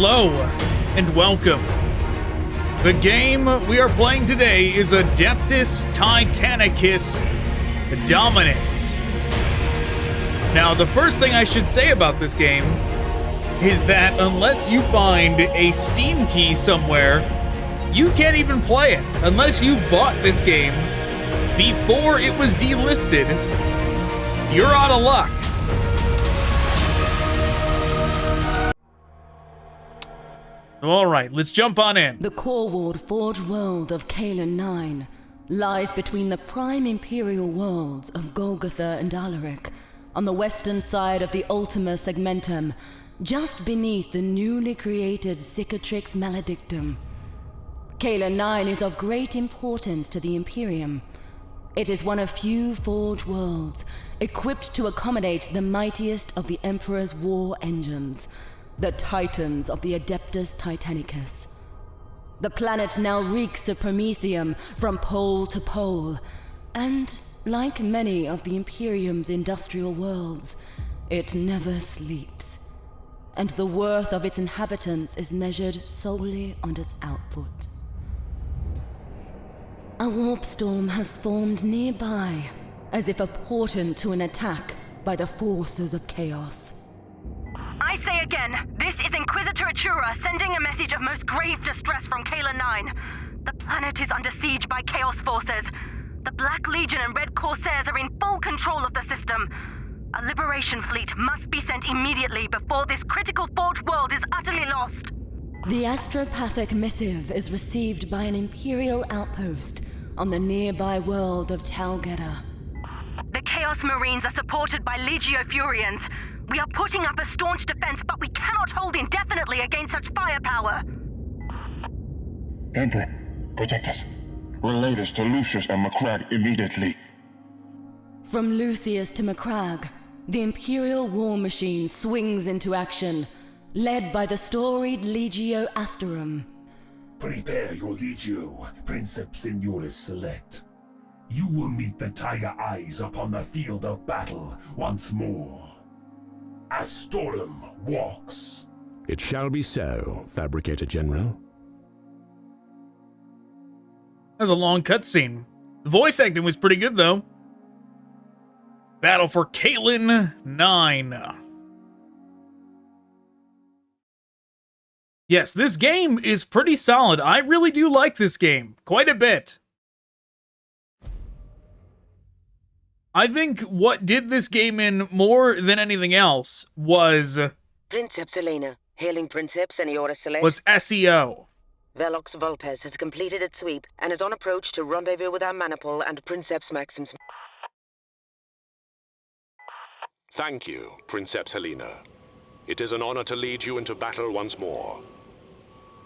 Hello, and welcome. The game we are playing today is Adeptus Titanicus Dominus. Now, the first thing I should say about this game is that unless you find a Steam key somewhere, you can't even play it. Unless you bought this game before it was delisted, you're out of luck. Alright, let's jump on in. The Coreward Forge world of Caelan 9 lies between the prime Imperial worlds of Golgotha and Alaric, on the western side of the Ultima Segmentum, just beneath the newly created Cicatrix Maledictum. Caelan 9 is of great importance to the Imperium. It is one of few Forge worlds equipped to accommodate the mightiest of the Emperor's war engines, the Titans of the Adeptus Titanicus. The planet now reeks of Promethium from pole to pole, and like many of the Imperium's industrial worlds, it never sleeps, and the worth of its inhabitants is measured solely on its output. A warp storm has formed nearby, as if a portent to an attack by the forces of chaos. I say again, this is Inquisitor Achura sending a message of most grave distress from Caelan 9. The planet is under siege by Chaos forces. The Black Legion and Red Corsairs are in full control of the system. A liberation fleet must be sent immediately before this critical Forge world is utterly lost. The astropathic missive is received by an Imperial outpost on the nearby world of Talgeda. The Chaos Marines are supported by Legio Furians. We are putting up a staunch defense, but we cannot hold indefinitely against such firepower. Emperor, protect us. Relay this to Lucius and Macragge immediately. From Lucius to Macragge, the Imperial war machine swings into action, led by the storied Legio Asterum. Prepare your Legio, Princeps Signoris Select. You will meet the Tiger Eyes upon the field of battle once more. Astorum walks. It shall be so, Fabricator General. That was a long cutscene. The voice acting was pretty good, though. Battle for Caelan 9. Yes, this game is pretty solid. I really do like this game. Quite a bit. I think what did this game in more than anything else was... Princeps Helena, hailing Princeps Senioris Select. Was SEO. Velox Volpes has completed its sweep and is on approach to rendezvous with our Manipul and Princeps Maximus. Thank you, Princeps Helena. It is an honor to lead you into battle once more.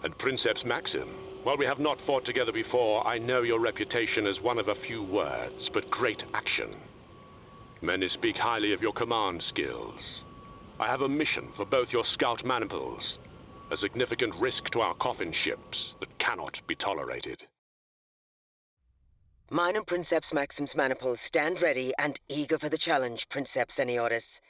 And Princeps Maxim, while we have not fought together before, I know your reputation as one of a few words, but great action. Many speak highly of your command skills. I have a mission for both your scout maniples, a significant risk to our coffin ships that cannot be tolerated. Mine and Princeps Maxim's maniples stand ready and eager for the challenge, Princeps Senioris.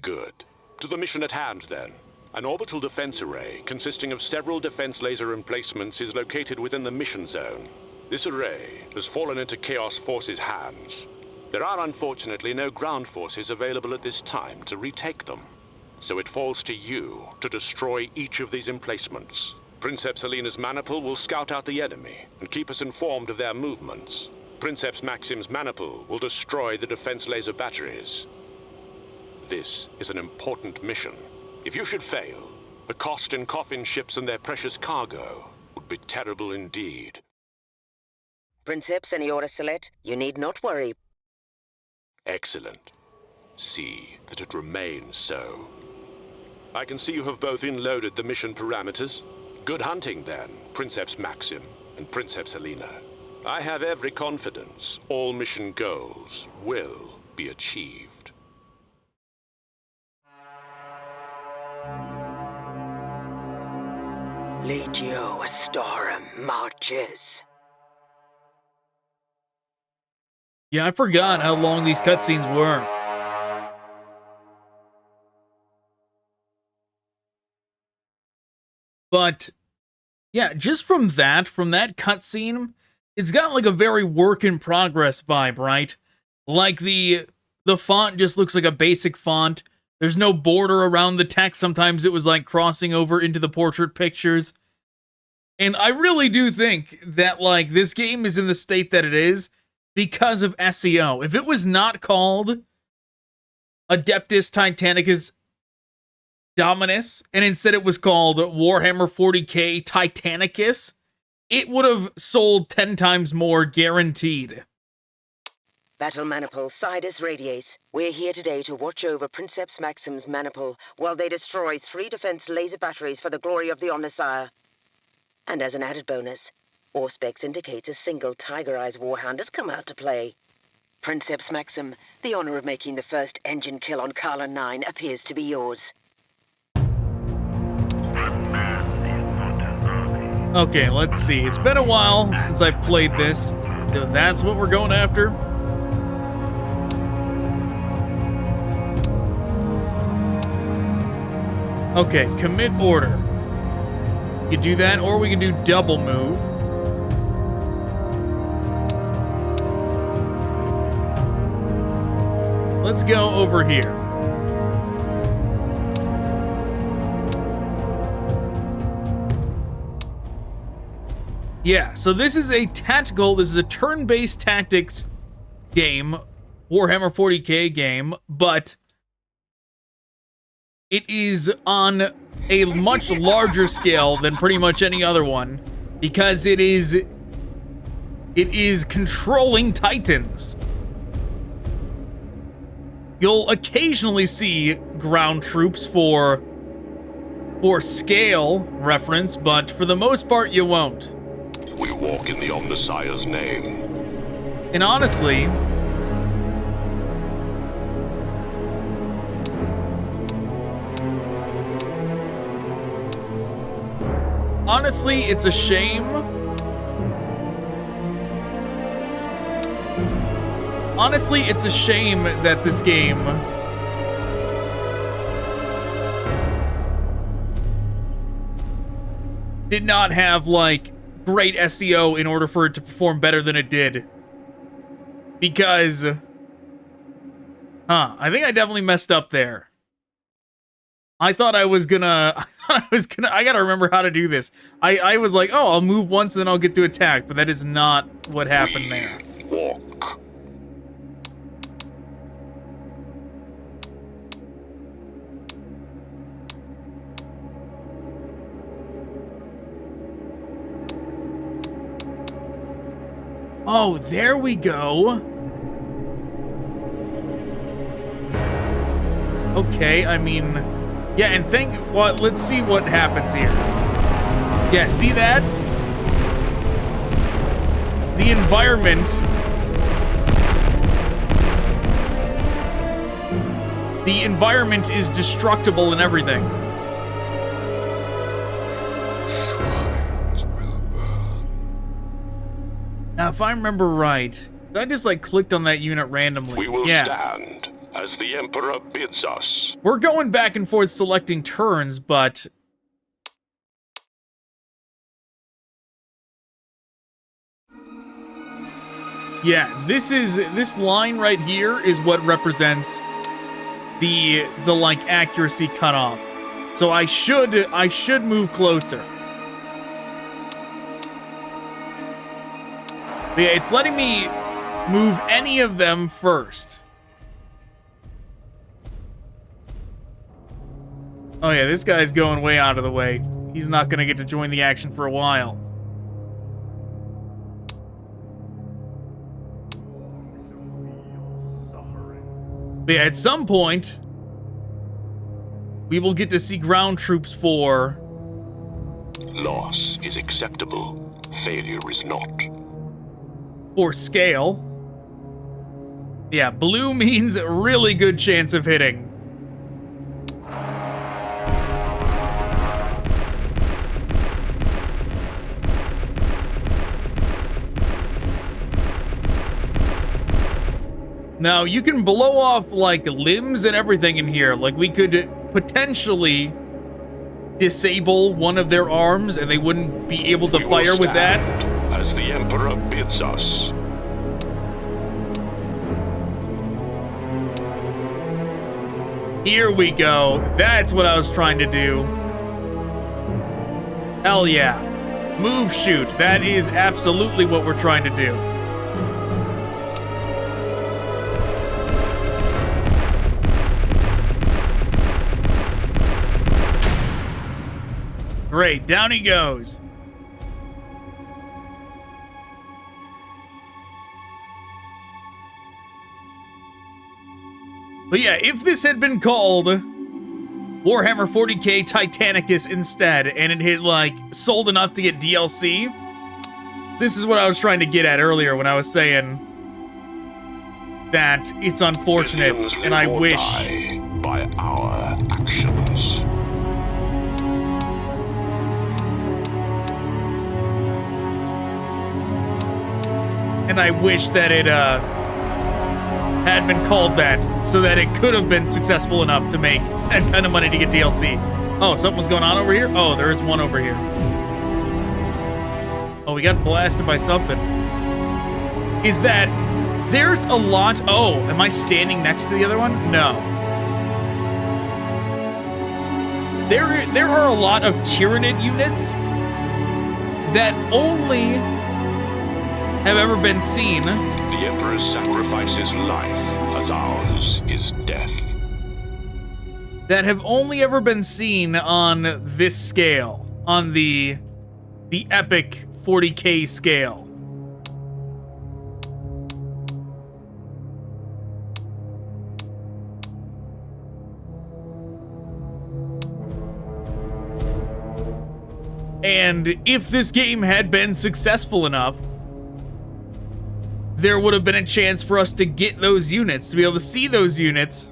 Good. To the mission at hand, then. An orbital defense array consisting of several defense laser emplacements is located within the mission zone. This array has fallen into Chaos Forces' hands. There are unfortunately no ground forces available at this time to retake them. So it falls to you to destroy each of these emplacements. Princeps Helena's Manipul will scout out the enemy and keep us informed of their movements. Princeps Maxim's Manipul will destroy the defense laser batteries. This is an important mission. If you should fail, the cost in coffin ships and their precious cargo would be terrible indeed. Princeps Senioris Select, you need not worry. Excellent. See that it remains so. I can see you have both inloaded the mission parameters. Good hunting, then, Princeps Maxim and Princeps Helena. I have every confidence all mission goals will be achieved. Legio Astorum marches. Yeah, I forgot how long these cutscenes were. But yeah, just from that cutscene, it's got like a very work in progress vibe, right? Like the font just looks like a basic font. There's no border around the text. Sometimes it was like crossing over into the portrait pictures. And I really do think that like this game is in the state that it is because of SEO. If it was not called Adeptus Titanicus Dominus, and instead it was called Warhammer 40k Titanicus, it would have sold 10 times more, guaranteed. Battle Maniple, Sidus Radiace. We're here today to watch over Princeps Maxim's Maniple while they destroy 3 defense laser batteries for the glory of the Omnissiah. And as an added bonus, Auspex indicates a single Tiger Eyes Warhound has come out to play. Princeps Maxim, the honor of making the first engine kill on Kala 9 appears to be yours. Okay, let's see. It's been a while since I've played this. So that's what we're going after. Okay, commit order. You do that, or we can do double move. Let's go over here. Yeah, so this is a turn-based tactics game, Warhammer 40k game, but it is on a much larger scale than pretty much any other one, because it is controlling Titans. You'll occasionally see ground troops for scale reference, but for the most part you won't. We walk in the Omnissiah's name. And honestly, it's a shame. Honestly, it's a shame that this game did not have, like, great SEO in order for it to perform better than it did. Because, I think I definitely messed up there. I gotta remember how to do this. I was like, oh, I'll move once and then I'll get to attack, but that is not what happened there. Walk. Oh, there we go. Okay, I mean, yeah, and let's see what happens here. Yeah, see that? The environment is destructible and everything. Now, if I remember right, I just, like, clicked on that unit randomly. We will stand as the Emperor bids us. We're going back and forth selecting turns, but... yeah, this line right here is what represents the like, accuracy cutoff. So I should move closer. But yeah, it's letting me move any of them first. Oh yeah, this guy's going way out of the way. He's not gonna get to join the action for a while. But yeah, at some point, we will get to see ground troops for... loss is acceptable. Failure is not. For scale. Yeah, blue means a really good chance of hitting. Now, you can blow off, like, limbs and everything in here. Like, we could potentially disable one of their arms and they wouldn't be able to fire with that. As the Emperor bids us. Here we go. That's what I was trying to do. Hell yeah. Move, shoot. That is absolutely what we're trying to do. Great, down he goes. But yeah, if this had been called Warhammer 40k Titanicus instead, and it had, like, sold enough to get DLC, this is what I was trying to get at earlier when I was saying that it's unfortunate, and I wish... by our actions. And I wish that it, had been called that, so that it could have been successful enough to make that kind of money to get DLC. Oh, something was going on over here? Oh, there is one over here. Oh, we got blasted by something. Is that... There's a lot... Oh, am I standing next to the other one? No. There are a lot of Tyranid units that only have ever been seen... The Emperor's sacrifice is life, as ours is death. That have only ever been seen on this scale, on the epic 40k scale. And if this game had been successful enough, there would have been a chance for us to get those units, to be able to see those units.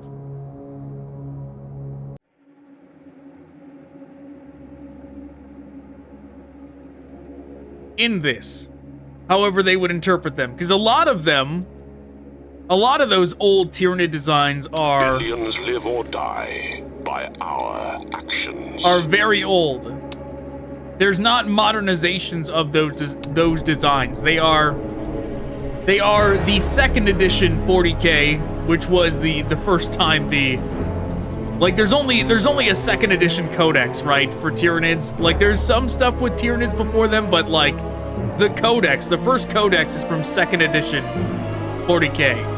In this. However they would interpret them. Because a lot of those old Tyranid designs are... Billions live or die by our actions. Are very old. There's not modernizations of those designs. They are the second edition 40k, which was the first time like there's only a second edition codex, right, for Tyranids. Like there's some stuff with Tyranids before them, but like the codex, the first codex is from second edition 40k.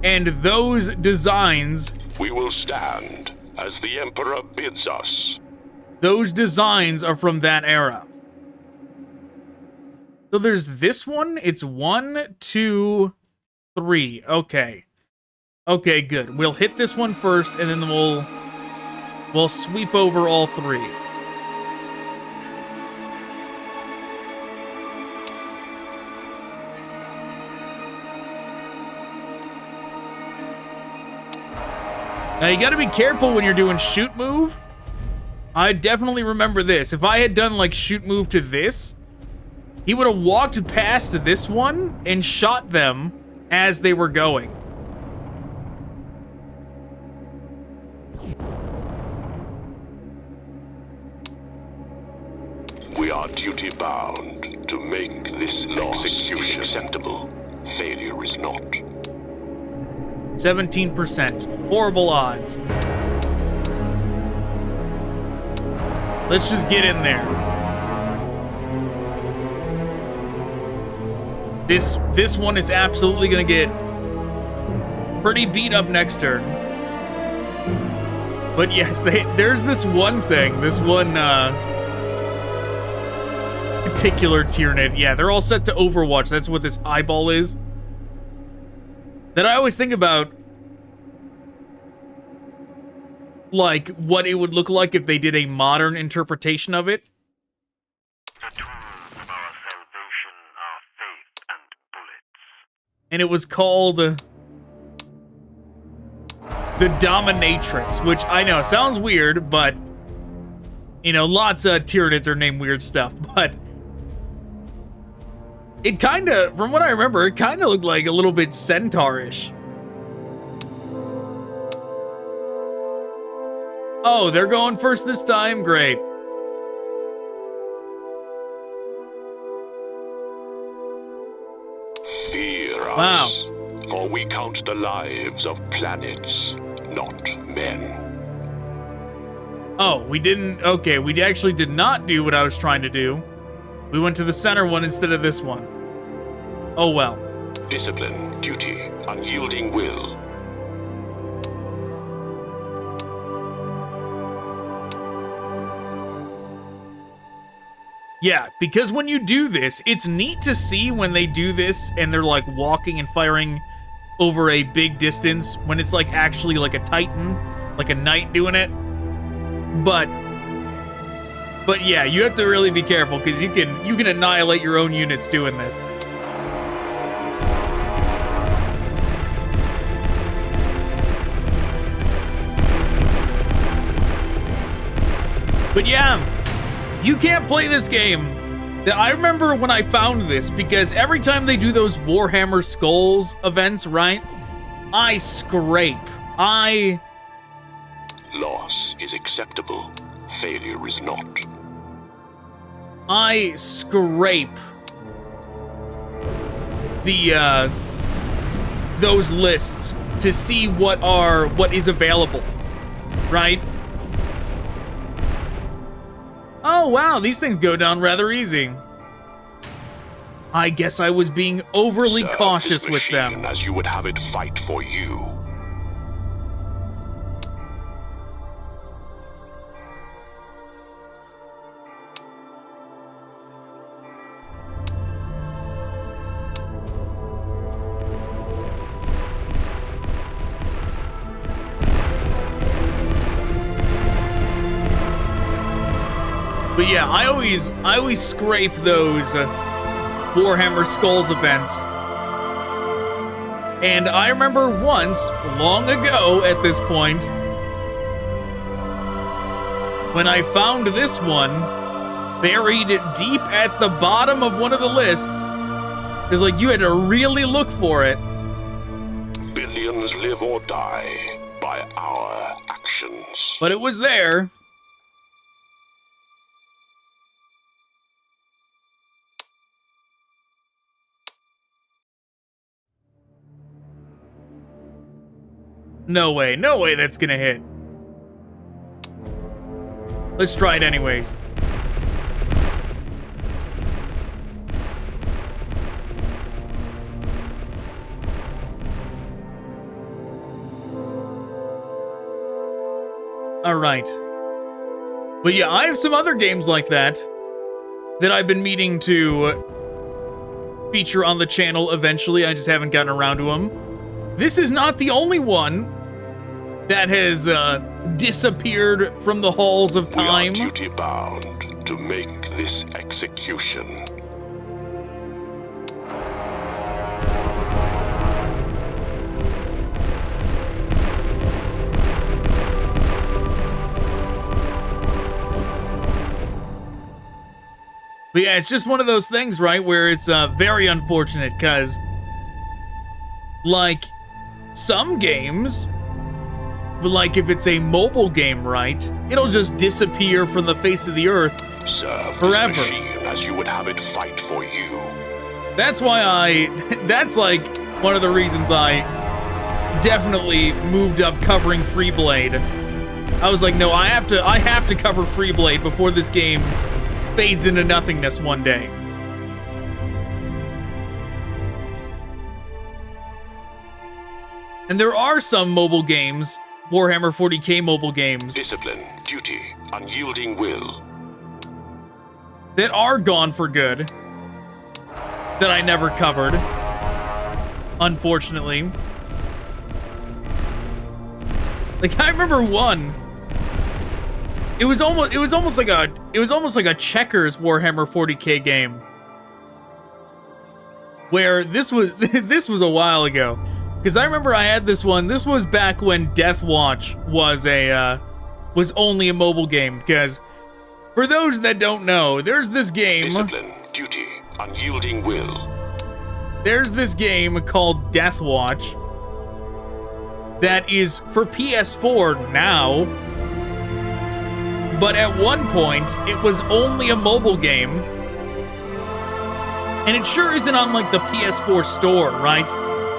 And those designs... We will stand as the Emperor bids us. Those designs are from that era. So there's this one. It's 1, 2, 3. Okay. Okay, good. We'll hit this one first, and then we'll sweep over all 3. Now, you gotta be careful when you're doing shoot move. I definitely remember this. If I had done, like, shoot move to this, he would have walked past this one and shot them as they were going. We are duty-bound to make this execution acceptable. Failure is not. 17%. Horrible odds. Let's just get in there. This one is absolutely gonna get pretty beat up next turn. But yes, there's this one thing, this one particular Tyranid. Yeah, they're all set to Overwatch. That's what this eyeball is. That I always think about, like, what it would look like if they did a modern interpretation of it. The tools of our salvation are faith and bullets. And it was called the Dominatrix, which I know sounds weird, but, you know, lots of Tyranids are named weird stuff, but it kind of, from what I remember, it kind of looked like a little bit centaurish. Oh, they're going first this time? Great. Fear us. Wow. For we count the lives of planets, not men. Oh, we didn't... Okay, we actually did not do what I was trying to do. We went to the center one instead of this one. Oh, well. Discipline, duty, unyielding will. Yeah, because when you do this, it's neat to see when they do this and they're like walking and firing over a big distance, when it's like actually like a Titan, like a knight doing it. But yeah, you have to really be careful because you can annihilate your own units doing this. But yeah, you can't play this game. I remember when I found this, because every time they do those Warhammer Skulls events, right? I scrape. Loss is acceptable. Failure is not. I scrape the those lists to see what is available, right? Oh wow, these things go down rather easy. I guess I was being overly Serve cautious this with them. machine as you would have it fight for you. But yeah, I always scrape those Warhammer Skulls events. And I remember once, long ago at this point, when I found this one buried deep at the bottom of one of the lists. It was like you had to really look for it. Billions live or die by our actions. But it was there. No way that's gonna hit. Let's try it anyways. Alright. But yeah, I have some other games like that I've been meaning to feature on the channel eventually. I just haven't gotten around to them. This is not the only one that has disappeared from the halls of time. We are duty bound to make this execution. But yeah, it's just one of those things, right, where it's very unfortunate, because, like, some games, like if it's a mobile game, right, it'll just disappear from the face of the earth Serve forever. this machine as you would have it fight for you. That's why that's like one of the reasons I definitely moved up covering Freeblade. I was like, no, I have to cover Freeblade before this game fades into nothingness one day. And there are some mobile games, Warhammer 40k mobile games, Discipline, duty, unyielding will. that are gone for good, that I never covered, unfortunately. Like, I remember one. It was almost like a checkers Warhammer 40k game, where this was a while ago, because I remember I had this one. This was back when Death Watch was only a mobile game. Because for those that don't know, there's this game. Discipline, duty, unyielding will. There's this game called Death Watch that is for PS4 now. but at one point, it was only a mobile game. And it sure isn't on, like, the PS4 store, right?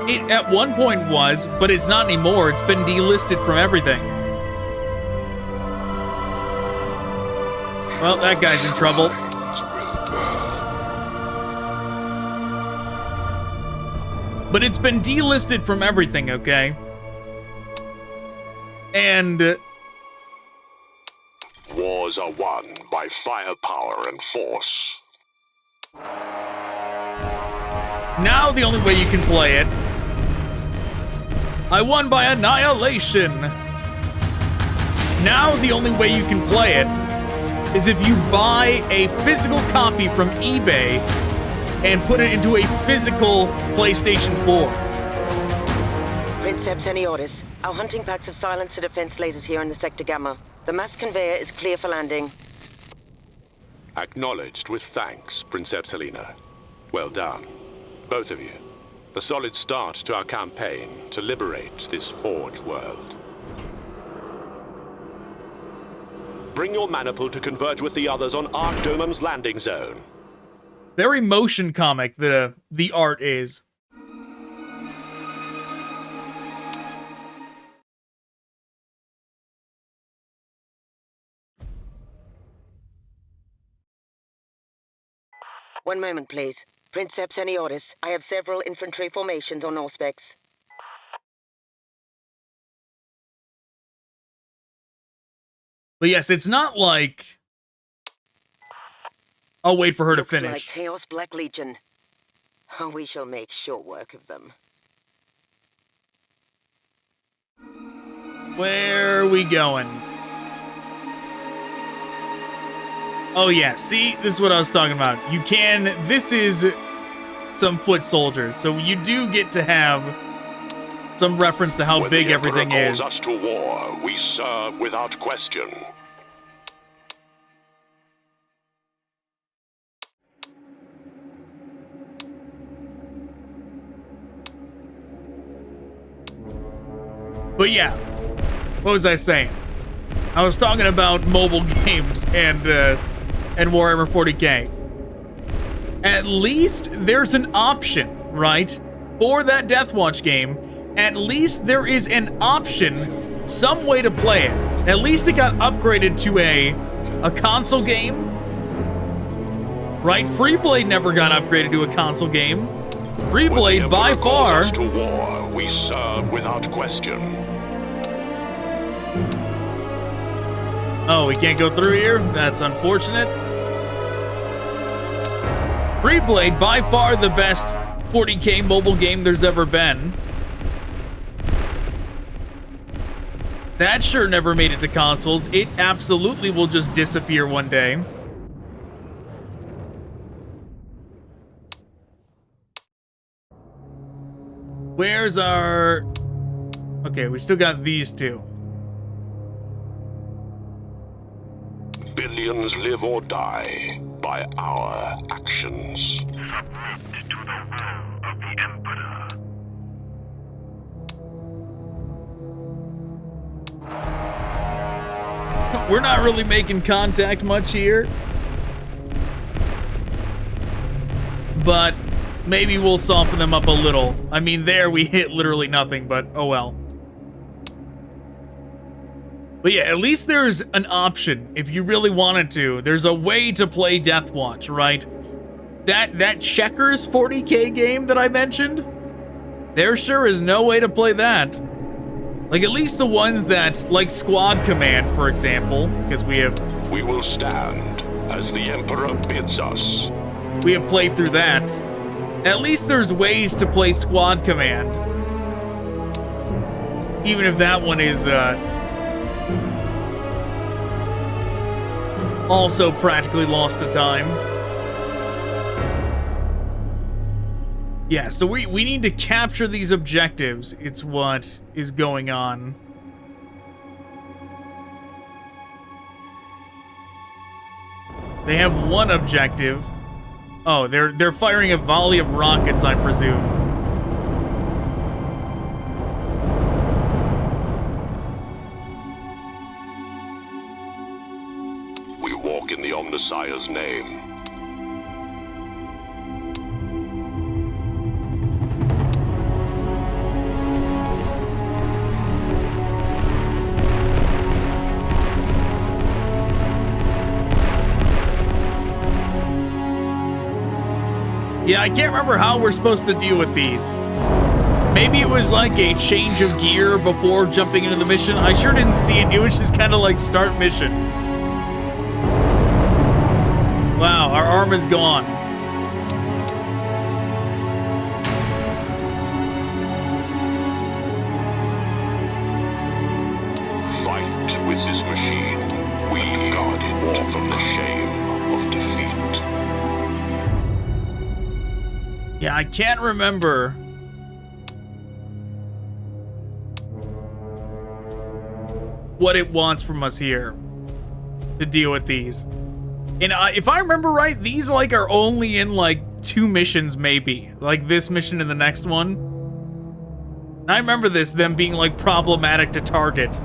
It at one point was, but it's not anymore. It's been delisted from everything. Well, that guy's in trouble. But it's been delisted from everything, okay? And... Wars are won by firepower and force. Now the only way you can play it... I won by annihilation! Now the only way you can play it is if you buy a physical copy from eBay and put it into a physical PlayStation 4. Princeps, any orders? Our hunting packs have silenced the defense lasers here in the Sector Gamma. The mass conveyor is clear for landing. Acknowledged with thanks, Princeps Helena. Well done, both of you. A solid start to our campaign to liberate this forged world. Bring your maniple to converge with the others on Archdoman's landing zone. Very motion comic, the art is. One moment, please. Princeps, any orders? I have several infantry formations on Auspex. But yes, it's not like... I'll wait for her to Looks finish. like Chaos Black Legion. Oh, we shall make short work of them. Where are we going? Oh yeah, see? This is what I was talking about. You can... This is some foot soldiers, so you do get to have some reference to how when big the everything Emperor is. calls us to war, we serve without question. But yeah, what was I saying? I was talking about mobile games and Warhammer 40k. At least there's an option, right? For that Deathwatch game, at least there is an option, some way to play it. At least it got upgraded to a console game. Right? Freeblade never got upgraded to a console game. Freeblade by far. To war, we serve without question. Oh, we can't go through here? That's unfortunate. Freeblade, by far the best 40k mobile game there's ever been. That sure never made it to consoles. It absolutely will just disappear one day. Where's our... Okay, we still got these two. Billions live or die by our actions. Submit to the will of the Emperor. We're not really making contact much here. But maybe we'll soften them up a little. I mean, there we hit literally nothing, but oh well. But yeah, at least there's an option if you really wanted to. There's a way to play Deathwatch, right? That Checkers 40k game that I mentioned, there sure is no way to play that. Like, at least the ones that, like Squad Command, for example, because we will stand as the Emperor bids us. We have played through that. At least there's ways to play Squad Command. Even if that one is, also practically lost to time. Yeah, so we need to capture these objectives. It's what is going on. They have one objective. Oh, they're firing a volley of rockets, I presume. Sire's name. Yeah, I can't remember how we're supposed to deal with these. Maybe it was like a change of gear before jumping into the mission. I sure didn't see it. It was just kind of like start mission. Wow, our arm is gone. Fight with this machine. We guard it from the shame of defeat. Yeah, I can't remember. What it wants from us here to deal with these. And if I remember right, these like are only in like 2 missions maybe. Like this mission and the next one. And I remember them being like problematic to target.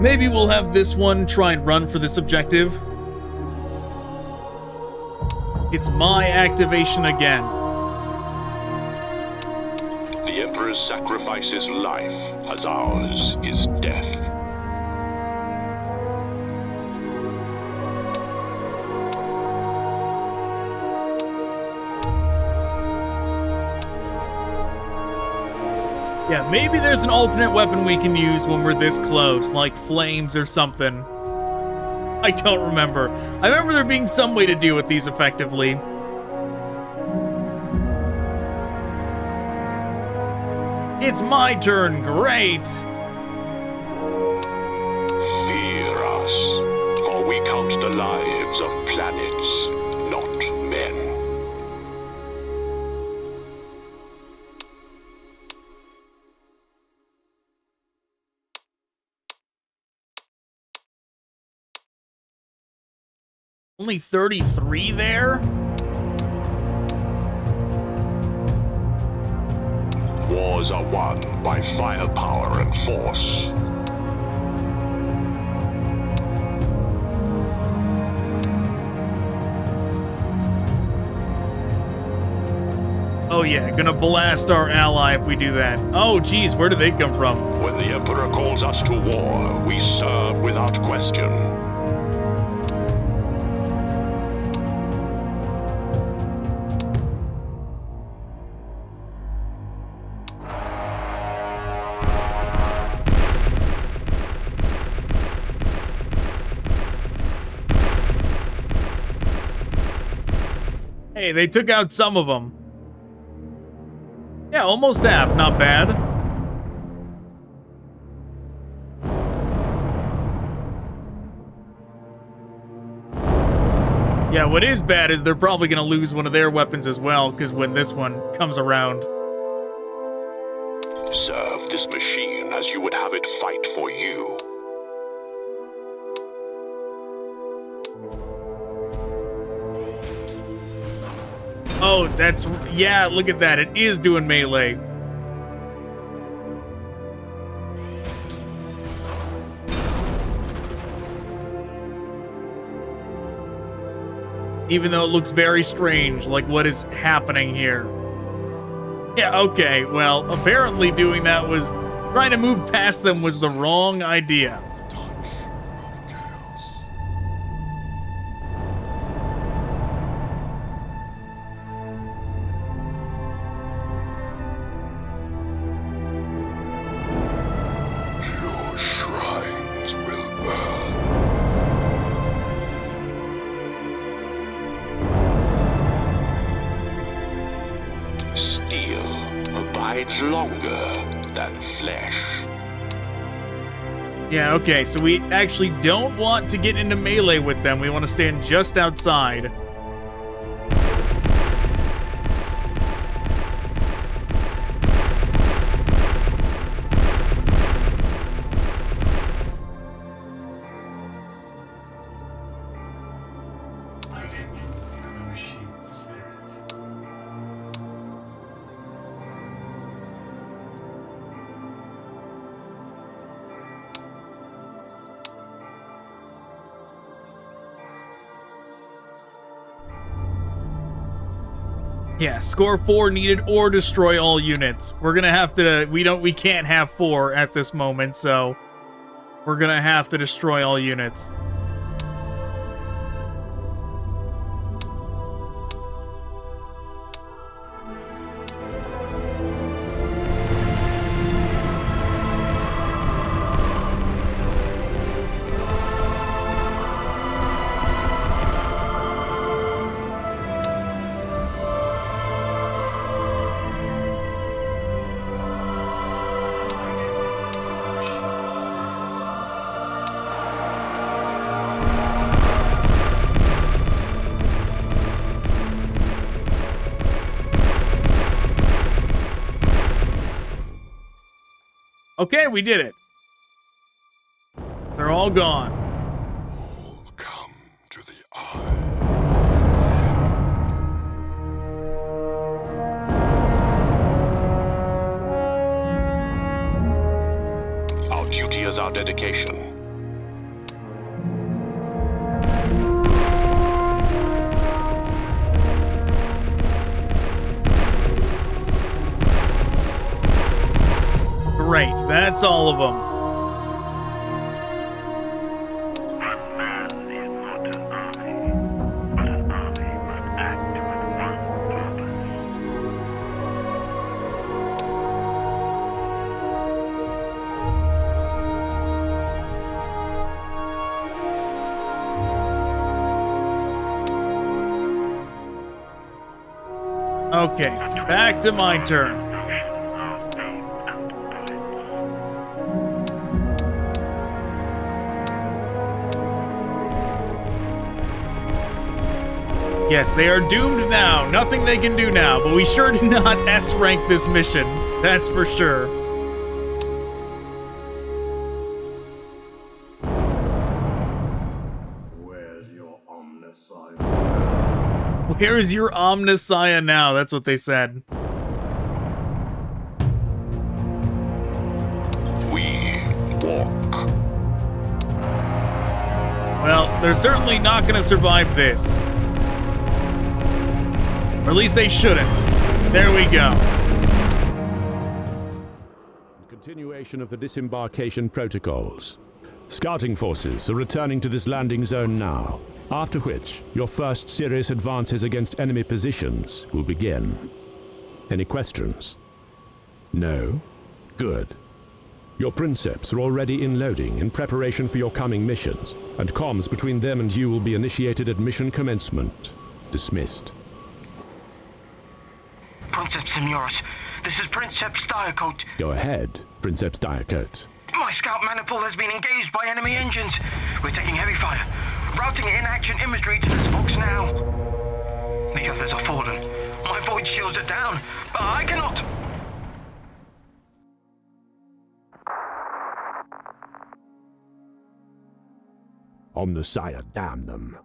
Maybe we'll have this one try and run for this objective. It's my activation again. The Emperor's sacrifice is life, as ours is death. Yeah, maybe there's an alternate weapon we can use when we're this close, like flames or something. I don't remember. I remember there being some way to deal with these effectively. It's my turn, great! Fear us, for we count the lives of planets, not men. Only 33 there? Wars are won by firepower and force. Oh yeah, gonna blast our ally if we do that. Oh geez, where did they come from? When the Emperor calls us to war, we serve without question. Hey, they took out some of them. Yeah, almost half, not bad. Yeah, what is bad is they're probably gonna lose one of their weapons as well, because when this one comes around. Serve this machine as you would have it fight for you. Oh, that's... yeah, look at that. It is doing melee. Even though it looks very strange, like what is happening here. Yeah, okay, well, apparently doing that was... trying to move past them was the wrong idea. Yeah, okay, so we actually don't want to get into melee with them. We want to stand just outside. Yeah, score 4 needed or destroy all units. We're gonna have to, we can't have 4 at this moment, so we're gonna have to destroy all units. Okay, we did it. They're all gone. All come to the eye. Our duty is our dedication. Great, that's all of them. One man is not an army, but an army must act with one purpose. Okay, back to my turn. Yes, they are doomed now. Nothing they can do now, but we sure did not S-rank this mission. That's for sure. Where's your omniscient? Where is your Omnissiah now? That's what they said. We walk. Well, they're certainly not going to survive this. Or at least they shouldn't. There we go. Continuation of the disembarkation protocols. Scouting forces are returning to this landing zone now, after which your first serious advances against enemy positions will begin. Any questions? No? Good. Your princeps are already in loading in preparation for your coming missions, and comms between them and you will be initiated at mission commencement. Dismissed. Princeps Semioris, this is Princeps Diacote. Go ahead, Princeps Diacote. My scout maniple has been engaged by enemy engines. We're taking heavy fire, routing in-action imagery to this box now. The others are fallen. My void shields are down, but I cannot... Omnissiah, damn them.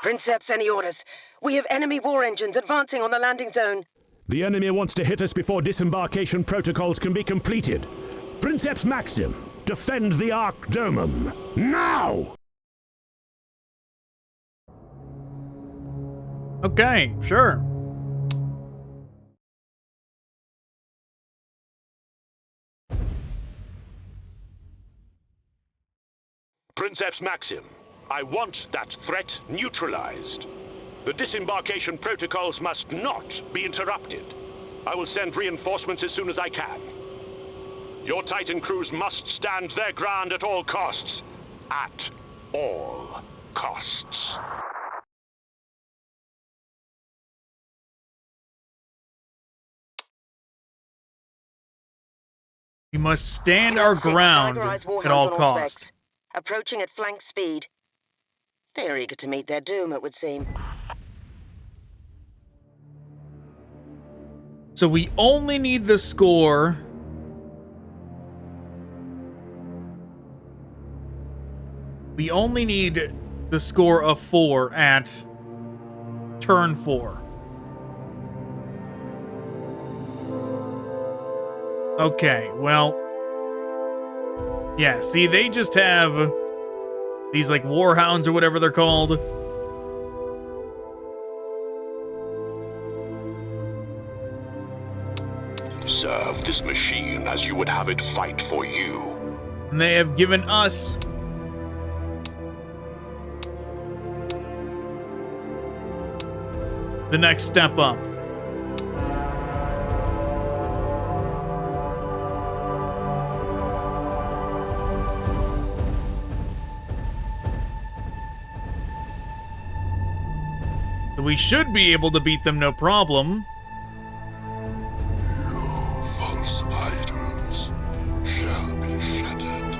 Princeps, any orders? We have enemy war engines advancing on the landing zone. The enemy wants to hit us before disembarkation protocols can be completed. Princeps Maxim, defend the Arc Domum. Now! Okay, sure. Princeps Maxim, I want that threat neutralized. The disembarkation protocols must not be interrupted. I will send reinforcements as soon as I can. Your Titan crews must stand their ground at all costs. At all costs. We must stand our ground at all costs. Approaching at flank speed. They're eager to meet their doom, it would seem. So we only need the score. We only need the score of 4 at turn 4. Okay, well... yeah, see, they just have these, like, warhounds or whatever they're called. serve this machine as you would have it fight for you. And they have given us the next step up. We should be able to beat them no problem. Your false idols shall be shattered.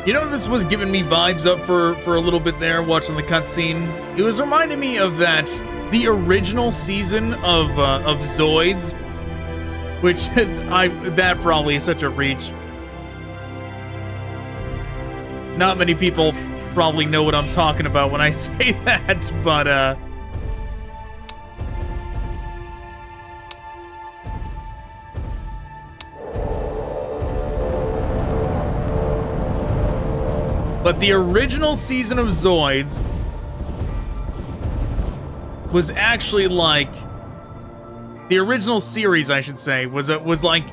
You know, this was giving me vibes up for a little bit there, watching the cutscene. It was reminding me of the original season of Zoids, which that probably is such a reach. Not many people probably know what I'm talking about when I say that, but the original season of Zoids was actually like the original series, I should say, was like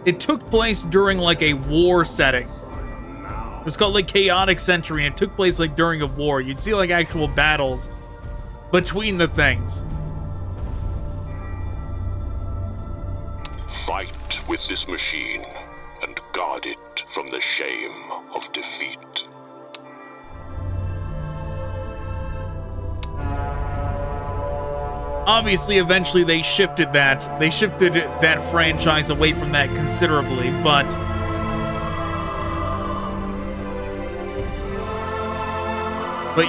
it took place during like a war setting. It was called like Chaotic Century, and it took place like during a war. You'd see like actual battles between the things. Fight with this machine and guard it from the shame of defeat. Obviously, eventually they shifted that. They shifted that franchise away from that considerably, but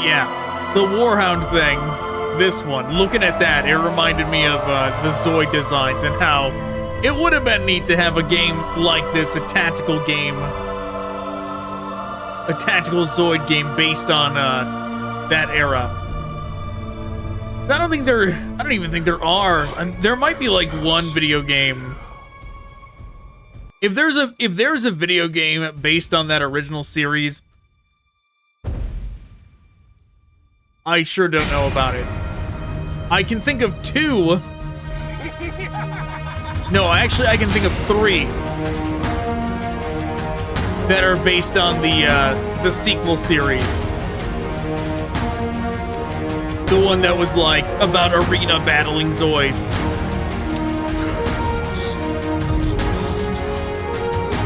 yeah, the Warhound thing, this one, looking at that, it reminded me of the Zoid designs and how it would have been neat to have a game like this, a tactical game, a tactical Zoid game based on that era. I don't even think there are. There might be like one video game. If there's a video game based on that original series, I sure don't know about it. I can think of two. No, actually, I can think of three that are based on the sequel series. The one that was like about arena battling Zoids.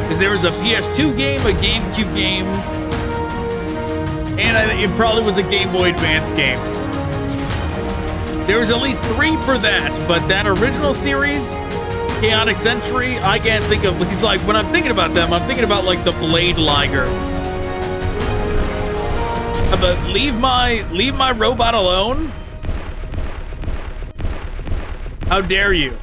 Because there was a PS2 game, a GameCube game, and it probably was a Game Boy Advance game. There was at least three for that, but that original series, Chaotic Century, I can't think of, because like when I'm thinking about them, I'm thinking about like the Blade Liger. But leave my robot alone? How dare you?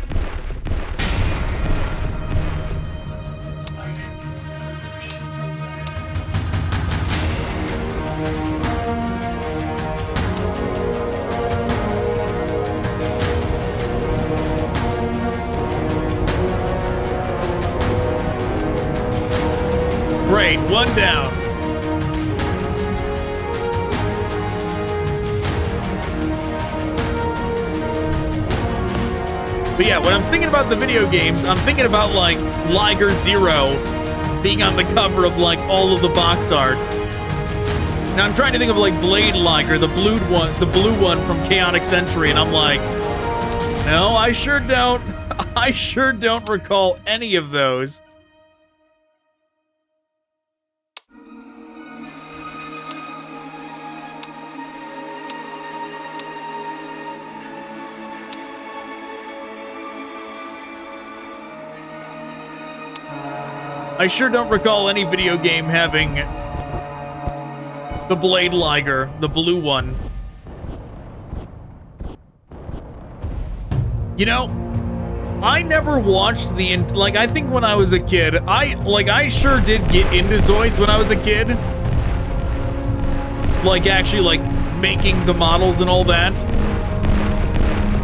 Great, one down. But yeah, when I'm thinking about the video games, I'm thinking about like Liger Zero being on the cover of like all of the box art. Now I'm trying to think of like Blade Liger, the blue one from Chaotic Century, and I'm like, no, I sure don't recall any of those. I sure don't recall any video game having the Blade Liger, the blue one. You know, I never watched I think when I was a kid, I sure did get into Zoids when I was a kid. Like, actually, like, making the models and all that.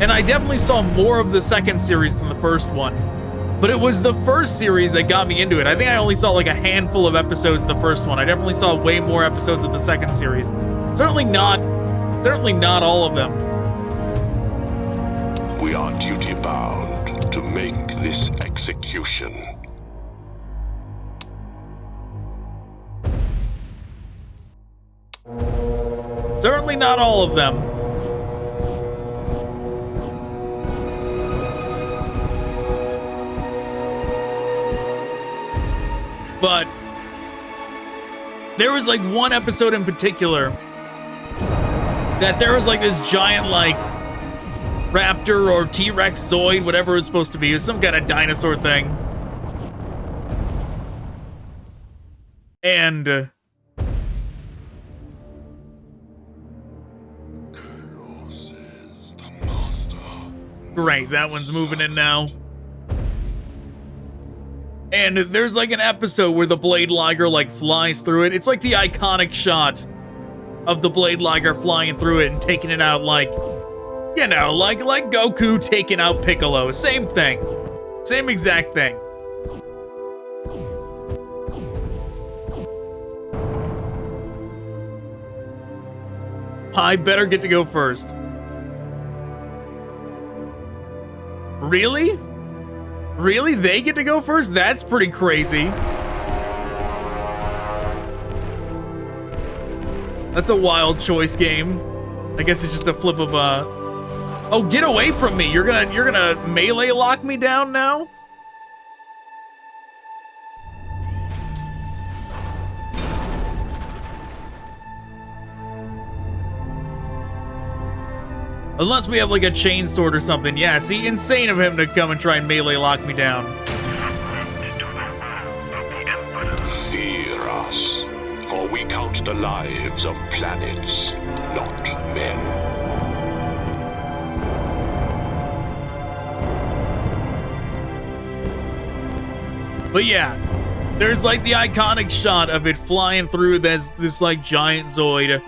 And I definitely saw more of the second series than the first one. But it was the first series that got me into it. I think I only saw like a handful of episodes of the first one. I definitely saw way more episodes of the second series. Certainly not all of them. We are duty bound. to make this execution. Certainly not all of them. But there was like one episode in particular that there was like this giant like raptor or T-Rex Zoid, whatever it was supposed to be. It was some kind of dinosaur thing. And great, that one's moving in now. And there's like an episode where the Blade Liger like flies through it. It's like the iconic shot of the Blade Liger flying through it and taking it out like, you know, like Goku taking out Piccolo. Same thing. Same exact thing. I better get to go first. Really? Really? They get to go first? That's pretty crazy. That's a wild choice game. I guess it's just a flip of Oh, get away from me. You're gonna melee lock me down now? Unless we have like a chain sword or something. Yeah, see, insane of him to come and try and melee lock me down. Fear us, for we count the lives of planets, not men. But yeah, there's like the iconic shot of it flying through this like giant Zoid.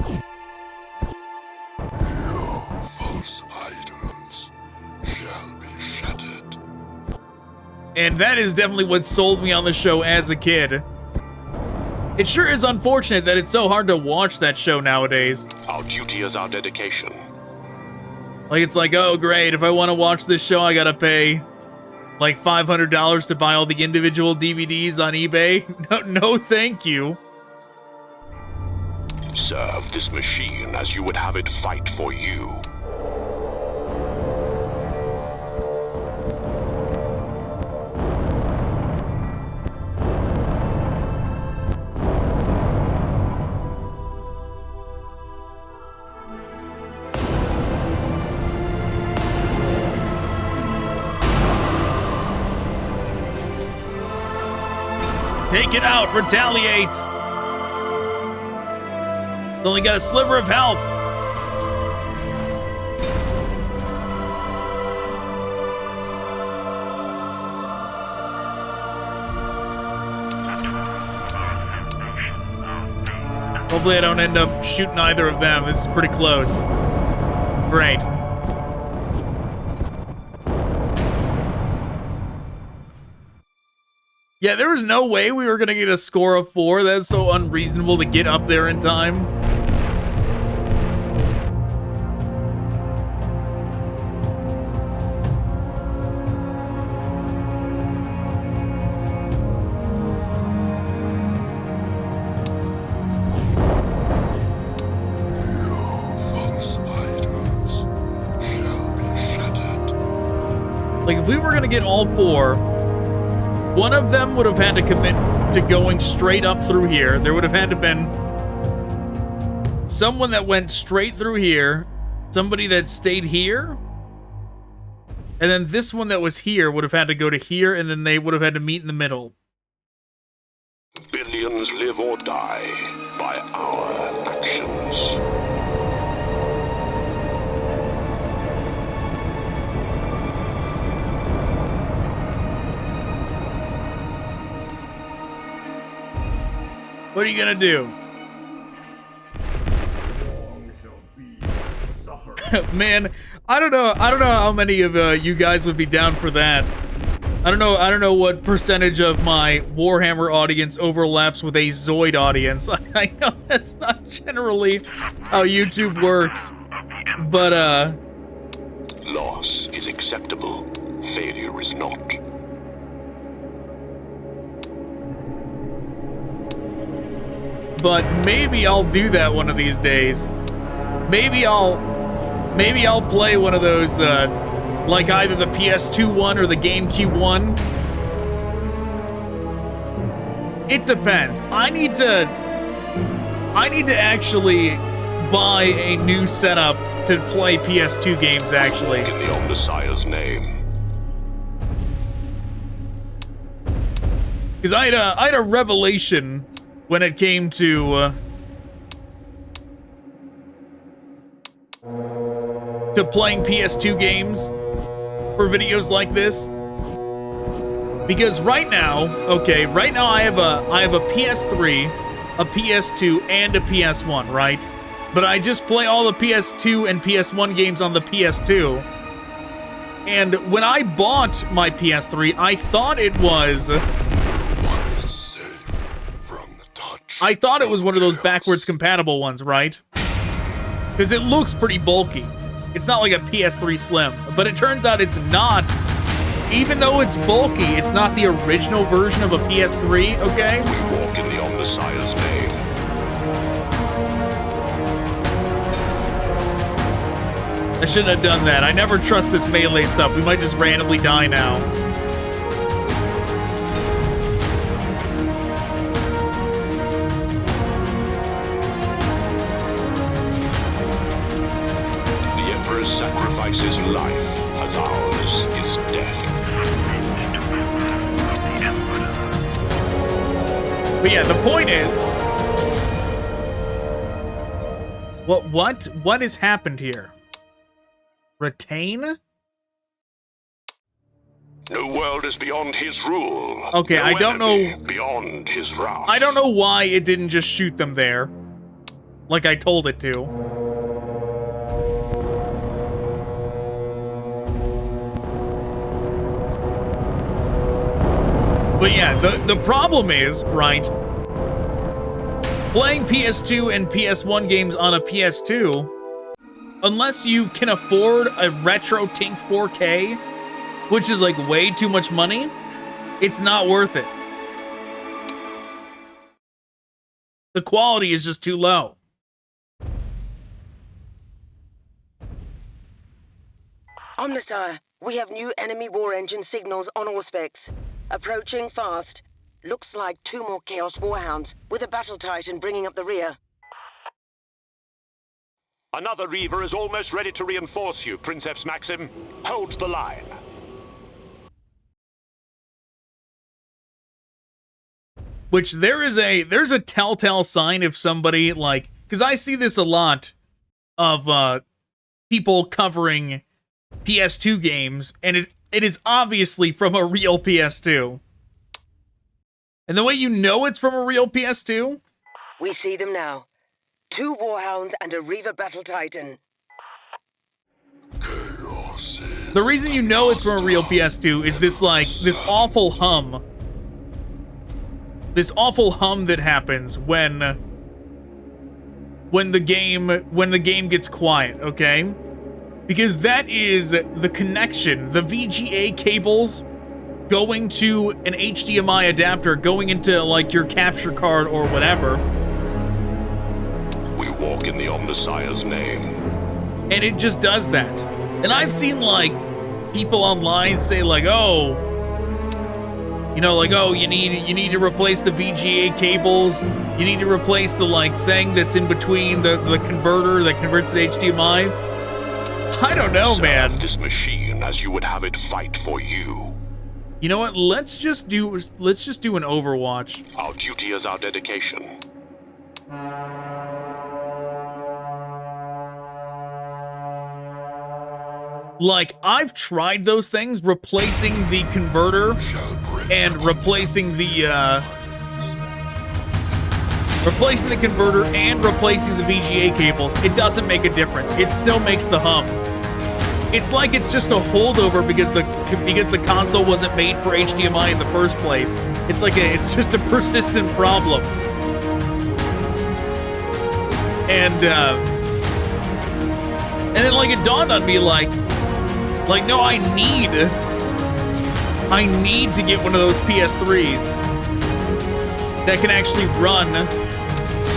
And that is definitely what sold me on the show as a kid. It sure is unfortunate that it's so hard to watch that show nowadays. Our duty is our dedication. Like, it's like, oh great, if I want to watch this show, I gotta pay like $500 to buy all the individual DVDs on eBay. No, thank you. Serve this machine as you would have it fight for you. Take it out, retaliate. It's only got a sliver of health. Hopefully I don't end up shooting either of them. This is pretty close. Great. Yeah, there was no way we were going to get a score of 4. That's so unreasonable to get up there in time. Like, if we were going to get all 4... one of them would have had to commit to going straight up through here. There would have had to been someone that went straight through here, somebody that stayed here, and then this one that was here would have had to go to here, and then they would have had to meet in the middle. Billions live or die by our actions. What are you gonna do? Man, I don't know how many of you guys would be down for that. I don't know what percentage of my Warhammer audience overlaps with a Zoid audience. I know that's not generally how YouTube works. But Loss is acceptable. Failure is not. But maybe I'll do that one of these days. Maybe I'll play one of those, like either the PS2 one or the GameCube one. It depends. I need to actually buy a new setup to play PS2 games, actually. In the Omnissiah's name. Because I had a revelation when it came to playing PS2 games for videos like this. Because right now I have a PS3, a PS2, and a PS1, right? But I just play all the PS2 and PS1 games on the PS2. And when I bought my PS3, I thought it was one of those backwards compatible ones, right? Because it looks pretty bulky. It's not like a PS3 Slim, but it turns out it's not. Even though it's bulky, it's not the original version of a PS3, okay? We walk in the Omnissiah's name. I shouldn't have done that. I never trust this melee stuff. We might just randomly die now. Sacrifices life as ours is death. But yeah, the point is, what has happened here? Retain? No world is beyond his rule. Okay, no I don't know beyond his wrath. I don't know why it didn't just shoot them there, like I told it to. But yeah, the problem is, right, playing PS2 and PS1 games on a PS2, unless you can afford a retro Tink 4K, which is like way too much money, it's not worth it. The quality is just too low. Omnissiah, we have new enemy war engine signals on all specs. Approaching fast. Looks like 2 more Chaos Warhounds, with a Battle Titan bringing up the rear. Another Reaver is almost ready to reinforce you, Princeps Maxim. Hold the line. Which there's a telltale sign if somebody, like, because I see this a lot of people covering PS2 games, and it is obviously from a real PS2. And the way you know it's from a real PS2? We see them now. 2 Warhounds and a Reaver Battle Titan. The reason you know it's from a real PS2 is this awful hum. This awful hum that happens when the game gets quiet, okay? Because that is the connection, the VGA cables going to an HDMI adapter, going into, like, your capture card or whatever. We walk in the Omnissiah's name. And it just does that. And I've seen, like, people online say, like, oh, you know, like, oh, you need to replace the VGA cables. You need to replace the, like, thing that's in between the converter that converts to HDMI. I don't know, man. Serve this machine as you would have it fight for you. You know what? Let's just do an Overwatch. Our duty is our dedication. Like, I've tried those things, replacing the converter and replacing the converter and replacing the VGA cables. It doesn't make a difference. It still makes the hum. It's like it's just a holdover because the console wasn't made for HDMI in the first place. It's just a persistent problem. And then, like, it dawned on me, like, Like, no, I need to get one of those PS3s that can actually run.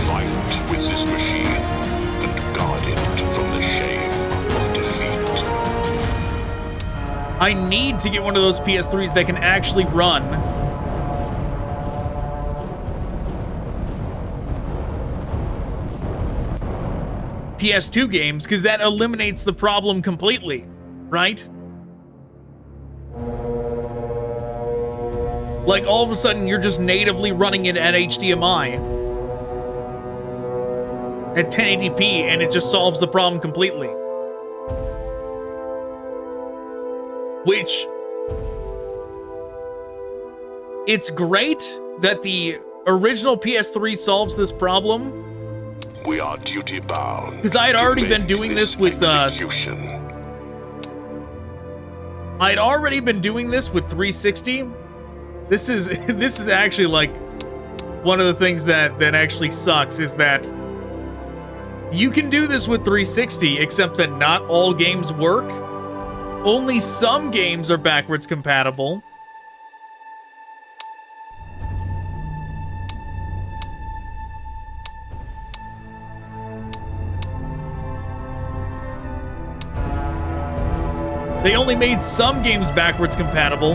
Fight with this machine and guard it from the shame of defeat. I need to get one of those PS3s that can actually run. PS2 games, because that eliminates the problem completely, right? Like, all of a sudden, you're just natively running it at HDMI at 1080p, and it just solves the problem completely. Which, it's great that the original PS3 solves this problem. We are duty bound. Because I had already been doing this with execution. I'd already been doing this with 360. This is actually like one of the things that actually sucks is that you can do this with 360, except that not all games work. Only some games are backwards compatible. They only made some games backwards compatible,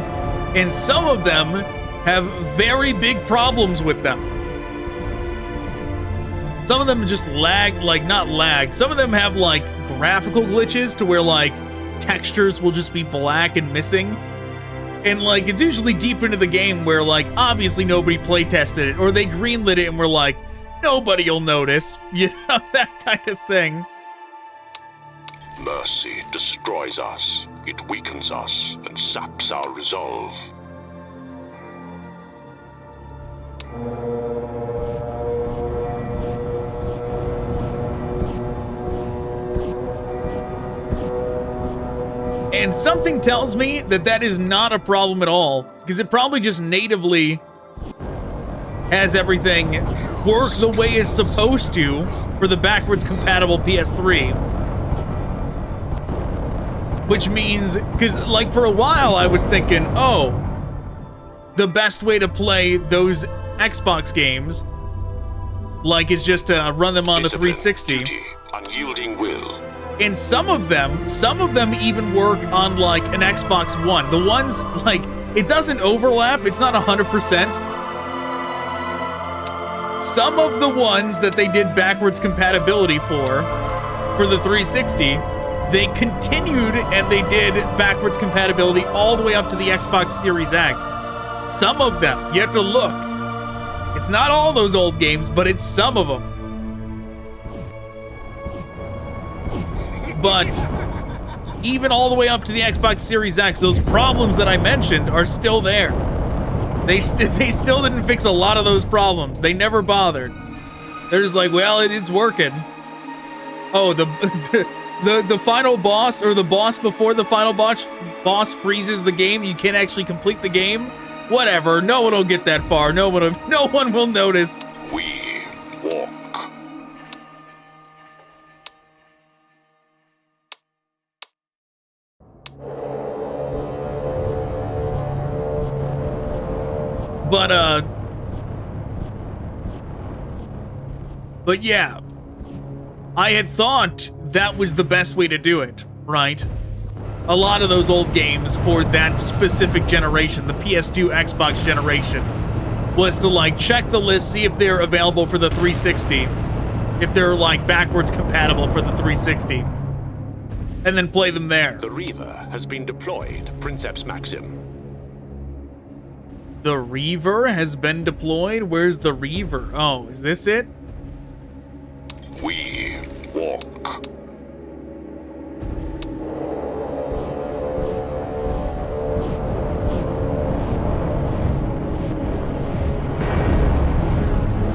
and some of them have very big problems with them. Some of them just lag, like, not lag. Some of them have, like, graphical glitches to where, like, textures will just be black and missing. And, like, it's usually deep into the game where, like, obviously nobody playtested it, or they greenlit it and were like, nobody will notice. You know, that kind of thing. Mercy destroys us. It weakens us and saps our resolve. And something tells me that that is not a problem at all, because it probably just natively has everything work the way it's supposed to for the backwards compatible PS3. Which means, because, like, for a while I was thinking, oh, the best way to play those Xbox games, like, is just to run them on the 360. Duty, unyielding will. And some of them even work on, like, an Xbox One. The ones, like, it doesn't overlap, it's not 100%. Some of the ones that they did backwards compatibility for the 360, they continued and they did backwards compatibility all the way up to the Xbox Series X. Some of them, you have to look. It's not all those old games, but it's some of them. But even all the way up to the Xbox Series X, those problems that I mentioned are still there. They still didn't fix a lot of those problems. They never bothered. They're just like, well, it's working. Oh, the final boss, or the boss before the final boss freezes the game. You can't actually complete the game. Whatever. No one will get that far. No one will notice. We walk. But yeah, I had thought that was the best way to do it, right? A lot of those old games for that specific generation, the PS2 Xbox generation, was to, like, check the list, see if they're available for the 360, if they're, like, backwards compatible for the 360, and then play them there. The Reaver has been deployed, Princeps Maxim. The Reaver has been deployed? Where's the Reaver? Oh, is this it? We walk.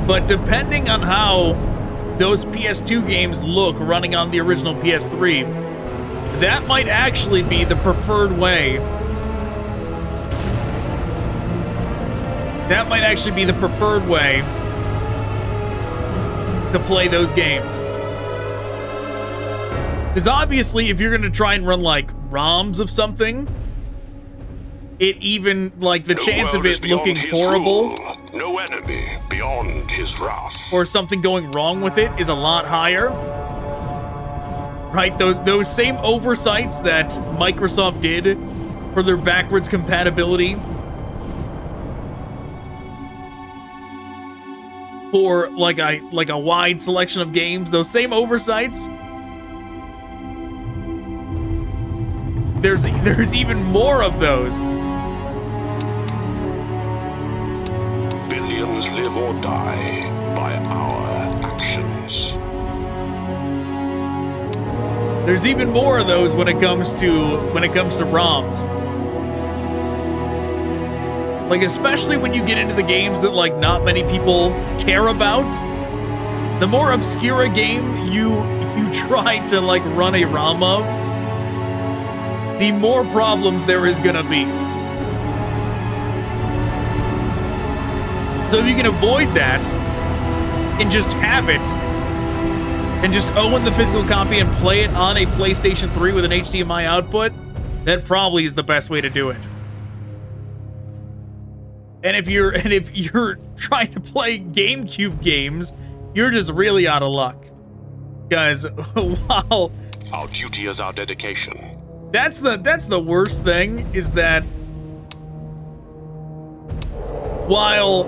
But depending on how those PS2 games look running on the original PS3, that might actually be the preferred way. That might actually be the preferred way to play those games. Because obviously, if you're going to try and run, like, ROMs of something, it even, like, the chance of world is it looking beyond his horrible rule. No enemy beyond his wrath. or something going wrong with it is a lot higher. Right? Those same oversights that Microsoft did for their backwards compatibility for like a wide selection of games, those same oversights, there's even more of those. Billions live or die by our actions. There's even more of those when it comes to ROMs. Like, especially when you get into the games that, like, not many people care about. The more obscure a game you try to, like, run a ROM of, the more problems there is gonna be. So if you can avoid that and just have it, and just own the physical copy and play it on a PlayStation 3 with an HDMI output, that probably is the best way to do it. And if you're trying to play GameCube games, you're just really out of luck. Guys, wow. Our duty is our dedication. That's the worst thing, is that while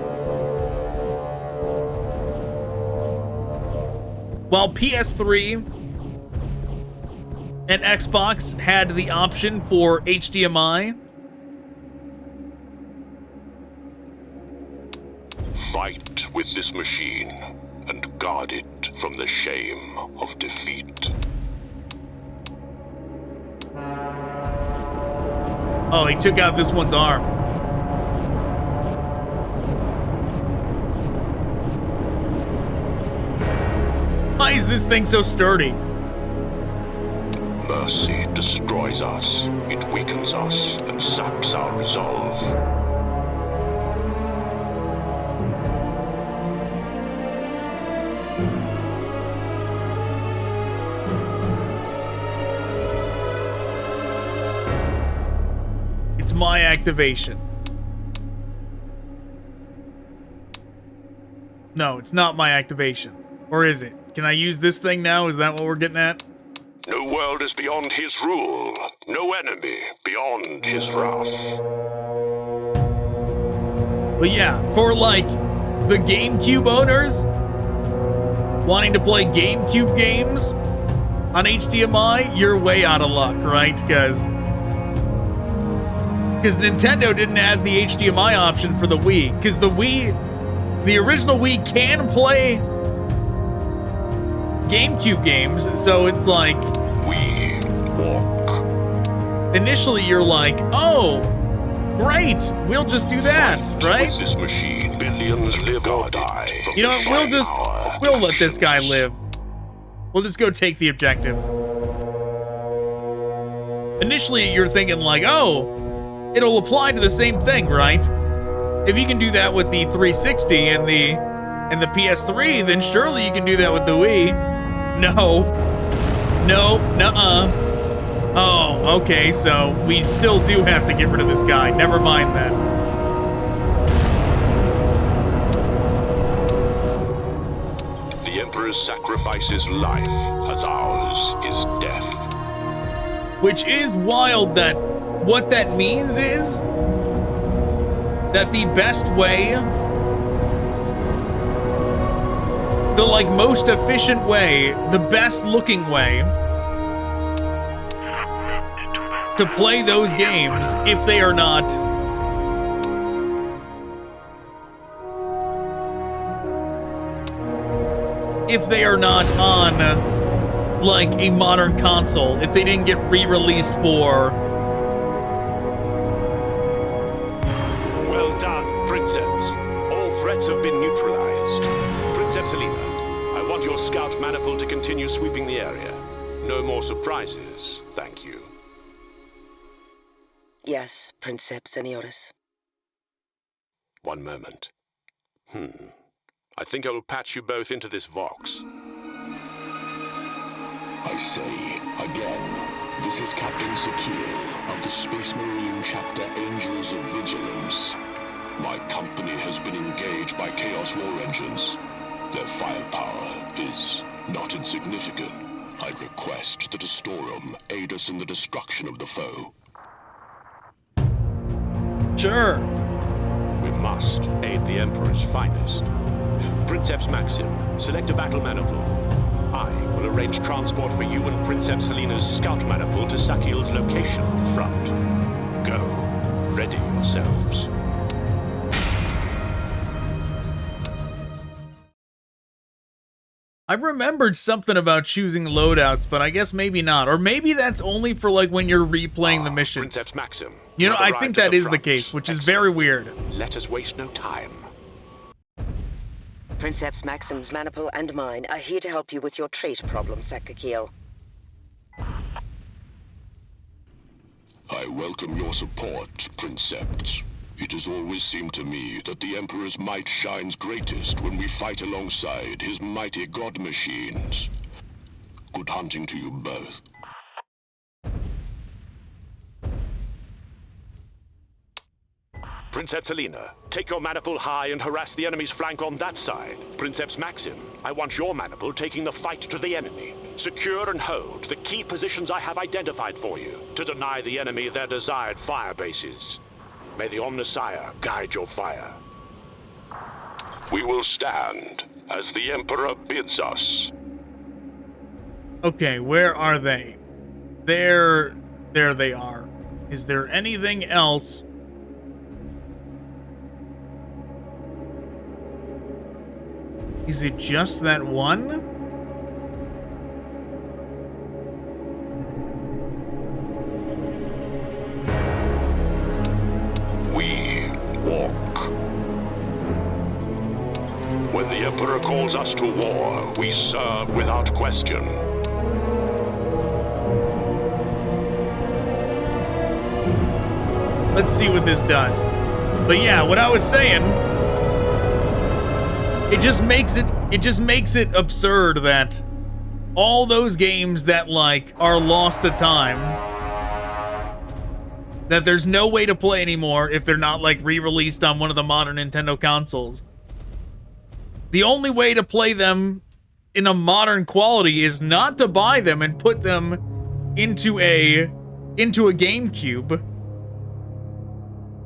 PS3 and Xbox had the option for HDMI, Fight with this machine and guard it from the shame of defeat. oh, he took out this one's arm. Why is this thing so sturdy? Mercy destroys us, it weakens us, and saps our resolve. It's my activation. No, it's not my activation. Or is it? Can I use this thing now? Is that what we're getting at? No world is beyond his rule. No enemy beyond his wrath. But yeah, for like the GameCube owners wanting to play GameCube games on HDMI, you're way out of luck, right? Because Nintendo didn't add the HDMI option for the Wii. Because the original Wii can play GameCube games, so it's like, we walk. Initially you're like, oh, great, we'll just do that, right? With this machine, billions live or die. You know what, we'll let this guy live. We'll just go take the objective. Initially you're thinking like, oh, it'll apply to the same thing, right? If you can do that with the 360 and the PS3, then surely you can do that with the Wii. No, nuh-uh. Oh, okay, so we still do have to get rid of this guy. Never mind that. The Emperor's sacrifice is life, as ours is death. Which is wild that what that means is that the best way, the like most efficient way, the best looking way to play those games, if they are not on like a modern console, if they didn't get re-released for. Well done, Princeps. All threats have been neutralized. Princeps Helena, I want your scout maniple to continue sweeping the area. No more surprises, thank you. Yes, Princeps Senioris. One moment. I think I will patch you both into this Vox. I say again, This is Captain Sakil of the Space Marine Chapter Angels of Vigilance. My company has been engaged by Chaos War engines. Their firepower is not insignificant. I request that Astorum aid us in the destruction of the foe. Sure. We must aid the Emperor's finest. Princeps Maxim, select a battle maniple. I will arrange transport for you and Princeps Helena's scout maniple to Sakil's location on the front. Go. Ready yourselves. I remembered something about choosing loadouts, but I guess maybe not. Or maybe that's only for like when you're replaying the missions. Princeps Maxim. You know, I think that is the case, which is very weird. Let us waste no time. Princeps Maxim's maniple and mine are here to help you with your trait problem, Sakakil. I welcome your support, Princeps. It has always seemed to me that the Emperor's might shines greatest when we fight alongside his mighty god machines. Good hunting to you both. Princeps Helena, take your maniple high and harass the enemy's flank on that side. Princeps Maxim, I want your maniple taking the fight to the enemy. Secure and hold the key positions I have identified for you to deny the enemy their desired fire bases. May the Omnissiah guide your fire. We will stand as the Emperor bids us. Okay, where are they? There they are. Is there anything else? Is it just that one? We walk. When the Emperor calls us to war, we serve without question. Let's see what this does. But yeah, what I was saying, it just makes it absurd that all those games that like are lost to time, that there's no way to play anymore if they're not like re-released on one of the modern Nintendo consoles. The only way to play them in a modern quality is not to buy them and put them into a GameCube.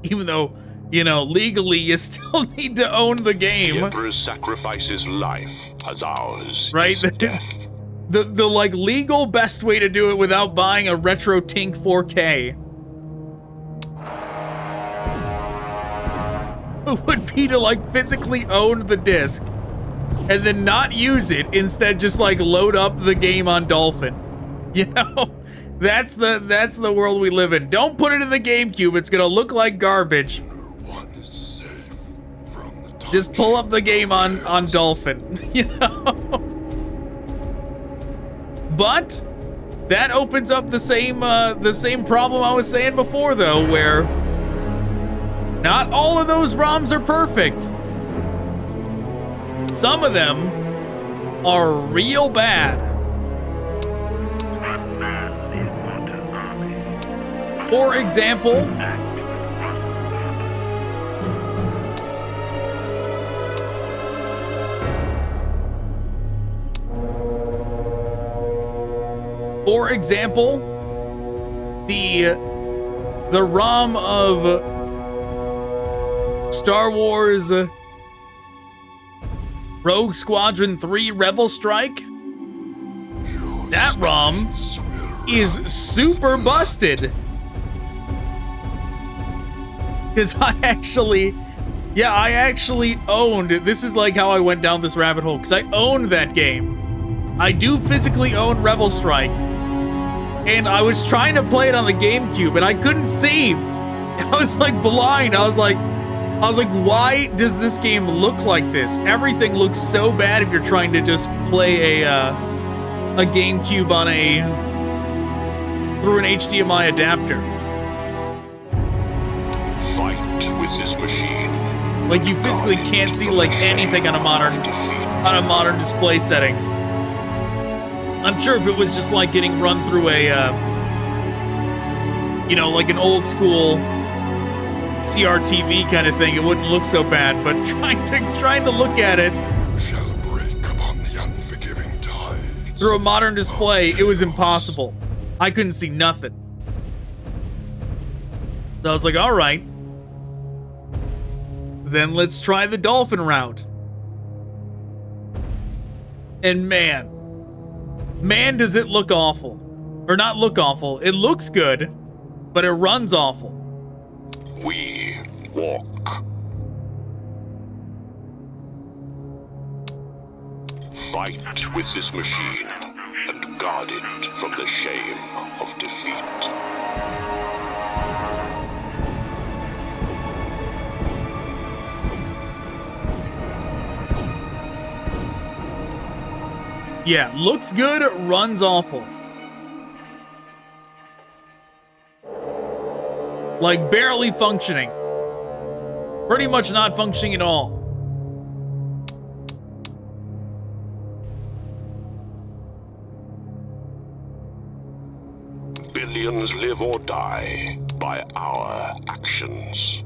Even though, you know, legally you still need to own the game. The Emperor's sacrifice is life, as ours right? is death. The like legal best way to do it without buying a Retro Tink 4K would be to like physically own the disc and then not use it, instead just like load up the game on Dolphin. You know? That's the world we live in. Don't put it in the GameCube. It's gonna look like garbage. Just pull up the game on Dolphin, you know? But that opens up the same problem I was saying before, though, where not all of those ROMs are perfect. Some of them are real bad. For example, the ROM of Star Wars Rogue Squadron 3 Rebel Strike, that ROM is super busted. Because I actually owned, this is like how I went down this rabbit hole, because I owned that game. I do physically own Rebel Strike. And I was trying to play it on the GameCube, and I couldn't see. I was like blind. I was like, why does this game look like this? Everything looks so bad if you're trying to just play a GameCube through an HDMI adapter. Fight with this machine. Like you physically can't see like anything on a modern display setting. I'm sure if it was just like getting run through you know, like an old school CRTV kind of thing, it wouldn't look so bad, but trying to look at it Shall break upon the unforgiving tide. through a modern display, it was impossible. I couldn't see nothing. So I was like, all right, then let's try the dolphin route. And man, does it look awful. Or not look awful. It looks good, but it runs awful. We walk. Fight with this machine and guard it from the shame of defeat. Yeah, looks good, runs awful. Like, barely functioning. Pretty much not functioning at all. Billions live or die by our actions.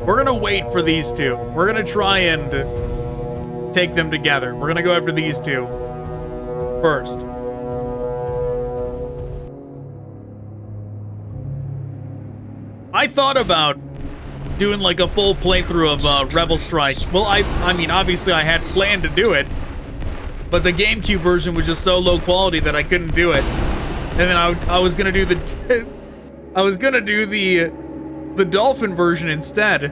We're gonna wait for these two. We're gonna try and take them together. We're gonna go after these two first. I thought about doing like a full playthrough of Rebel Strike. Well, I mean, obviously I had planned to do it, but the GameCube version was just so low quality that I couldn't do it. And then I was gonna do the I was gonna do the Dolphin version instead.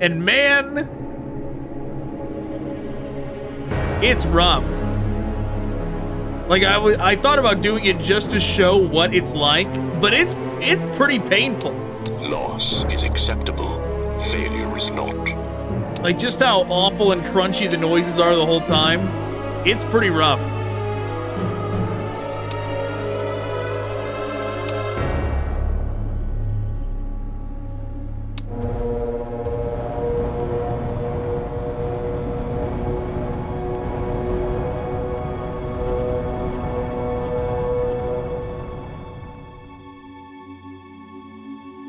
And man, it's rough. Like I thought about doing it just to show what it's like, but it's pretty painful. Loss is acceptable. Failure is not. Like just how awful and crunchy the noises are the whole time. It's pretty rough.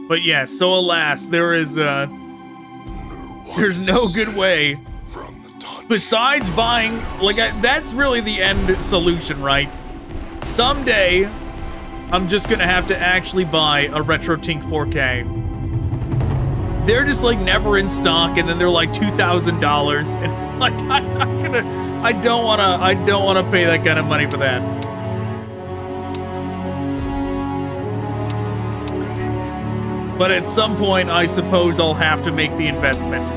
But yes, so alas, there's no good way besides buying, like, that's really the end solution, right? Someday, I'm just gonna have to actually buy a RetroTink 4K. They're just like never in stock, and then they're like $2,000, and it's like I don't wanna pay that kind of money for that. But at some point, I suppose I'll have to make the investment.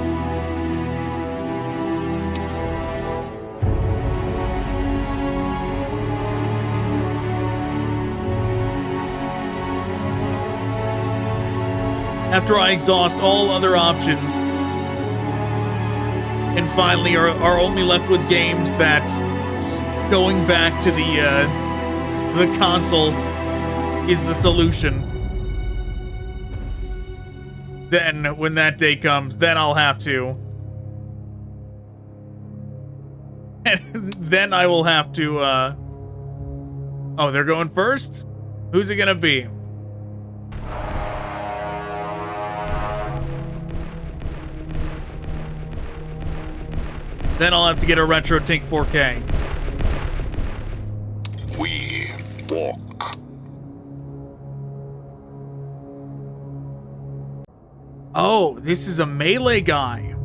After I exhaust all other options, and finally are only left with games that going back to the console is the solution. Then, when that day comes, then I'll have to. And then I will have to, Oh, they're going first? Who's it gonna be? Then I'll have to get a RetroTink 4K. We walk. Oh, this is a melee guy.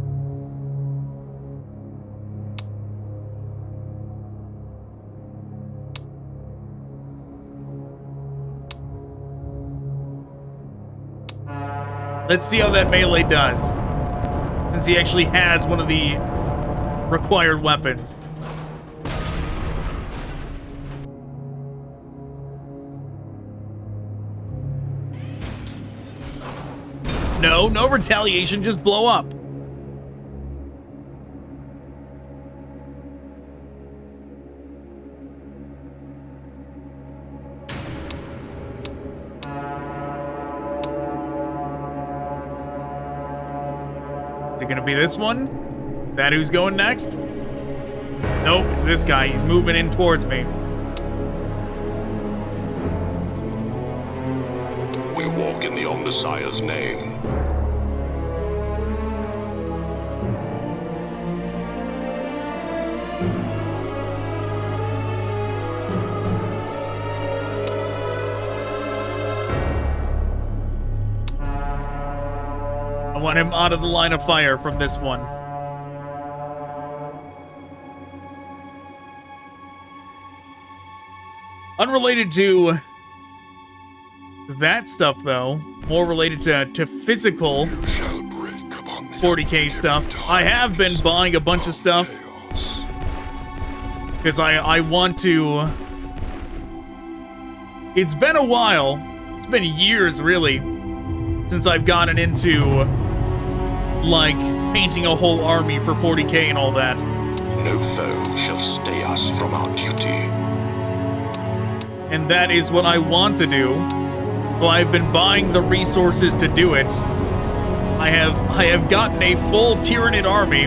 Let's see how that melee does, since he actually has one of the required weapons. No retaliation, just blow up. Is it gonna be this one? That who's going next? Nope, it's this guy. He's moving in towards me. walk in the Omnissiah's name. I want him out of the line of fire from this one. Unrelated to that stuff, though, more related to physical 40k stuff. I have been buying a bunch of stuff because I want to. It's been a while. It's been years, really, since I've gotten into like painting a whole army for 40k and all that. No foe shall stay us from our duty. And that is what I want to do. Well, I've been buying the resources to do it. I have gotten a full Tyranid army,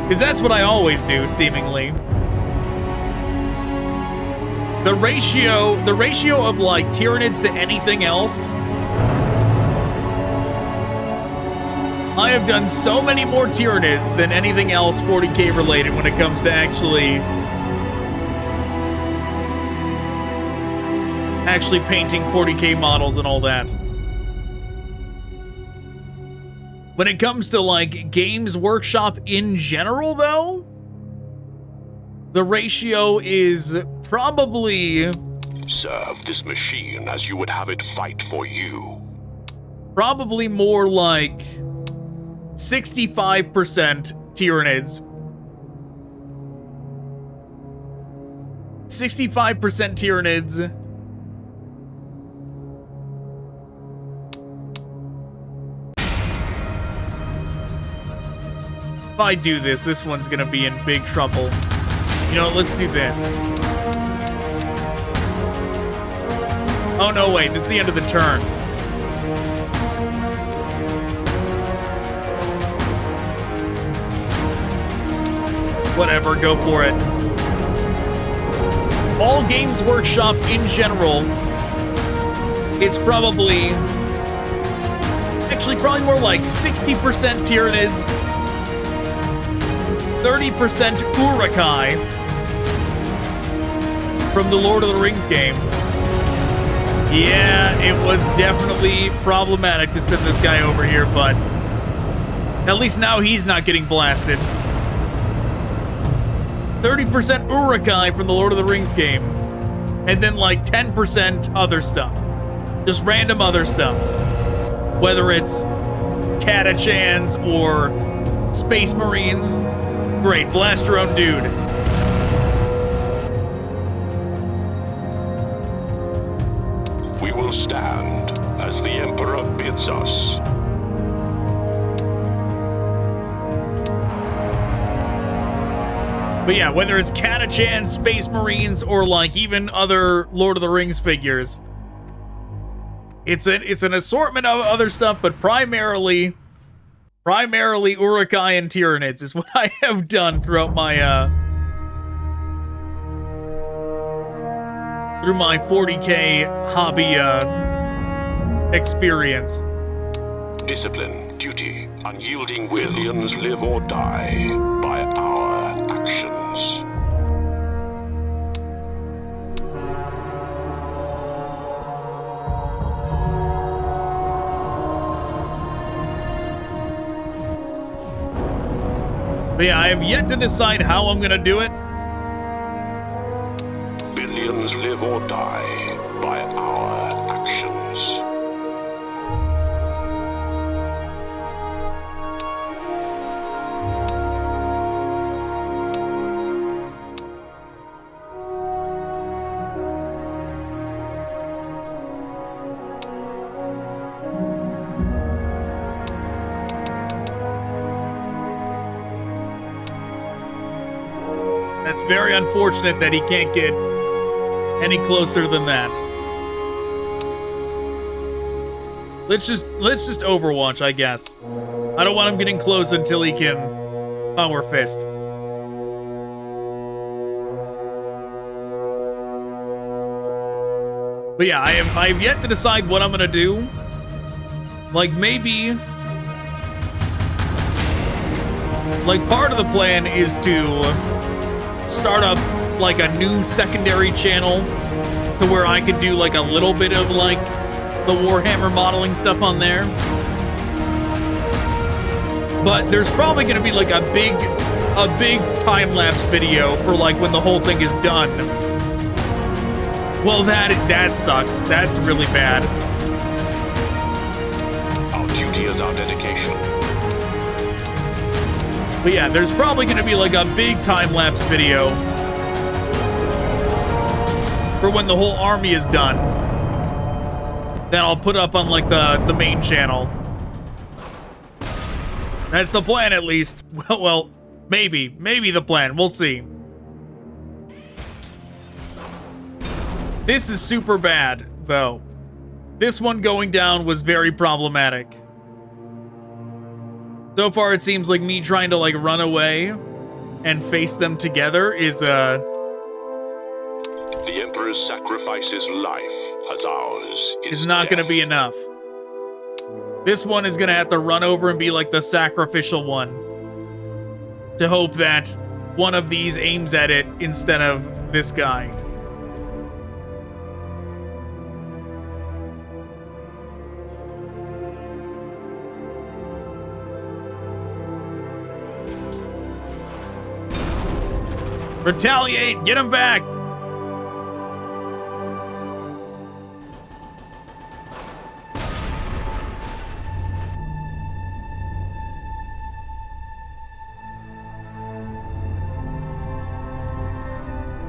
because that's what I always do, seemingly. The ratio of like Tyranids to anything else. I have done so many more Tyranids than anything else 40k related when it comes to actually painting 40k models and all that. When it comes to like Games Workshop in general, though, the ratio is probably... Serve this machine as you would have it fight for you. Probably more like 65% Tyranids. 65% Tyranids. If I do this, this one's gonna be in big trouble. You know, let's do this. Oh no, wait, this is the end of the turn. Whatever, go for it. All Games Workshop in general, it's probably... Actually, probably more like 60% Tyranids, 30% Urukai from the Lord of the Rings game. Yeah, it was definitely problematic to send this guy over here, but at least now he's not getting blasted. 30% Urukai from the Lord of the Rings game. And then like 10% other stuff. Just random other stuff. Whether it's Catachans or Space Marines. Great, blast your own dude. We will stand as the Emperor bids us. But yeah, whether it's Catachan, Space Marines, or like even other Lord of the Rings figures, it's an assortment of other stuff, but primarily Urukai and Tyranids is what I have done throughout my through my 40k hobby experience. Discipline, duty, unyielding will. Millions live or die by our actions. But yeah, I have yet to decide how I'm gonna do it. Billions live or die by our actions. It's very unfortunate that he can't get any closer than that. Let's just Overwatch, I guess. I don't want him getting close until he can Power Fist. But yeah, I have yet to decide what I'm gonna do. Like, maybe... Like, part of the plan is to start up, like, a new secondary channel to where I could do, like, a little bit of, like, the Warhammer modeling stuff on there. But there's probably going to be, like, a big time-lapse video for, like, when the whole thing is done. Well, that sucks. That's really bad. Our duty is our dedication. But yeah, there's probably going to be, like, a big time-lapse video for when the whole army is done. Then I'll put up on, like, the main channel. That's the plan, at least. Well, maybe the plan. We'll see. This is super bad, though. This one going down was very problematic. So far, it seems like me trying to, like, run away and face them together is, The Emperor's sacrifice his life, as ours is not going to be enough. This one is going to have to run over and be, like, the sacrificial one to hope that one of these aims at it instead of this guy. Retaliate! Get him back!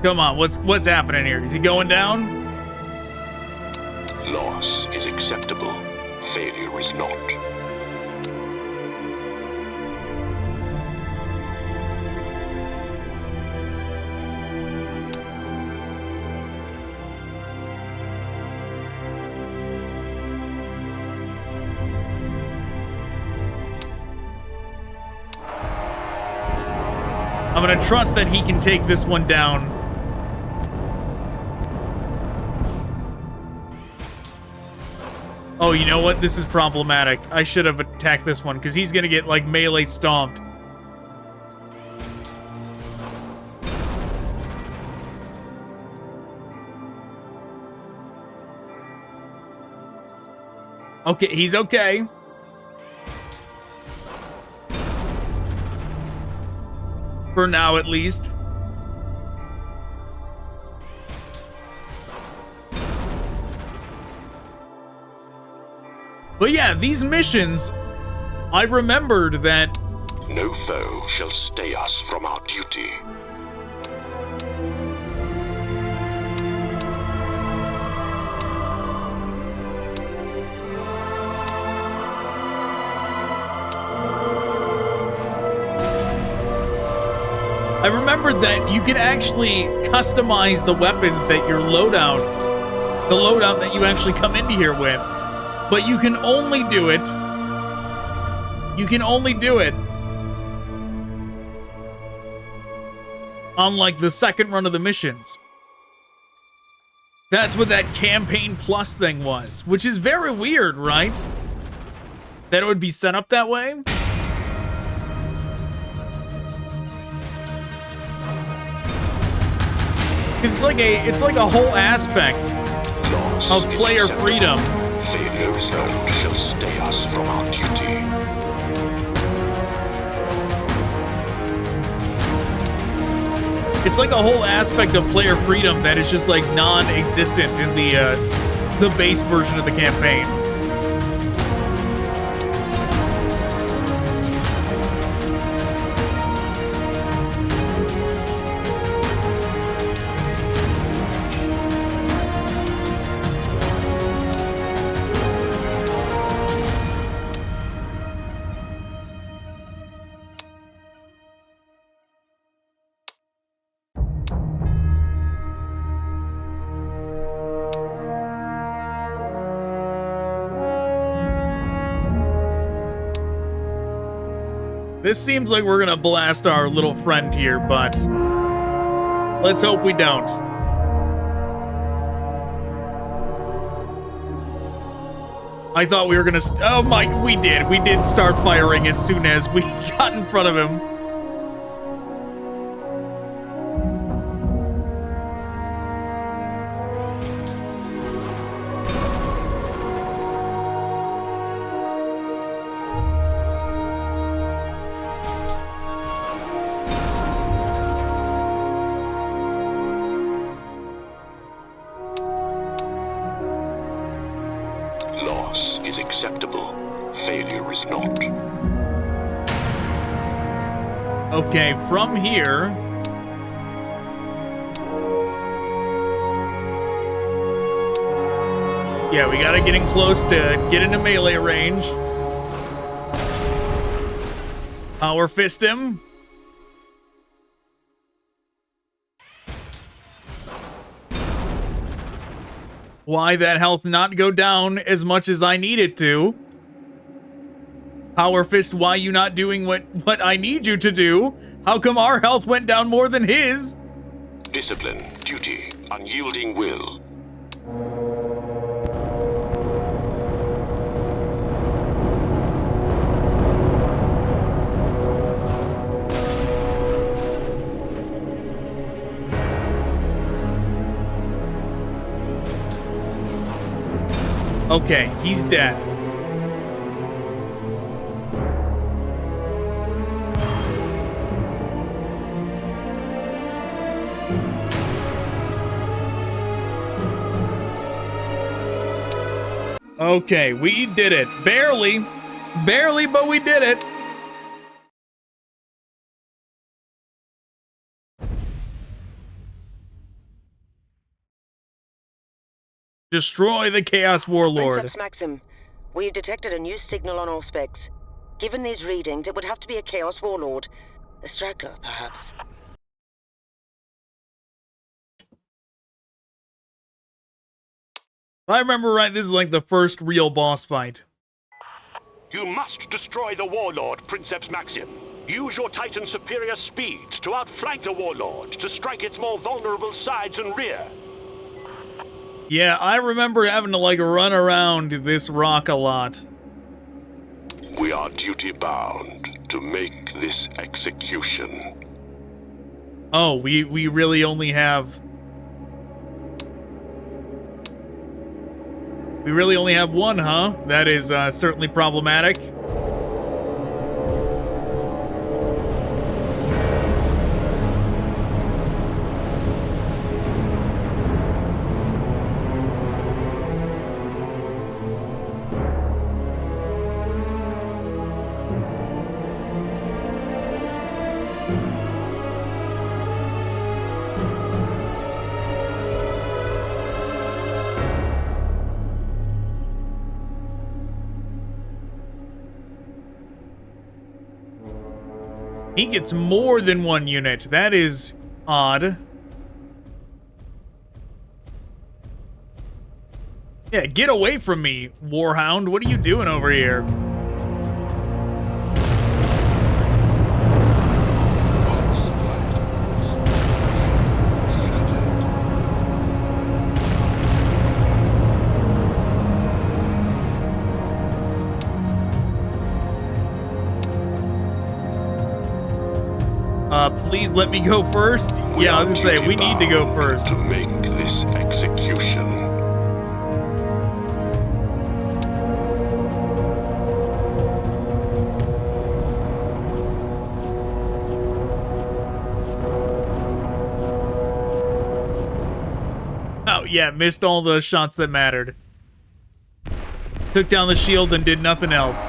Come on, what's happening here? Is he going down? Loss is acceptable. Failure is not. I'm gonna trust that he can take this one down. Oh, you know what? This is problematic. I should have attacked this one, because he's gonna get, like, melee stomped. Okay, he's okay. For now, at least. But yeah, these missions, I remembered that... No foe shall stay us from our duty. I remembered that you can actually customize the weapons that your loadout, the loadout that you actually come into here with, but you can only do it, on, like, the second run of the missions. That's what that campaign plus thing was, which is very weird, right? That it would be set up that way? It's like a whole aspect of player freedom. Failure shall stay us from our duty. It's like a whole aspect of player freedom that is just, like, non-existent in the base version of the campaign. This seems like we're gonna blast our little friend here, but let's hope we don't. I thought we were gonna... Oh my... We did. We did start firing as soon as we got in front of him. Loss is acceptable. Failure is not. Okay, from here... Yeah, we gotta get in close to get into melee range. Power fist him. Why that health not go down as much as I need it to? Power fist, why you not doing what I need you to do? How come our health went down more than his? Discipline, duty, unyielding will. Okay, he's dead. Okay, we did it. Barely. Barely, but we did it. Destroy the Chaos Warlord. Princeps Maxim, we've detected a new signal on all specs. Given these readings, it would have to be a Chaos Warlord. A straggler, perhaps. If I remember right, this is like the first real boss fight. You must destroy the Warlord, Princeps Maxim. Use your Titan's superior speeds to outflank the Warlord, to strike its more vulnerable sides and rear. Yeah, I remember having to, like, run around this rock a lot. We are duty-bound to make this execution. Oh, we really only have... We really only have one, huh? That is certainly problematic. He gets more than one unit. That is odd. Yeah, get away from me, Warhound. What are you doing over here? Please let me go first. Yeah, I was gonna say, we need to go first. To make this execution. Oh, yeah, missed all the shots that mattered. Took down the shield and did nothing else.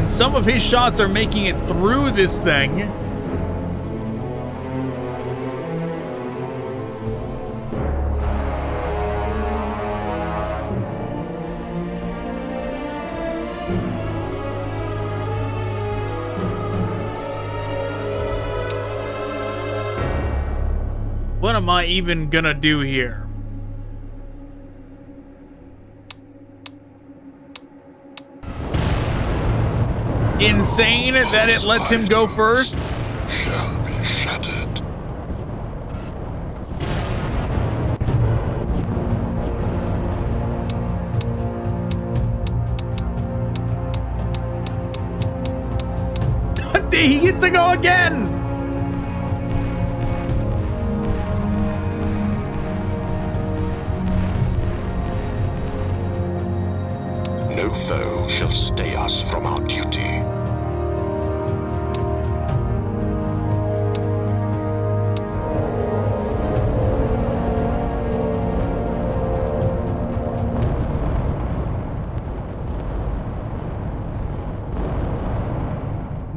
Some of his shots are making it through this thing. What am I even gonna do here? Insane that it lets him go first? Shall be shattered. He gets to go again! No foe shall stay us from our duty.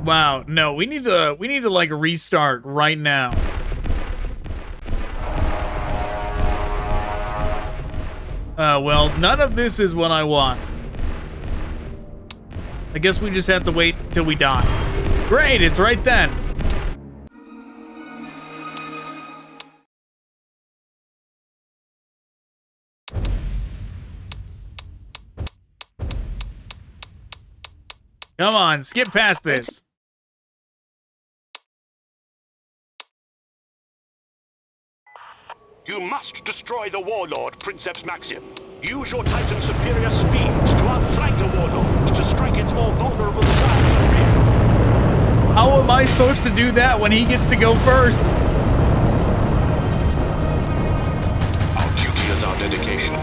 Wow, no, we need to like restart right now. Well, none of this is what I want. I guess we just have to wait till we die. Great, it's right then. Come on, skip past this. You must destroy the Warlord, Princeps Maxim. Use your Titan's superior speeds to outflank the Warlord to strike its more vulnerable sides and rear. How am I supposed to do that when he gets to go first? Our duty is our dedication.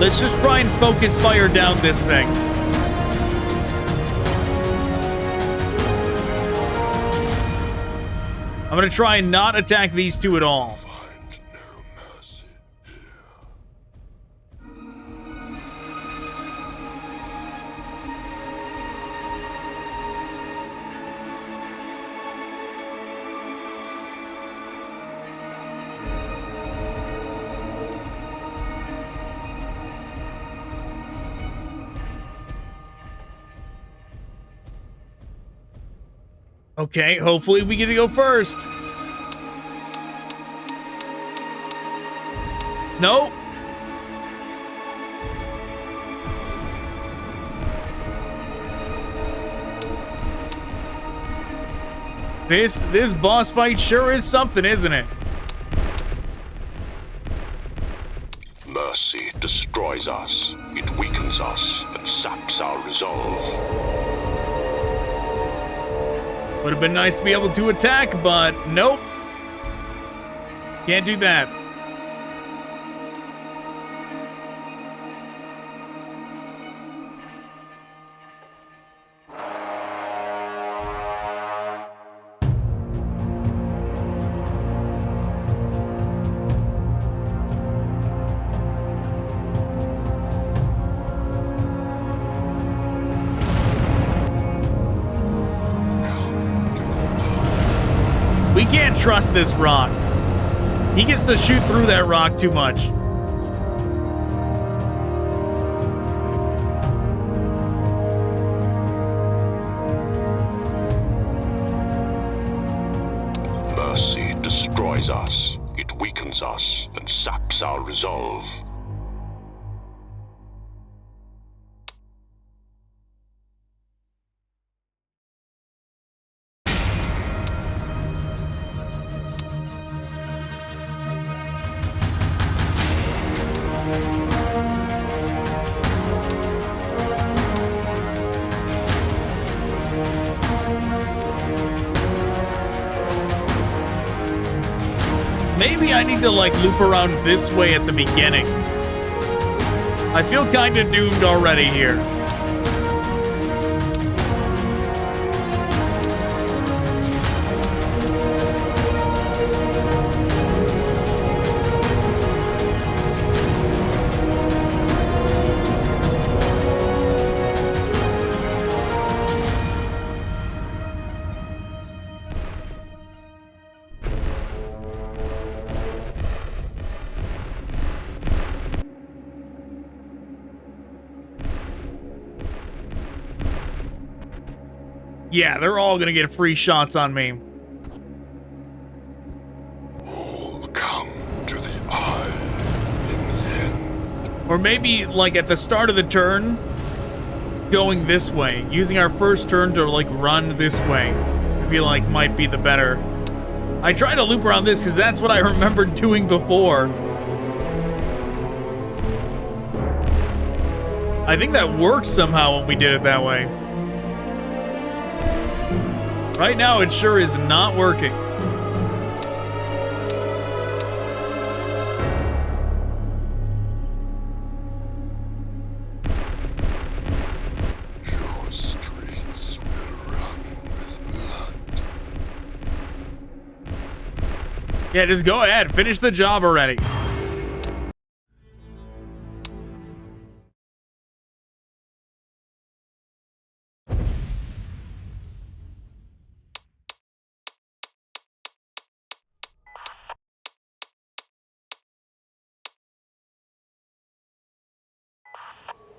Let's just try and focus fire down this thing. I'm gonna try and not attack these two at all. Okay, hopefully we get to go first. Nope. This boss fight sure is something, isn't it? Mercy destroys us. It weakens us and saps our resolve. Would have been nice to be able to attack, but nope. Can't do that. We can't trust this rock. He gets to shoot through that rock too much. Mercy destroys us. It weakens us and saps our resolve. Maybe I need to, like, loop around this way at the beginning. I feel kind of doomed already here. Yeah, they're all gonna get free shots on me. All come to the eye in the end. Or maybe, like, at the start of the turn, going this way. Using our first turn to, like, run this way. I feel like might be the better. I try to loop around this because that's what I remember doing before. I think that worked somehow when we did it that way. Right now, it sure is not working. Your streets will run with blood. Yeah, just go ahead. Finish the job already.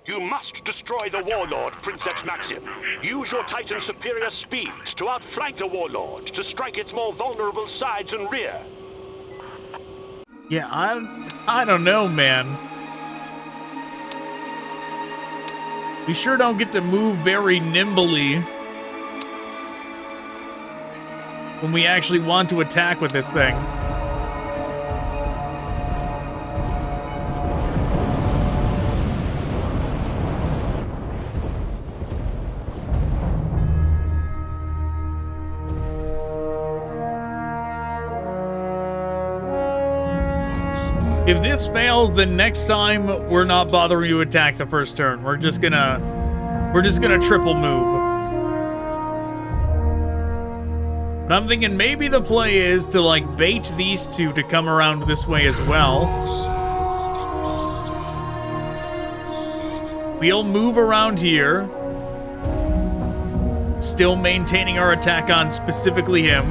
You must destroy the Warlord, Princeps Maxim. Use your Titan's superior speeds to outflank the Warlord, to strike its more vulnerable sides and rear. Yeah, I don't know, man. We sure don't get to move very nimbly when we actually want to attack with this thing. If this fails, then next time we're not bothering to attack the first turn. We're just gonna triple move. But I'm thinking maybe the play is to like bait these two to come around this way as well. We'll move around here, still maintaining our attack on specifically him.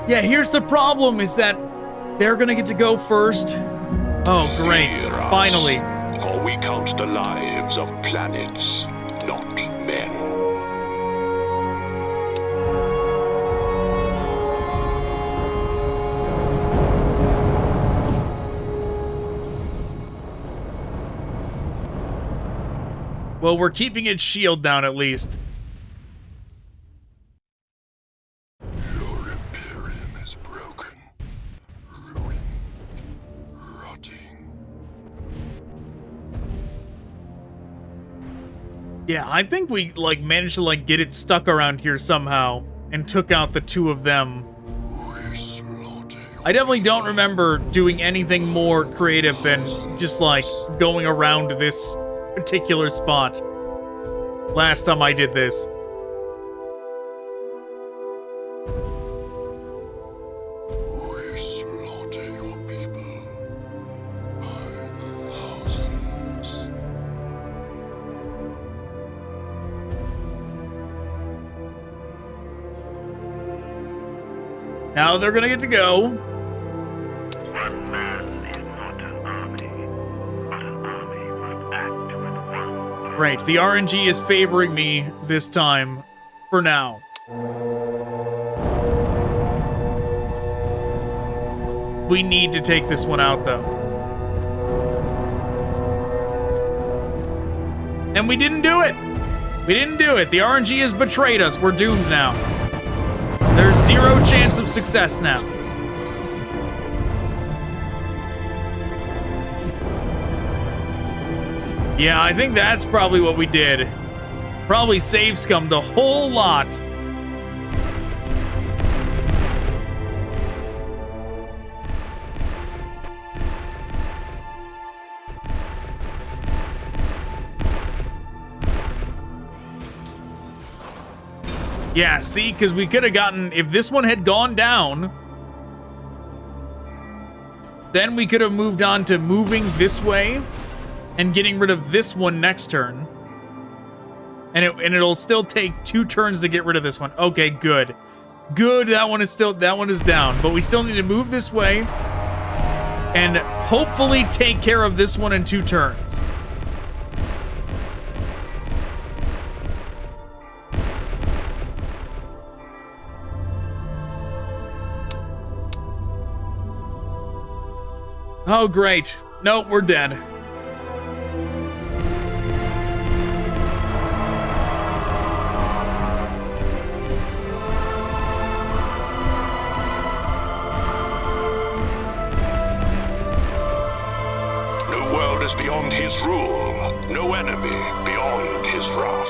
Yeah, here's the problem, is that they're gonna get to go first. Oh, great. Finally. For we count the lives of planets, not men. Well, we're keeping its shield down at least. Yeah, I think we, like, managed to, like, get it stuck around here somehow and took out the two of them. I definitely don't remember doing anything more creative than just, like, going around this particular spot last time I did this. Now they're gonna get to go. One man is not an army, but an army must act with one. Right, the RNG is favoring me this time, for now. We need to take this one out, though. And we didn't do it! We didn't do it. The RNG has betrayed us. We're doomed now. There's zero chance of success now. Yeah, I think that's probably what we did. Probably save scummed a whole lot. Yeah, see, because we could have gotten, if this one had gone down, then we could have moved on to moving this way and getting rid of this one next turn. And it'll still take 2 turns to get rid of this one. Okay, good. Good, that one is down. But we still need to move this way and hopefully take care of this one in 2 turns. Oh, great. Nope, we're dead. No world is beyond his rule, no enemy beyond his wrath.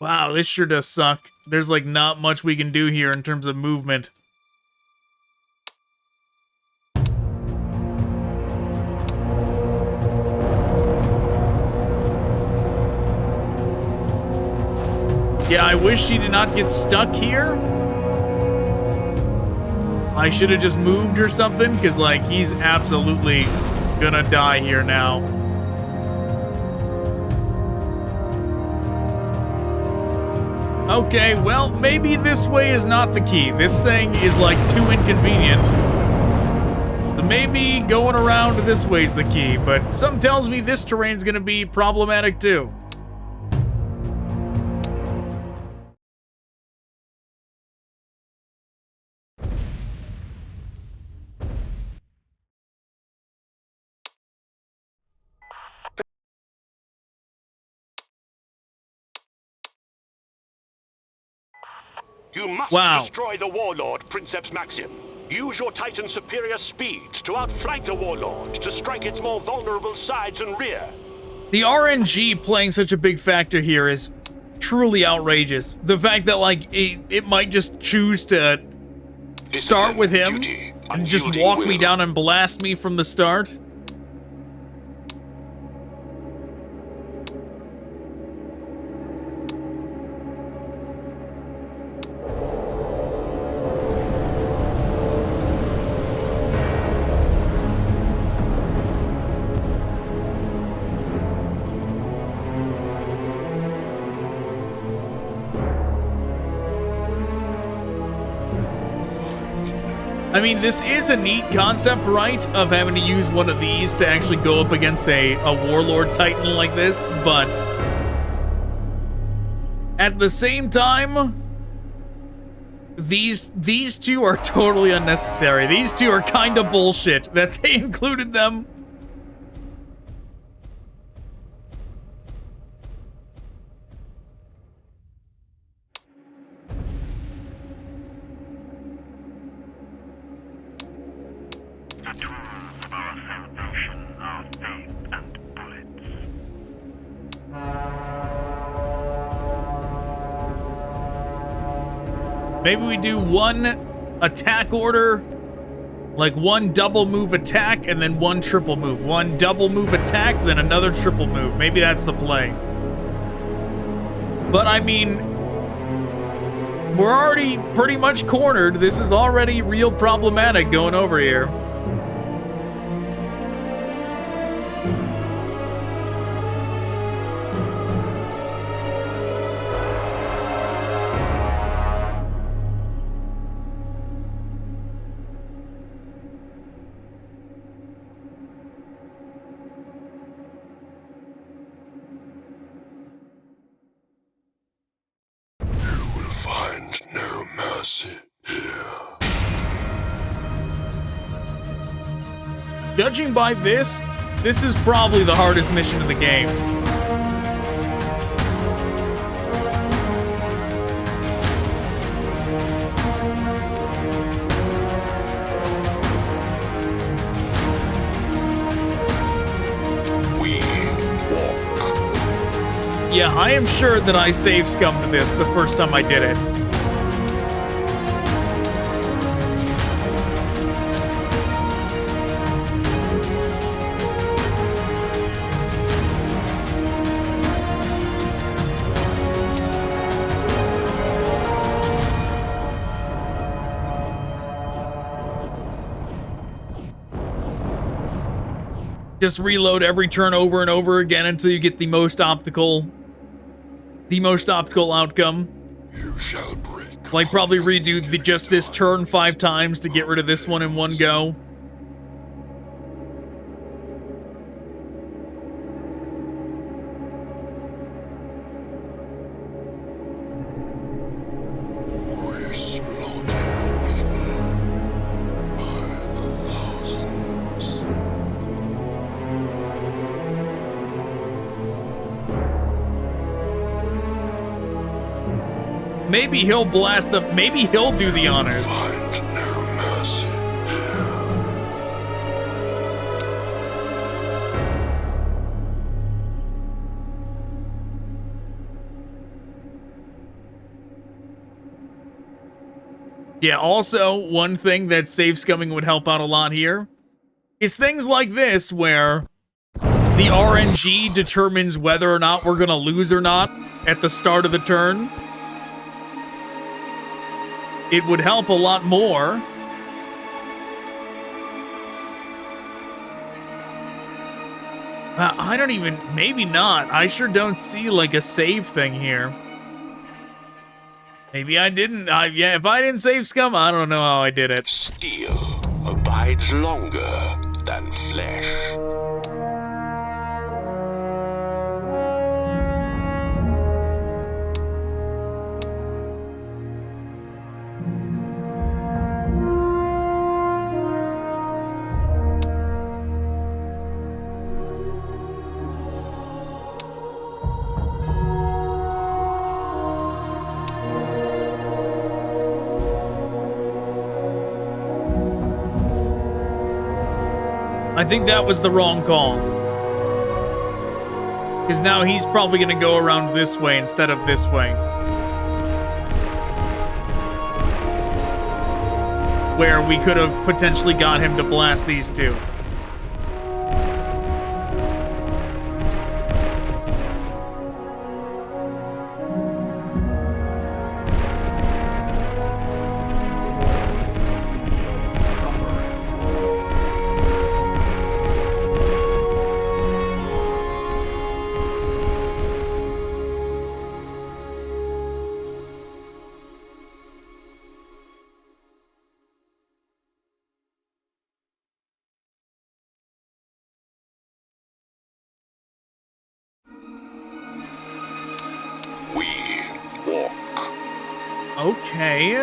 Wow, this sure does suck. There's like not much we can do here in terms of movement. Yeah, I wish she did not get stuck here. I should have just moved or something, because like he's absolutely gonna die here now. Okay, well, maybe this way is not the key. This thing is, like, too inconvenient. So maybe going around this way is the key, but something tells me this terrain's gonna be problematic, too. You must Wow. destroy the Warlord, Princeps Maxim. Use your Titan's superior speeds to outflank the Warlord, to strike its more vulnerable sides and rear. The RNG playing such a big factor here is truly outrageous. The fact that, like, it might just choose to start with him and just walk me down and blast me from the start. I mean, this is a neat concept, right? Of having to use one of these to actually go up against a Warlord Titan like this, but at the same time, these two are totally unnecessary. These two are kind of bullshit that they included them. The tools of our salvation are faith and bullets. Maybe we do one attack order, like one double move attack and then one triple move. One double move attack, then another triple move. Maybe that's the play. But I mean, we're already pretty much cornered. This is already real problematic going over here. Find no mercy here. Judging by this is probably the hardest mission in the game. We walk. Yeah, I am sure that I save scummed this the first time I did it. Just reload every turn over and over again until you get the most optical outcome. You shall break. Like probably redo just this turn 5 times to get rid of this one in one go. We slaughter people by the thousands. Maybe he'll blast them. Maybe he'll do the honors. Find no mercy here. Yeah, also, one thing that save scumming would help out a lot here is things like this, where the RNG determines whether or not we're going to lose or not at the start of the turn. It would help a lot more. I don't even... Maybe not. I sure don't see, like, a save thing here. Maybe I didn't. Yeah, if I didn't save scum, I don't know how I did it. Steel abides longer than flesh. I think that was the wrong call. Because now he's probably going to go around this way instead of this way. Where we could have potentially got him to blast these two. Okay.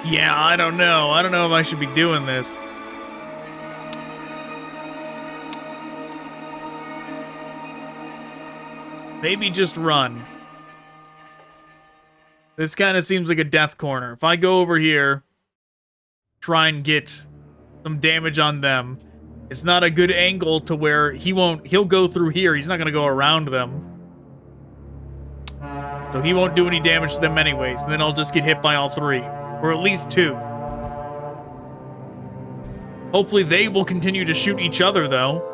Yeah, I don't know. I don't know if I should be doing this. Maybe just run. This kind of seems like a death corner. If I go over here, try and get some damage on them, it's not a good angle to where he'll go through here. He's not going to go around them. So he won't do any damage to them anyways, and then I'll just get hit by all three. Or at least two. Hopefully they will continue to shoot each other, though.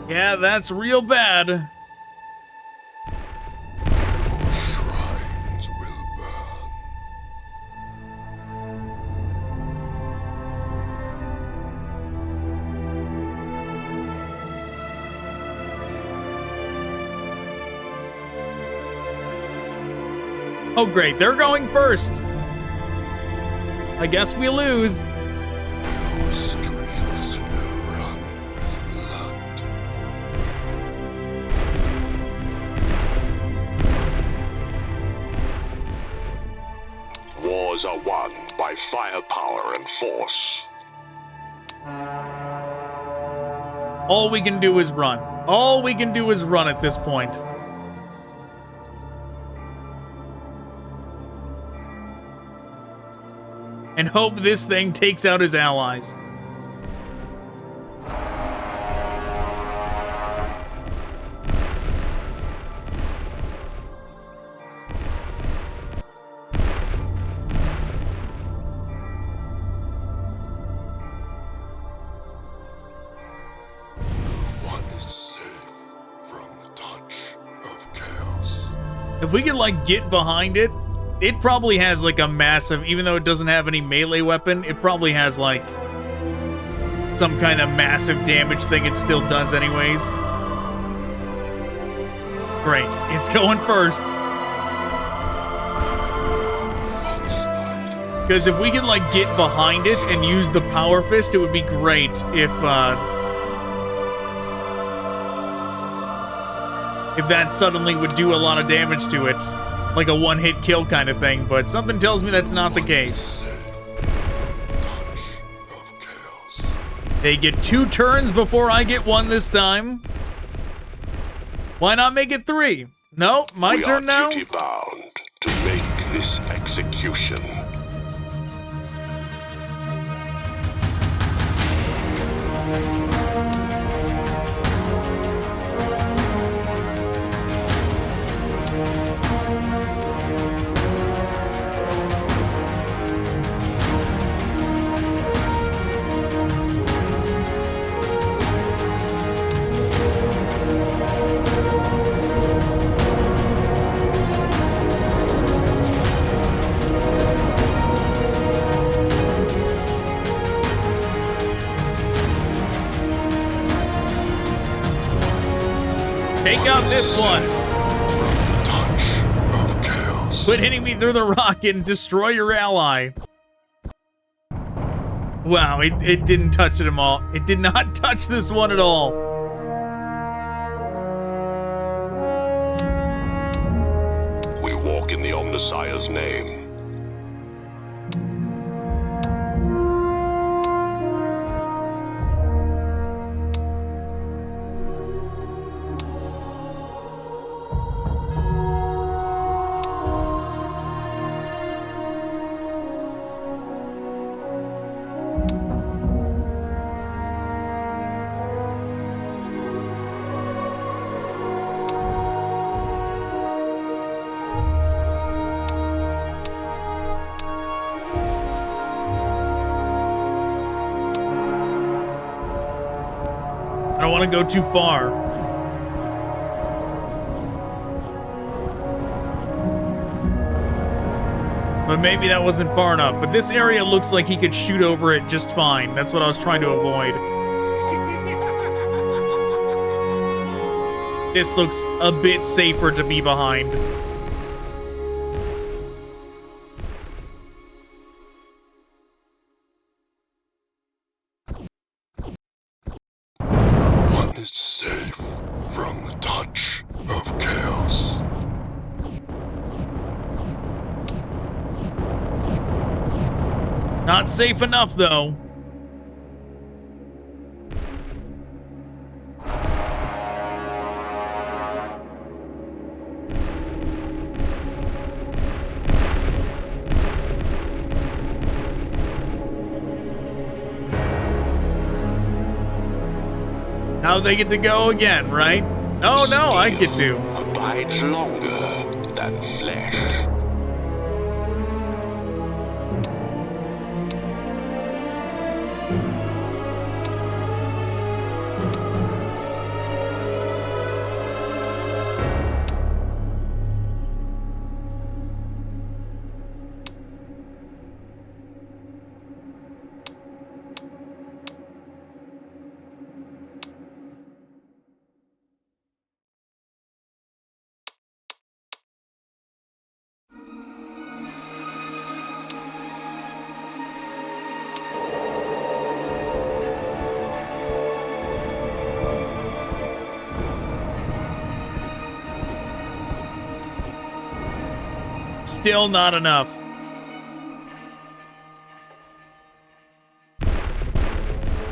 Yeah, that's real bad. Shrines will burn. Oh, great. They're going first. I guess we lose. Your streets will run with blood. forces are won by firepower and force. All we can do is run. All we can do is run at this point. And hope this thing takes out his allies. If we could, like, get behind it, it probably has, like, a massive, even though it doesn't have any melee weapon, it probably has, like, some kind of massive damage thing it still does anyways. Great. It's going first. Because if we could, like, get behind it and use the Power Fist, it would be great if that suddenly would do a lot of damage to it. Like a one-hit kill kind of thing, but something tells me that's not the case. They get 2 turns before I get 1 this time. Why not make it 3? No, my turn now? We are duty-bound to make this execution. Take out this one. Quit hitting me through the rock and destroy your ally. Wow, it didn't touch them all. It did not touch this one at all. We walk in the Omnissiah's name. I don't want to go too far. But maybe that wasn't far enough. But this area looks like he could shoot over it just fine. That's what I was trying to avoid. This looks a bit safer to be behind. Is safe from the touch of chaos. Not safe enough, though. Now they get to go again, right? Oh no, I get to. Abides longer than flesh. Still not enough.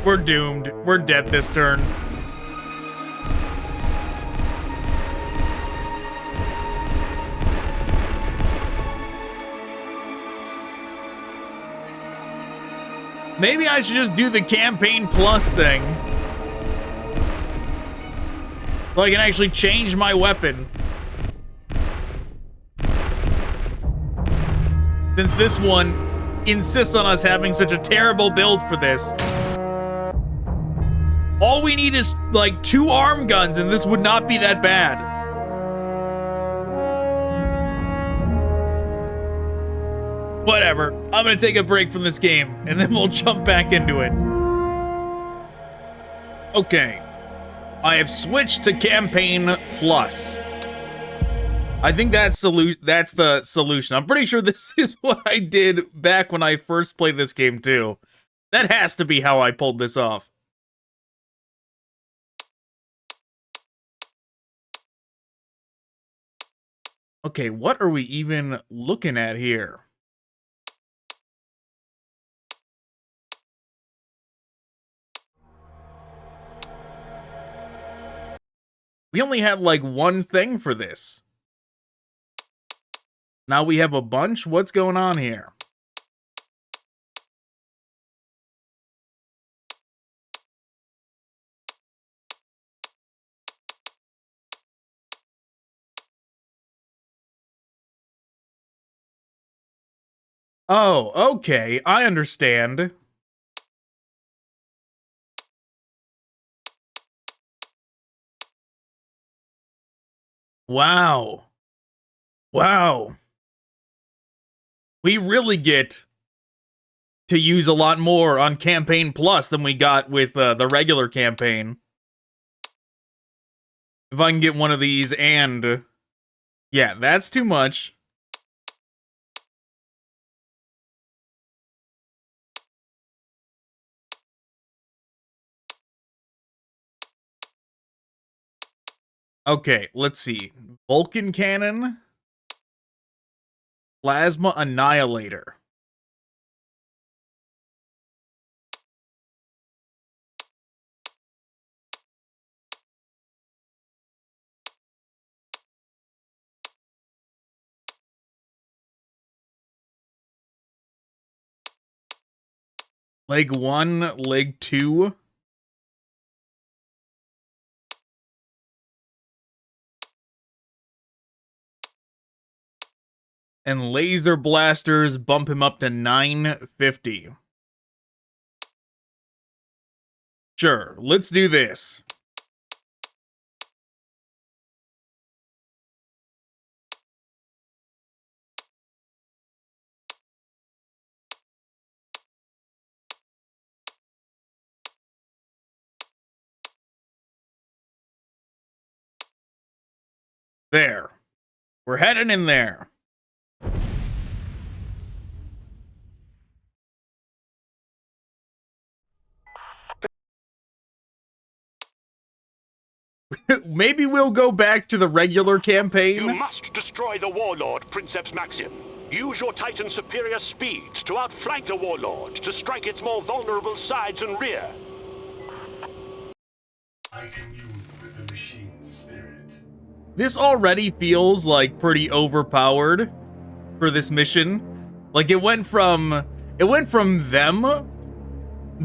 We're doomed. We're dead this turn. Maybe I should just do the campaign plus thing. So I can actually change my weapon. Since this one insists on us having such a terrible build for this. All we need is, like, 2 arm guns, and this would not be that bad. Whatever. I'm gonna take a break from this game, and then we'll jump back into it. Okay. I have switched to Campaign Plus. I think that's the solution. I'm pretty sure this is what I did back when I first played this game, too. That has to be how I pulled this off. Okay, what are we even looking at here? We only had, like, one thing for this. Now we have a bunch? What's going on here? Oh, okay. I understand. Wow. Wow. We really get to use a lot more on Campaign Plus than we got with the regular campaign. If I can get one of these and... Yeah, that's too much. Okay, let's see. Vulcan Cannon. Plasma Annihilator. Leg 1, Leg 2. And laser blasters bump him up to 950. Sure, let's do this. There. We're heading in there. Maybe we'll go back to the regular campaign. You must destroy the Warlord, Princeps Maxim. Use your Titan's superior speeds to outflank the Warlord, to strike its more vulnerable sides and rear. I commune with the machine's spirit. This already feels like pretty overpowered for this mission. Like it went from them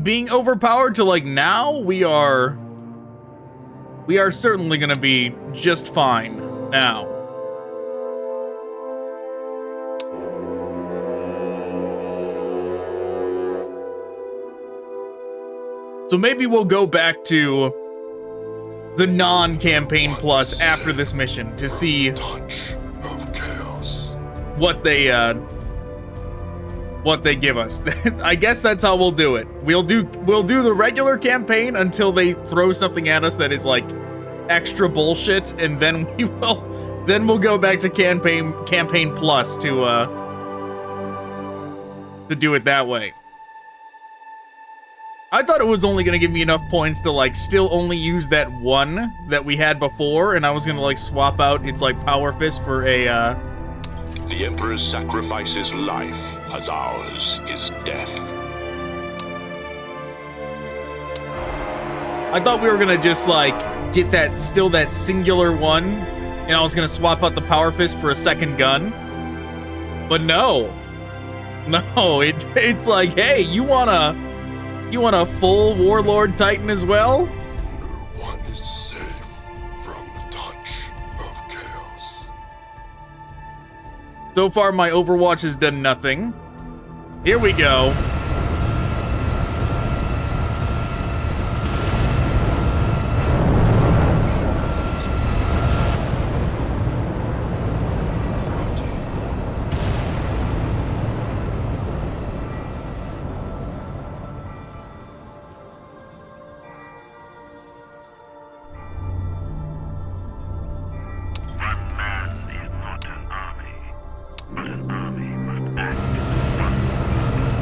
being overpowered to like now we are certainly gonna be just fine now. So maybe we'll go back to the non-campaign plus after this mission to see what they give us. I guess that's how we'll do it. We'll do the regular campaign until they throw something at us that is like extra bullshit, and then we'll go back to campaign plus to do it that way. I thought it was only gonna give me enough points to like still only use that one that we had before, and I was gonna like swap out its like power fist for a The Emperor's sacrifice is life, as ours is death. I thought we were gonna just, like, get that singular one, and I was gonna swap out the Power Fist for a second gun. But no. No, it's like, hey, you want a full Warlord Titan as well? No one is safe from the touch of chaos. So far, my Overwatch has done nothing. Here we go.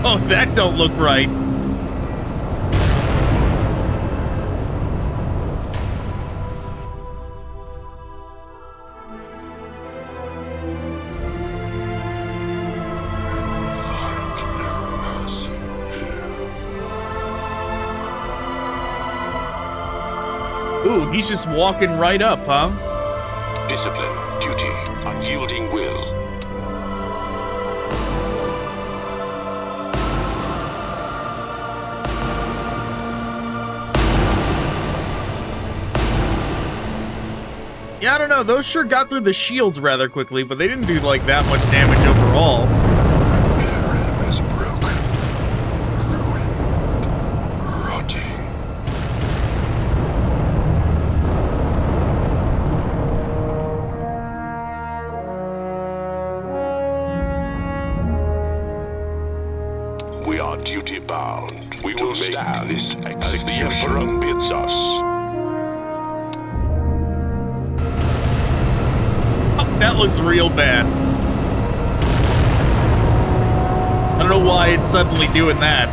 Oh, that don't look right. Ooh, he's just walking right up, huh? Discipline, duty, unyielding will. Yeah, I don't know. Those sure got through the shields rather quickly, but they didn't do, like, that much damage overall. Imperium is broken, ruined, rotting. We are duty-bound. We will stand this as the Emperor bids us. That looks real bad. I don't know why it's suddenly doing that.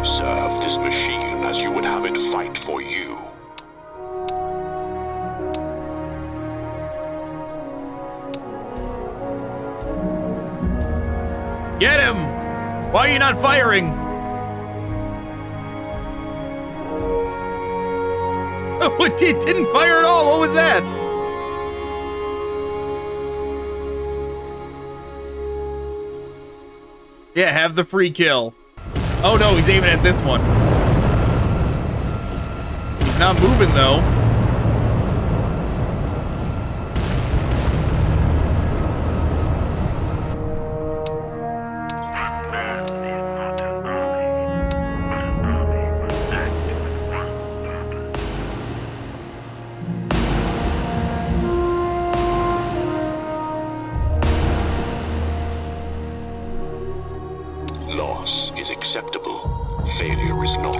Serve this machine as you would have it fight for you. Get him! Why are you not firing? Oh, it didn't fire at all. What was that? Yeah, have the free kill. Oh no, he's aiming at this one. He's not moving though. Loss is acceptable. Failure is not.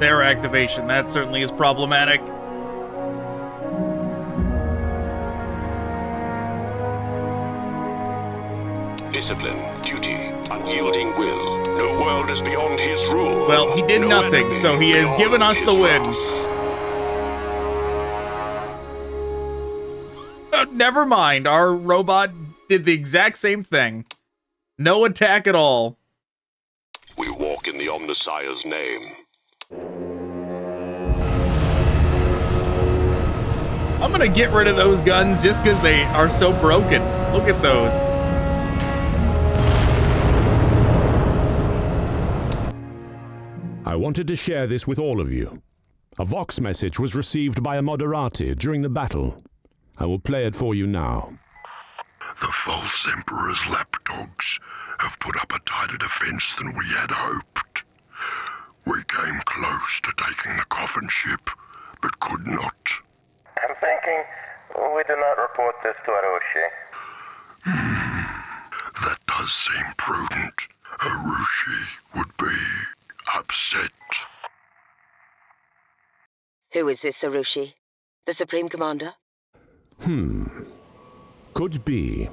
Their activation, that certainly is problematic. Discipline, duty, unyielding will. No world is beyond his rule. Well, he did No nothing, enemy so he has beyond given us his the win. wrath. Oh, never mind, our robot did the exact same thing. No attack at all. We walk in the Omnissiah's name. I'm gonna get rid of those guns just because they are so broken. Look at those. I wanted to share this with all of you. A Vox message was received by a Moderati during the battle. I will play it for you now. The false Emperor's lapdogs have put up a tighter defense than we had hoped. We came close to taking the coffin ship, but could not. thinking we do not report this to Arushi. That does seem prudent. Arushi would be upset. Who is this Arushi? The Supreme Commander? Could be.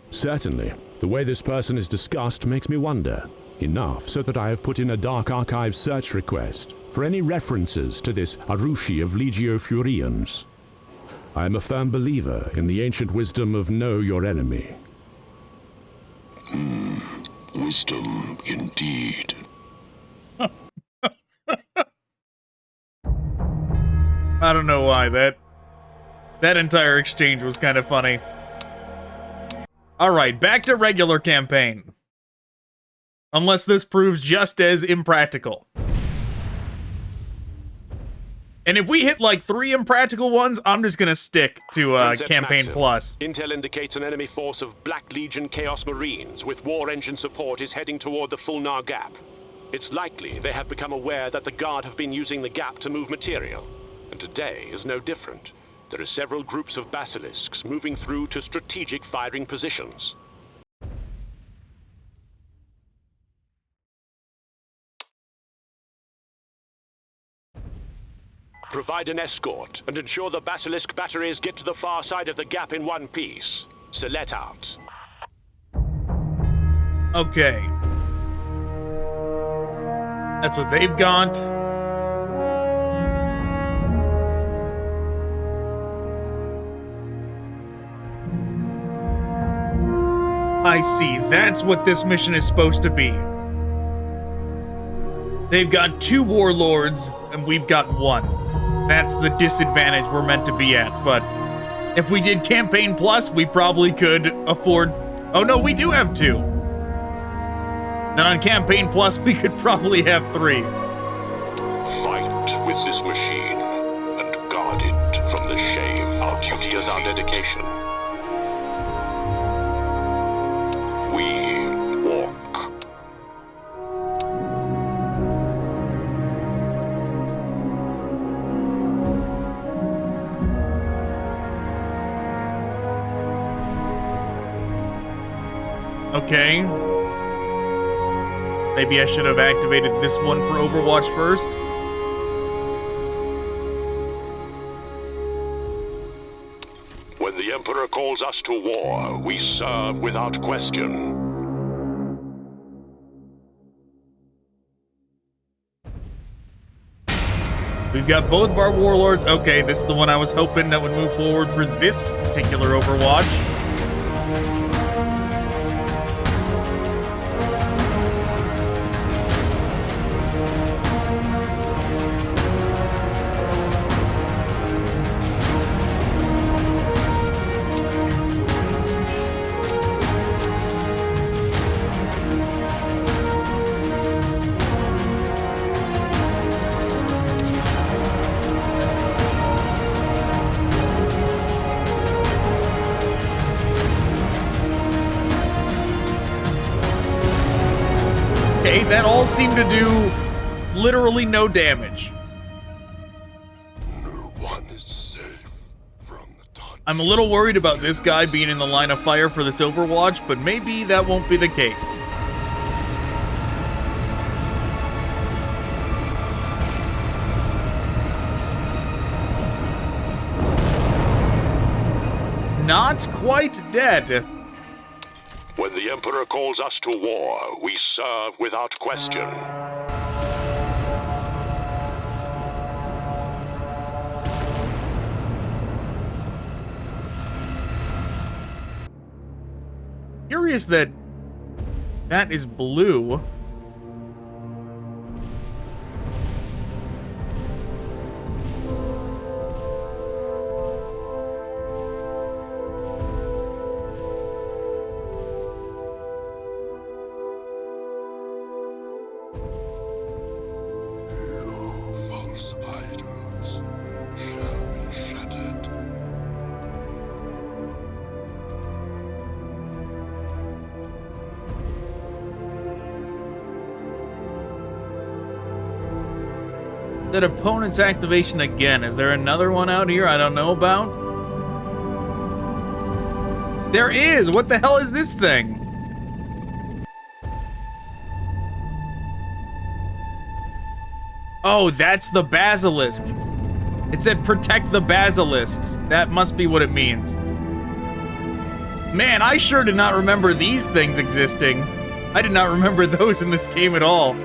Certainly. The way this person is discussed makes me wonder. Enough so that I have put in a Dark Archive search request for any references to this Arushi of Legio Furians. I am a firm believer in the ancient wisdom of know your enemy. Wisdom indeed. I don't know why, that entire exchange was kind of funny. Alright, back to regular campaign. Unless this proves just as impractical. And if we hit like 3 impractical ones, I'm just gonna stick to Campaign Maxim. Plus. Intel indicates an enemy force of Black Legion Chaos Marines with war engine support is heading toward the Fulnar Gap. It's likely they have become aware that the Guard have been using the gap to move material. And today is no different. There are several groups of basilisks moving through to strategic firing positions. Provide an escort and ensure the basilisk batteries get to the far side of the gap in one piece. Select out. Okay. That's what they've got. I see. That's what this mission is supposed to be. They've got 2 warlords, and we've got 1. That's the disadvantage we're meant to be at, but if we did Campaign Plus, we probably could afford... Oh no, we do have 2. Then on Campaign Plus, we could probably have 3. Fight with this machine and guard it from the shame. Our duty is our dedication. We walk. Okay. Maybe I should have activated this one for Overwatch first. When the Emperor calls us to war, we serve without question. We've got both of our warlords. Okay, this is the one I was hoping that would move forward for this particular Overwatch. Okay, that all seemed to do literally no damage. No one is safe from the touch. I'm a little worried about this guy being in the line of fire for this Overwatch, but maybe that won't be the case. Not quite dead. When the Emperor calls us to war, we serve without question. Curious that that is blue. That opponent's activation again. Is there another one out here I don't know about? There is! What the hell is this thing? Oh, that's the basilisk. It said protect the basilisks. That must be what it means. Man, I sure did not remember these things existing. I did not remember those in this game at all.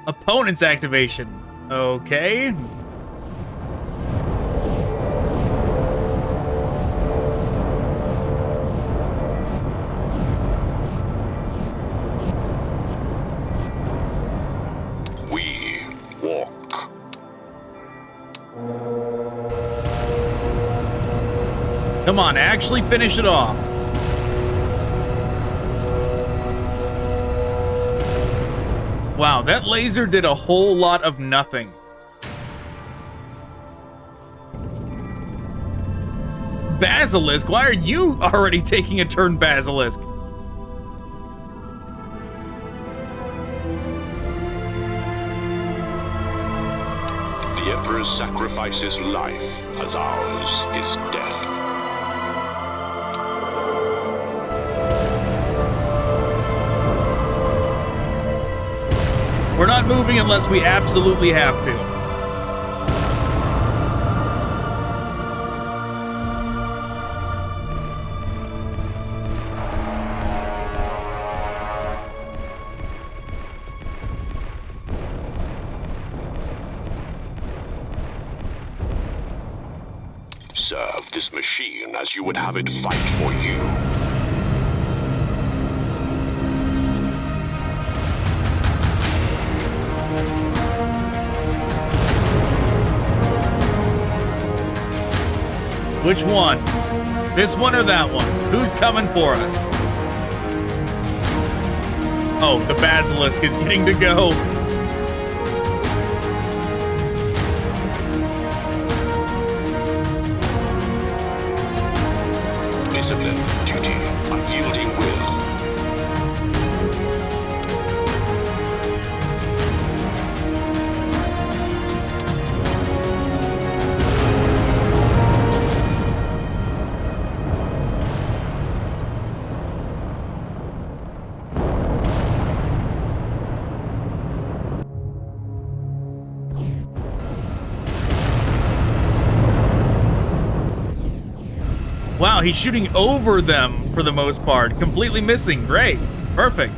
Opponent's activation. Okay. We walk. Come on, actually finish it off. Wow, that laser did a whole lot of nothing. Basilisk, why are you already taking a turn, Basilisk? The Emperor's sacrifice is life, as ours is death. We're not moving unless we absolutely have to. Serve this machine as you would have it fight for you. Which one? This one or that one? Who's coming for us? Oh, the Basilisk is getting to go. Discipline, duty, unyielding will. Wow, he's shooting over them for the most part. Completely missing. Great. Perfect.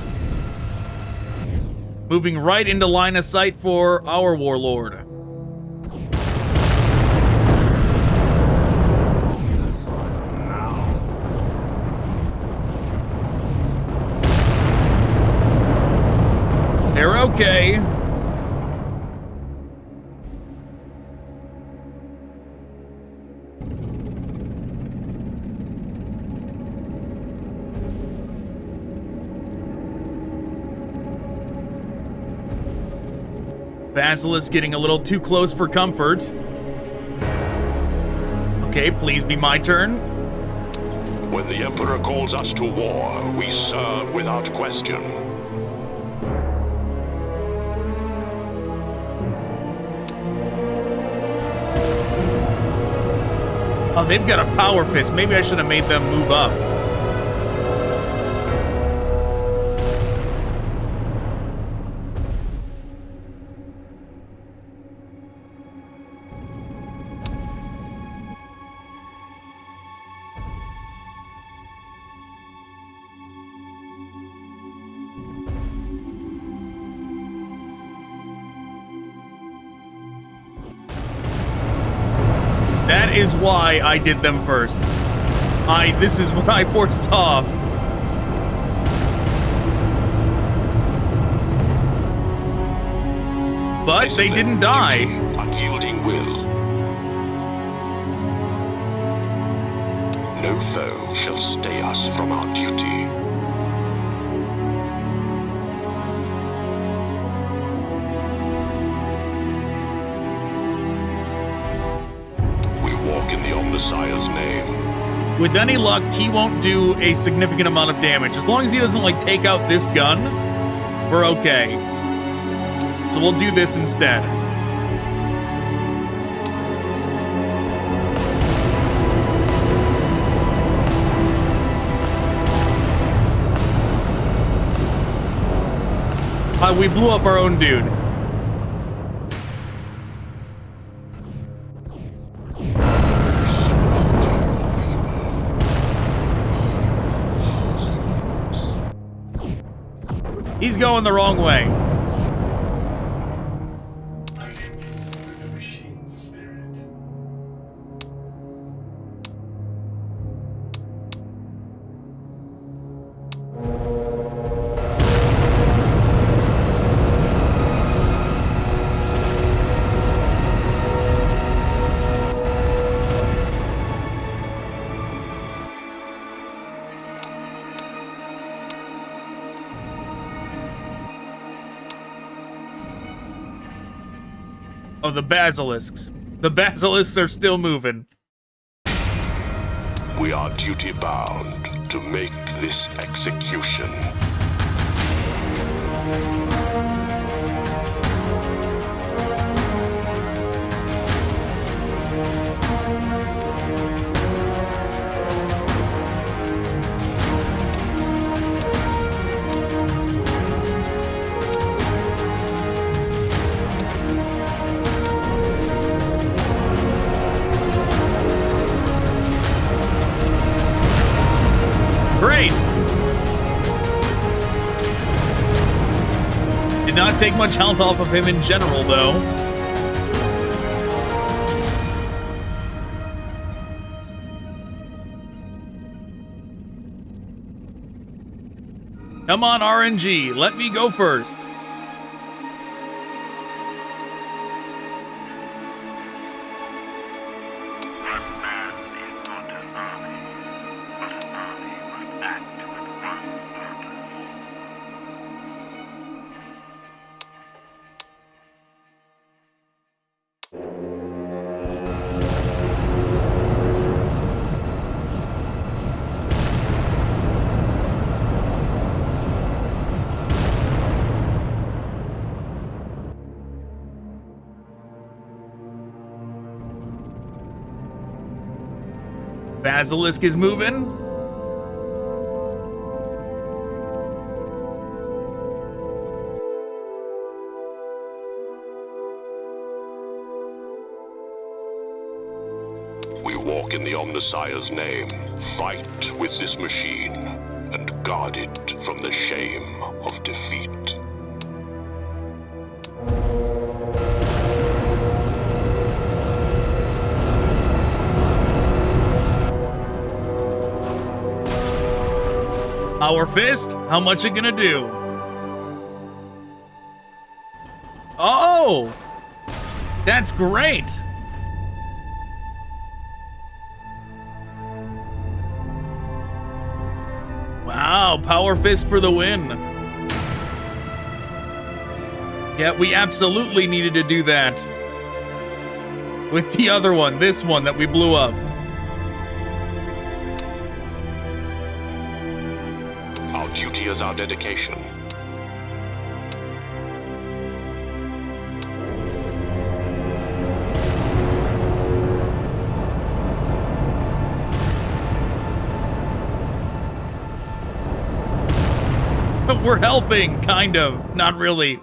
Moving right into line of sight for our warlord. They're okay. Basilisk getting a little too close for comfort. Okay, please be my turn. When the Emperor calls us to war, we serve without question. Oh, they've got a power fist. Maybe I should have made them move up. That is why I did them first. This is what I foresaw. But they didn't die. Unyielding will. No foe shall stay us from our duty. Omnissiah's name. With any luck, he won't do a significant amount of damage. As long as he doesn't, like, take out this gun, we're okay. So we'll do this instead. We blew up our own dude. He's going the wrong way. Oh, the basilisks. The basilisks are still moving. We are duty-bound to make this execution. Great! Did not take much health off of him in general, though. Come on, RNG, let me go first. Basilisk is moving. We walk in the Omnissiah's name, fight with this machine, and guard it from the shame of defeat. Power Fist, how much it gonna do? Oh! That's great! Wow, Power Fist for the win. Yeah, we absolutely needed to do that. With the other one, this one that we blew up. Our duty is our dedication. We're helping, kind of. Not really.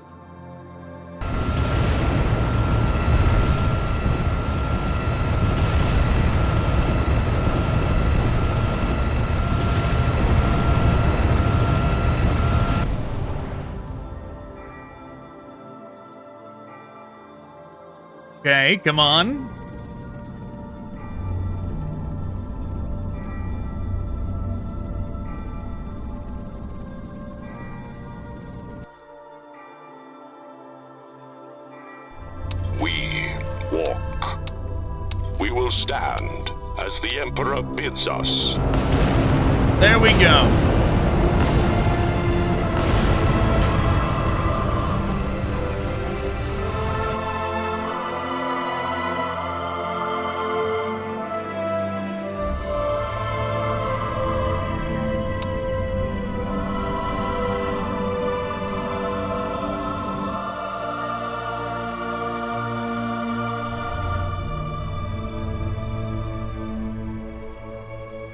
Okay, come on. We walk. We will stand as the Emperor bids us. There we go.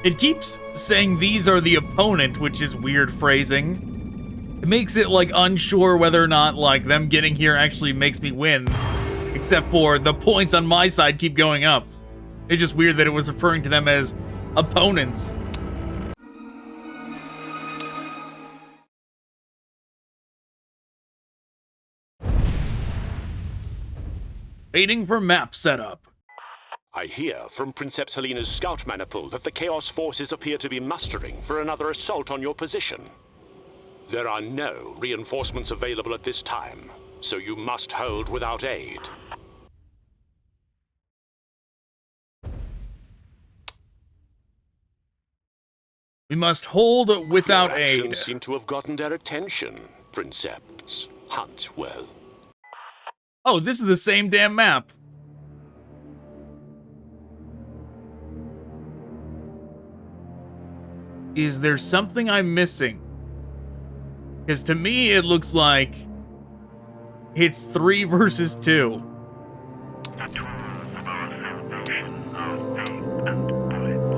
It keeps saying these are the opponent, which is weird phrasing. It makes it, like, unsure whether or not, like, them getting here actually makes me win. Except for the points on my side keep going up. It's just weird that it was referring to them as opponents. Waiting for map setup. I hear from Princeps Helena's scout maniple that the Chaos forces appear to be mustering for another assault on your position. There are no reinforcements available at this time, so you must hold without aid. We must hold without Your aid. actions seem to have gotten their attention, Princeps. Hunt well. Oh, this is the same damn map. Is there something I'm missing? Because to me, it looks like it's 3 versus 2. The tools of our salvation are faith and bullets.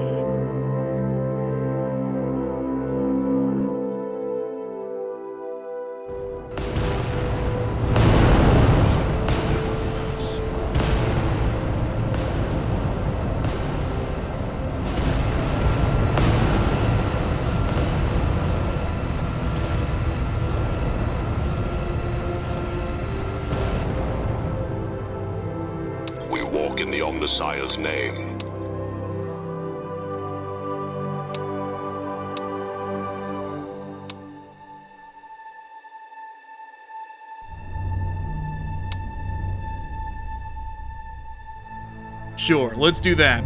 We walk in the Omnissiah's name. Sure, let's do that.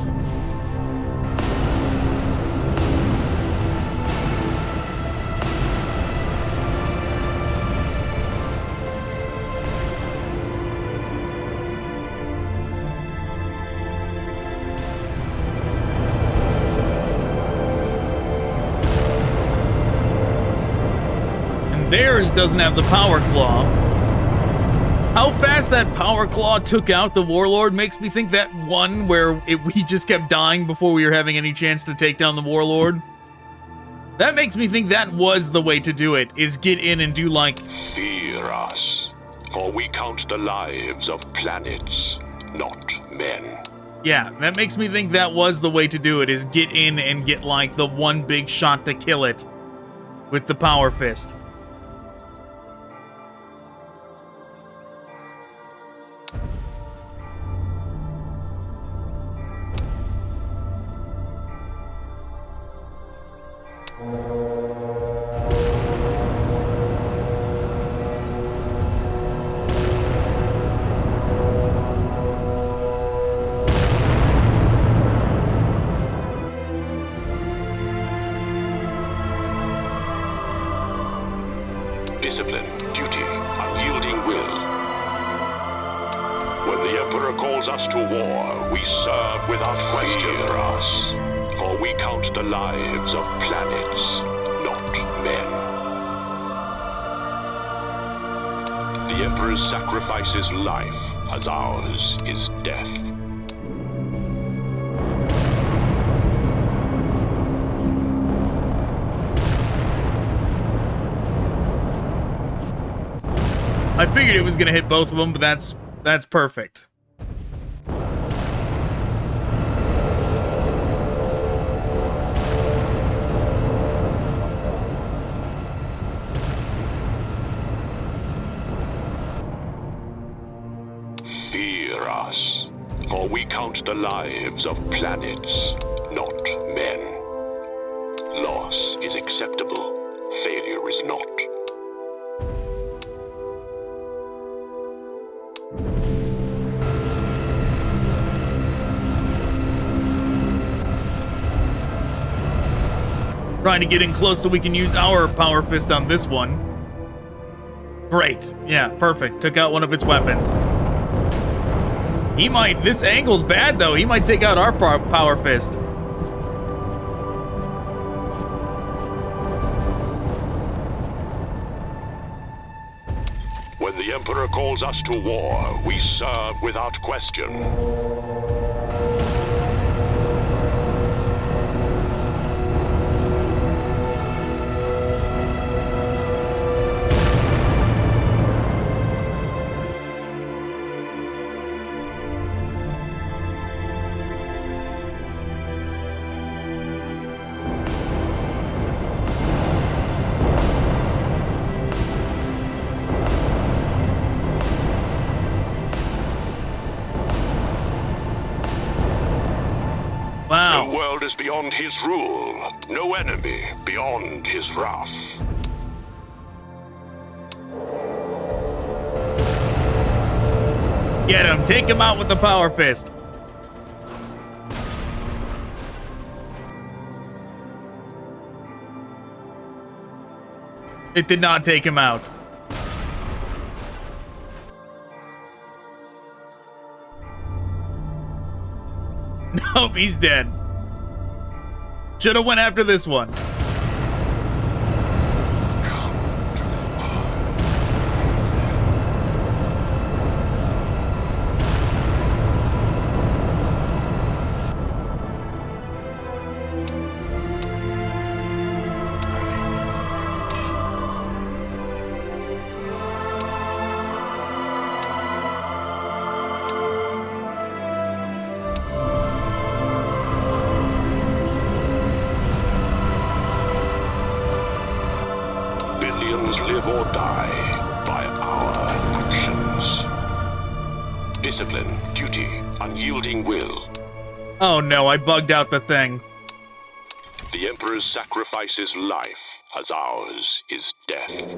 Theirs doesn't have the power claw. How fast that power claw took out the warlord makes me think that one where we just kept dying before we were having any chance to take down the warlord. That makes me think that was the way to do it, is get in and do like... Fear us, for we count the lives of planets, not men. Yeah, that makes me think that was the way to do it, is get in and get like the one big shot to kill it with the power fist. Discipline, duty, unyielding will. When the Emperor calls us to war, we serve without question. Fear us, for we count the lives of planets, not men. The Emperor's sacrifice is life, as ours is death. I figured it was gonna hit both of them, but that's perfect. Fear us, for we count the lives of planets, not men. Loss is acceptable, failure is not. Trying to get in close so we can use our power fist on this one. Great. Yeah, perfect. Took out one of its weapons. He might... This angle's bad, though. He might take out our power fist. When the Emperor calls us to war, we serve without question. Wow. No world is beyond his rule. No enemy beyond his wrath. Get him. Take him out with the power fist. It did not take him out. Nope, he's dead. Should have went after this one. Live or die by our actions. Discipline, duty, unyielding will. Oh no, I bugged out the thing. The Emperor's sacrifice is life, as ours is death.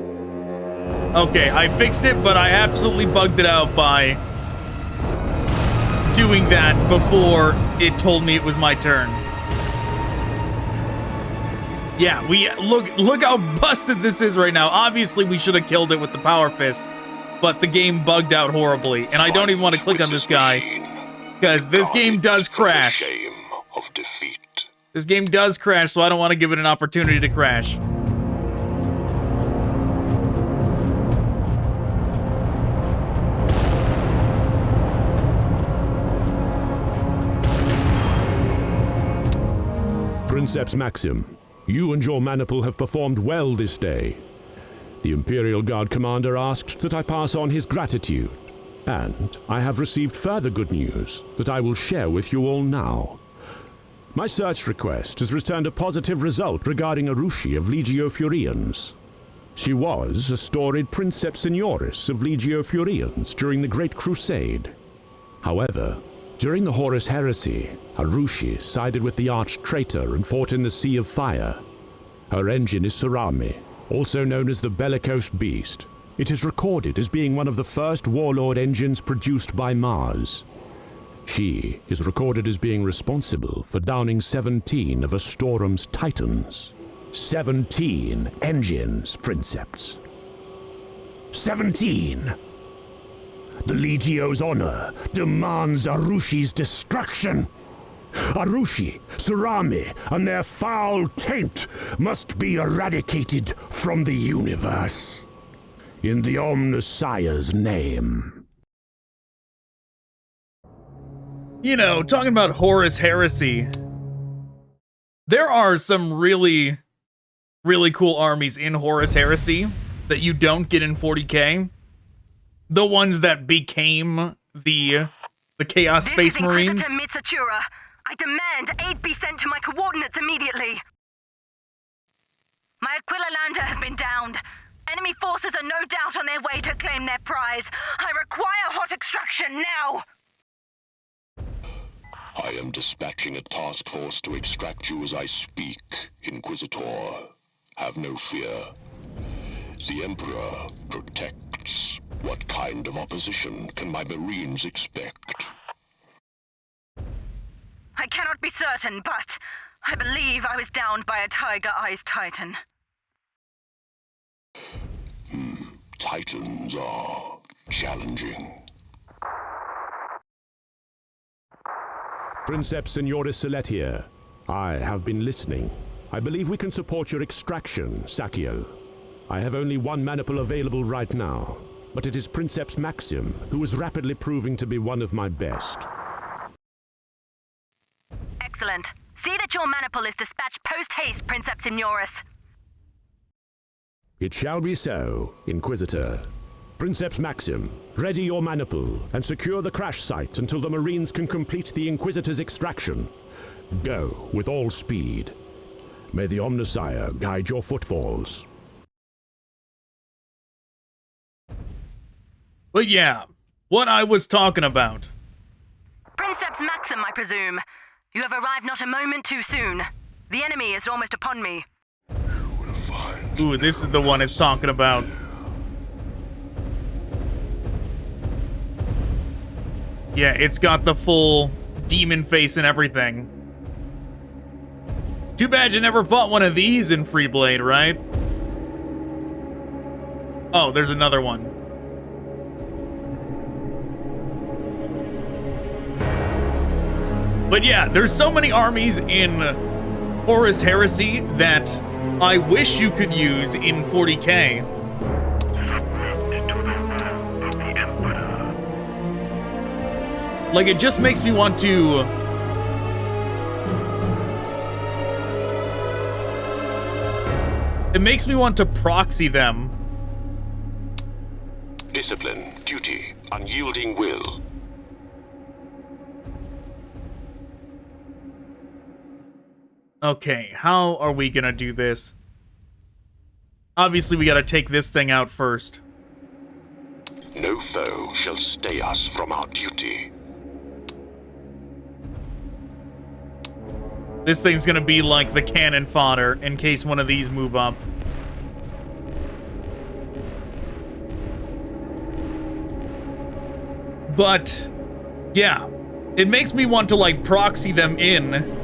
Okay, I fixed it, but I absolutely bugged it out by doing that before it told me it was my turn. Yeah, look how busted this is right now. Obviously, we should have killed it with the power fist, but the game bugged out horribly, and I don't even want to click on this guy because this game does crash. Shame of defeat. This game does crash, so I don't want to give it an opportunity to crash. Princeps Maxim, you and your maniple have performed well this day. The Imperial Guard Commander asked that I pass on his gratitude, and I have received further good news that I will share with you all now. My search request has returned a positive result regarding Arushi of Legio Furians. She was a storied Princeps Senioris of Legio Furians during the Great Crusade. However, during the Horus Heresy, Arushi sided with the arch-traitor and fought in the Sea of Fire. Her engine is Surami, also known as the Bellicose Beast. It is recorded as being one of the first warlord engines produced by Mars. She is recorded as being responsible for downing 17 of Astorum's Titans. 17 engines, Princeps. 17! The Legio's honor demands Arushi's destruction. Arushi, Surami, and their foul taint must be eradicated from the universe. In the Omnissiah's name. You know, talking about Horus Heresy, there are some really, really cool armies in Horus Heresy that you don't get in 40K. The ones that became the Chaos Space Marines. This is Inquisitor Mitsuchura. I demand aid be sent to my coordinates immediately. My Aquila lander has been downed. Enemy forces are no doubt on their way to claim their prize. I require hot extraction now. I am dispatching a task force to extract you as I speak, Inquisitor. Have no fear. The Emperor protects. What kind of opposition can my Marines expect? I cannot be certain, but I believe I was downed by a tiger-eyes Titan. Titans are challenging. Princeps Senioris Select here. I have been listening. I believe we can support your extraction, Sakiel. I have only one maniple available right now, but it is Princeps Maxim, who is rapidly proving to be one of my best. Excellent. See that your maniple is dispatched post-haste, Princeps Senioris. It shall be so, Inquisitor. Princeps Maxim, ready your maniple and secure the crash site until the Marines can complete the Inquisitor's extraction. Go with all speed. May the Omnissiah guide your footfalls. But yeah, what I was talking about. Princeps Maxim, I presume. You have arrived not a moment too soon. The enemy is almost upon me. Ooh, this is the one it's talking about. Yeah, it's got the full demon face and everything. Too bad you never fought one of these in Freeblade, right? Oh, there's another one. But yeah, there's so many armies in Horus Heresy that I wish you could use in 40k. Like, it just makes me want to... It makes me want to proxy them. Discipline, duty, unyielding will. Okay, how are we gonna do this? Obviously, we gotta take this thing out first. No foe shall stay us from our duty. This thing's gonna be like the cannon fodder in case one of these move up. But, yeah, it makes me want to, like, proxy them in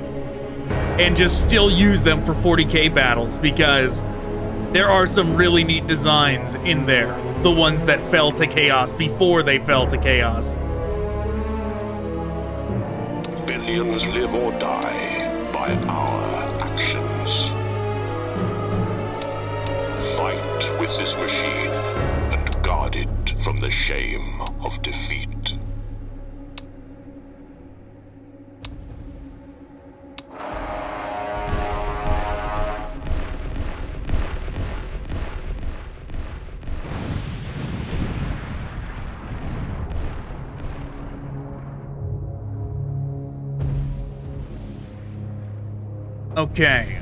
and just still use them for 40k battles, because there are some really neat designs in there. The ones that fell to chaos before they fell to chaos. Billions live or die by our actions. Fight with this machine and guard it from the shame of defeat. Okay.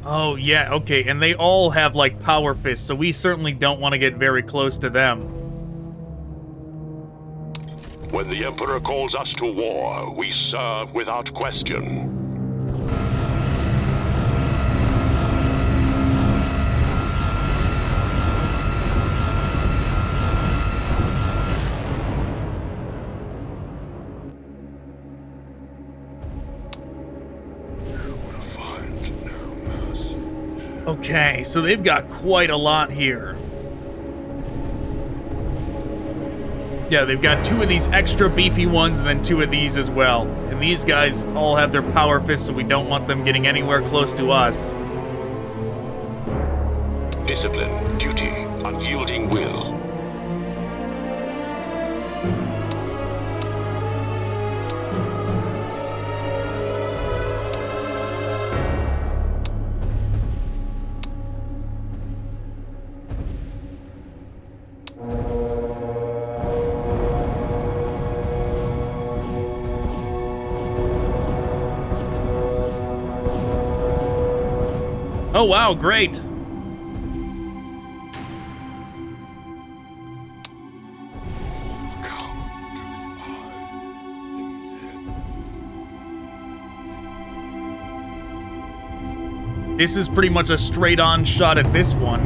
Oh, yeah, okay, and they all have, like, power fists, so we certainly don't want to get very close to them. When the Emperor calls us to war, we serve without question. Okay, so they've got quite a lot here. Yeah, they've got two of these extra beefy ones and then two of these as well. And these guys all have their power fists, so we don't want them getting anywhere close to us. Discipline, duty, unyielding will. Oh, wow, great. This is pretty much a straight-on shot at this one.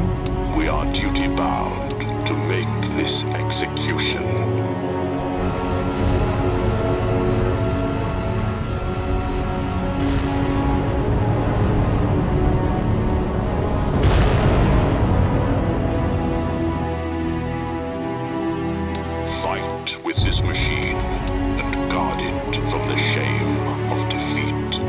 We are duty-bound to make this execution. Fight with this machine and guard it from the shame of defeat.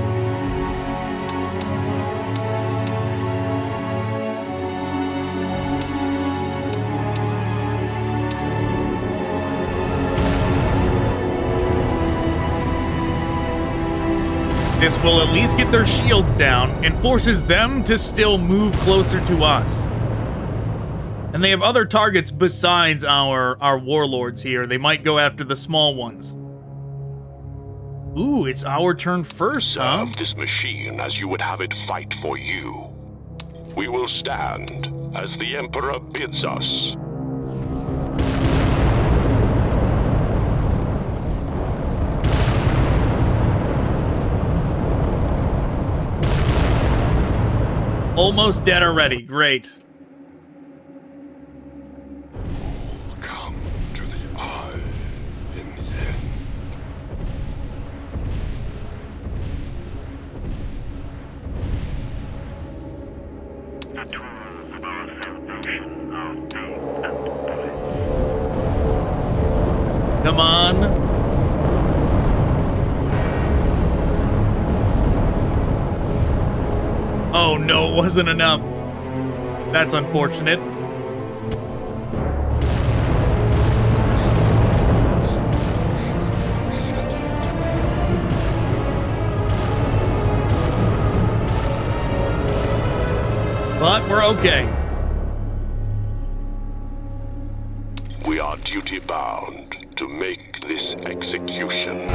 This will at least get their shields down and forces them to still move closer to us. And they have other targets besides our warlords here. They might go after the small ones. Ooh, it's our turn first, huh? Serve this machine as you would have it fight for you. We will stand as the Emperor bids us. Almost dead already. Great. Come to the eye in the end. The tools of our salvation are faith and belief. Come on. Oh no, it wasn't enough. That's unfortunate. But we're okay. We are duty-bound to make this execution.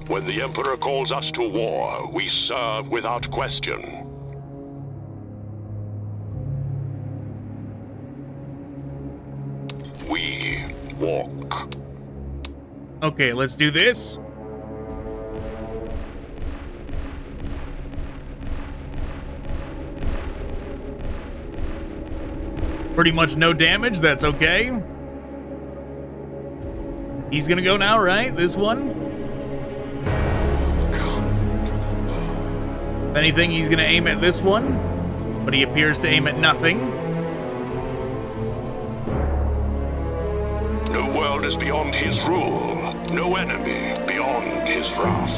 When the Emperor calls us to war, we serve without question. We walk. Okay, let's do this. Pretty much no damage, that's okay. He's gonna go now, right? This one? If anything, he's gonna aim at this one, but he appears to aim at nothing. No world is beyond his rule, no enemy beyond his wrath.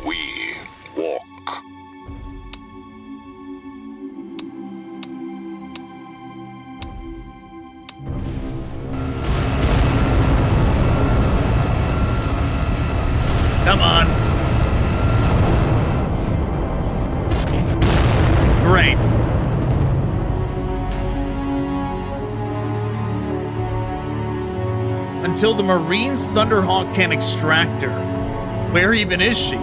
We walk. Come on. Great. Until the Marine's Thunderhawk can extract her. Where even is she?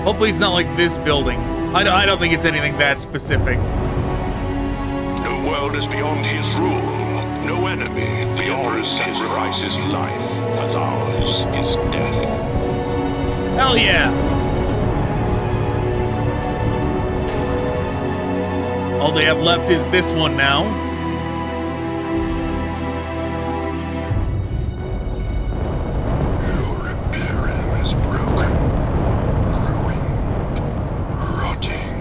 Hopefully it's not like this building. I don't think it's anything that specific. No world is beyond his rule, no enemy beyond his sacrifices life, as ours is death. Hell yeah! All they have left is this one now. Your Imperium is broken, ruined, rotting.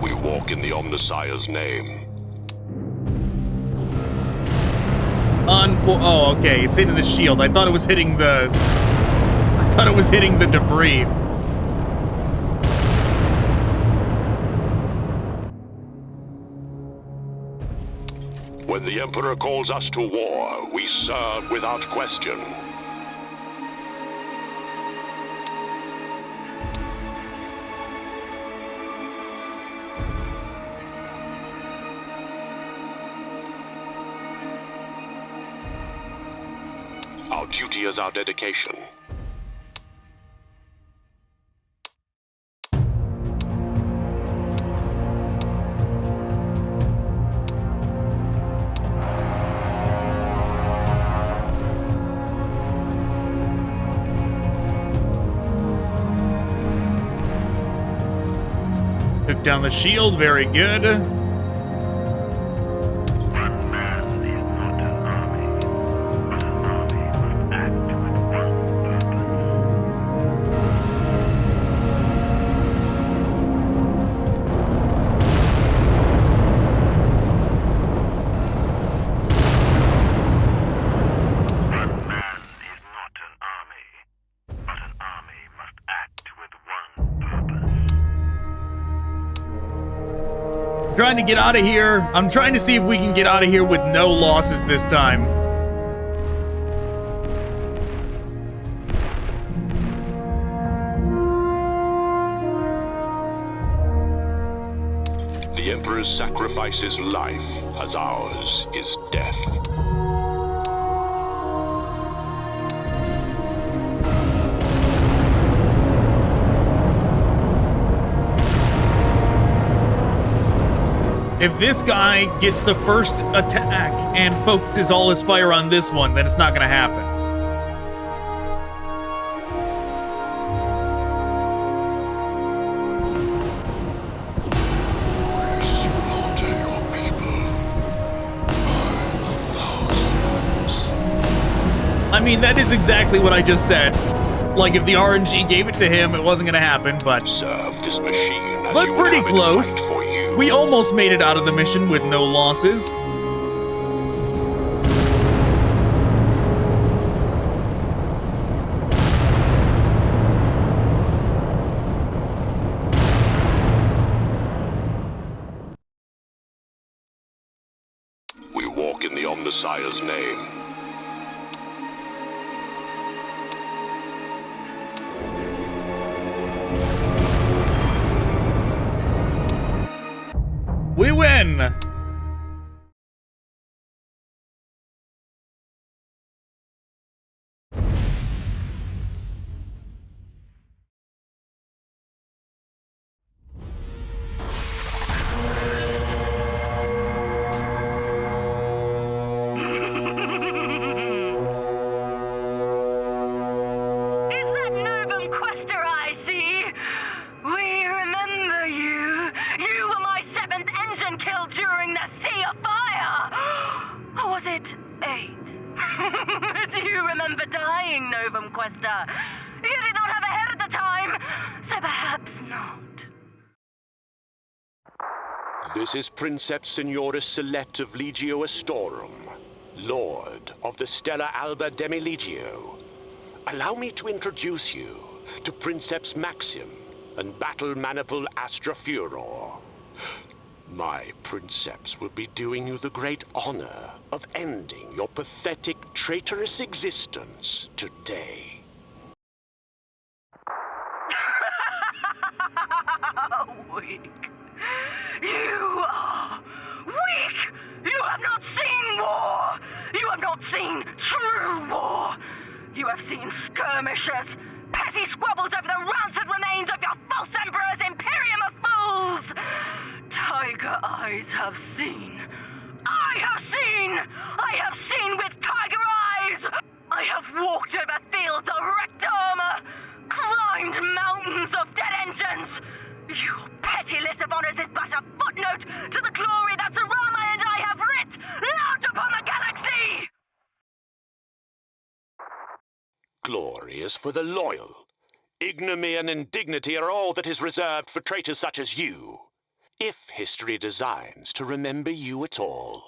We walk in the Omnissiah's name. Oh, okay. It's hitting the shield. I thought it was hitting the... I thought it was hitting the debris. When the Emperor calls us to war, we serve without question. Our duty is our dedication. Took down the shield, very good. One man is not an army, but an army must act with one purpose. trying to get out of here. I'm trying to see if we can get out of here with no losses this time. The Emperor's sacrifice is life, as ours is death. If this guy gets the first attack and focuses all his fire on this one, then it's not gonna happen. Slaughter your people by the thousands. I mean, that is exactly what I just said. Like, if the RNG gave it to him, it wasn't gonna happen, but... Serve this machine as But you pretty have it close. fight for you. We almost made it out of the mission with no losses. We walk in the Omnissiah's name. We win! Is that Novum Quester I see? We remember you. You were my 7th engine kill during the Sea of Fire. Or was it 8th? Do you remember dying, Novum Quester? You did not have a head at the time, so perhaps not. This is Princeps Signoris Select of Legio Astorum, Lord of the Stella Alba Demilegio. Allow me to introduce you to Princeps Maxim and Battle Maniple Astra Furor. My Princeps will be doing you the great honor of ending your pathetic, traitorous existence today. Weak. You are weak! You have not seen war! You have not seen true war! You have seen skirmishes, petty squabbles over the rancid remains of your false emperor's Imperium of fools! Tiger eyes have seen. I have seen with tiger eyes! I have walked over fields of wrecked armor, climbed mountains of dead engines. Your petty list of honors is but a footnote to the glory that Sarama and I have writ out upon the galaxy! Glory is for the loyal. Ignominy and indignity are all that is reserved for traitors such as you. If history designs to remember you at all.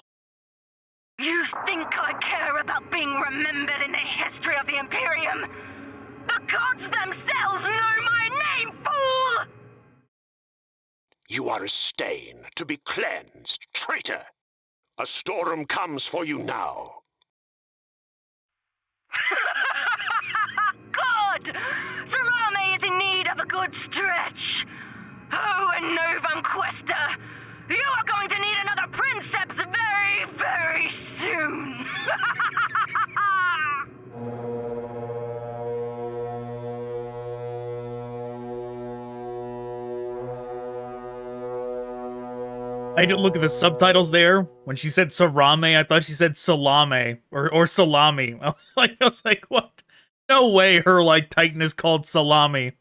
You think I care about being remembered in the history of the Imperium? The gods themselves know my name, fool! You are a stain to be cleansed, traitor. Astorum comes for you now. God! Sarame is in need of a good stretch. Oh, and Novum Quester, you are going to need another Princeps very, very soon. I didn't look at the subtitles there. When she said Sarame, I thought she said salame or salami. I was like, what? No way her like Titan is called salami.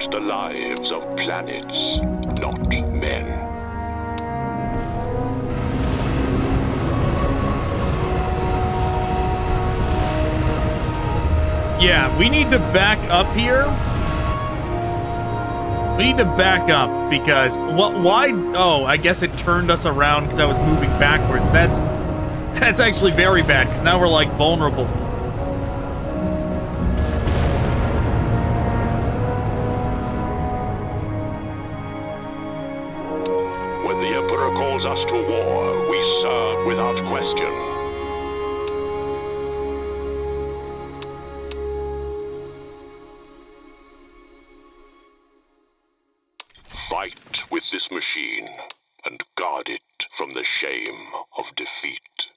The lives of planets, not men. Yeah, we need to back up here. We need to back up because why? Oh, I guess it turned us around because I was moving backwards. That's actually very bad because now we're like vulnerable. When the Emperor calls us to war, we serve without question. Fight with this machine and guard it from the shame of defeat.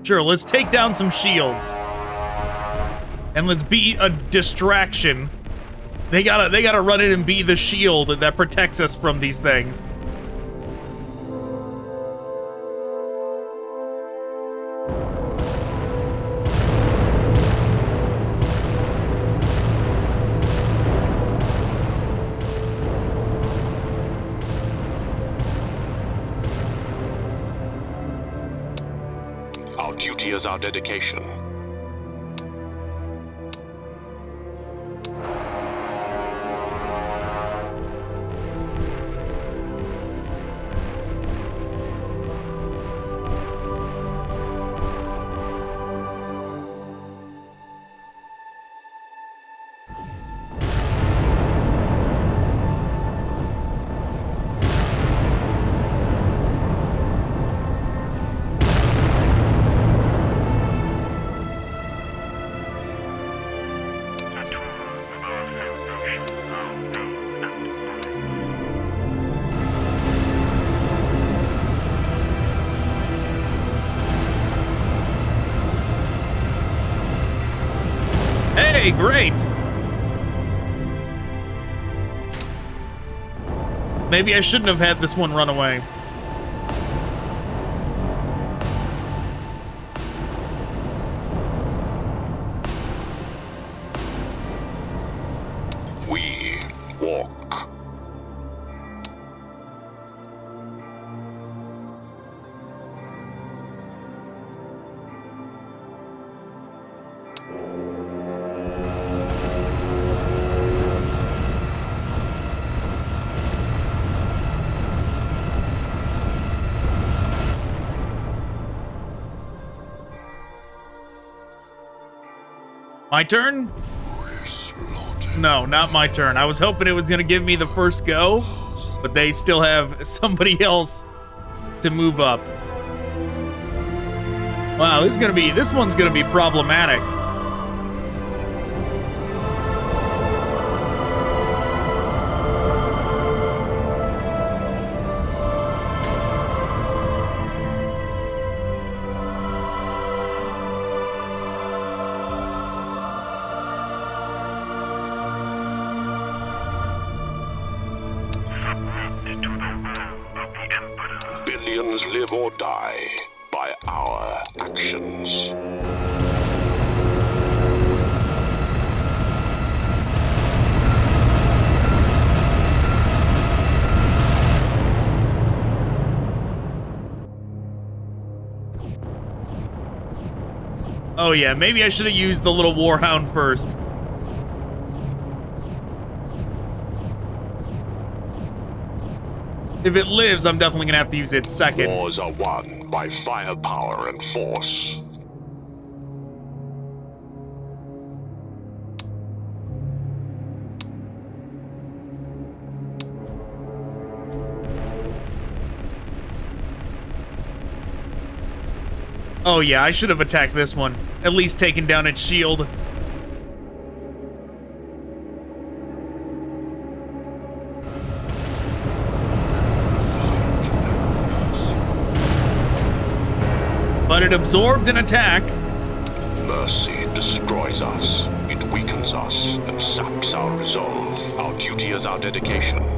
Sure, let's take down some shields. And let's be a distraction. They gotta run in and be the shield that protects us from these things. Our duty is our dedication. Hey, great! Maybe I shouldn't have had this one run away. We walk. My turn? No, not my turn. I was hoping it was gonna give me the first go, but they still have somebody else to move up. Wow, this one's gonna be problematic. Billions live or die by our actions. Oh yeah, maybe I should have used the little warhound first. If it lives, I'm definitely gonna have to use it second. Wars are won by firepower and force. Oh yeah, I should have attacked this one. At least taken down its shield. But it absorbed an attack. Mercy destroys us. It weakens us and saps our resolve. Our duty is our dedication.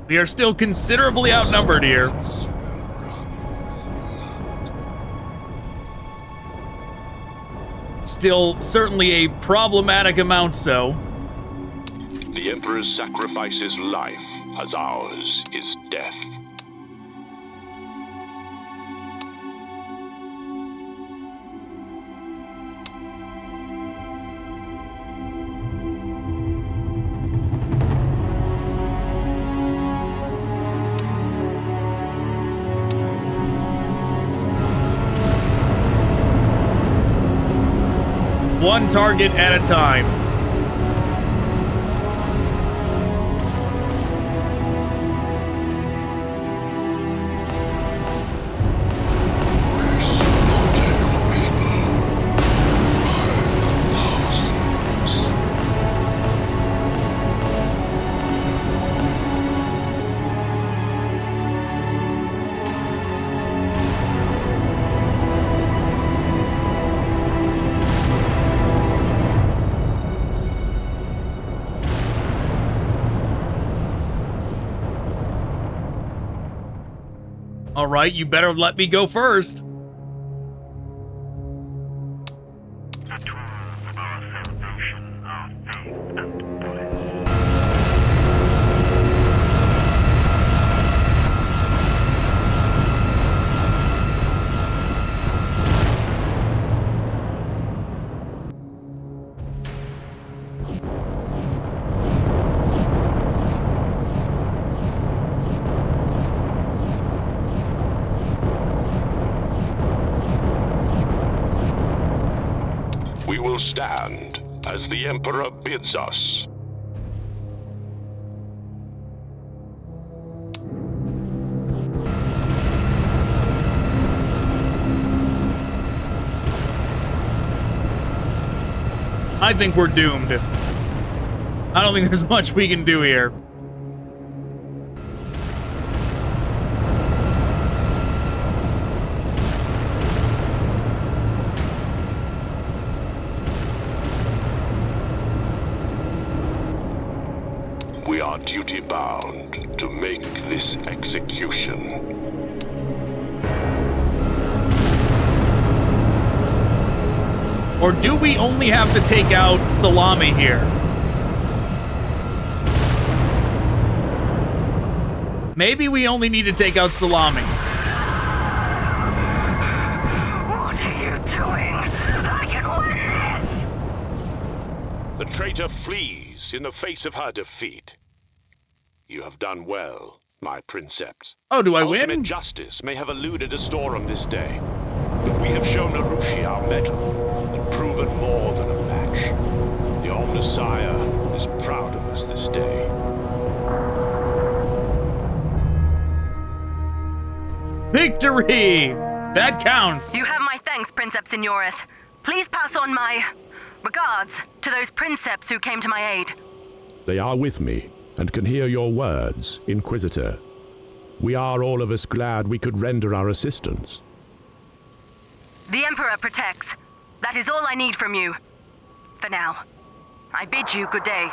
We are still considerably outnumbered here. Still, certainly a problematic amount so. The Emperor's sacrifice is life, as ours is death. One target at a time. All right, you better let me go first. The tools of our salvation are faith and bullets. We will stand as the Emperor bids us. I think we're doomed. I don't think there's much we can do here. We are duty-bound to make this execution. Or do we only have to take out Salami here? Maybe we only need to take out Salami. What are you doing? I can win this! The traitor flees in the face of her defeat. You have done well, my princeps. Oh, do I Ultimate win? justice may have eluded Astorum this day, but we have shown Arushi our mettle and proven more than a match. The Omnissiah is proud of us this day. Victory! That counts. You have my thanks, Princeps Signoris. Please pass on my regards to those princeps who came to my aid. They are with me, and can hear your words, Inquisitor. We are all of us glad we could render our assistance. The Emperor protects. That is all I need from you. For now. I bid you good day.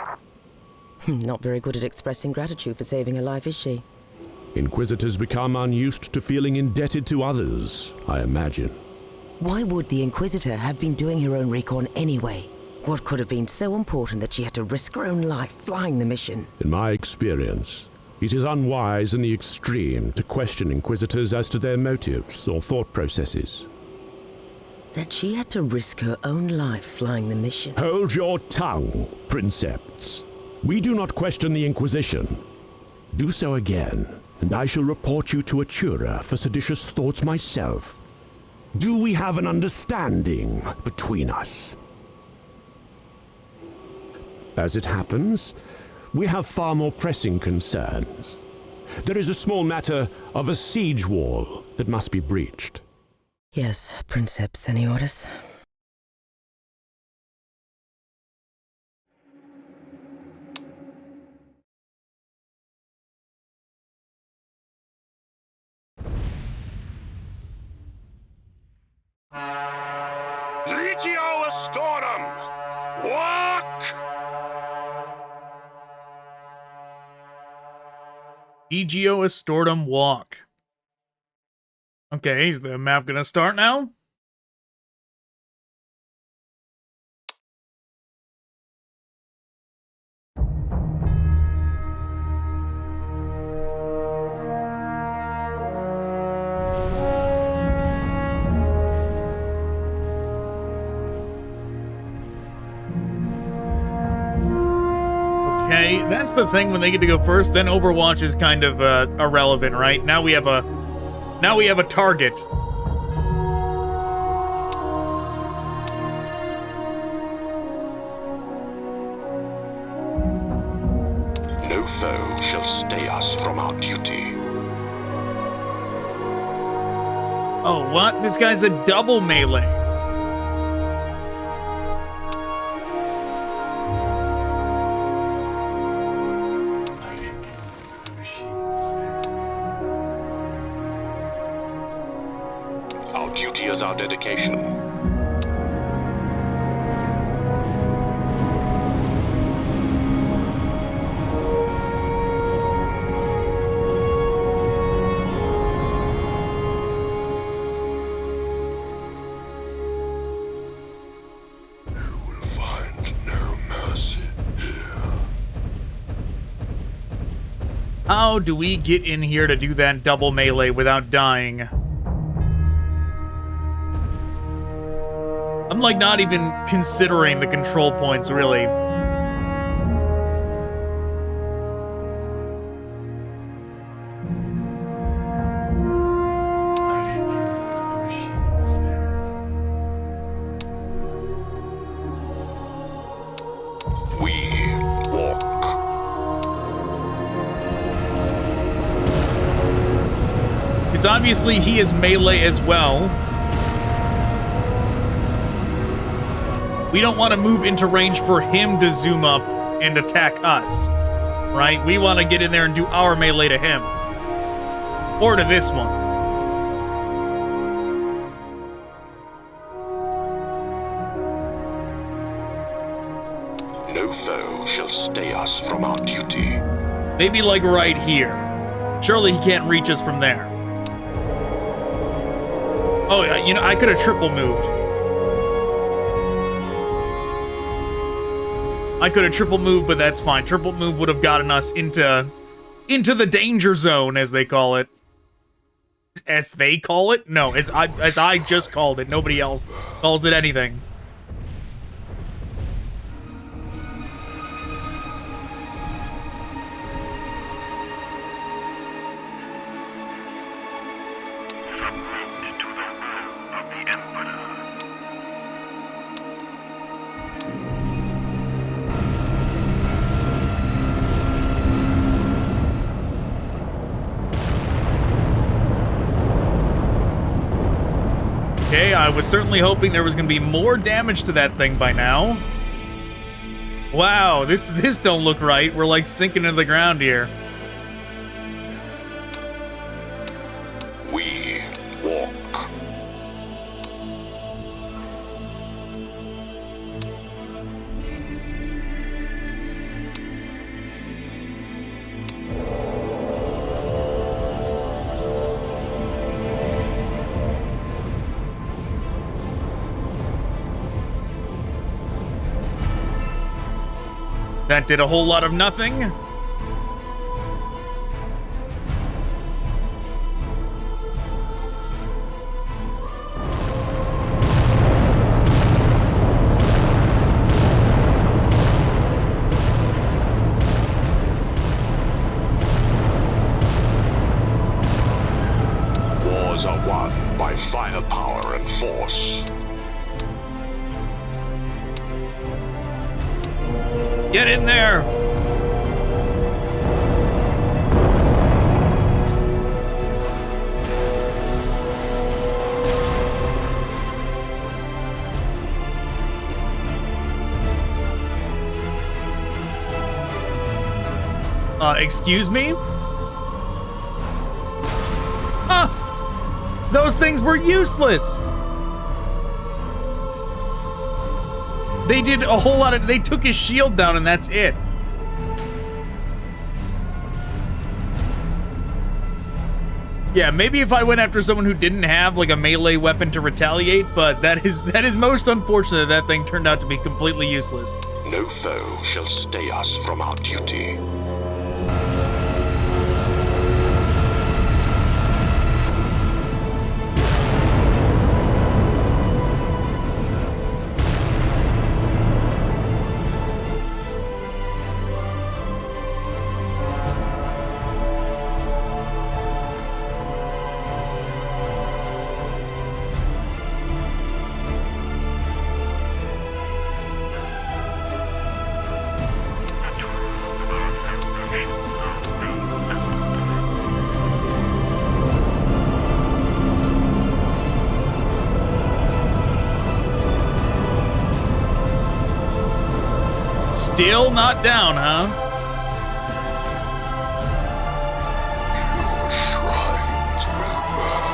Not very good at expressing gratitude for saving her life, is she? Inquisitors become unused to feeling indebted to others, I imagine. Why would the Inquisitor have been doing her own recon anyway? What could have been so important that she had to risk her own life flying the mission? In my experience, it is unwise in the extreme to question Inquisitors as to their motives or thought processes. That she had to risk her own life flying the mission? Hold your tongue, Princeps. We do not question the Inquisition. Do so again, and I shall report you to Atura for seditious thoughts myself. Do we have an understanding between us? As it happens, we have far more pressing concerns. There is a small matter of a siege wall that must be breached. Yes, Princeps Signoris. Legio Astorum! Walk! Egio Astortum Walk. Okay, is the map gonna start now? Okay, that's the thing when they get to go first, then Overwatch is kind of irrelevant, right? Now we have a target. No foe shall stay us from our duty. Oh, what? This guy's a double melee. Our duty is our dedication. How do we get in here to do that double melee without dying? I'm like not even considering the control points, really. Because obviously he is melee as well. We don't want to move into range for him to zoom up and attack us, right? We want to get in there and do our melee to him. Or to this one. No foe shall stay us from our duty. Maybe like right here. Surely he can't reach us from there. Oh, yeah, you know, I could have triple moved. I could have triple moved, but that's fine. Triple move would have gotten us into the danger zone, as they call it. As they call it? No, as I just called it. Nobody else calls it anything. Okay, I was certainly hoping there was going to be more damage to that thing by now. Wow, this don't look right. We're like sinking into the ground here. We walk. That did a whole lot of nothing. Wars are won by firepower and force. Get in there! Excuse me? Ah! Those things were useless! They did a whole lot of... They took his shield down and that's it. Yeah, maybe if I went after someone who didn't have like a melee weapon to retaliate, but that is most unfortunate that thing turned out to be completely useless. No foe shall stay us from our duty. Still not down, huh? Your shrines will bow.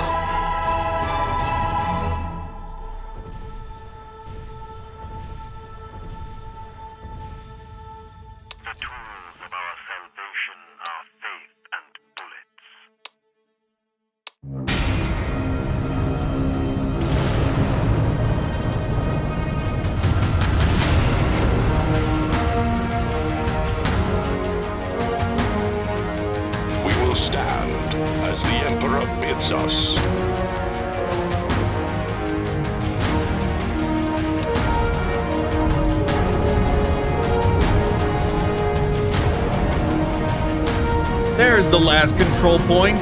The tools of our salvation are faith and bullets. Stand as the Emperor bids us. There's the last control point.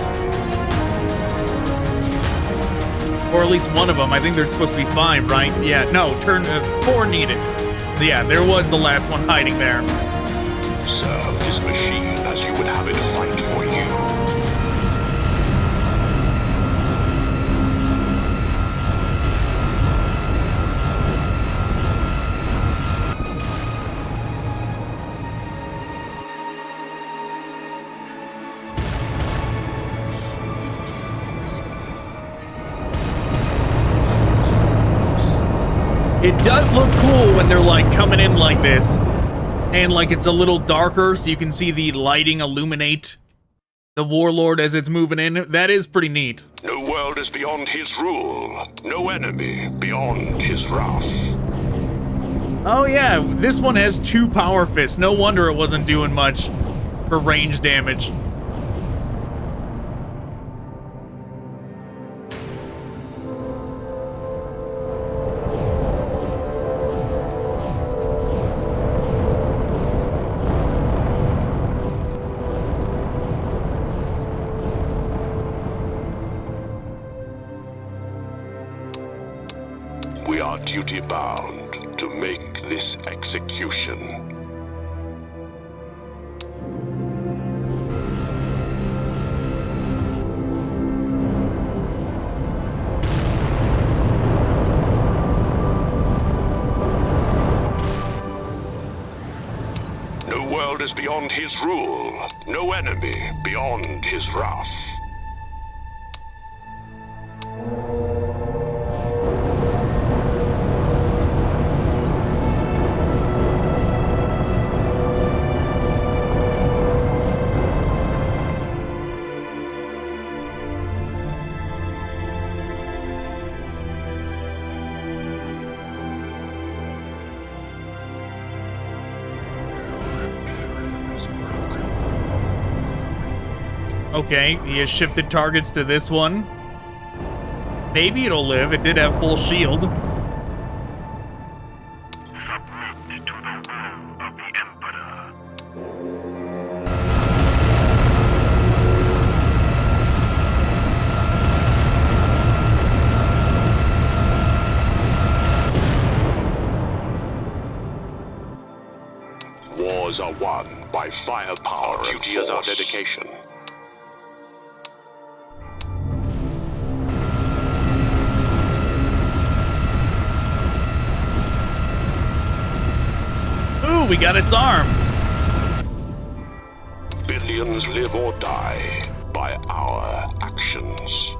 Or at least one of them. I think there's supposed to be 5, right? Yeah, no, turn 4 needed. Yeah, there was the last one hiding there. Serve this machine as you would have it fight for you. It does look cool when they're like coming in like this. And like it's a little darker so you can see the lighting illuminate the warlord as it's moving in. That is pretty neat. No world is beyond his rule. No enemy beyond his wrath. Oh yeah, this one has 2 power fists. No wonder it wasn't doing much for range damage. We are duty-bound to make this execution. No world is beyond his rule. No enemy beyond his wrath. Okay, he has shifted targets to this one. Maybe it'll live. It did have full shield. Submit to the will of the Emperor. Wars are won by firepower. Our duty is our dedication. Ooh, we got its arm. Billions live or die by our actions.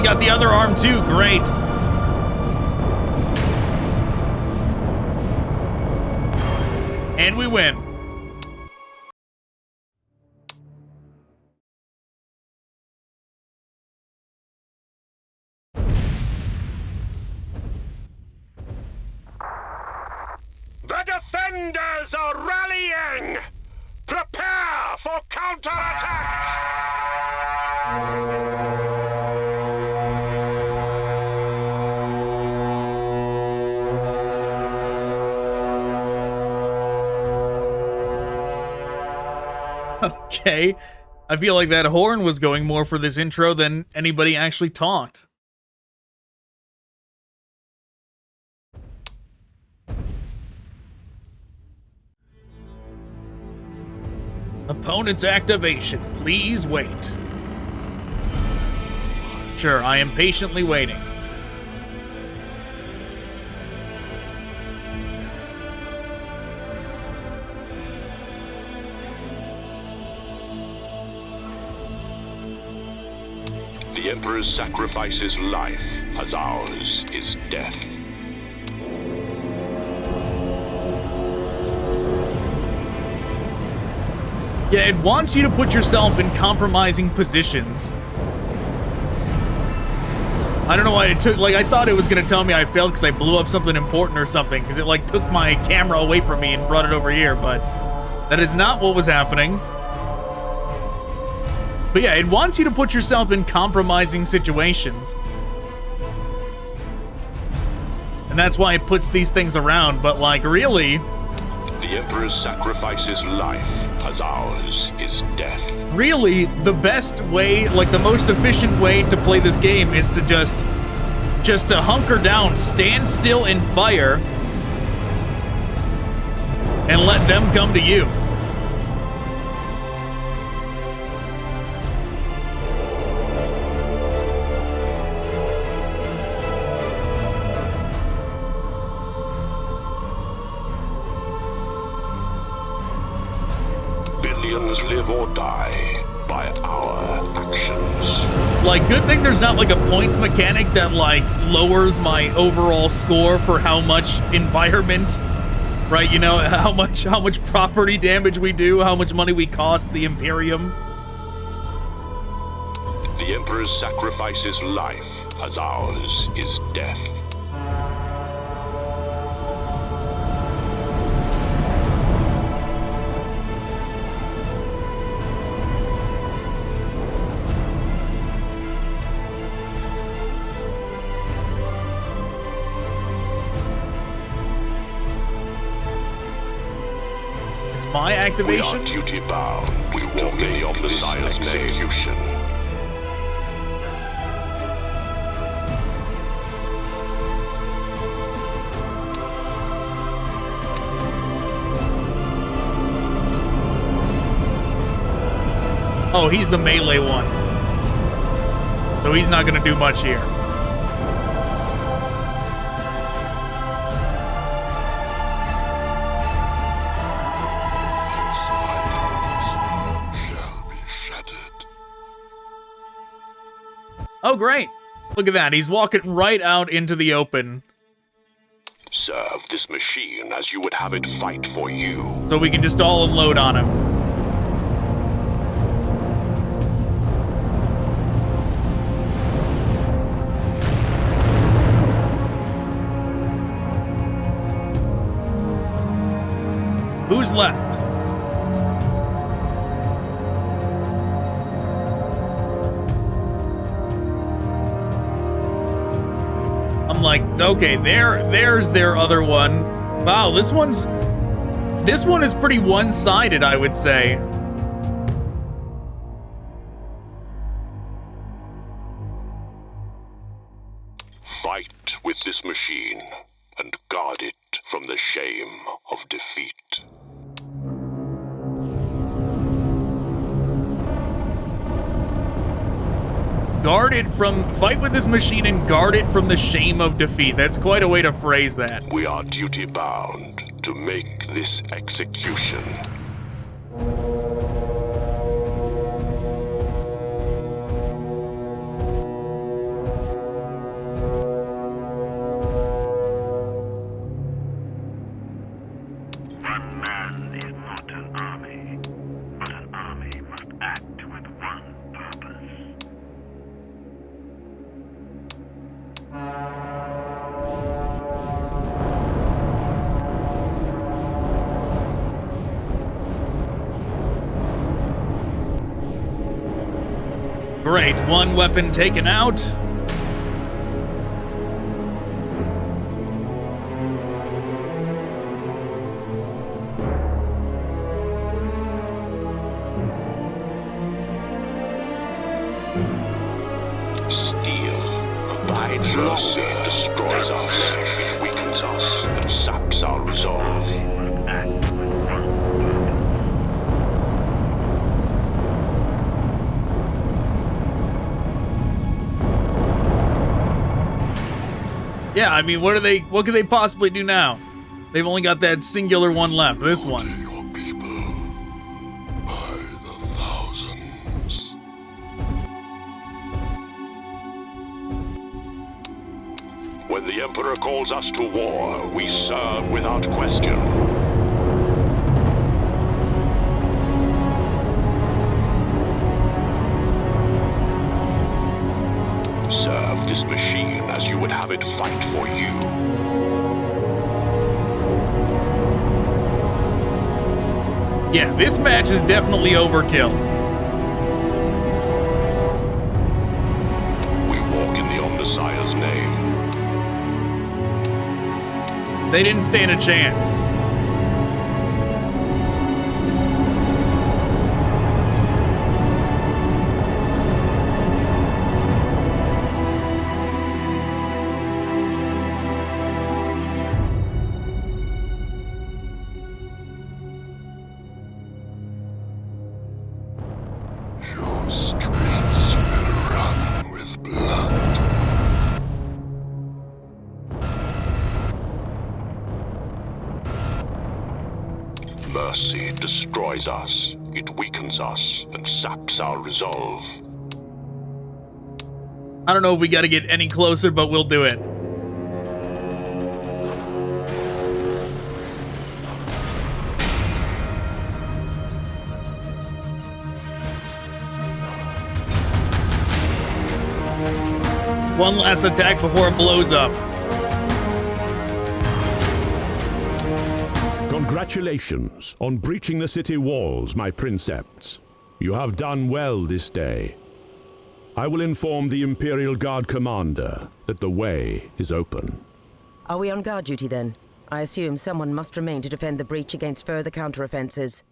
we got the other arm too. Great. And we win. The defenders are rallying! Prepare for counterattack! Okay. I feel like that horn was going more for this intro than anybody actually talked. Opponent's activation. Please wait. Sure, I am patiently waiting. The Emperor's sacrifice is life, as ours is death. Yeah, it wants you to put yourself in compromising positions. I don't know why it took, like, I thought it was gonna tell me I failed because I blew up something important or something, because it, like, took my camera away from me and brought it over here, but that is not what was happening. But yeah, it wants you to put yourself in compromising situations. And that's why it puts these things around, but, like, really... The Emperor's sacrifice is life, as ours is death. Really, the best way, like the most efficient way to play this game is to just to hunker down, stand still and fire, and let them come to you. Billions live or die by our actions. Like, good thing there's not like a points mechanic that like lowers my overall score for how much environment, right? You know, how much property damage we do, how much money we cost the Imperium. The Emperor's sacrifice is life, as ours is death. My activation? We are duty bound. We will make of the Messiah's execution. Oh, he's the melee one. So he's not gonna do much here. Oh, great. Look at that. He's walking right out into the open. Serve this machine as you would have it fight for you. So we can just all unload on him. Who's left? I'm like, okay, there's their other one. Wow, this one is pretty one-sided, I would say. Fight with this machine and guard it from the shame of defeat. Fight with this machine and guard it from the shame of defeat. That's quite a way to phrase that. We are duty bound to make this execution. Great, one weapon taken out. Steel abides mercy, destroys us, it weakens us, and saps our resolve. Yeah, I mean, what could they possibly do now? They've only got that singular one left, this one. Your people by the thousands. When the Emperor calls us to war, we serve without question. Serve this machine as you would have it fight for you. Yeah, this match is definitely overkill. We walk in the Omnissiah's name. They didn't stand a chance. Your streets will run with blood. Mercy destroys us, it weakens us, and saps our resolve. I don't know if we gotta get any closer, but we'll do it. One last attack before it blows up. Congratulations on breaching the city walls, my princeps. You have done well this day. I will inform the Imperial Guard Commander that the way is open. Are we on guard duty then? I assume someone must remain to defend the breach against further counteroffenses.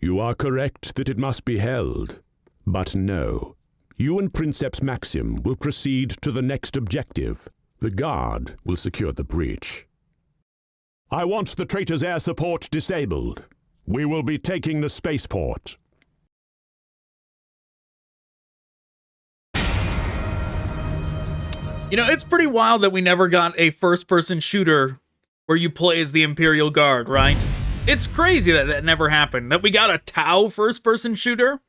You are correct that it must be held, but no. You and Princeps Maxim will proceed to the next objective. The Guard will secure the breach. I want the traitor's air support disabled. We will be taking the spaceport. You know, it's pretty wild that we never got a first-person shooter where you play as the Imperial Guard, right? It's crazy that that never happened. That we got a Tau first-person shooter,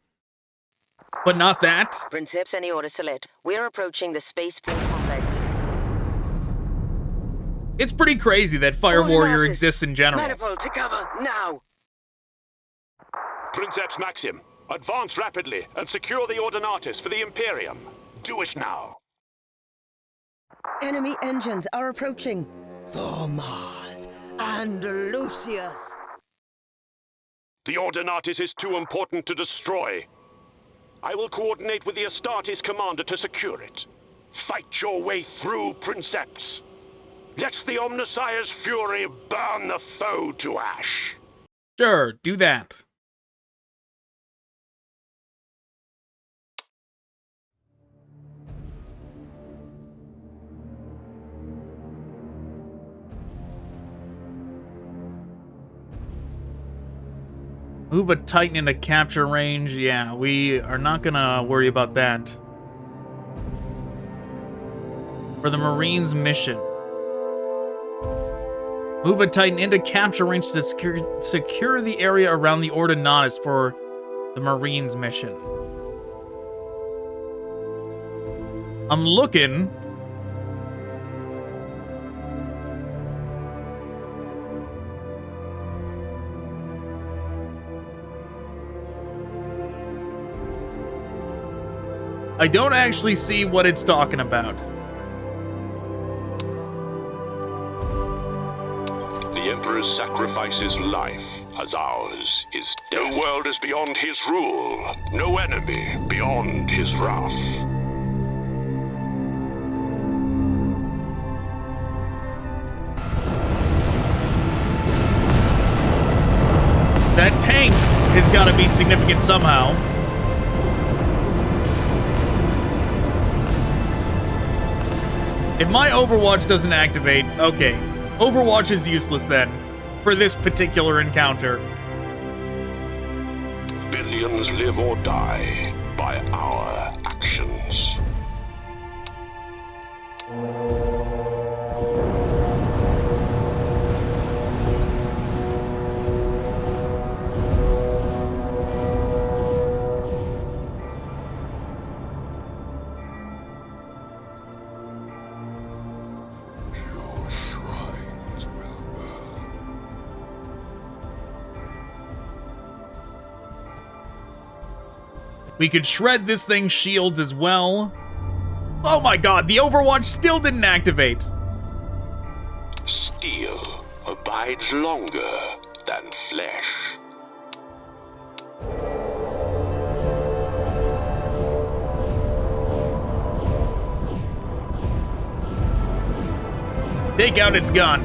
but not that. Princeps, any order select. We're approaching the spaceport complex. It's pretty crazy that Fire Order Warrior marches. exists in general. Manifold to cover, now! Princeps Maxim, advance rapidly and secure the Ordinatus for the Imperium. Do it now. Enemy engines are approaching. For Mars and Lucius. The Ordinatus is too important to destroy. I will coordinate with the Astartes commander to secure it. Fight your way through, Princeps. Let the Omnissiah's fury burn the foe to ash. Sure, do that. Move a Titan into capture range. Yeah, we are not gonna worry about that. For the Marines mission. Move a Titan into capture range to secure the area around the Ordinatus for the Marines mission. I'm looking. I don't actually see what it's talking about. The Emperor's sacrifice is life. as ours is death. No world is beyond his rule, no enemy beyond his wrath. That tank has got to be significant somehow. If my Overwatch doesn't activate, okay. Overwatch is useless then, for this particular encounter. Billions live or die by our actions. We could shred this thing's shields as well. Oh my god, the Overwatch still didn't activate. Steel abides longer than flesh. Take out its gun.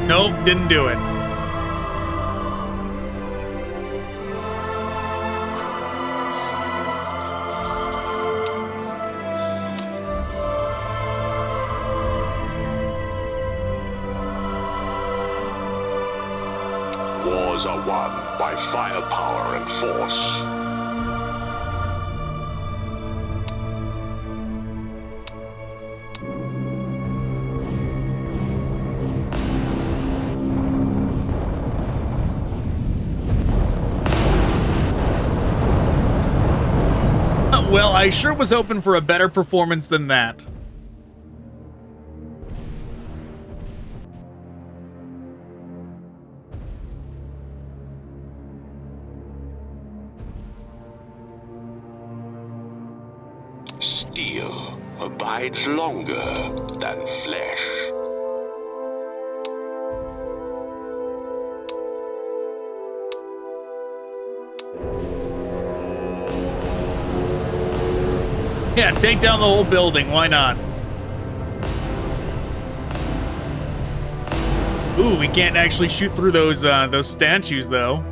Nope, didn't do it. Wars are won by firepower and force. Well, I sure was hoping for a better performance than that. Steel abides longer than flesh. Yeah, take down the whole building, why not? Ooh, we can't actually shoot through those statues though.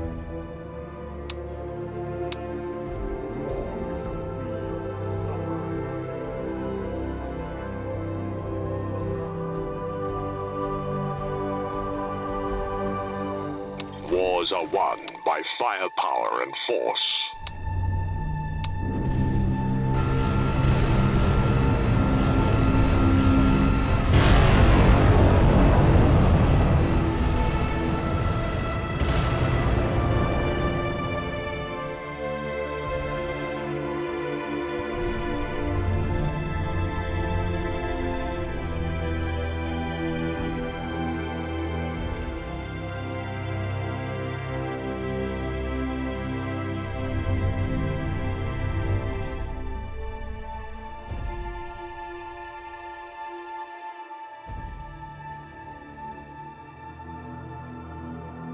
Wars are won by firepower and force.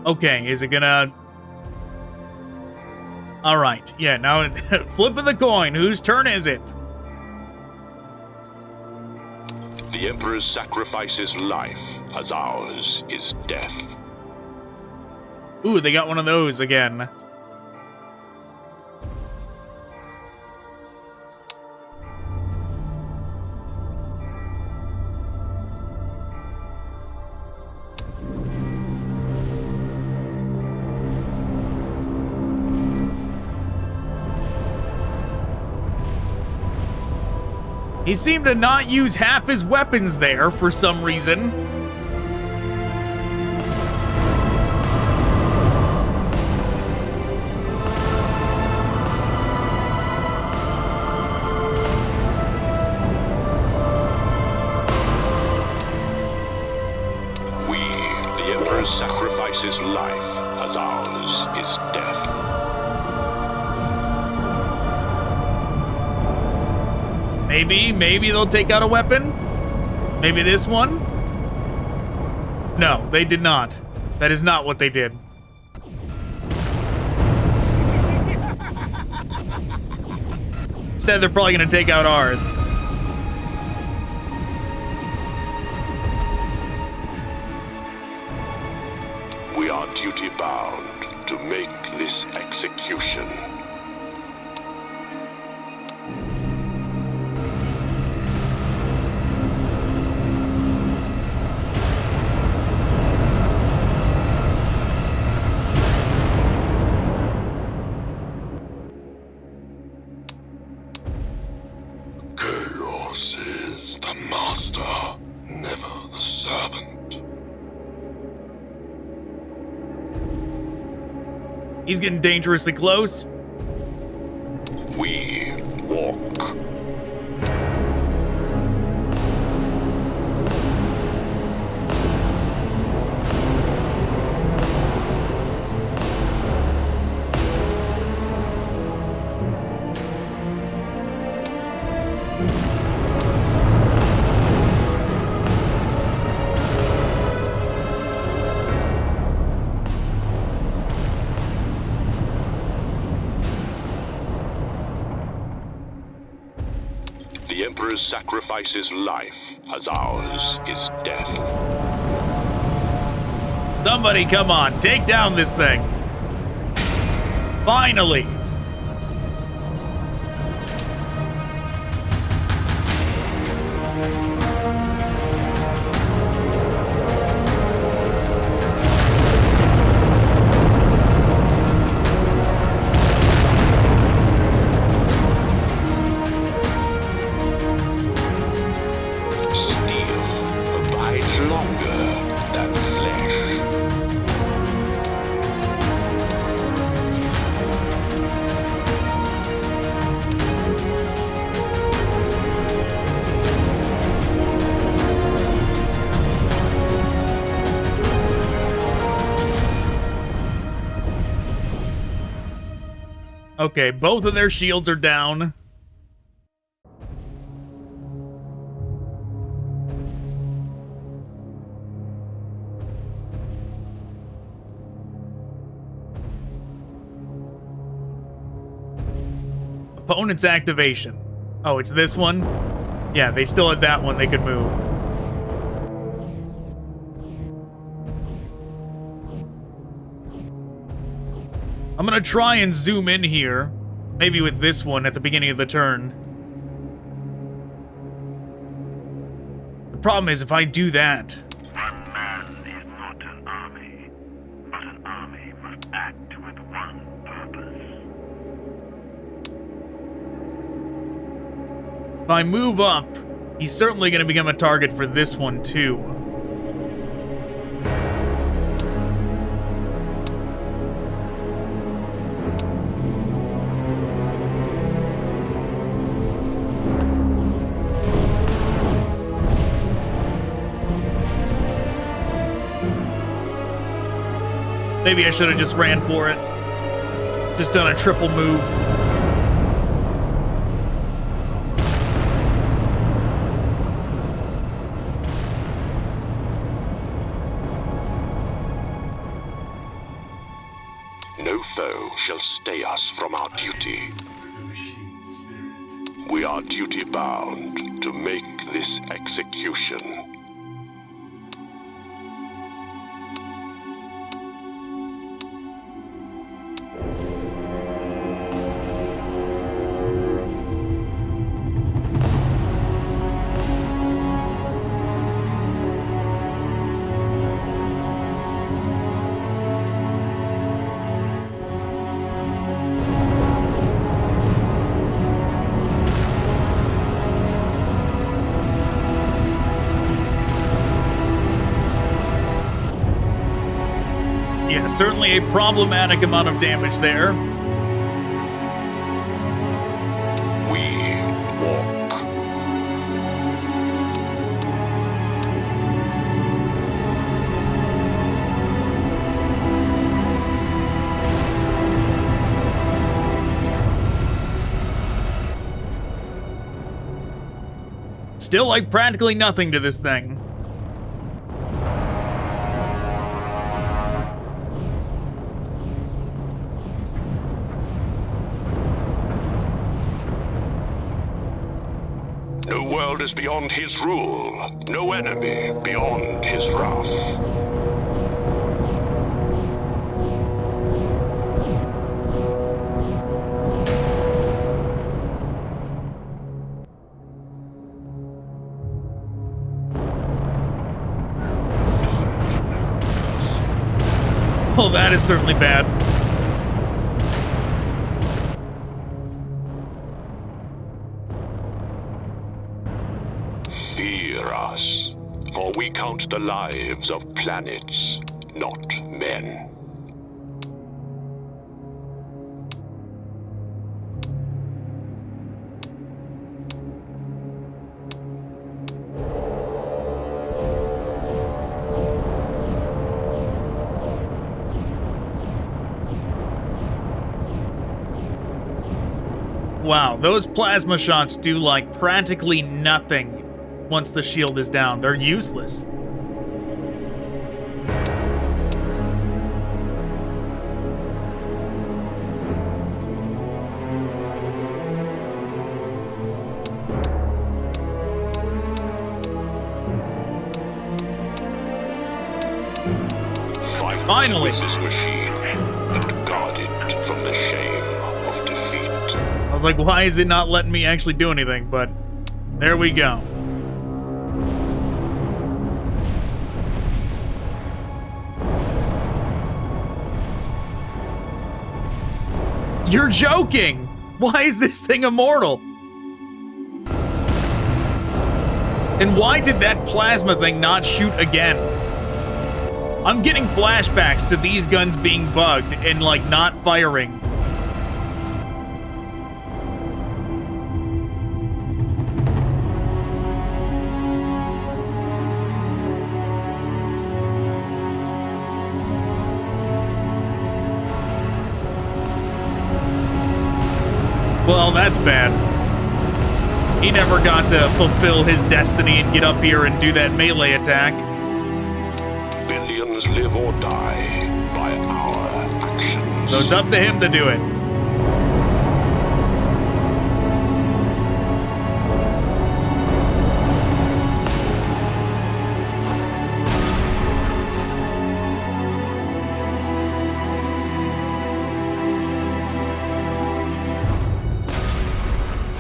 Okay, is it gonna... Alright, yeah, now flipping the coin, whose turn is it? The Emperor's sacrifice is life, as ours is death. Ooh, they got one of those again. He seemed to not use half his weapons there for some reason. We, the Emperor's sacrifice is life, as ours is death. Maybe they'll take out a weapon? Maybe this one? No, they did not. That is not what they did. Instead, they're probably going to take out ours. We are duty-bound to make this execution. Chaos is the master, never the servant. He's getting dangerously close. We walk. The Emperor's sacrifice is life, as ours is death. Somebody, come on, take down this thing. Finally. Okay, both of their shields are down. Opponent's activation. Oh, it's this one? Yeah, they still had that one they could move. I'm gonna try and zoom in here. Maybe with this one at the beginning of the turn. The problem is if I do that... One man is not an army, but an army must act with one purpose. If I move up, he's certainly gonna become a target for this one too. Maybe I should have just ran for it. Just done a triple move. No foe shall stay us from our duty. We are duty-bound to make this execution. Certainly a problematic amount of damage there. We walk. Still like practically nothing to this thing. world is beyond his rule, no enemy beyond his wrath. Oh, that is certainly bad. Fear us, for we count the lives of planets, not men. Wow, those plasma shots do, like, practically nothing once the shield is down. They're useless. Finally! With this machine, and guard it from the shame of defeat. I was like, why is it not letting me actually do anything? But there we go. You're joking! Why is this thing immortal? And why did that plasma thing not shoot again? I'm getting flashbacks to these guns being bugged and, like, not firing. Well, that's bad. He never got to fulfill his destiny and get up here and do that melee attack. Billions live or die by our actions. So it's up to him to do it.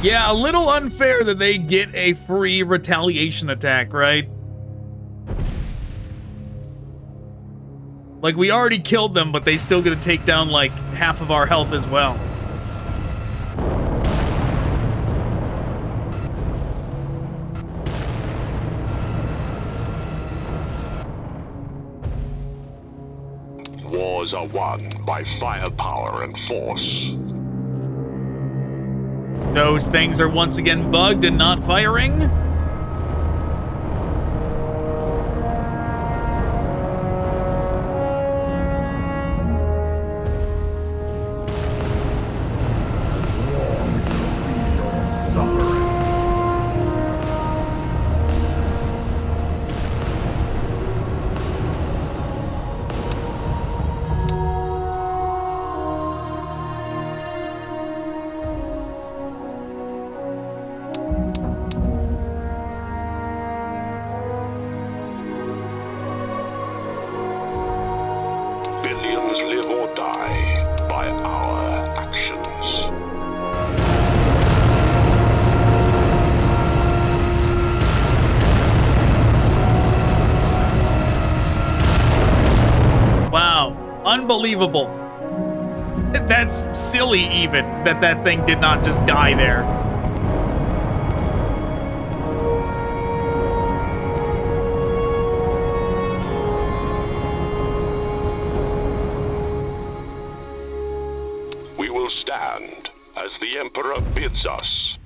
Yeah, a little unfair that they get a free retaliation attack, right? Like, we already killed them, but they still get to take down, like, half of our health as well. Wars are won by firepower and force. Those things are once again bugged and not firing. Billions live or die by our actions. Wow, unbelievable. That's silly even, that thing did not just die there. We will stand as the Emperor bids us.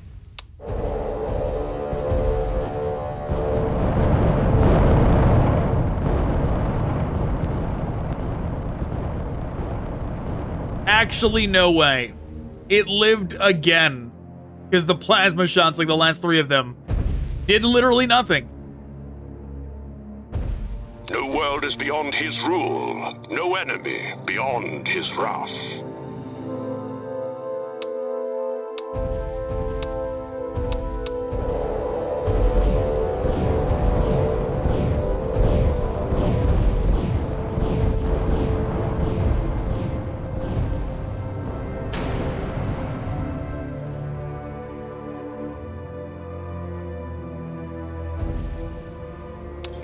Actually, no way. It lived again. Because the plasma shots, like the last three of them, did literally nothing. No world is beyond his rule, no enemy beyond his wrath.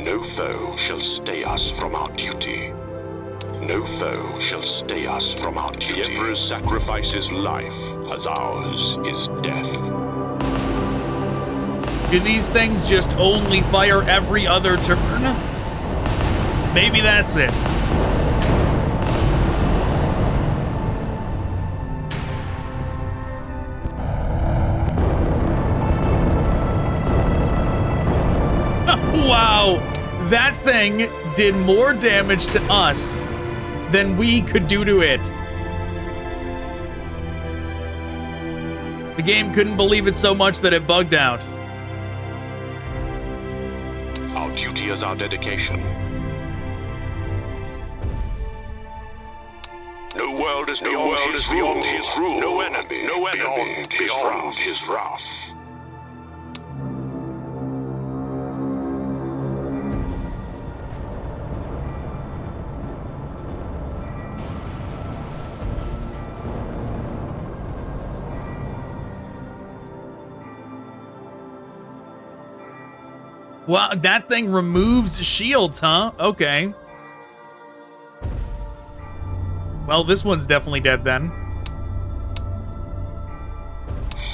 No foe shall stay us from our duty. No foe shall stay us from our duty. The Emperor's sacrifice is life, as ours is death. Do these things just only fire every other turn? Maybe that's it. Wow, that thing did more damage to us than we could do to it. The game couldn't believe it so much that it bugged out. Our duty is our dedication. No world is beyond his rule. No enemy beyond his wrath. Wow, that thing removes shields, huh? Okay. Well, this one's definitely dead then.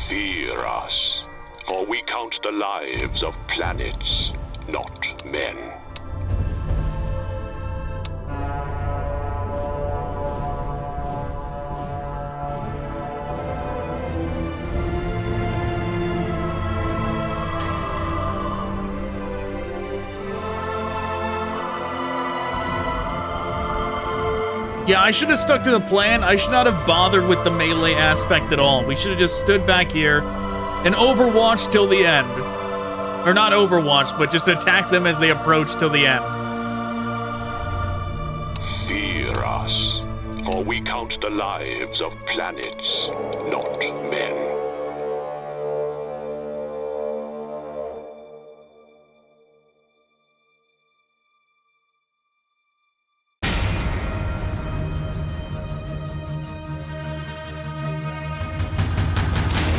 Fear us, for we count the lives of planets, not men. Yeah, I should have stuck to the plan. I should not have bothered with the melee aspect at all. We should have just stood back here and overwatched till the end. Or not overwatch, but just attack them as they approach till the end. Fear us, for we count the lives of planets, not men.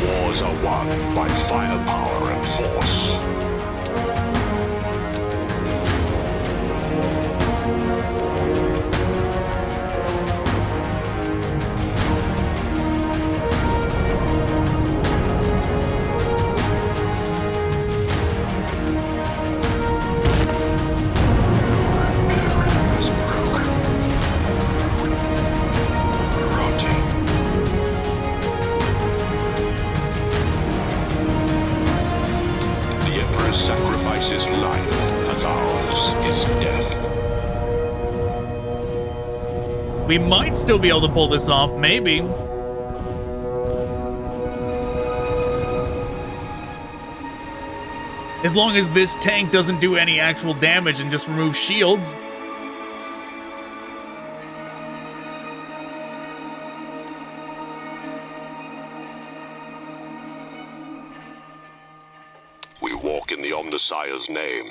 Wars are won by firepower and force. Sacrifices life as ours is death. We might still be able to pull this off, maybe. As long as this tank doesn't do any actual damage and just remove shields. We walk in the Omnissiah's name.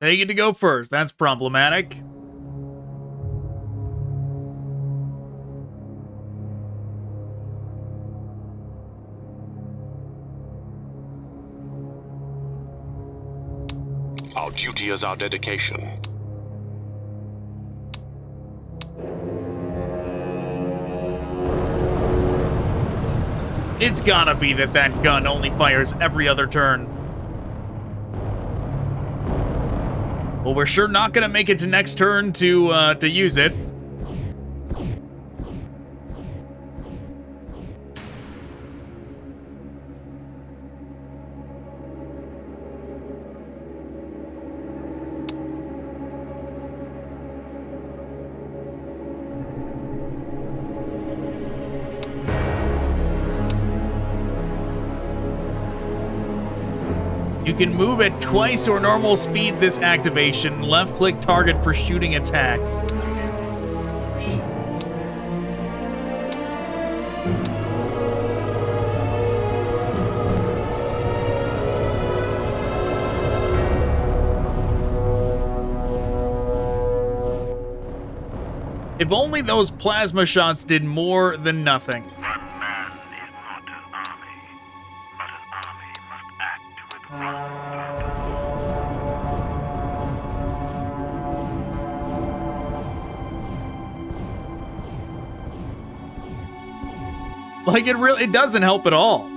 They get to go first. That's problematic. Our duty is our dedication. It's gotta be that that gun only fires every other turn. Well, we're sure not gonna make it to next turn to use it. You can move at twice or normal speed this activation. Left-click target for shooting attacks. If only those plasma shots did more than nothing. One man is not an army, but an army must act with one purpose. Like, it doesn't help at all.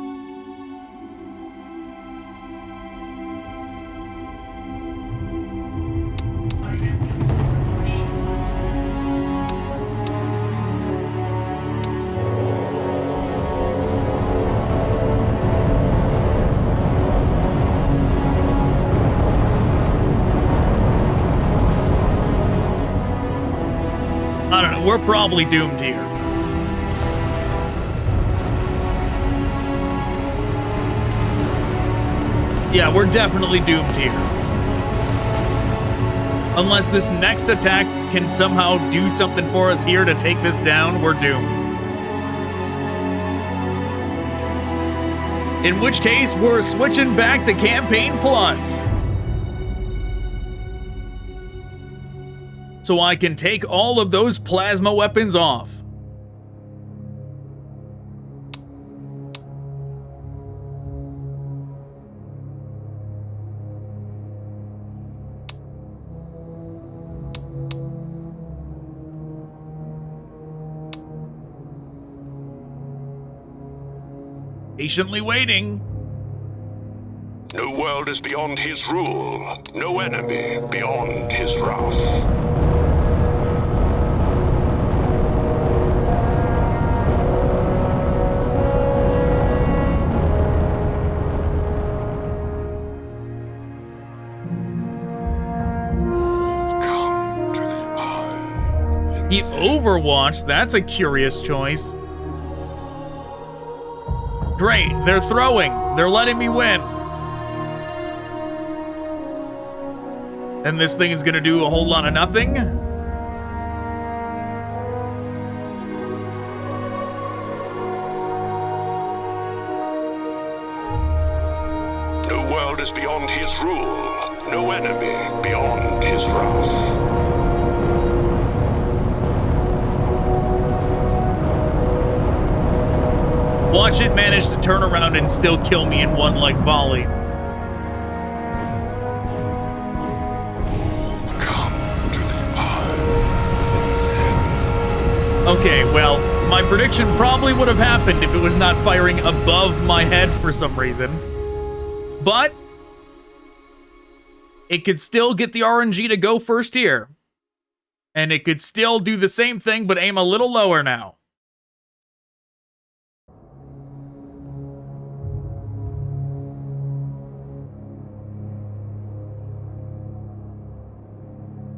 I don't know, we're probably doomed here. Yeah, we're definitely doomed here. Unless this next attack can somehow do something for us here to take this down, we're doomed. In which case, we're switching back to Campaign Plus. So I can take all of those plasma weapons off. Patiently waiting. No world is beyond his rule, no enemy beyond his wrath. The Overwatch, that's a curious choice. Great, they're throwing. They're letting me win. And this thing is gonna do a whole lot of nothing? No world is beyond his rule, no enemy beyond his wrath. Watch it manage to turn around and still kill me in one, like, volley. Okay, well, my prediction probably would have happened if it was not firing above my head for some reason. But it could still get the RNG to go first here. And it could still do the same thing, but aim a little lower now.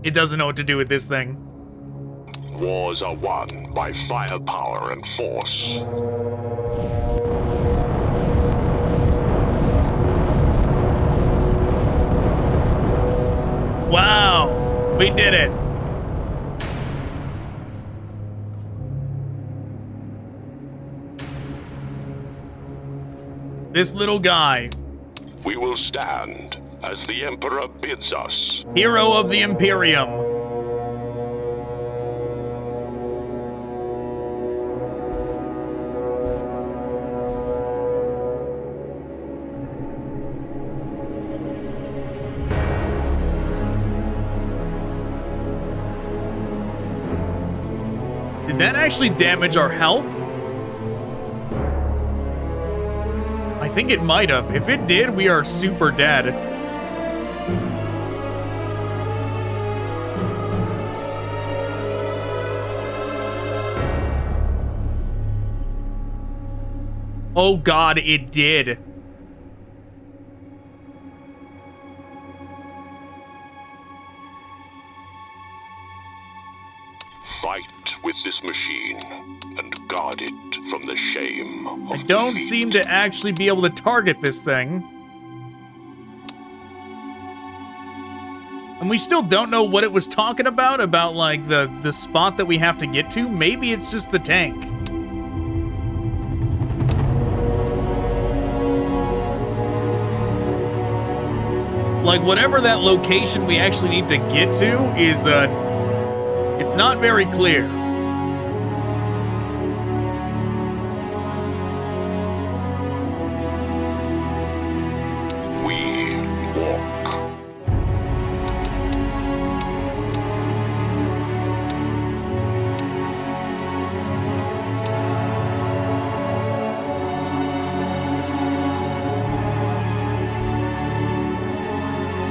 It doesn't know what to do with this thing. Wars are won by firepower and force. Wow, we did it. This little guy. We will stand as the Emperor bids us. Hero of the Imperium. Did that actually damage our health? I think it might have. If it did, we are super dead. Oh god, it did. Fight with this machine and guard it from the shame of I don't defeat. seem to actually be able to target this thing. And we still don't know what it was talking about like the spot that we have to get to. Maybe it's just the tank. Like, whatever that location we actually need to get to is, it's not very clear.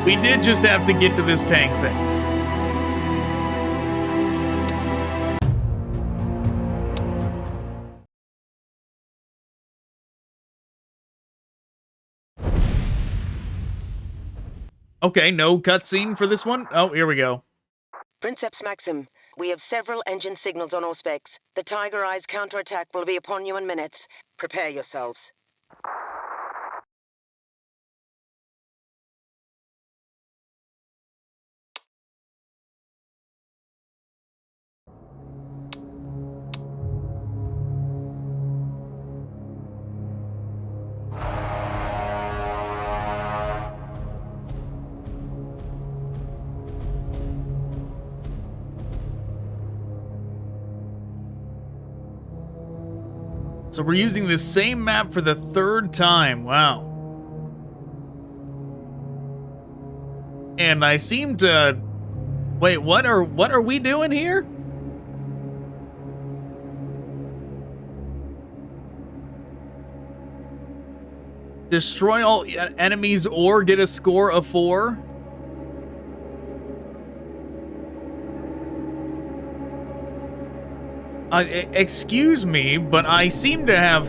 We did just have to get to this tank thing. Okay, no cutscene for this one. Oh, here we go. Princeps Maxim, we have several engine signals on our specs. The Tiger Eyes counterattack will be upon you in minutes. Prepare yourselves. So we're using the same map for the third time. Wow. And I seem to... Wait, what are we doing here? Destroy all enemies or get a score of 4? Excuse me, but I seem to have...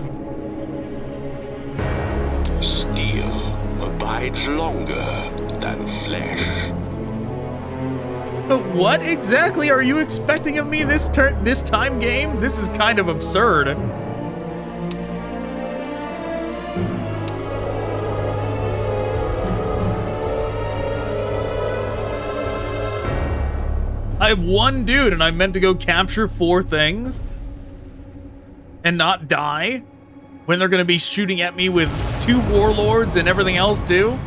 Steel abides longer than flesh. But what exactly are you expecting of me this time, game? This is kind of absurd. I have one dude and I meant to go capture 4 things and not die when they're gonna be shooting at me with 2 warlords and everything else too.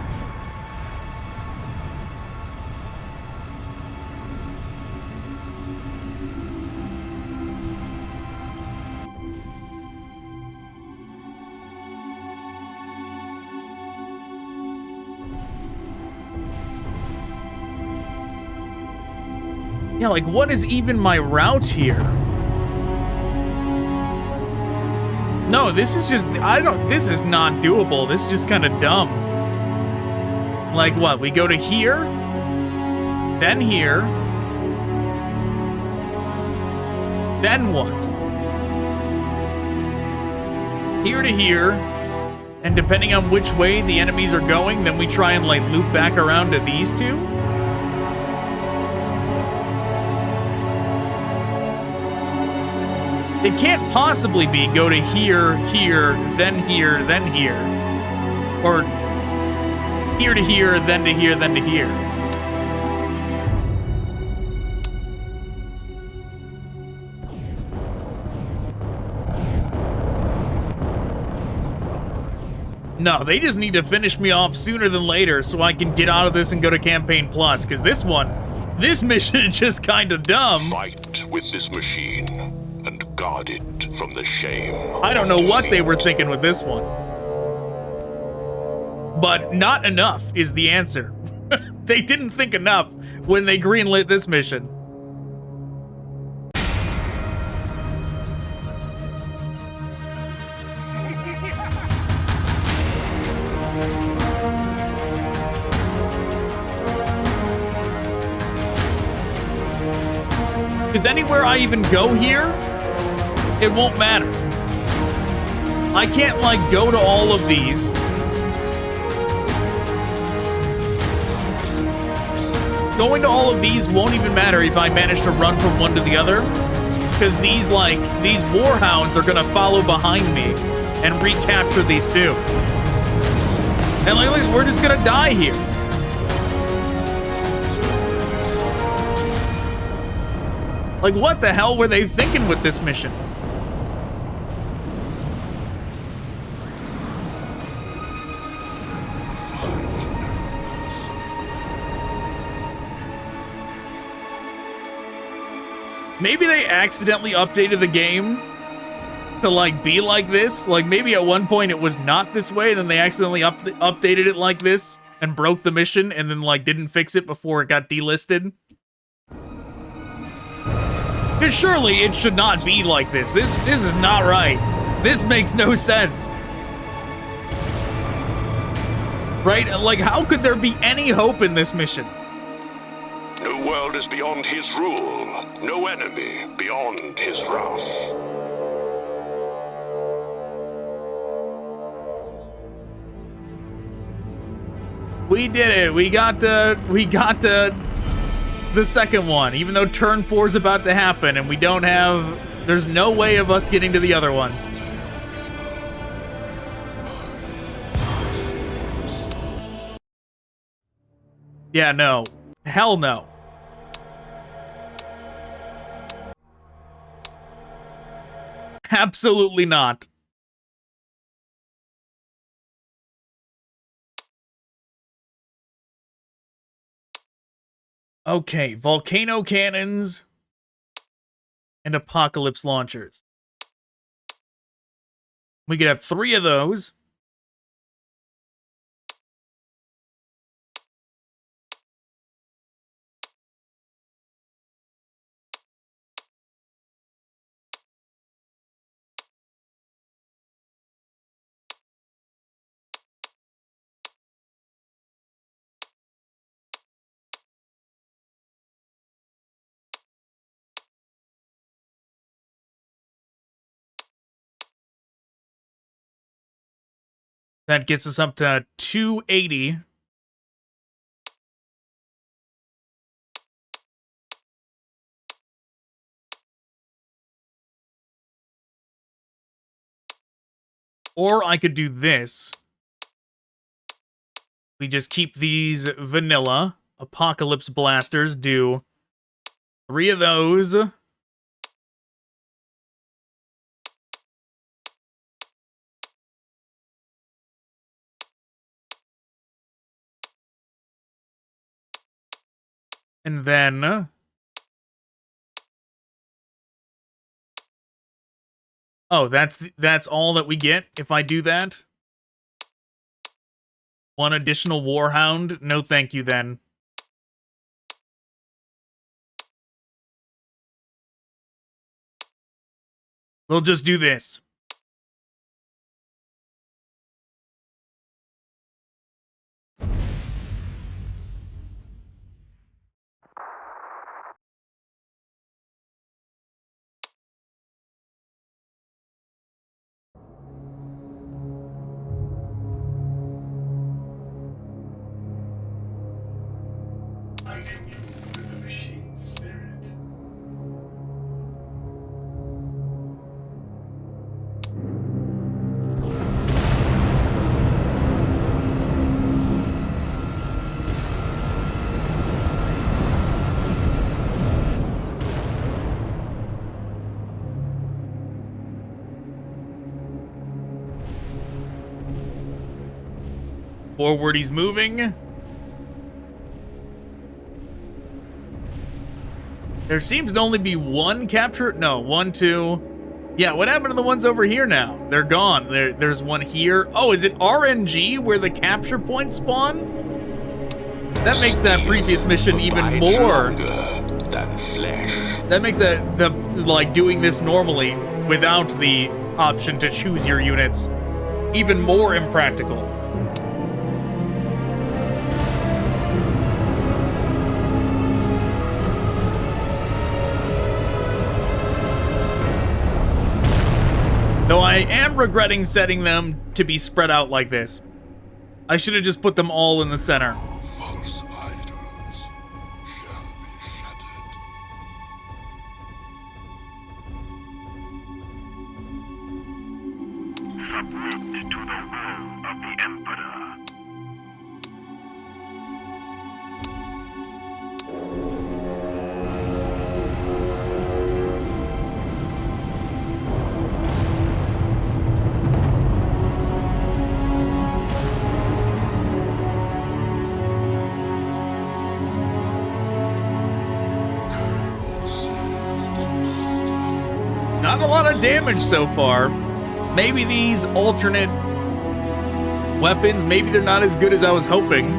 Yeah, like, what is even my route here? No, this is just, this is not doable. This is just kind of dumb. Like, what? We go to here, then here, then what? Here to here, and depending on which way the enemies are going, then we try and, like, loop back around to these two? It can't possibly be go to here, here, then here, then here. Or here to here, then to here, then to here. No, they just need to finish me off sooner than later so I can get out of this and go to Campaign Plus, because this mission is just kind of dumb. Fight with this machine and guard it from the shame. I don't know what they were thinking with this one. But not enough is the answer. They didn't think enough when they greenlit this mission. Because anywhere I even go here, it won't matter. I can't, like, go to all of these. Going to all of these won't even matter if I manage to run from one to the other. Because these warhounds are gonna follow behind me and recapture these two. And, like, we're just gonna die here. Like, what the hell were they thinking with this mission? Maybe they accidentally updated the game to, like, be like this. Like, maybe at one point it was not this way, then they accidentally updated it like this and broke the mission and then, like, didn't fix it before it got delisted. Because surely it should not be like this. This is not right. This makes no sense. Right? Like, how could there be any hope in this mission? No world is beyond his rule. No enemy beyond his wrath. We did it. We got the second one, even though turn 4 is about to happen and we don't have... There's no way of us getting to the other ones. Yeah, no. Hell no. Absolutely not. Okay, volcano cannons and apocalypse launchers. We could have 3 of those. That gets us up to 280. Or I could do this. We just keep these vanilla apocalypse blasters, do 3 of those. And then... Oh, that's all that we get if I do that? 1 additional Warhound? No thank you then. We'll just do this. I am you with the machine spirit. Forward he's moving. There seems to only be 1 capture. No, 1, 2. Yeah, what happened to the ones over here now? They're gone. There's 1 here. Oh, is it RNG where the capture points spawn? That makes that previous mission even more. Than flesh. That makes that like doing this normally without the option to choose your units even more impractical. Though I am regretting setting them to be spread out like this. I should have just put them all in the center. False idols shall be shattered. Submit to the will of the Emperor. Not a lot of damage so far. Maybe these alternate weapons, maybe they're not as good as I was hoping.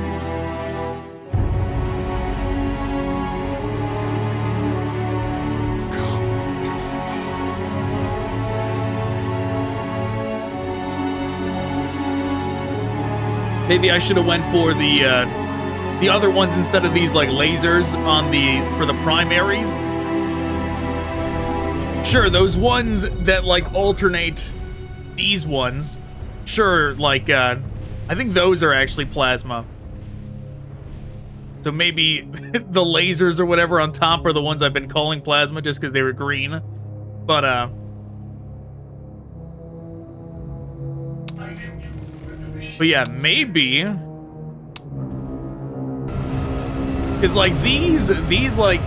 Maybe I should have went for the other ones instead of these like lasers on for the primaries. Sure, those ones that like alternate these ones. Sure, like I think those are actually plasma. So maybe the lasers or whatever on top are the ones I've been calling plasma just because they were green. But yeah, maybe. Because like these like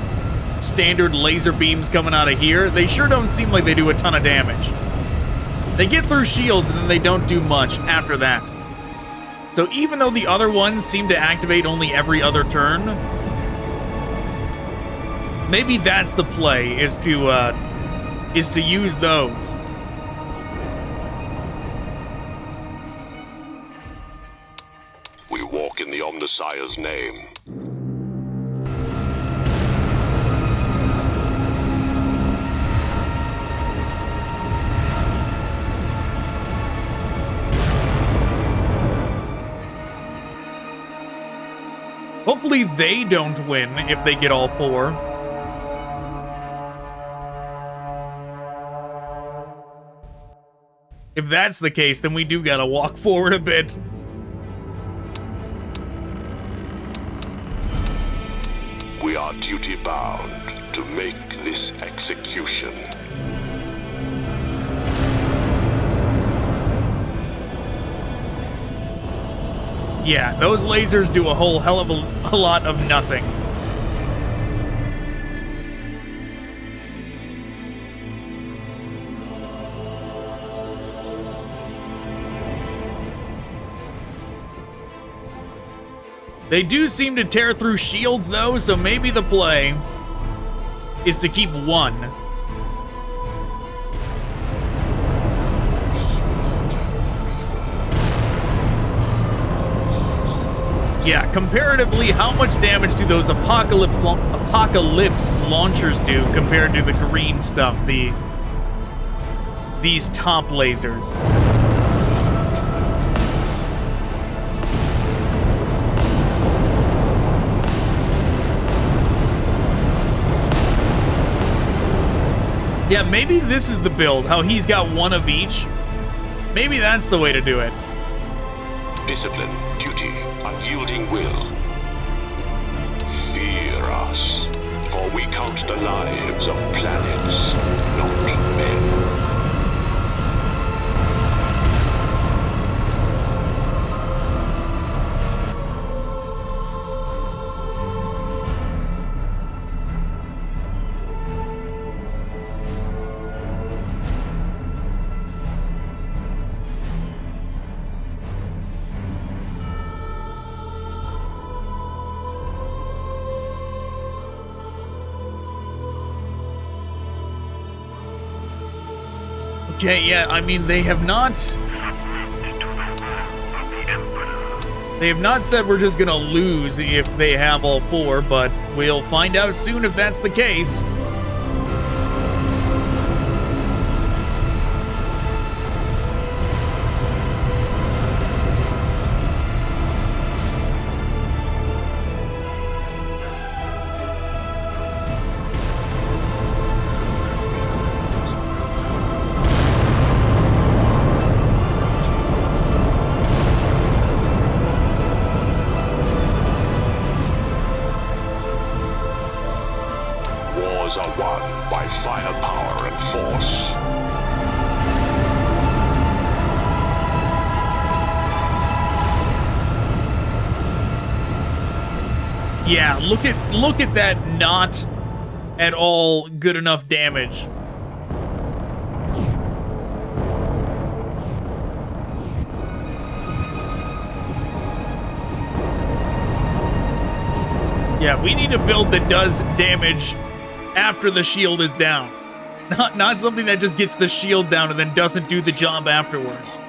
standard laser beams coming out of here, they sure don't seem like they do a ton of damage. They get through shields and then they don't do much after that. So even though the other ones seem to activate only every other turn, maybe that's the play, is to use those. We walk in the Omnissiah's name. Hopefully they don't win if they get all 4. If that's the case, then we do gotta walk forward a bit. We are duty-bound to make this execution. Yeah, those lasers do a whole hell of a lot of nothing. They do seem to tear through shields, though, so maybe the play is to keep 1. Yeah, comparatively, how much damage do those apocalypse launchers do compared to the green stuff, these top lasers? Yeah, maybe this is the build, how he's got 1 of each. Maybe that's the way to do it. Discipline, duty, unyielding will. Fear us, for we count the lives of planets, not men. Okay, yeah, I mean, they have not said we're just gonna lose if they have all 4, but we'll find out soon if that's the case. Wars are won by firepower and force. Yeah, look at that not at all good enough damage. Yeah, we need a build that does damage after the shield is down. Not something that just gets the shield down and then doesn't do the job afterwards.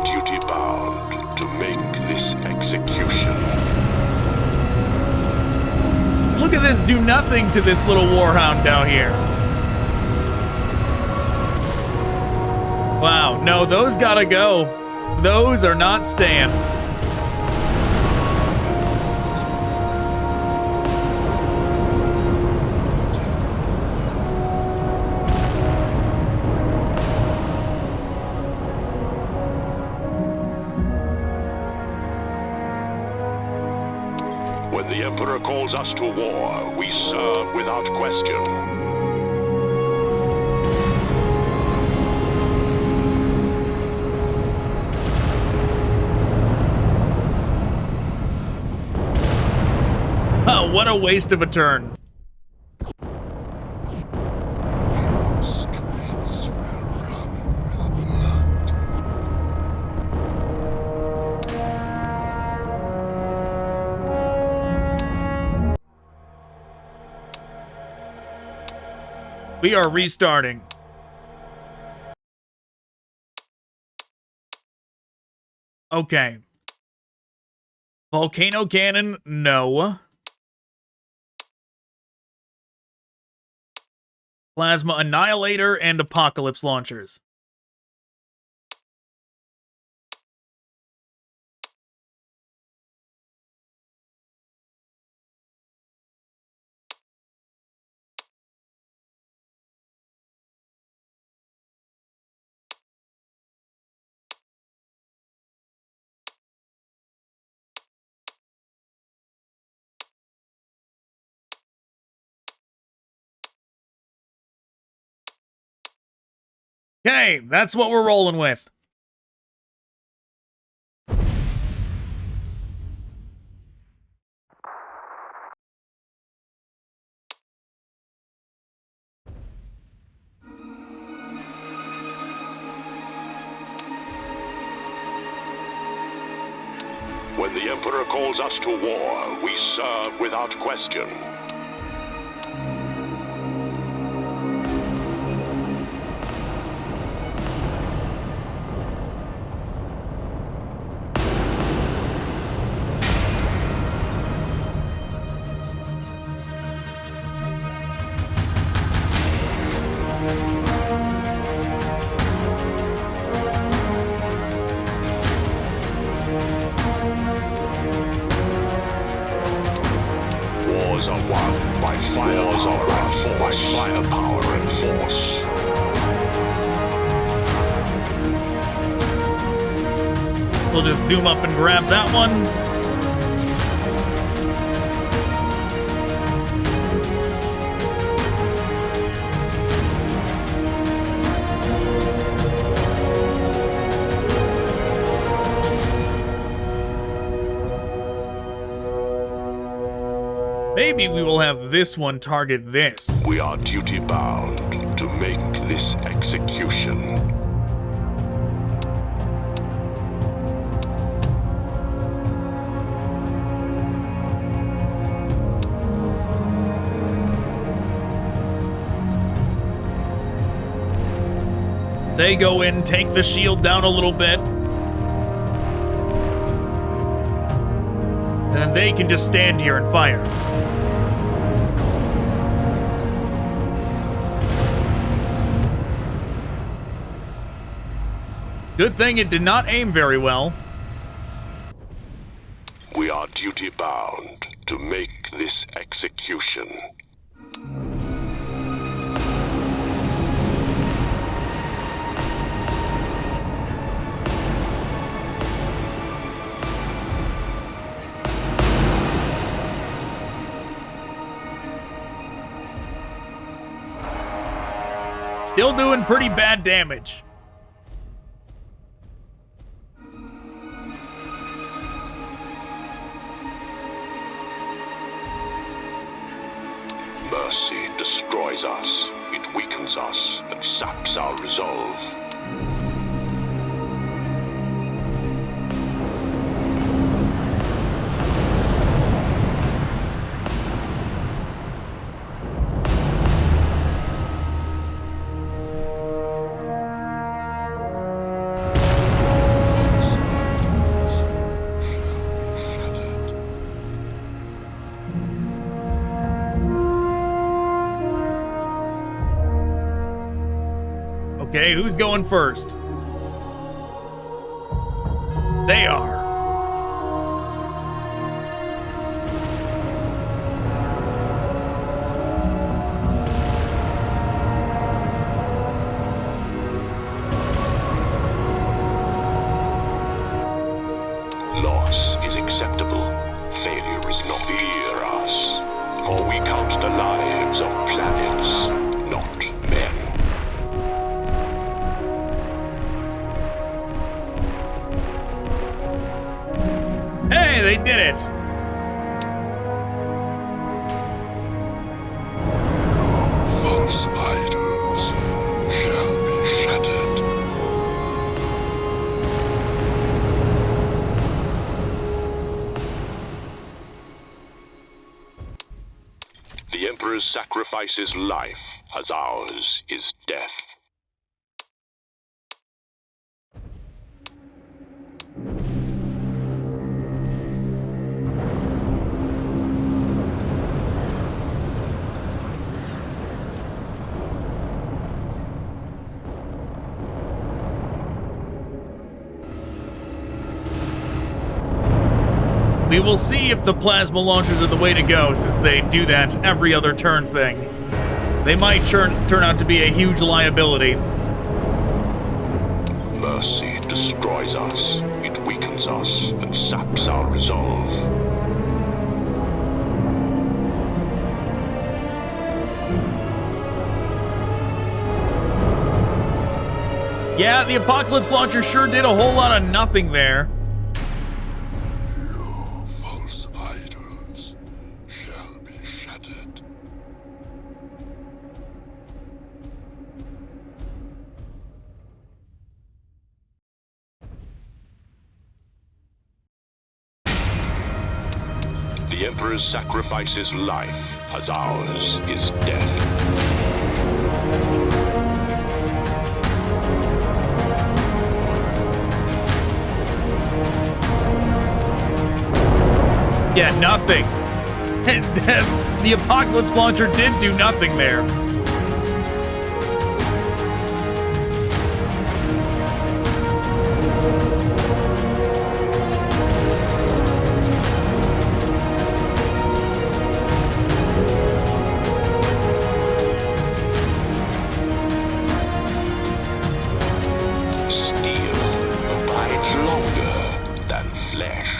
duty-bound to make this execution. Look at this, do nothing to this little warhound down here. Wow, no, those gotta go. Those are not staying. When the Emperor calls us to war, we serve without question. Oh, what a waste of a turn. We are restarting. Okay. Volcano cannon, no. Plasma annihilator and apocalypse launchers. Okay, that's what we're rolling with. When the Emperor calls us to war, we serve without question. Wars are won by fire, by firepower and force. We'll just doom up and grab that one. Maybe we will have this one target this. We are duty-bound to make this execution. They go in, take the shield down a little bit. And then they can just stand here and fire. Good thing it did not aim very well. We are duty-bound to make this execution. Still doing pretty bad damage. Mercy destroys us, it weakens us, and saps our resolve. Okay, who's going first? They are. Loss is acceptable. Failure is not. Fear us, for we count the lives of planets, not men. Hey, they did it! False idols shall be shattered. The Emperor's sacrifice is life, as ours is death. We will see if the plasma launchers are the way to go, since they do that every other turn thing. They might turn out to be a huge liability. Mercy destroys us, it weakens us, and saps our resolve. Yeah, the Apocalypse Launcher sure did a whole lot of nothing there. False idols shall be shattered. The Emperor's sacrifice is life, as ours is death. Yeah, nothing. The Apocalypse Launcher did do nothing there. Steel abides longer than flesh.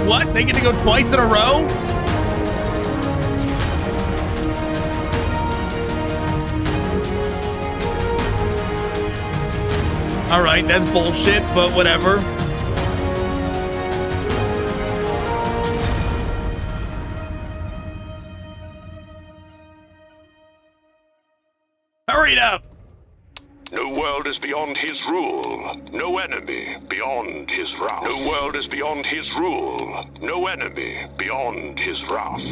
What? They get to go twice in a row? Alright, that's bullshit, but whatever. Hurry it up! No world is beyond his rule. No enemy beyond his wrath. No world is beyond his rule. No enemy beyond his wrath.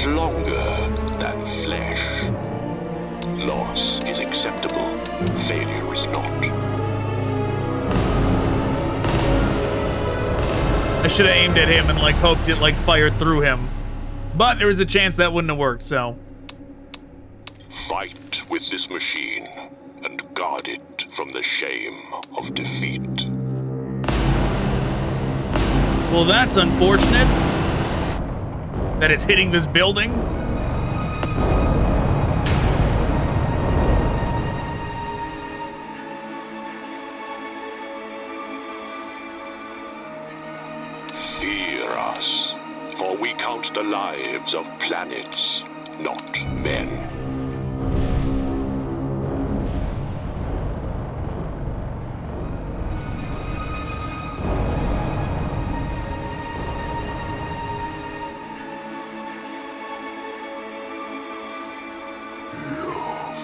Longer than flesh. Loss is acceptable. Failure is not. I should have aimed at him and like hoped it like fired through him. But there was a chance that wouldn't have worked, so. Fight with this machine and guard it from the shame of defeat. Well, that's unfortunate. That it's hitting this building. Fear us, for we count the lives of planets, not men.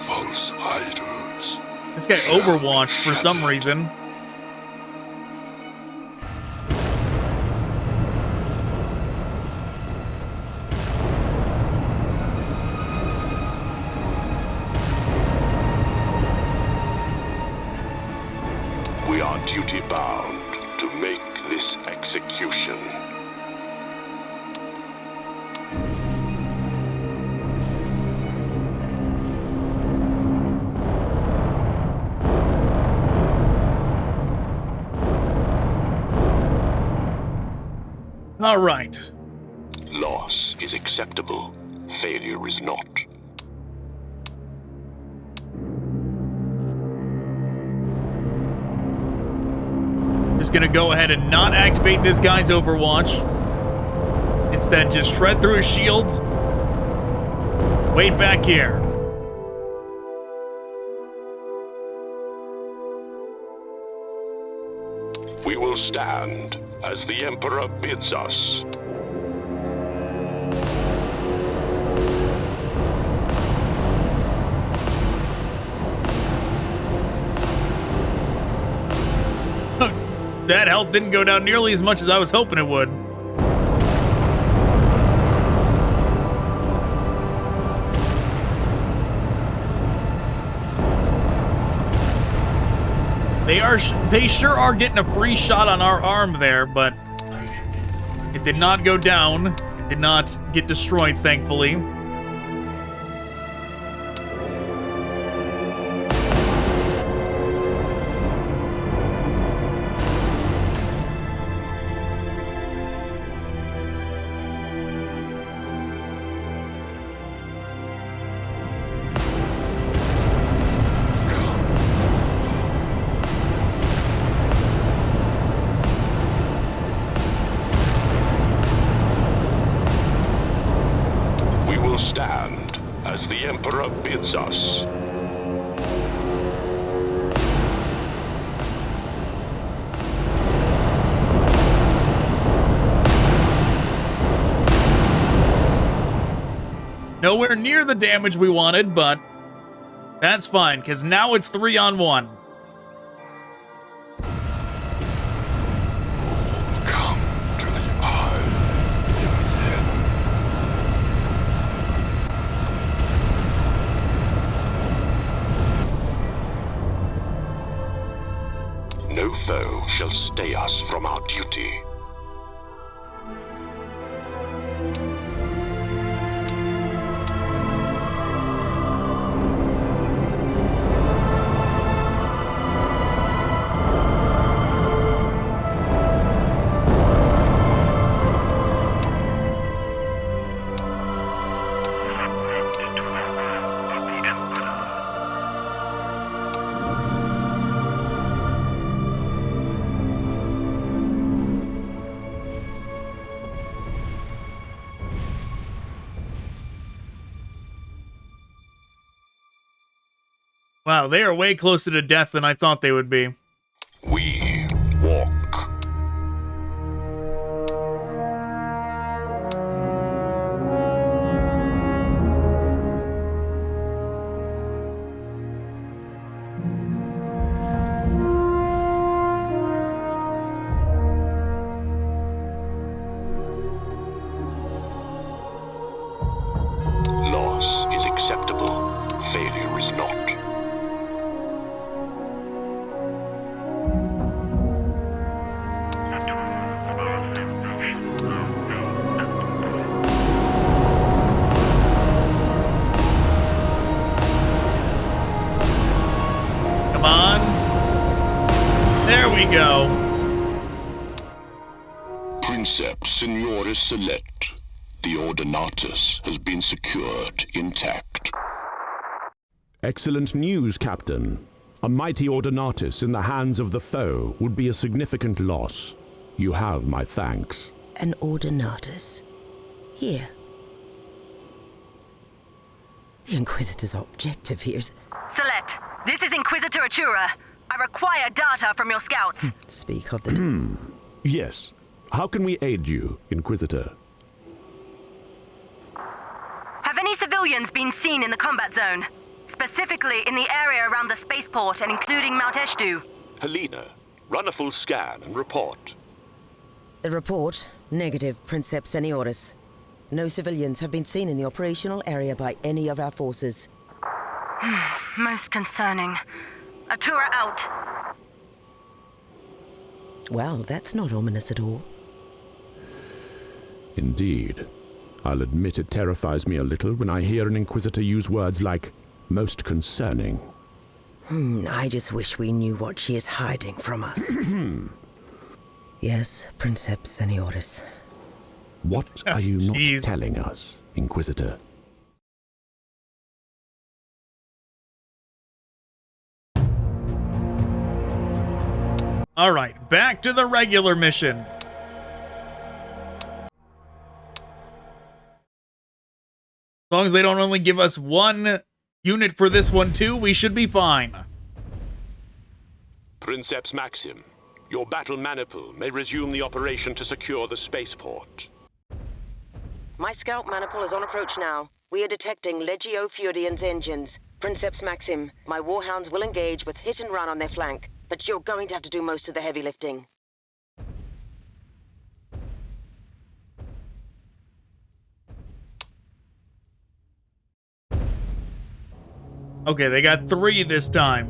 False idols. This guy overwatched for some reason. We are duty-bound to make this execution. All right. Loss is acceptable. Failure is not. Just gonna go ahead and not activate this guy's Overwatch. Instead, just shred through his shields. Wait back here. We will stand as the Emperor bids us. That health didn't go down nearly as much as I was hoping it would. They sure are getting a free shot on our arm there, but it did not go down. It did not get destroyed, thankfully. Stand as the Emperor bids us. Nowhere near the damage we wanted, but that's fine, because now it's 3-on-1. Come to the eye in the end. No foe shall stay us from our duty. Wow, they are way closer to death than I thought they would be. We walk. Loss is acceptable. Failure is not. Come on. There we go. Princeps Senioris Select. The Ordinatus has been secured intact. Excellent news, Captain. A mighty Ordinatus in the hands of the foe would be a significant loss. You have my thanks. an ordinatus. Here. The Inquisitor's objective here's... Select. This is Inquisitor Achura. I require data from your scouts. Speak of the... Yes. How can we aid you, Inquisitor? Have any civilians been seen in the combat zone? Specifically in the area around the spaceport and including Mount Eshtu? Helena, run a full scan and report. The report, negative, Princeps Senioris. No civilians have been seen in the operational area by any of our forces. Most concerning. Achura out. Well, that's not ominous at all. Indeed. I'll admit it terrifies me a little when I hear an Inquisitor use words like most concerning. I just wish we knew what she is hiding from us. Yes, Princeps Senioris. What are you not telling us, Inquisitor? Alright, back to the regular mission. As long as they don't only give us one unit for this one too, we should be fine. Princeps Maxim, your battle maniple may resume the operation to secure the spaceport. My scout maniple is on approach now. We are detecting Legio Furidian's engines. Princeps Maxim, my warhounds will engage with hit and run on their flank, but you're going to have to do most of the heavy lifting. Okay, they got 3 this time.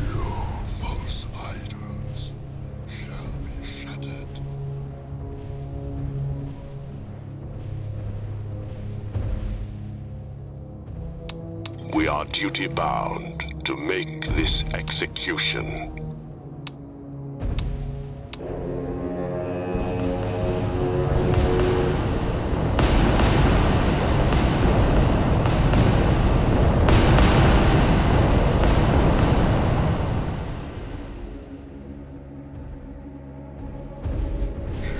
Your false idols shall be shattered. We are duty-bound to make this execution.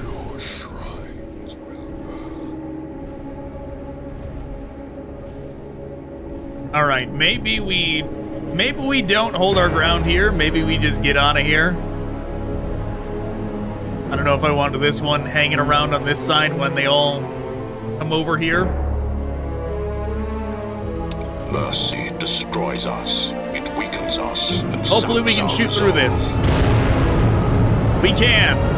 Your shrines will burn. All right, maybe we don't hold our ground here. Maybe we just get out of here. I don't know if I wanted this one hanging around on this side when they all come over here. Mercy destroys us. It weakens us. And Hopefully we can saps shoot our through this. We can.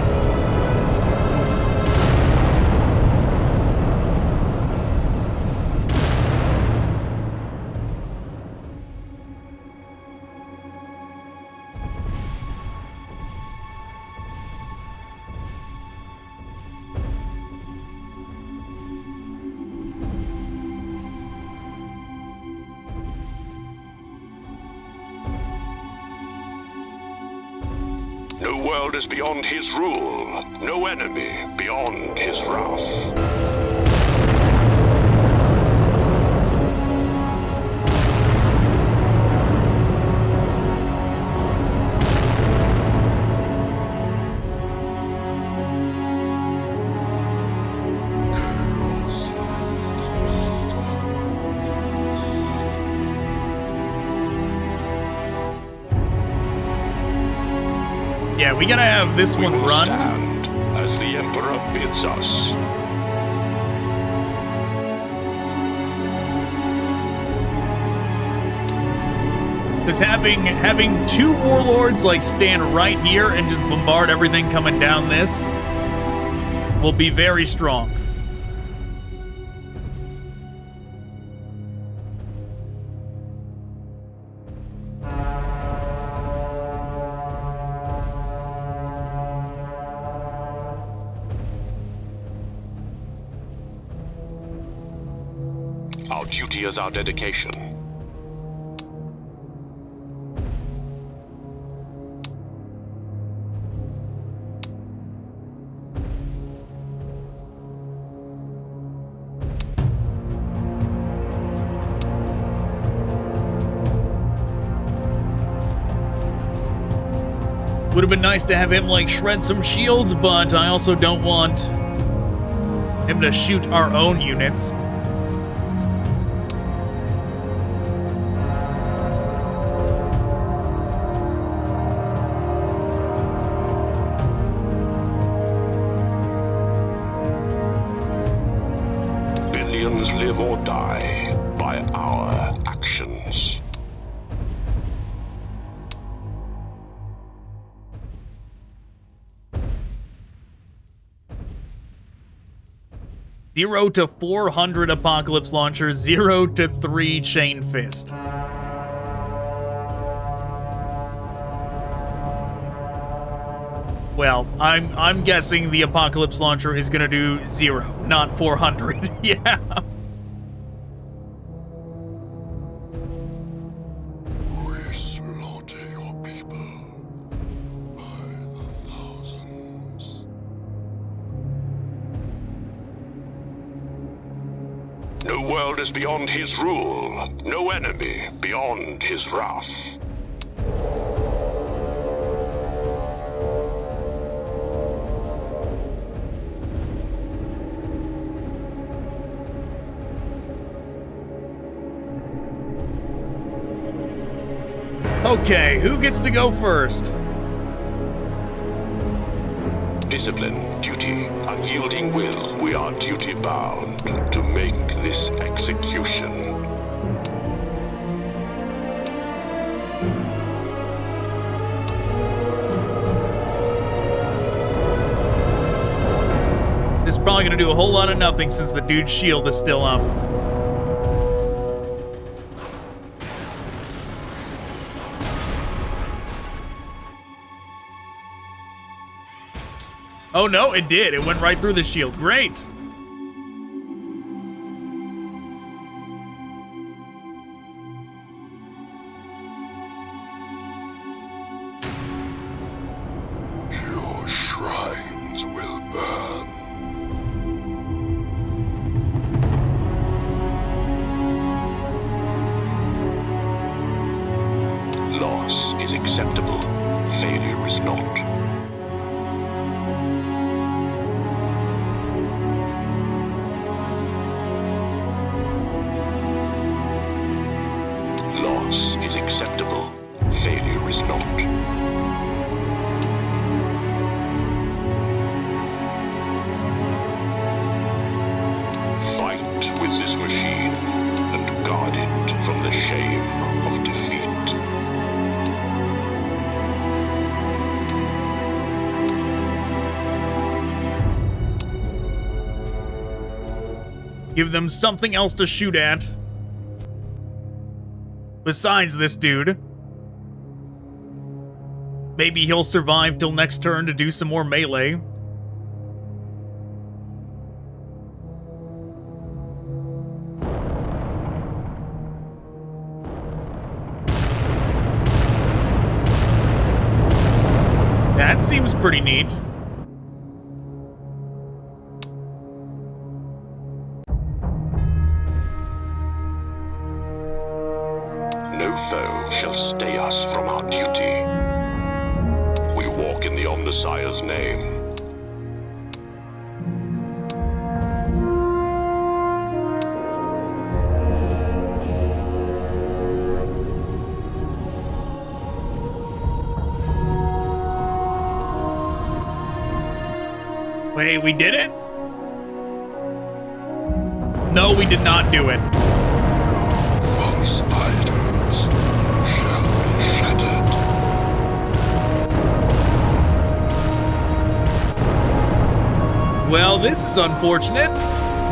No world is beyond his rule. No enemy beyond his wrath. Yeah, we gotta have this one run. Stand as the Emperor bids us. Because having 2 warlords like stand right here and just bombard everything coming down this will be very strong. Our duty is our dedication. Would have been nice to have him, like, shred some shields, but I also don't want him to shoot our own units. Billions live or die by our actions. Zero to 400 Apocalypse Launchers, 0 to 3 Chain Fist. Well, I'm guessing the Apocalypse Launcher is gonna do 0, not 400. Yeah. We slaughter your people by the thousands. No world is beyond his rule, no enemy beyond his wrath. Okay, who gets to go first? Discipline, duty, unyielding will, we are duty-bound to make this execution. This is probably gonna do a whole lot of nothing since the dude's shield is still up. Oh no, it did. It went right through the shield. Great. Your shrines will burn. Loss is acceptable. Failure is not. Loss is acceptable. Failure is not. Fight with this machine and guard it from the shame of defeat. Give them something else to shoot at. Besides this dude. Maybe he'll survive till next turn to do some more melee. That seems pretty neat. No foe shall stay us from our duty. We walk in the Omnissiah's name. Wait, we did it? No, we did not do it. False idols shall be shattered. Well, this is unfortunate.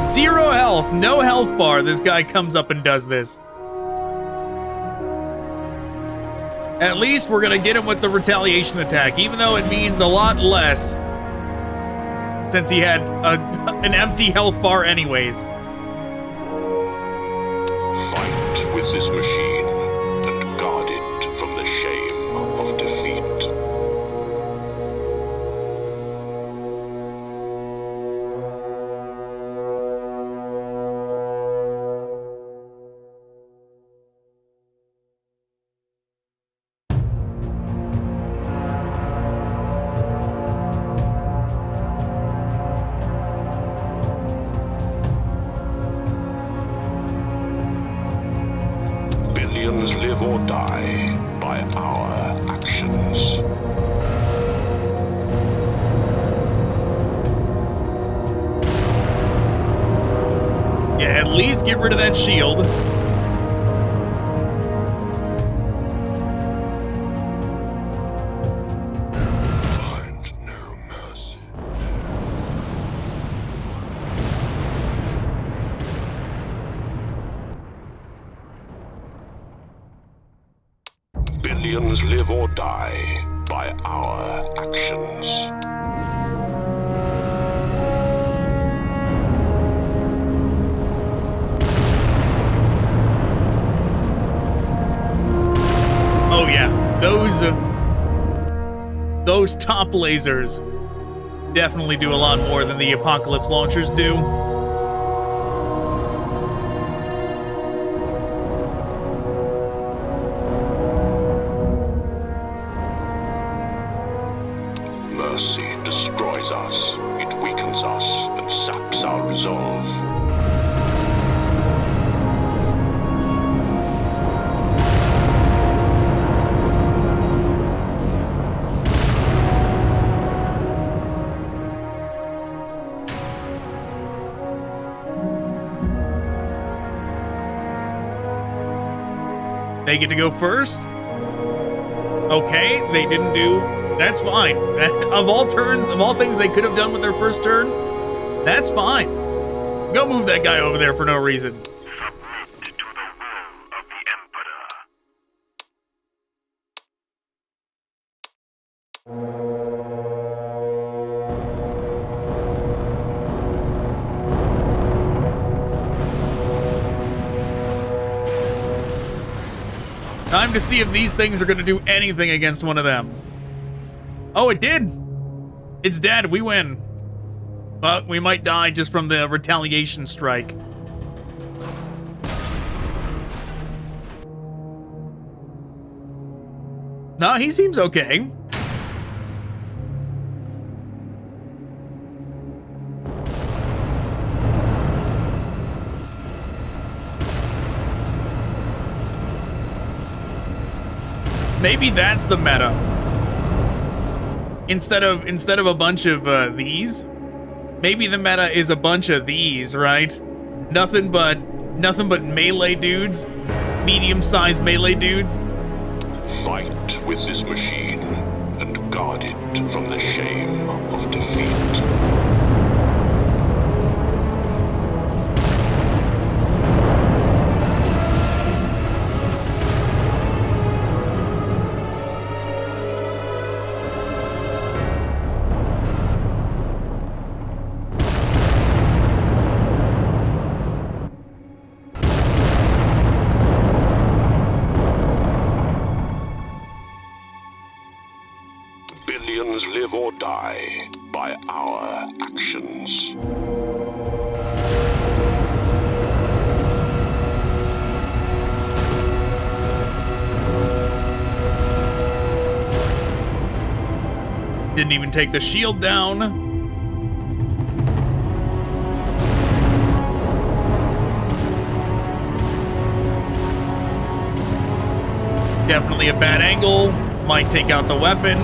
0 health, no health bar. This guy comes up and does this. At least we're gonna get him with the retaliation attack, even though it means a lot less since he had an empty health bar anyways. Fight with this machine and guard it from the shame of defeat. at least get rid of that shield. Find no mercy. Billions live or die by our actions. Oh yeah, those top lasers definitely do a lot more than the Apocalypse launchers do. Mercy destroys us, it weakens us, and saps our resolve. They get to go first? Okay, they didn't do... That's fine. Of all turns, of all things they could have done with their first turn, that's fine. Go move that guy over there for no reason. Submit to the will of the Emperor. Time to see if these things are going to do anything against one of them. Oh, it did. It's dead. We win. But we might die just from the retaliation strike. No, he seems okay. Maybe that's the meta. Instead of a bunch of these, maybe the meta is a bunch of these, right? Nothing but melee dudes, medium-sized melee dudes. Fight with this machine and guard it from the shame of defeat. Billions live or die by our actions. Didn't even take the shield down. Definitely a bad angle. Might take out the weapon.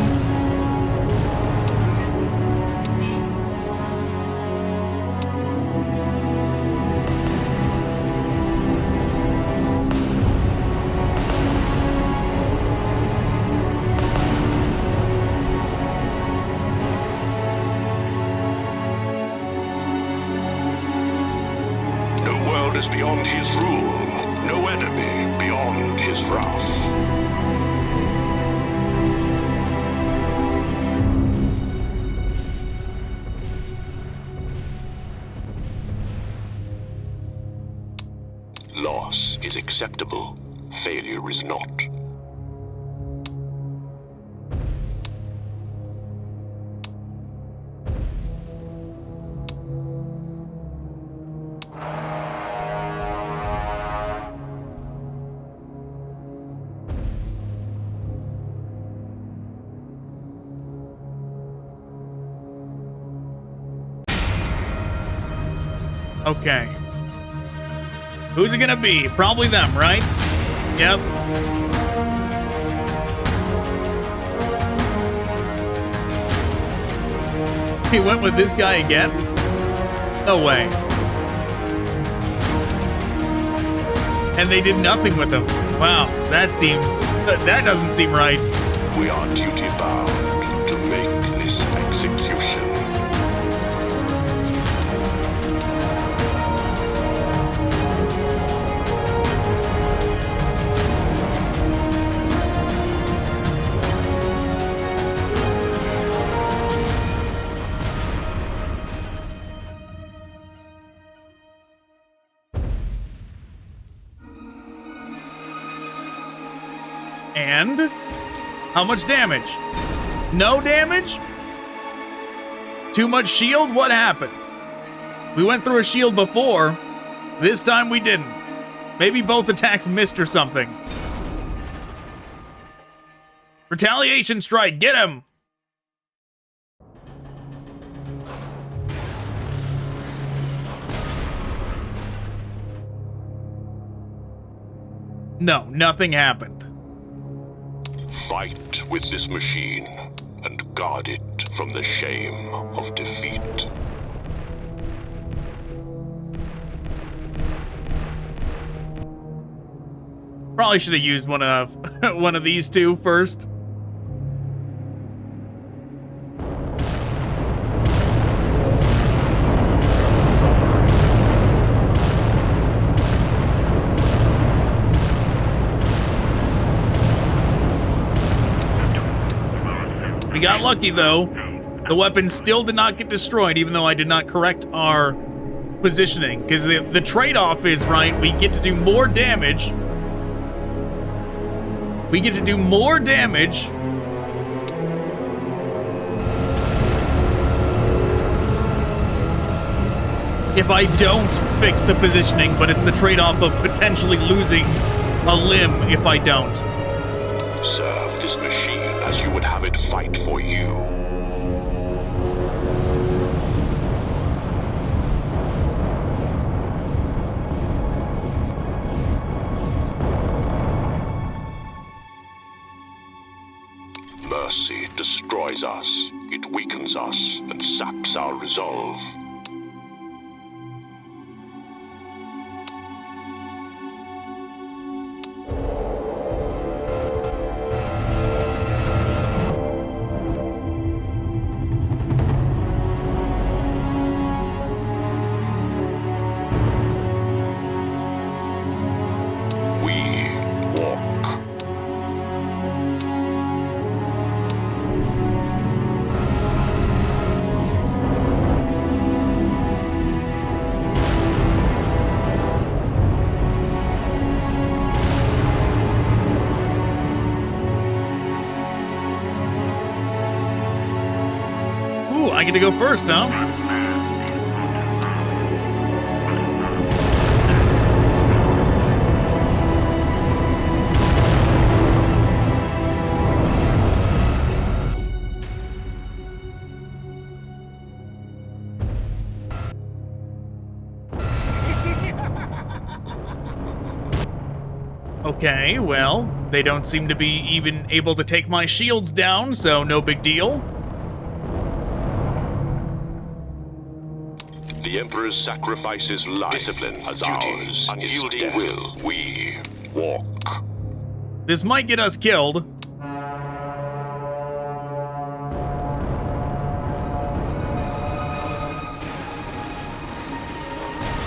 Is beyond his rule, no enemy beyond his wrath. Loss is acceptable, failure is not. Okay. Who's it gonna be? Probably them, right? Yep. He went with this guy again? No way. And they did nothing with him. Wow, that doesn't seem right. We are duty-bound to make this execution. And how much damage? No damage? Too much shield? What happened? We went through a shield before. This time we didn't. Maybe both attacks missed or something. Retaliation strike, get him! No, nothing happened. Fight with this machine and guard it from the shame of defeat. Probably should have used one of one of these two first. We got lucky, though. The weapon still did not get destroyed, even though I did not correct our positioning. Because the trade-off is, right, we get to do more damage. We get to do more damage. If I don't fix the positioning, but it's the trade-off of potentially losing a limb if I don't. Serve this machine as you would have it fight for you. Mercy destroys us, it weakens us, and saps our resolve. I get to go first, huh? Okay, well, they don't seem to be even able to take my shields down, so no big deal. The Emperor's sacrifices life, discipline as ours, unyielding will, we walk. This might get us killed.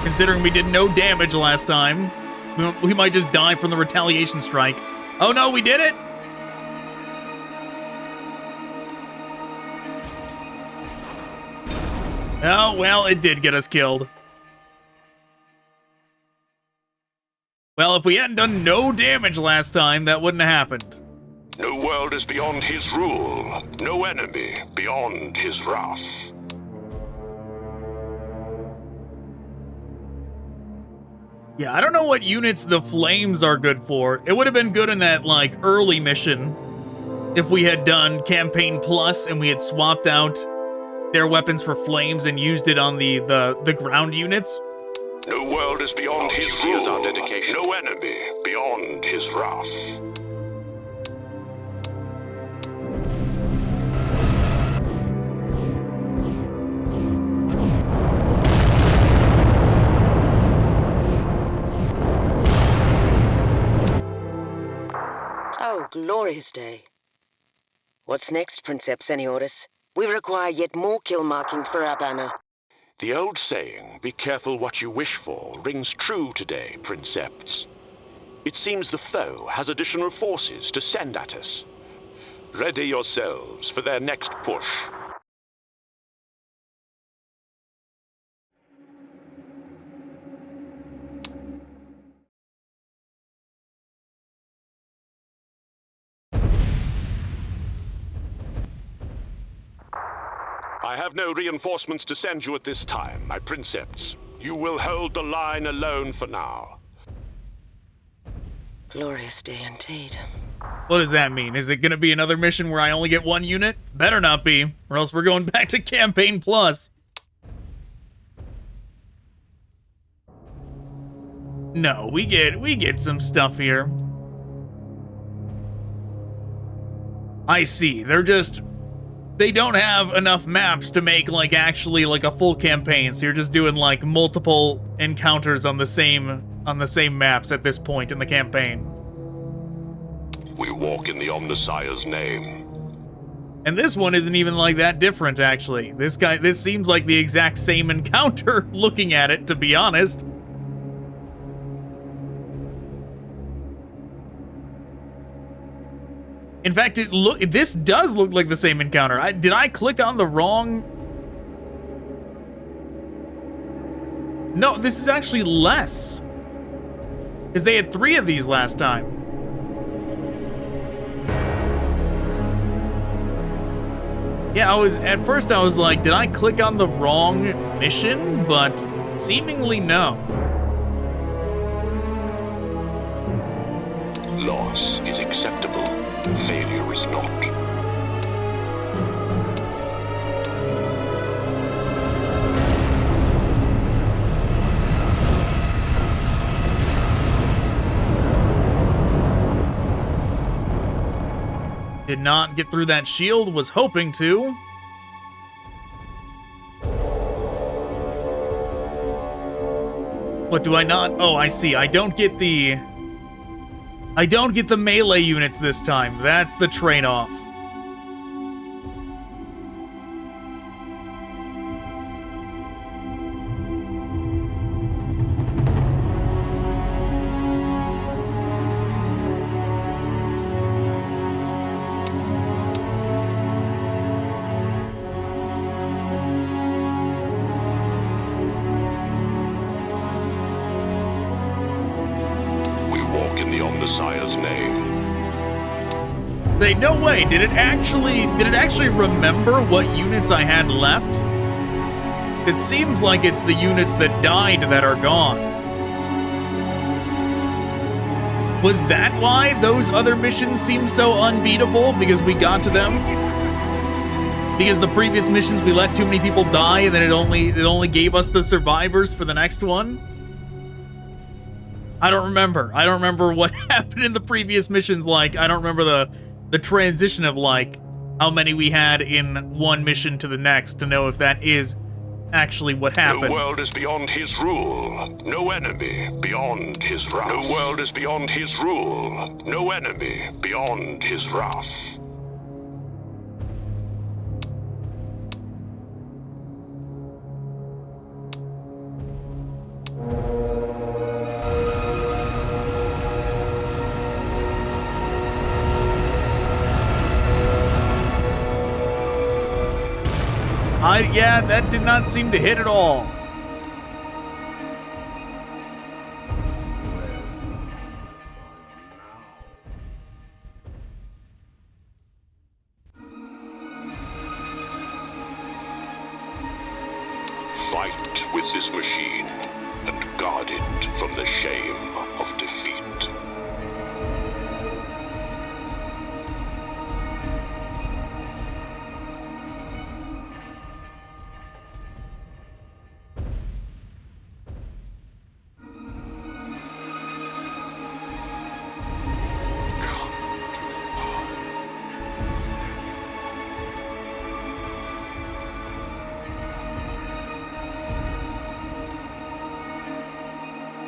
Considering we did no damage last time, we might just die from the retaliation strike. Oh no, we did it! Oh, well, it did get us killed. Well, if we hadn't done no damage last time, that wouldn't have happened. No world is beyond his rule. No enemy beyond his wrath. Yeah, I don't know what units the flames are good for. It would have been good in that, like, early mission if we had done Campaign Plus and we had swapped out their weapons for flames and used it on the ground units. No world is beyond his rule. Our dedication. No enemy beyond his wrath. glorious day. What's next, Princeps Senioris? We require yet more kill markings for our banner. The old saying, be careful what you wish for, rings true today, Princeps. It seems the foe has additional forces to send at us. Ready yourselves for their next push. I have no reinforcements to send you at this time, my Princeps. You will hold the line alone for now. Glorious day indeed. What does that mean? Is it going to be another mission where I only get one unit? Better not be, or else we're going back to Campaign Plus. No, we get some stuff here. I see. They don't have enough maps to make, like, actually, like, a full campaign, so you're just doing, like, multiple encounters on the same maps at this point in the campaign. We walk in the Omnissiah's name. And this one isn't even, like, that different, actually. This seems like the exact same encounter, looking at it, to be honest. In fact, this does look like the same encounter. Did I click on the wrong? No, this is actually less. Because they had 3 of these last time. Yeah, at first I was like, did I click on the wrong mission? But seemingly no. Loss is acceptable. Failure is not. Did not get through that shield, was hoping to. What do I not? Oh, I see. I don't get the melee units this time. That's the trade-off. No way. Did it actually remember what units I had left? It seems like it's the units that died that are gone. Was that why those other missions seem so unbeatable? Because we got to them? Because the previous missions we let too many people die and then it only gave us the survivors for the next one? I don't remember. I don't remember what happened in the previous missions. Like, I don't remember the transition of, like, how many we had in one mission to the next to know if that is actually what happened. No world is beyond his rule. No enemy beyond his wrath. No world is beyond his rule. No enemy beyond his wrath. Yeah, that did not seem to hit at all. Fight with this machine and guard it from the shame of defeat.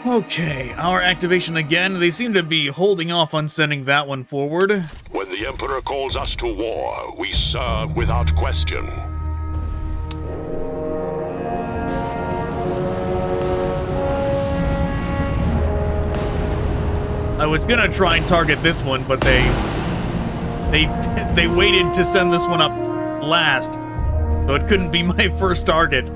Okay, our activation again. They seem to be holding off on sending that one forward. When The Emperor calls us to war. We serve without question. I was gonna try and target this one, but they waited to send this one up last, so it couldn't be my first target.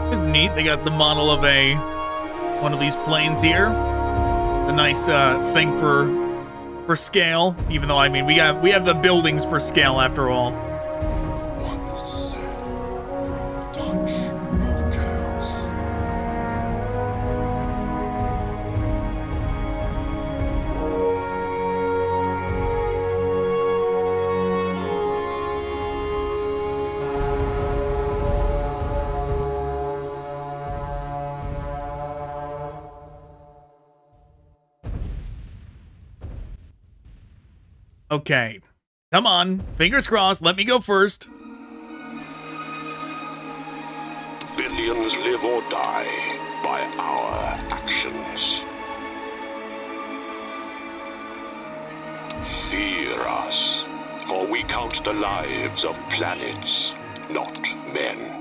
This is neat. They got the model of one of these planes here. A nice thing for scale. Even though, I mean, we have the buildings for scale after all. Okay. Come on. Fingers crossed. Let me go first. Billions live or die by our actions. Fear us, for we count the lives of planets, not men.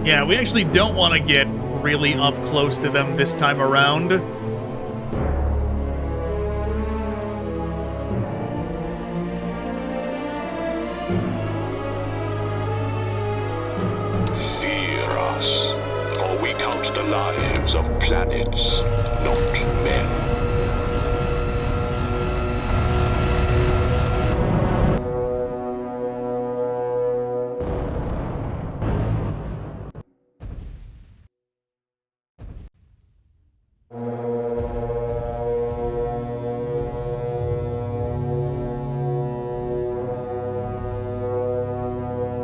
Yeah, we actually don't want to get really up close to them this time around. Fear us, for we count the lives of planets, not men.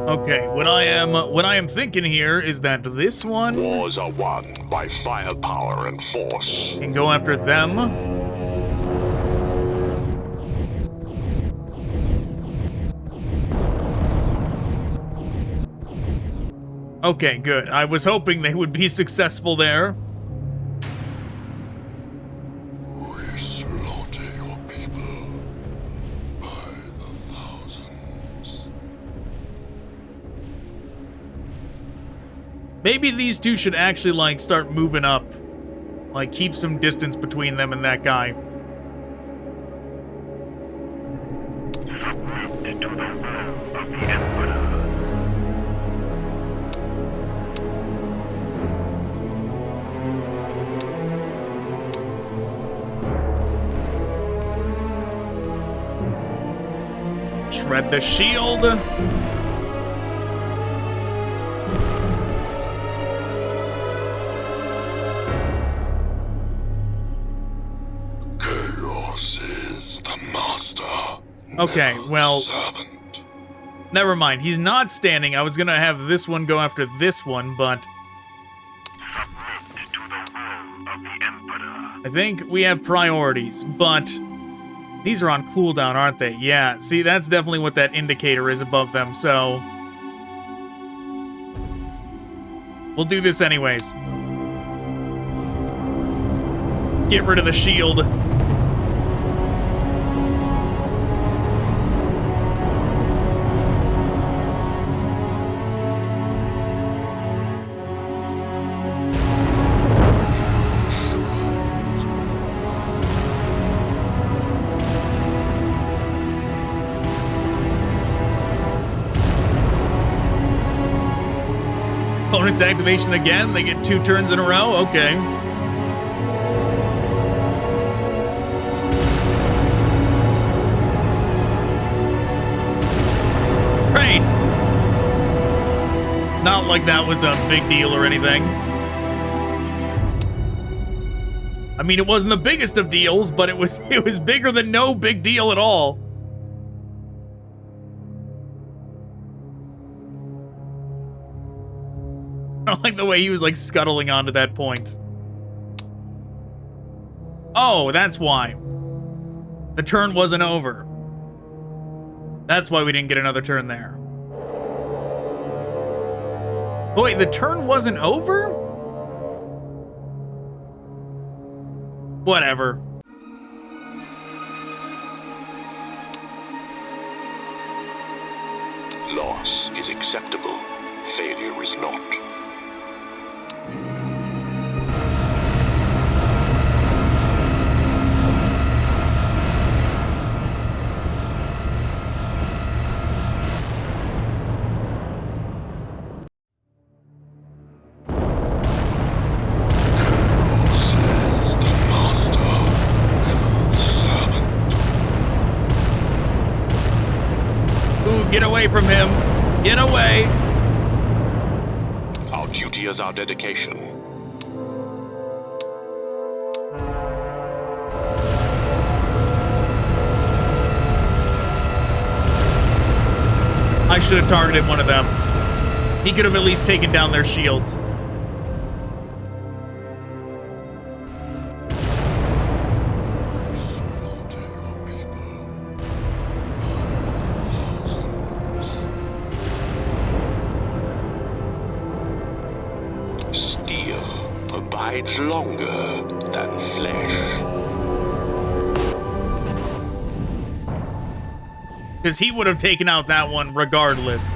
Okay, what I am thinking here is that this one Wars are won by firepower and force. can go after them. Okay, good. I was hoping they would be successful there. We slaughter your people by the thousands. Maybe these two should actually, like, start moving up. Like, keep some distance between them and that guy. Submit to the will of the Emperor. Shred the shield. Chaos is the master. Okay, well, Servant. never mind. He's not standing. I was gonna have this one go after this one, but Submit to the will of the Emperor. I think we have priorities, but these are on cooldown, aren't they? Yeah, see, that's definitely what that indicator is above them, so we'll do this anyways. Get rid of the shield. opponent's activation again. They get 2 turns in a row. Okay. Great. Not like that was a big deal or anything. I mean, it wasn't the biggest of deals, but it was bigger than no big deal at all. I don't like the way he was like scuttling onto that point. Oh, that's why. The turn wasn't over. That's why we didn't get another turn there. Oh, wait, the turn wasn't over? Whatever. Loss is acceptable. Failure is not. Get away from him. Get away. Our duty is our dedication. I should have targeted one of them. He could have at least taken down their shields. Longer than flesh. Because he would have taken out that one regardless.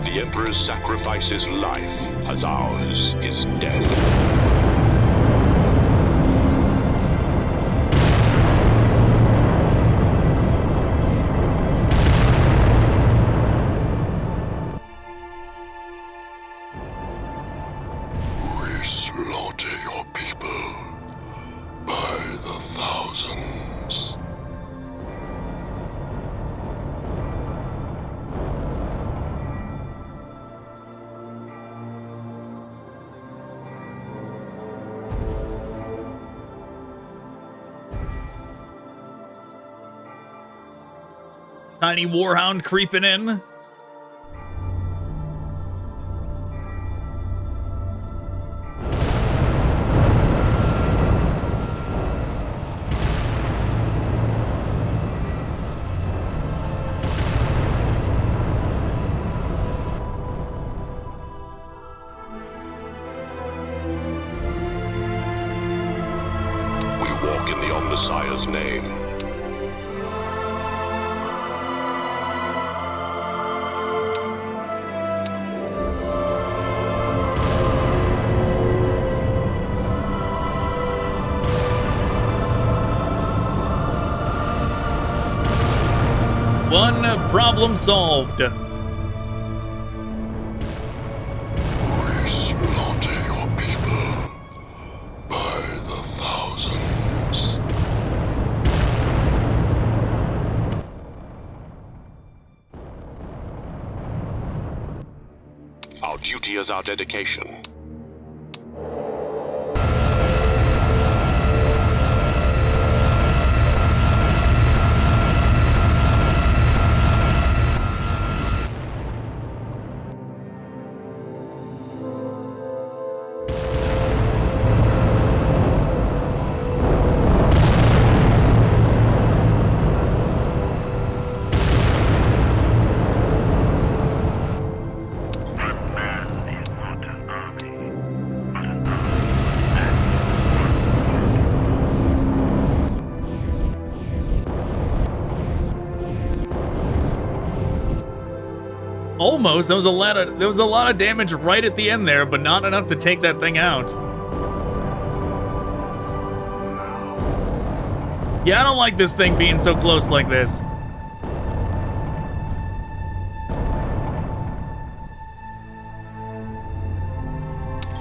The Emperor's sacrifice is life, as ours is death. We slaughter your people by the thousands. Tiny warhound creeping in. We walk in the Omnissiah's name. One problem solved. We slaughter your people by the thousands. Our duty is our dedication. One man is not an army, almost. There was a lot of damage right at the end there, but not enough to take that thing out. Yeah, I don't like this thing being so close like this.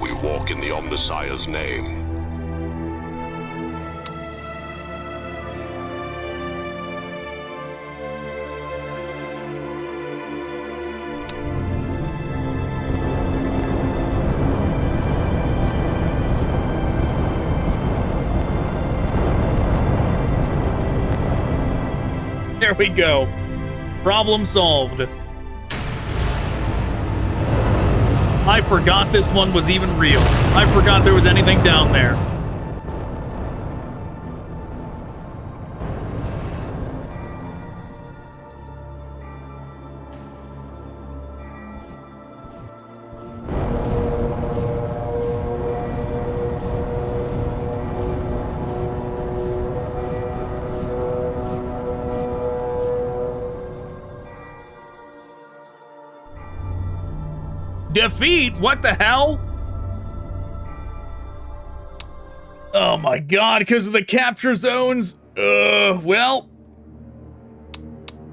We walk in the Omnissiah's name. There we go. Problem solved. I forgot this one was even real. I forgot there was anything down there. Defeat? What the hell? Oh my god, because of the capture zones? Well,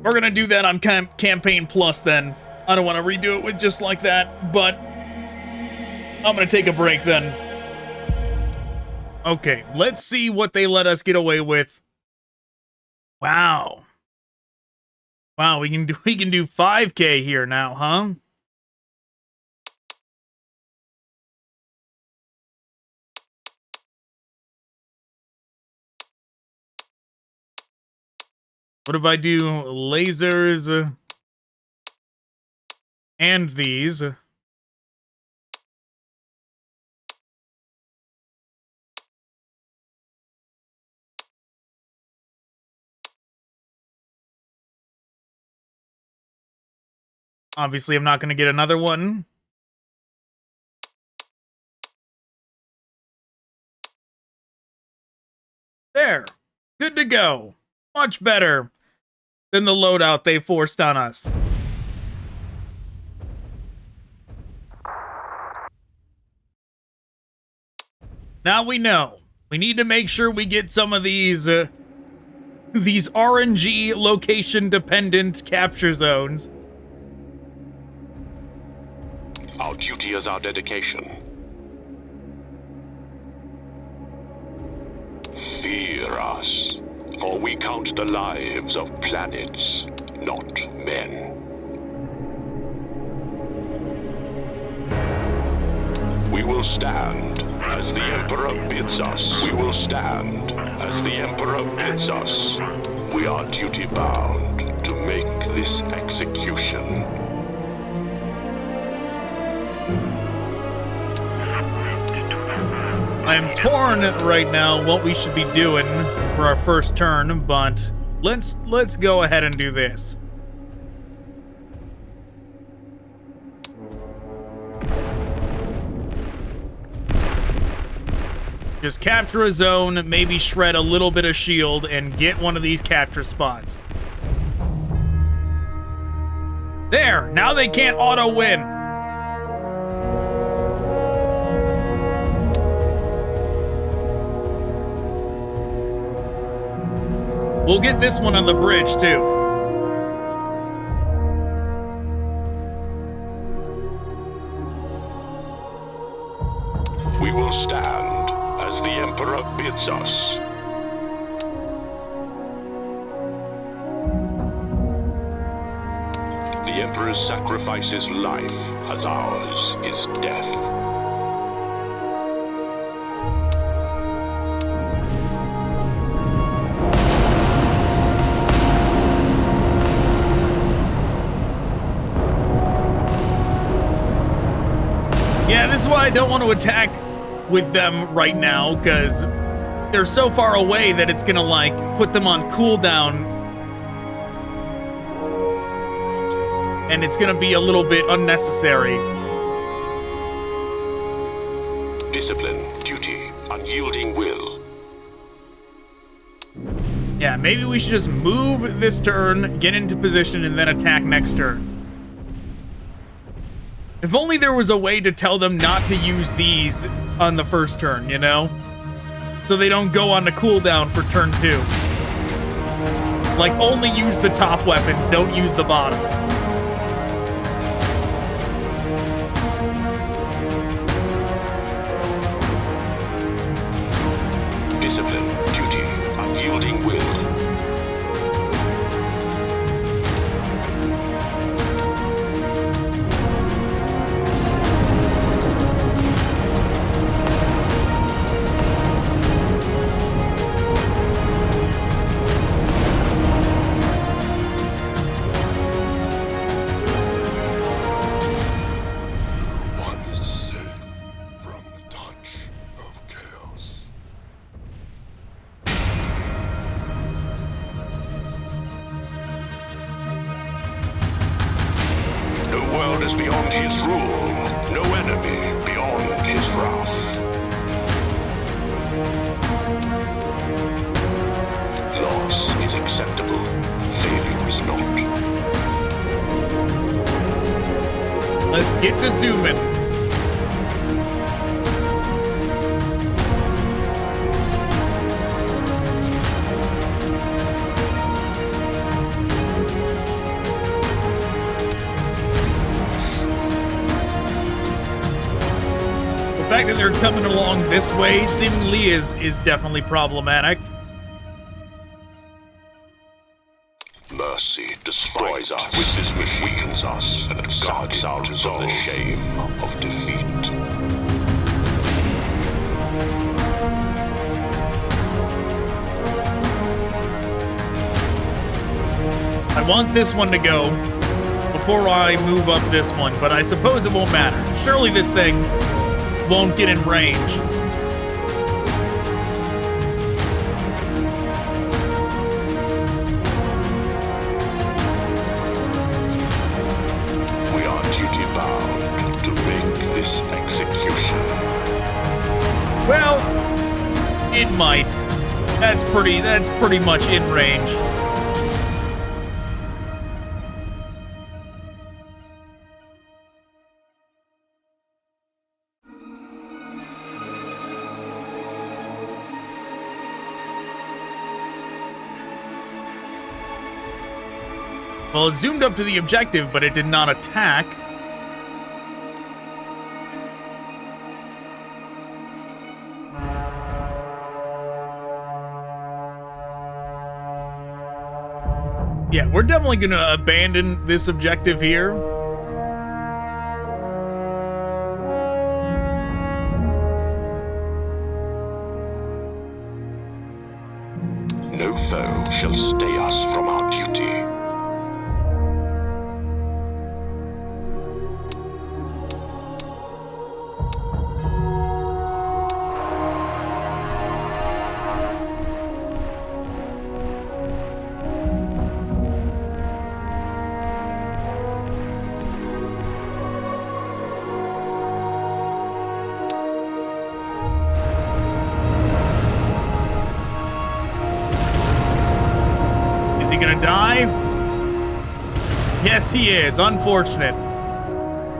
we're gonna do that on Campaign Plus then. I don't want to redo it with just like that, but I'm gonna take a break then. Okay, let's see what they let us get away with. Wow. Wow, we can do 5K here now, huh? What if I do lasers and these? Obviously, I'm not going to get another one. There. Good to go. Much better than the loadout they forced on us. Now we know. We need to make sure we get some of these RNG location-dependent capture zones. Our duty is our dedication. Fear us. For we count the lives of planets, not men. We will stand as the Emperor bids us. We will stand as the Emperor bids us. We are duty-bound to make this execution. I am torn right now what we should be doing for our first turn, but let's go ahead and do this. Just capture a zone, maybe shred a little bit of shield, and get one of these capture spots. There! Now they can't auto-win. We'll get this one on the bridge, too. We will stand as the Emperor bids us. The Emperor's sacrifice is life, as ours is death. Yeah, this is why I don't want to attack with them right now, because they're so far away that it's gonna, like, put them on cooldown. And it's gonna be a little bit unnecessary. Discipline, duty, unyielding will. Yeah, maybe we should just move this turn, get into position, and then attack next turn. If only there was a way to tell them not to use these on the first turn, you know? So they don't go on the cooldown for turn 2. Like, only use the top weapons, don't use the bottom. Discipline, duty, unyielding will. Let's get to zooming. The fact that they're coming along this way seemingly is definitely problematic. Mercy destroys us, with this machine weakens us, and guards out of the shame of defeat. I want this one to go before I move up this one, but I suppose it won't matter. Surely this thing won't get in range. Well, it might. That's pretty much in range. Well, it zoomed up to the objective, but it did not attack. Yeah, we're definitely going to abandon this objective here. No foe shall stay us from our duty. Yes, he is. Unfortunate.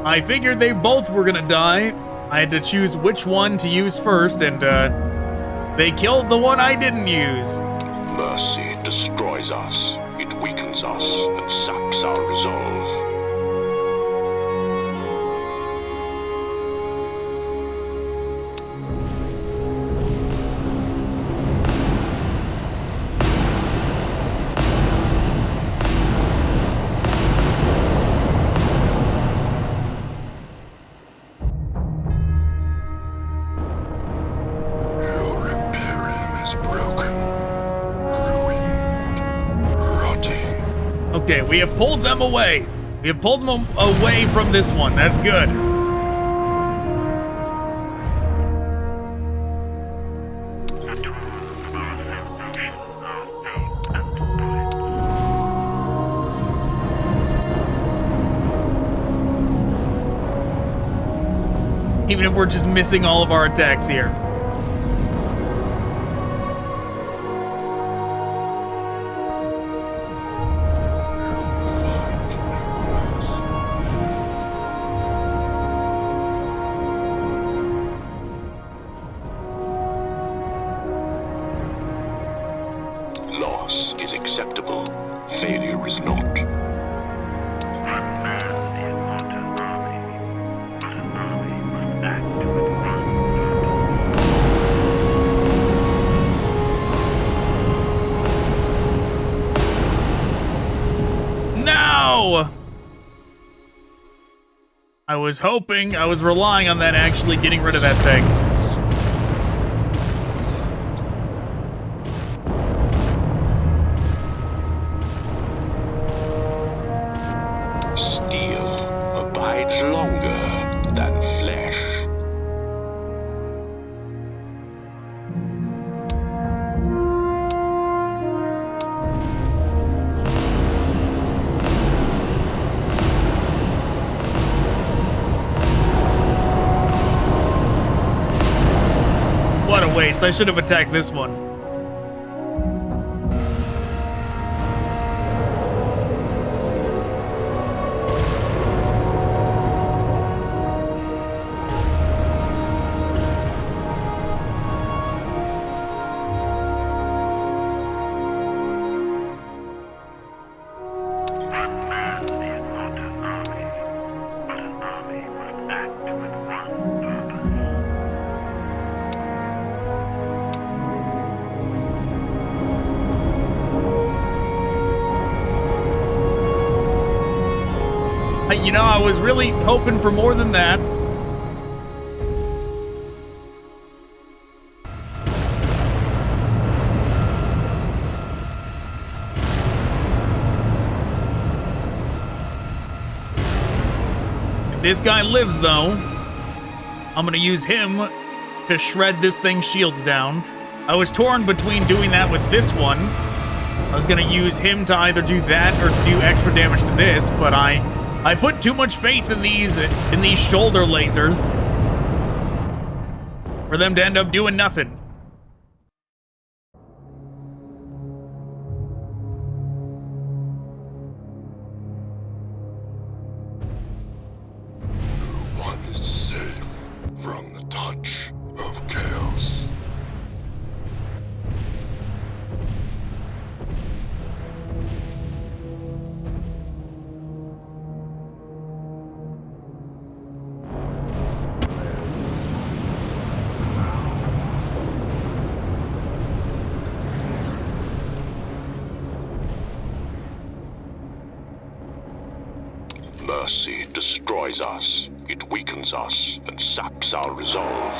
I figured they both were gonna die. I had to choose which one to use first, and they killed the one I didn't use. Mercy destroys us. It weakens us and saps our resolve. Okay, we have pulled them away. We have pulled them away from this one. That's good. Even if we're just missing all of our attacks here. Loss is acceptable. Failure is not. One man is not an army, but an army must act with one. No! I was relying on that actually getting rid of that thing. Steel abides longer than flesh. What a waste. I should have attacked this one. One man is not an army, but an army must act with one purpose. You know, I was really hoping for more than that. If this guy lives, though, I'm gonna use him to shred this thing's shields down. I was torn between doing that with this one. I was gonna use him to either do that or do extra damage to this, but I put too much faith in these shoulder lasers for them to end up doing nothing. No one is safe from the touch of chaos. Mercy destroys us. It weakens us and saps our resolve.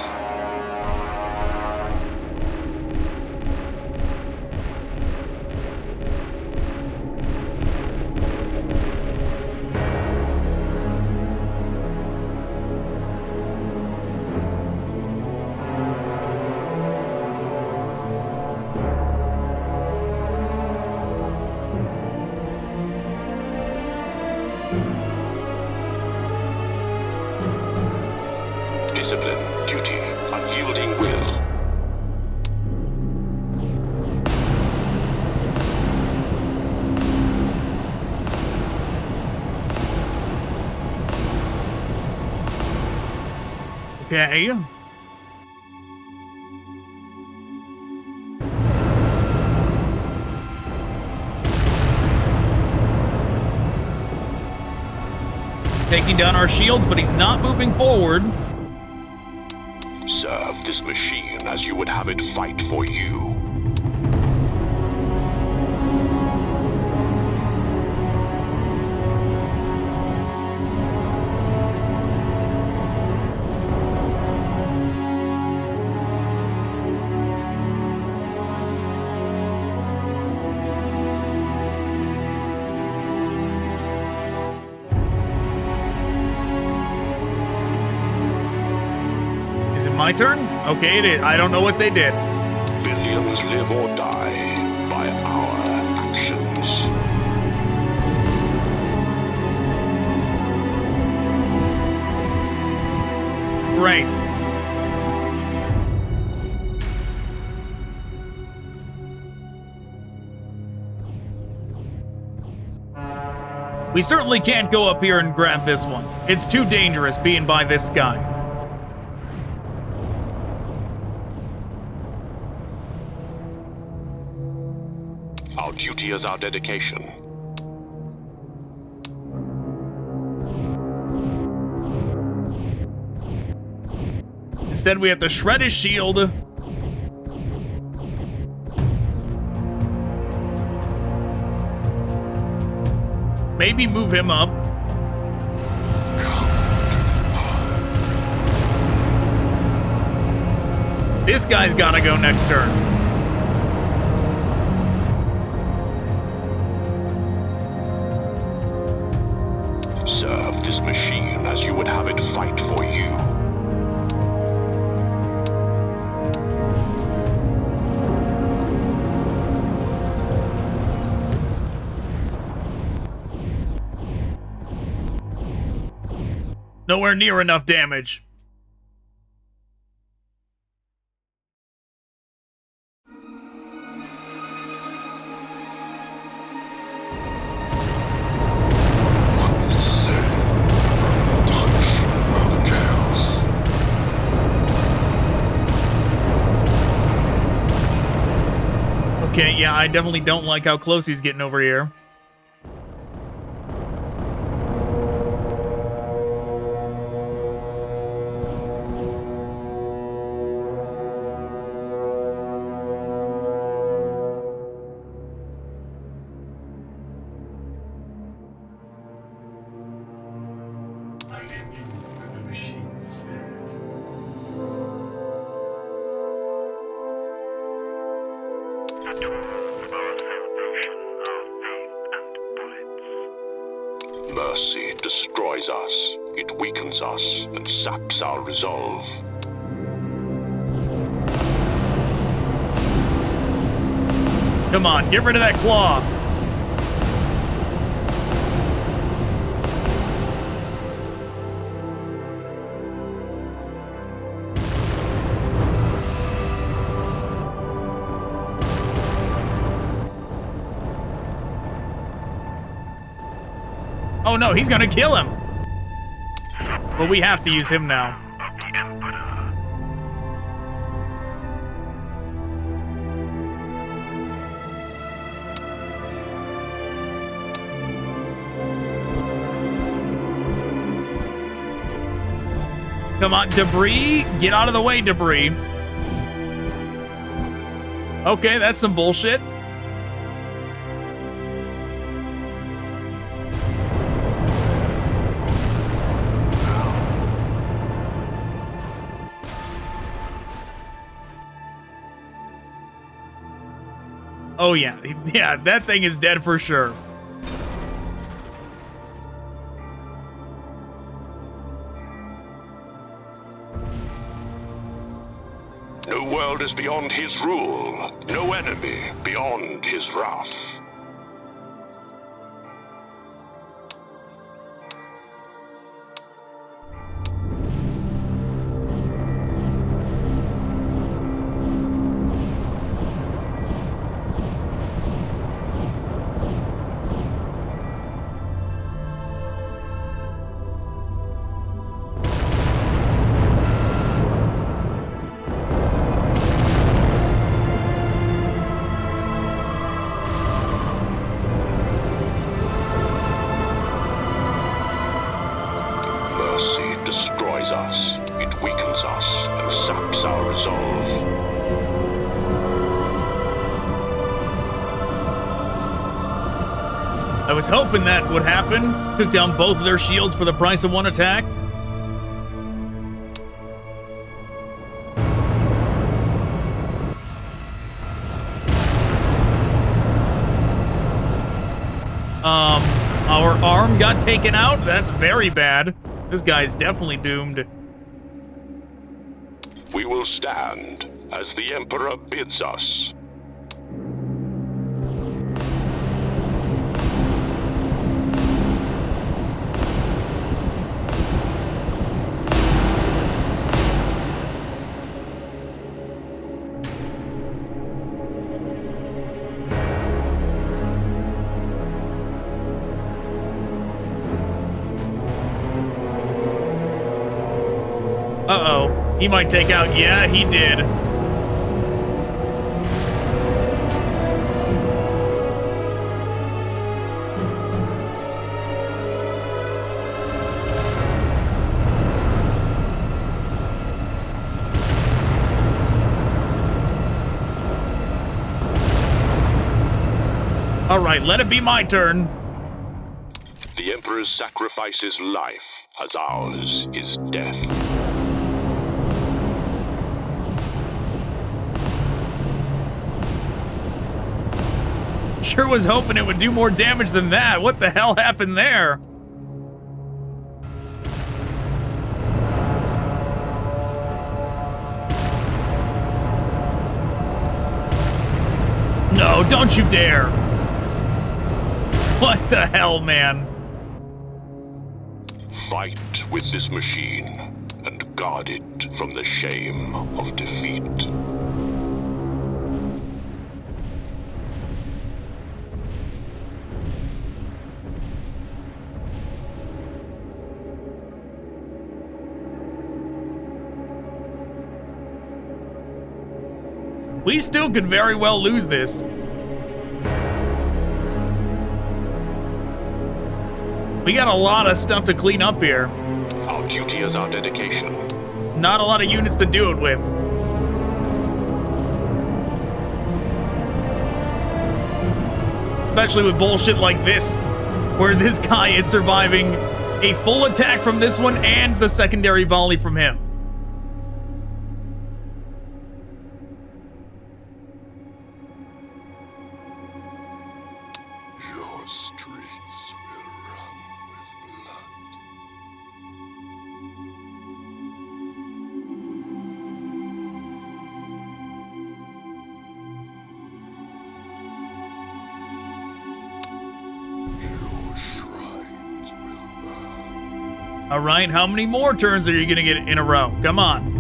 Discipline, duty, unyielding will. Okay. Taking down our shields, but he's not moving forward. Serve this machine as you would have it fight for you. Is it my turn? Okay, it is. I don't know what they did. Billions live or die by our actions. Great. We certainly can't go up here and grab this one. It's too dangerous being by this guy. Our duty is our dedication. Instead, we have to shred his shield. Maybe move him up. This guy's gotta go next turn. Serve this machine as you would have it fight for you. Nowhere near enough damage. Okay, yeah, I definitely don't like how close he's getting over here. Mercy destroys us. It weakens us and saps our resolve. Come on, get rid of that claw. Oh no, he's gonna kill him. But we have to use him now. Come on, debris. Get out of the way, debris. Okay, that's some bullshit. Oh yeah, yeah, that thing is dead for sure. No world is beyond his rule, no enemy beyond his wrath. Us. It weakens us and saps our resolve. I was hoping that would happen. Took down both of their shields for the price of one attack. Our arm got taken out. That's very bad. This guy's definitely doomed. We will stand as the Emperor bids us. Uh-oh. He might take out... Yeah, he did. All right, let it be my turn. The Emperor's sacrifice is life, as ours is death. Sure was hoping it would do more damage than that. What the hell happened there? No, don't you dare. What the hell, man? Fight with this machine and guard it from the shame of defeat. We still could very well lose this. We got a lot of stuff to clean up here. Our duty is our dedication. Not a lot of units to do it with. Especially with bullshit like this, where this guy is surviving a full attack from this one and the secondary volley from him. All right, how many more turns are you gonna get in a row? Come on.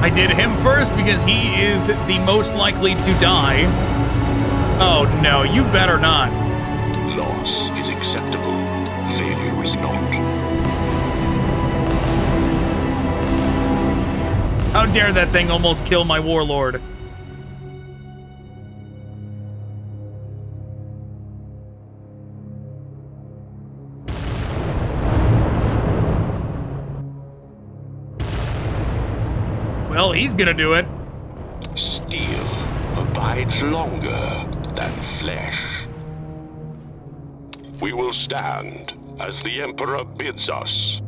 I did him first because he is the most likely to die. Oh no, you better not. Loss is acceptable. Failure is not. How dare that thing almost kill my warlord? Well, he's gonna do it. Steel abides longer than flesh. We will stand as the Emperor bids us.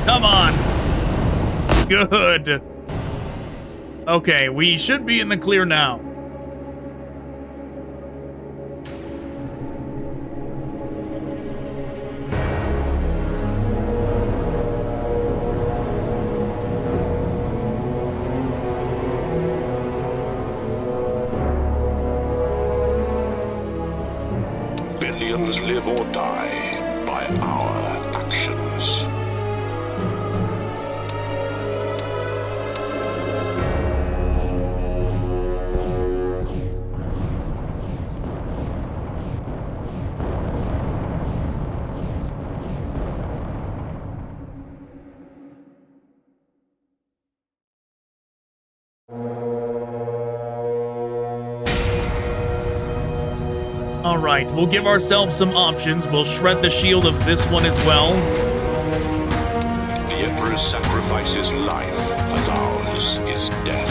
Come on. Good. Okay, we should be in the clear now. Billions live or die by our actions. All right, we'll give ourselves some options. We'll shred the shield of this one as well. The Emperor's sacrifice is life, as ours is death.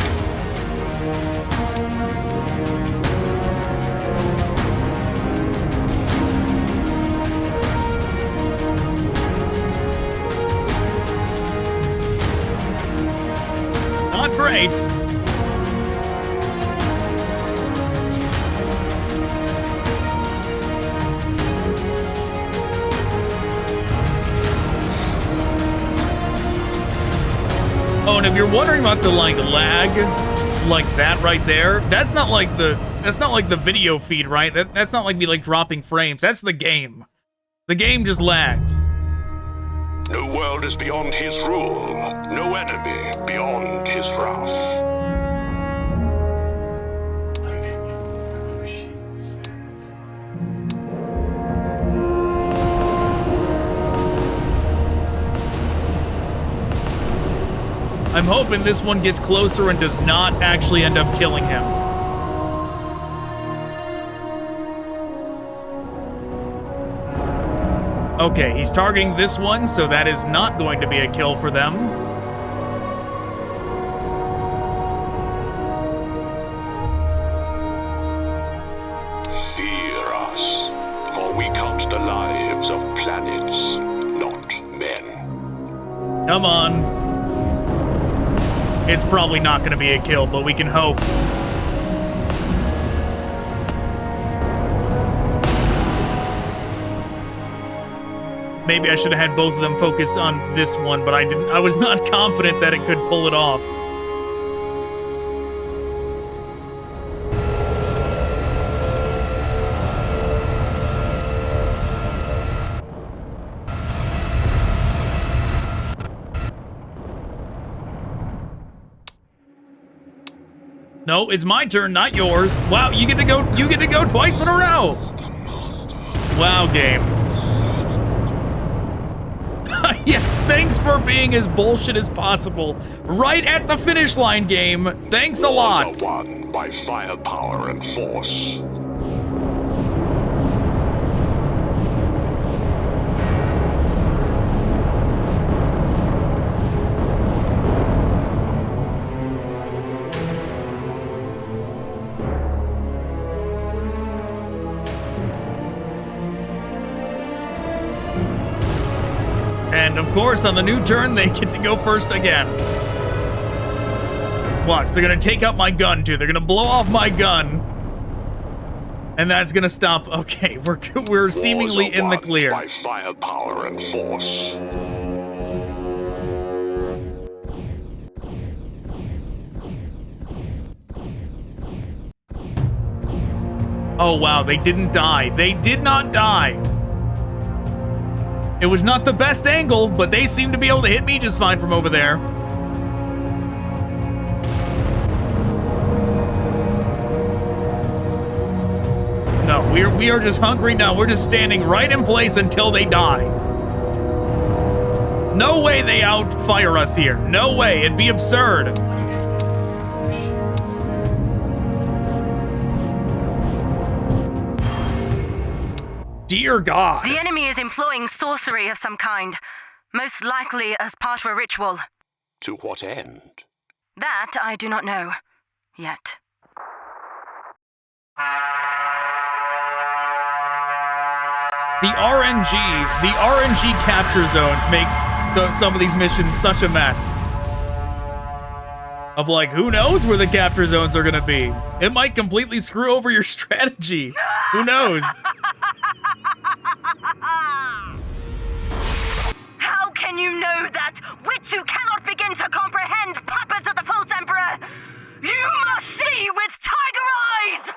Not great. Oh, and if you're wondering about the, lag, like that right there. That's not like the video feed, right? That's not like me like dropping frames. That's the game. The game just lags. No world is beyond his rule. No enemy beyond his wrath. I'm hoping this one gets closer and does not actually end up killing him. Okay, he's targeting this one, so that is not going to be a kill for them. Fear us, for we count the lives of planets, not men. Come on. It's probably not going to be a kill, but we can hope. Maybe I should have had both of them focus on this one, but I didn't. I was not confident that it could pull it off. No, it's my turn, not yours. Wow, you get to go twice in a row. Wow, game. Yes, thanks for being as bullshit as possible. Right at the finish line, game. Thanks a lot. Wars are won by firepower and force. And of course, on the new turn, they get to go first again. Watch, they're gonna take out my gun too. They're gonna blow off my gun. And that's gonna stop. Okay, we're seemingly in the clear. By firepower and force. Oh wow, they didn't die. They did not die. It was not the best angle, but they seem to be able to hit me just fine from over there. No, we are just hunkering down. We're just standing right in place until they die. No way they outfire us here. No way. It'd be absurd. Dear God. The enemy is employing sorcery of some kind, most likely as part of a ritual. To what end? That I do not know yet. The RNG capture zones makes some of these missions such a mess. Of like, who knows where the capture zones are gonna be? It might completely screw over your strategy. Who knows? How can you know that which you cannot begin to comprehend, puppets of the false emperor? You must see with tiger eyes!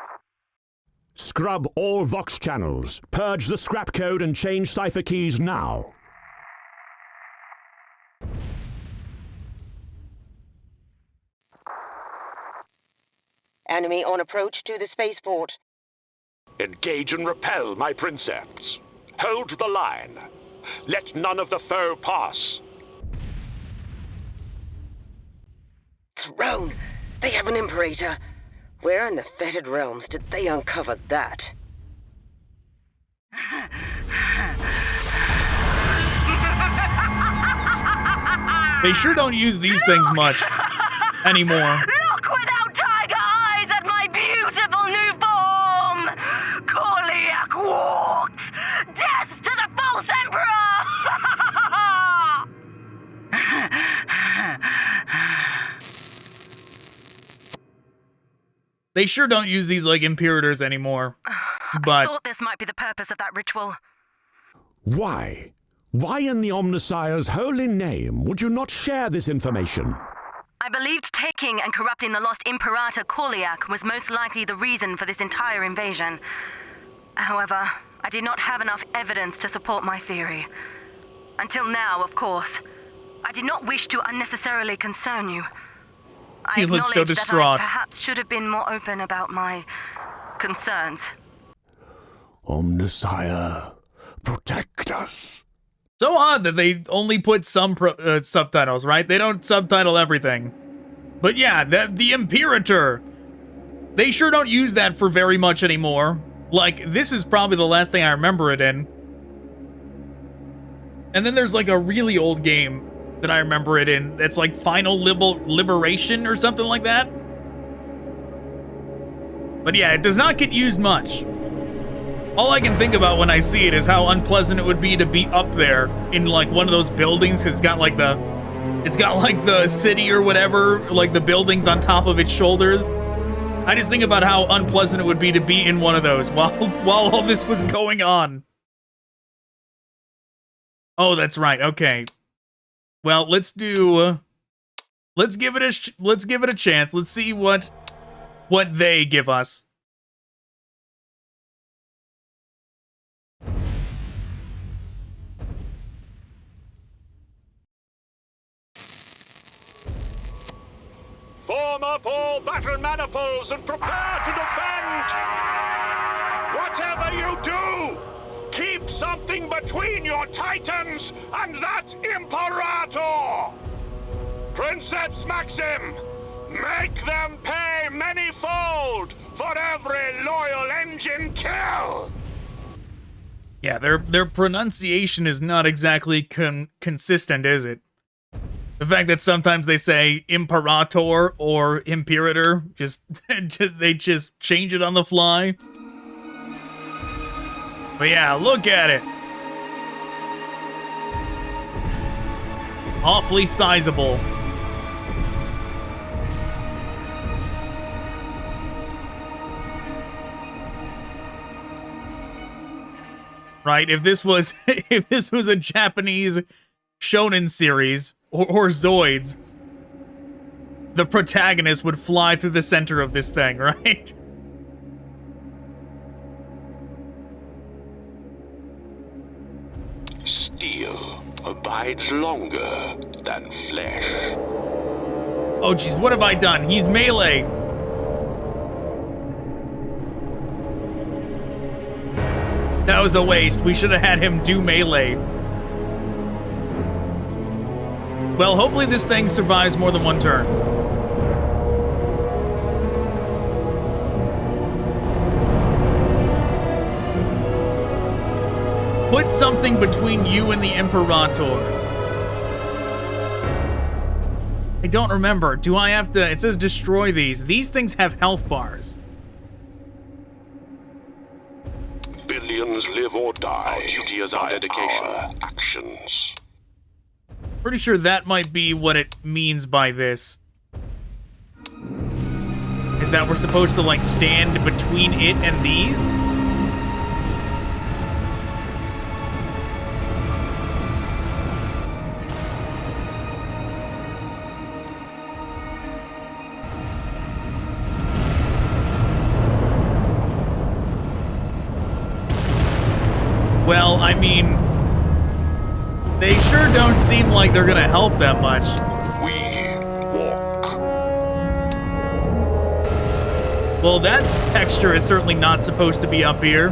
Scrub all Vox channels, purge the scrap code and change cipher keys now. Enemy on approach to the spaceport. Engage and repel, my princeps. Hold the line. Let none of the foe pass. Throne! They have an Imperator. Where in the fetid realms did they uncover that? They sure don't use these things much anymore. Look without tiger eyes at my beautiful new form! Corliac walks! Death to the false emperor! They sure don't use these like Imperators anymore. But I thought this might be the purpose of that ritual. Why? Why in the Omnissiah's holy name would you not share this information? I believed taking and corrupting the lost Imperator Korliak was most likely the reason for this entire invasion. However, I did not have enough evidence to support my theory. Until now, of course. I did not wish to unnecessarily concern you. I He looks so acknowledge that distraught. I perhaps should have been more open about my concerns. Omnissiah, protect us. So odd that they only put some subtitles, right? They don't subtitle everything. But yeah, the Imperator. They sure don't use that for very much anymore. Like, this is probably the last thing I remember it in. And then there's like a really old game that I remember it in. It's like Final Liberation or something like that. But yeah, it does not get used much. All I can think about when I see it is how unpleasant it would be to be up there in like one of those buildings. It's got like the city or whatever, like the buildings on top of its shoulders. I just think about how unpleasant it would be to be in one of those while all this was going on. Oh, that's right. Okay. Well, let's give it a chance. Let's see what they give us. Form up all battle maniples and prepare to defend! Whatever you do, keep something between your titans and that Imperator! Princeps Maxim, make them pay manyfold for every loyal engine kill! Yeah, their pronunciation is not exactly consistent, is it? The fact that sometimes they say Imperator or Imperator, they just change it on the fly. But yeah, look at it. Awfully sizable. Right, if this was a Japanese shonen series or Zoids, the protagonist would fly through the center of this thing, right? Steel abides longer than flesh. Oh jeez, what have I done? He's melee. That was a waste. We should have had him do melee. Well, hopefully this thing survives more than one turn. Put something between you and the Imperator. I don't remember. Do I have to... It says destroy these. These things have health bars. Billions live or die. Our duty is our dedication. Actions. Pretty sure that might be what it means by this. Is that we're supposed to, like, stand between it and these? Well, I mean... They sure don't seem like they're gonna help that much. We walk. Well, that texture is certainly not supposed to be up here.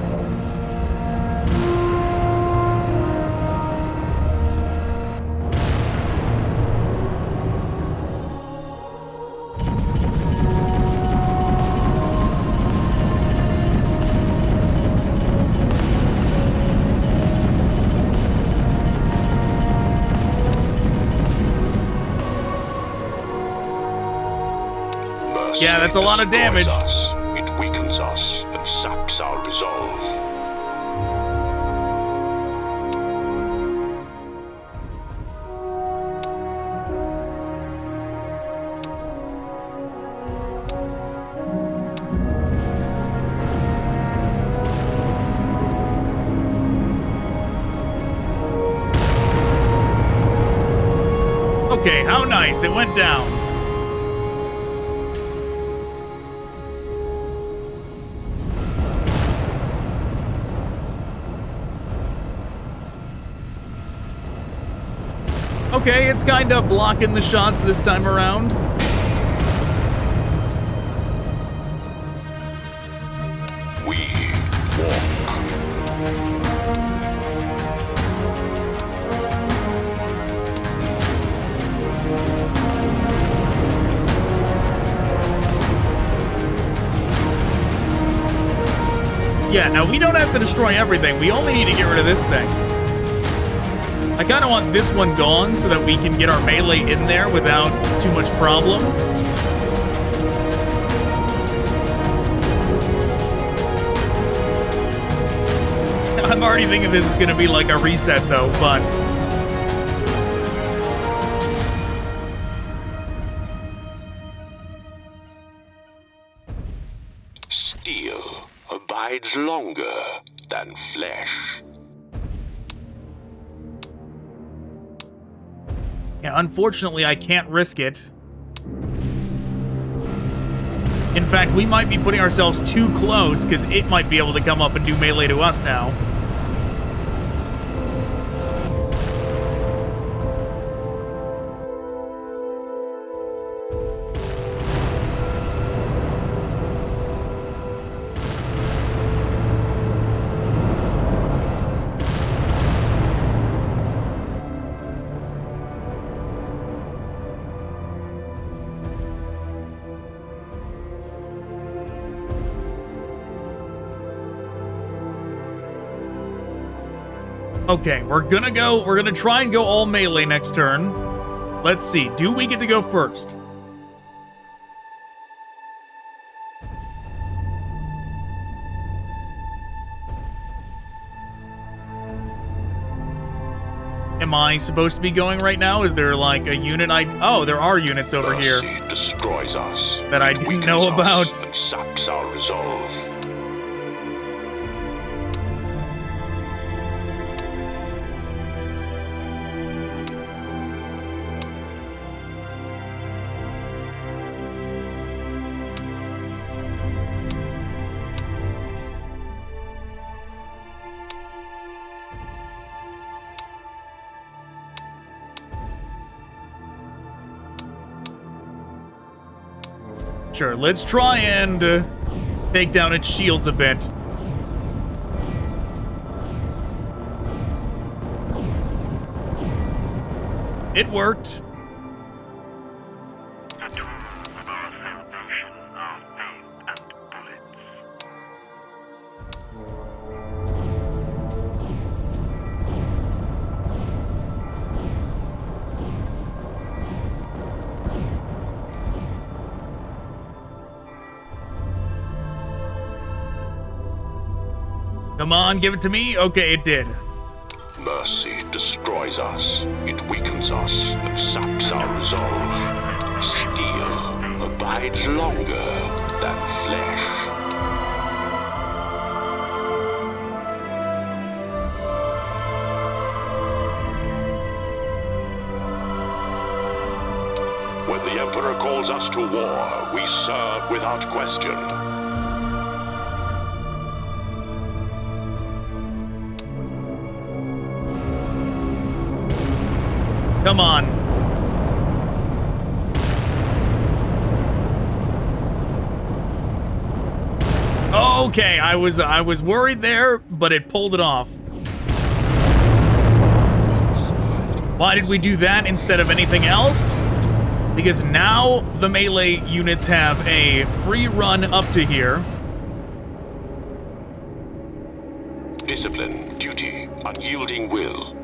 Yeah, that's a lot of damage. It weakens us and saps our resolve. Okay, how nice. It went down. Okay, it's kind of blocking the shots this time around. We walk. Yeah, now we don't have to destroy everything. We only need to get rid of this thing. I kind of want this one gone so that we can get our melee in there without too much problem. I'm already thinking this is going to be like a reset, though, but... Steel abides longer than flesh. Yeah, unfortunately, I can't risk it. In fact, we might be putting ourselves too close, because it might be able to come up and do melee to us now. Okay, we're gonna try and go all melee next turn. Let's see, do we get to go first? Am I supposed to be going right now? Is there like a unit oh, there are units over here. Mercy destroys us. That I didn't know about. And saps our resolve. Sure, let's try and take down its shields a bit. It worked. The tomb of our salvation are faith and bullets. Come on, give it to me. Okay, it did. Mercy destroys us. It weakens us and saps our resolve. Steel abides longer than flesh. When the Emperor calls us to war, we serve without question. Come on. Okay, I was worried there, but it pulled it off. Why did we do that instead of anything else? Because now the melee units have a free run up to here. Discipline, duty, unyielding will.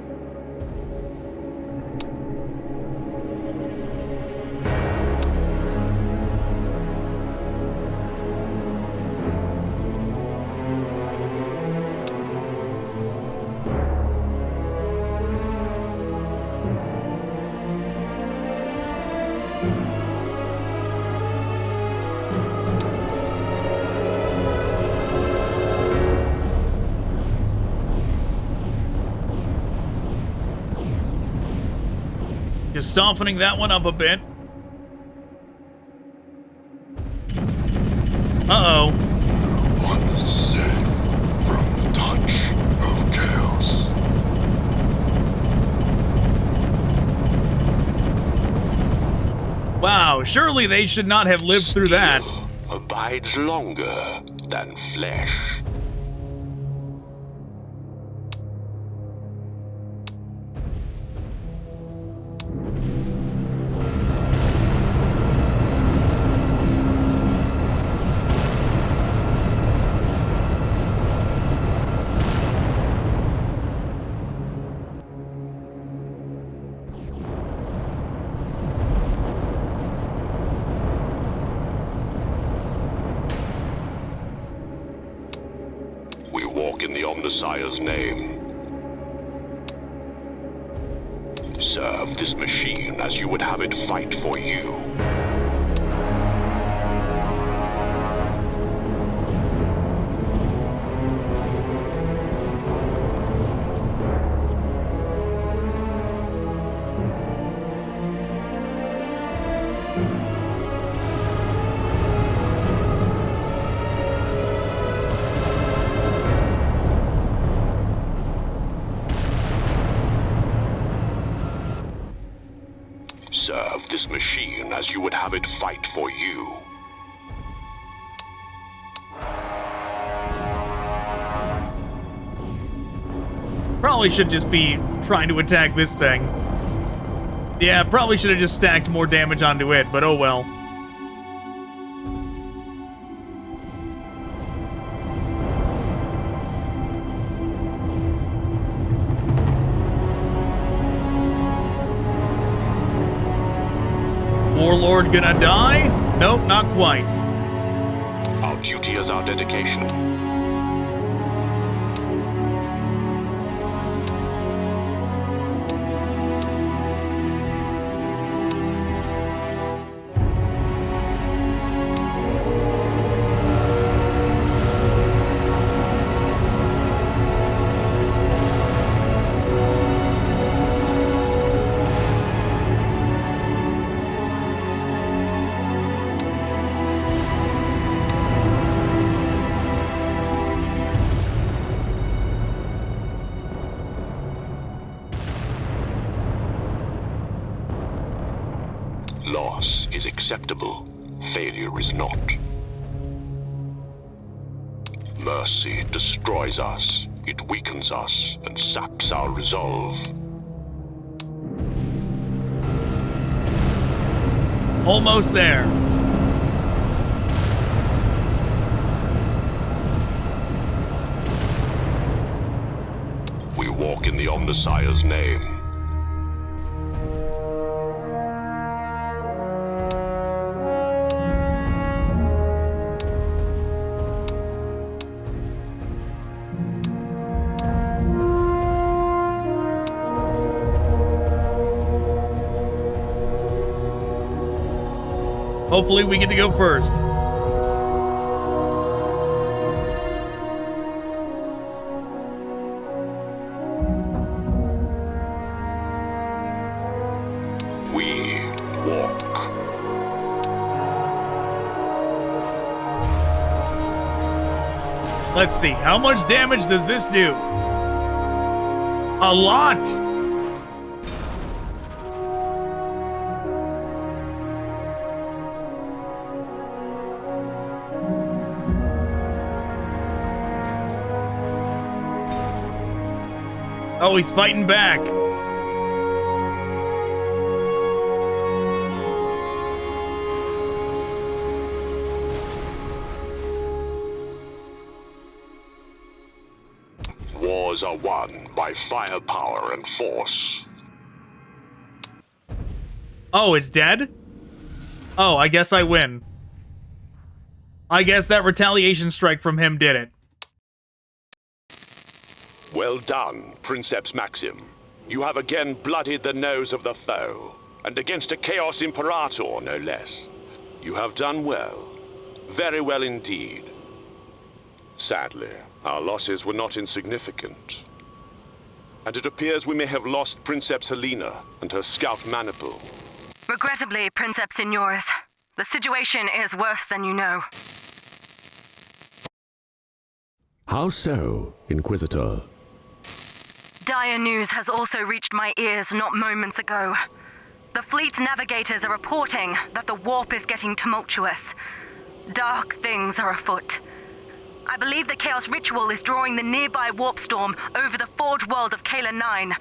Just softening that one up a bit. Uh-oh. One is safe from the touch of chaos. Wow, surely they should not have lived through that. Abides longer than flesh. We walk in the Omnissiah's name. Serve this machine as you would have it fight for you. Serve this machine as you would have it fight for you. Probably should just be trying to attack this thing. Yeah, probably should have just stacked more damage onto it, but oh well. Warlord gonna die? Nope, not quite. Our duty is our dedication. Loss is acceptable, failure is not. Mercy destroys us, it weakens us, and saps our resolve. Almost there. We walk in the Omnissiah's name. Hopefully we get to go first. We walk. Let's see, how much damage does this do? A lot! Oh, he's fighting back. Wars are won by firepower and force. Oh, it's dead? Oh, I guess I win. I guess that retaliation strike from him did it. Well done, Princeps Maxim. You have again bloodied the nose of the foe, and against a Chaos Imperator, no less. You have done well. Very well indeed. Sadly, our losses were not insignificant. And it appears we may have lost Princeps Helena and her scout Maniple. Regrettably, Princeps Signoris, the situation is worse than you know. How so, Inquisitor? Dire news has also reached my ears not moments ago. The The fleet's navigators are reporting that the warp is getting tumultuous. Dark things are afoot. I believe the Chaos Ritual is drawing the nearby warp storm over the Forge world of Kayla 9,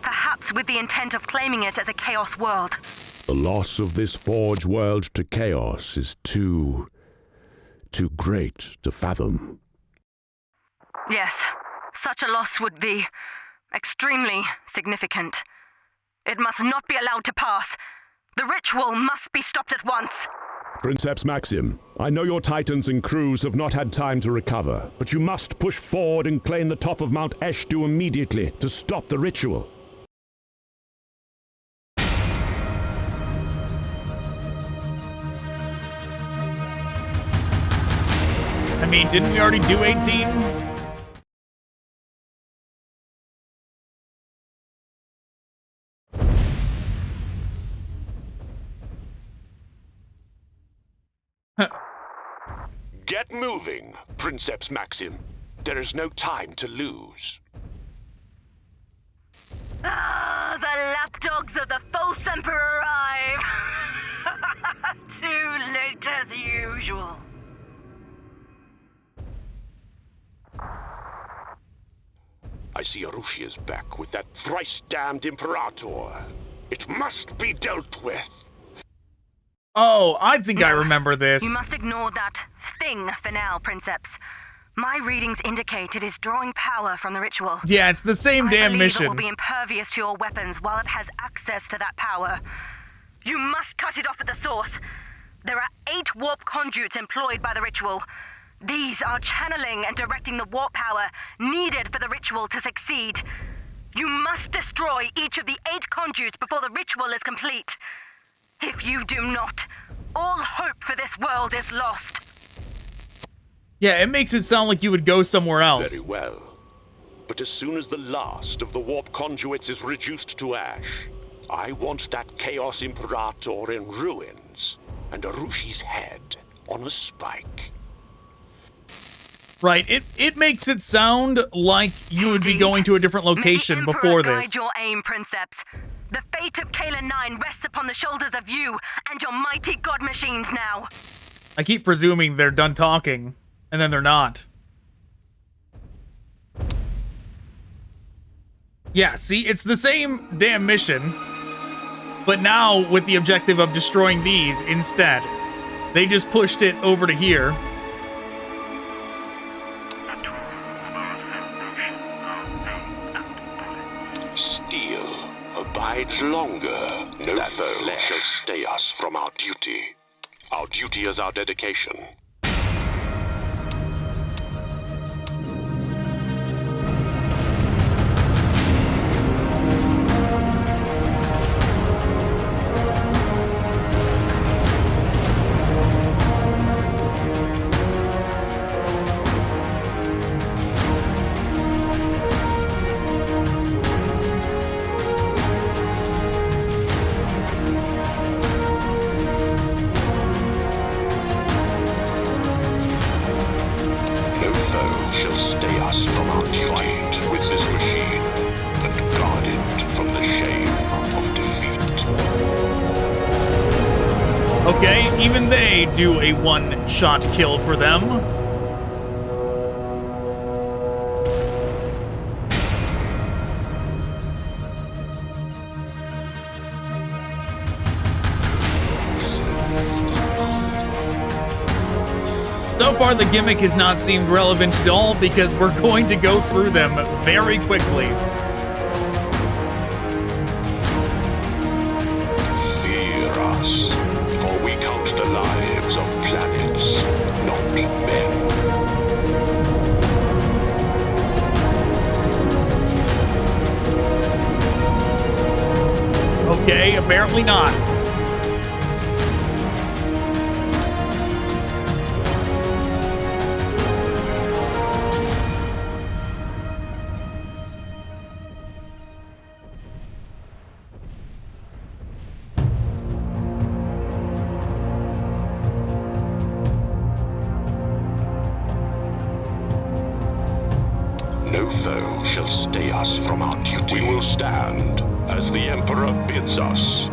perhaps with the intent of claiming it as a Chaos world. The loss of this Forge world to Chaos is too great to fathom. Yes, such a loss would be extremely significant. It must not be allowed to pass. The ritual must be stopped at once. Princeps Maxim, I know your Titans and crews have not had time to recover, but you must push forward and claim the top of Mount Eshtu immediately to stop the ritual. I mean, didn't we already do 18? Get moving, Princeps Maxim. There is no time to lose. Ah, the lapdogs of the false emperor arrive! Too late as usual. I see Arushi is back with that thrice-damned Imperator. It must be dealt with. Oh, I think I remember this. You must ignore that thing for now, Princeps. My readings indicate it is drawing power from the ritual. Yeah, it's the same damn mission. It will be impervious to your weapons while it has access to that power. You must cut it off at the source. There are 8 warp conduits employed by the ritual. These are channeling and directing the warp power needed for the ritual to succeed. You must destroy each of the 8 conduits before the ritual is complete. If you do not, all hope for this world is lost. Yeah, it makes it sound like you would go somewhere else. Very well. But as soon as the last of the warp conduits is reduced to ash, I want that Chaos Imperator in ruins and Arushi's head on a spike. Right, it makes it sound like you would be going to a different location before this. Guide your aim, Princeps. The fate of Kayla 9 rests upon the shoulders of you and your mighty god machines now. I keep presuming they're done talking, and then they're not. Yeah, see, it's the same damn mission, but now with the objective of destroying these instead. They just pushed it over to here. Steel abides longer. No foe shall stay us from our duty. Our duty is our dedication. Okay, even they do a one-shot kill for them. So far, the gimmick has not seemed relevant at all because we're going to go through them very quickly. Fear us, for we count the lives of planets, not men. Okay, apparently not. No foe shall stay us from our duty. We will stand as the Emperor bids us.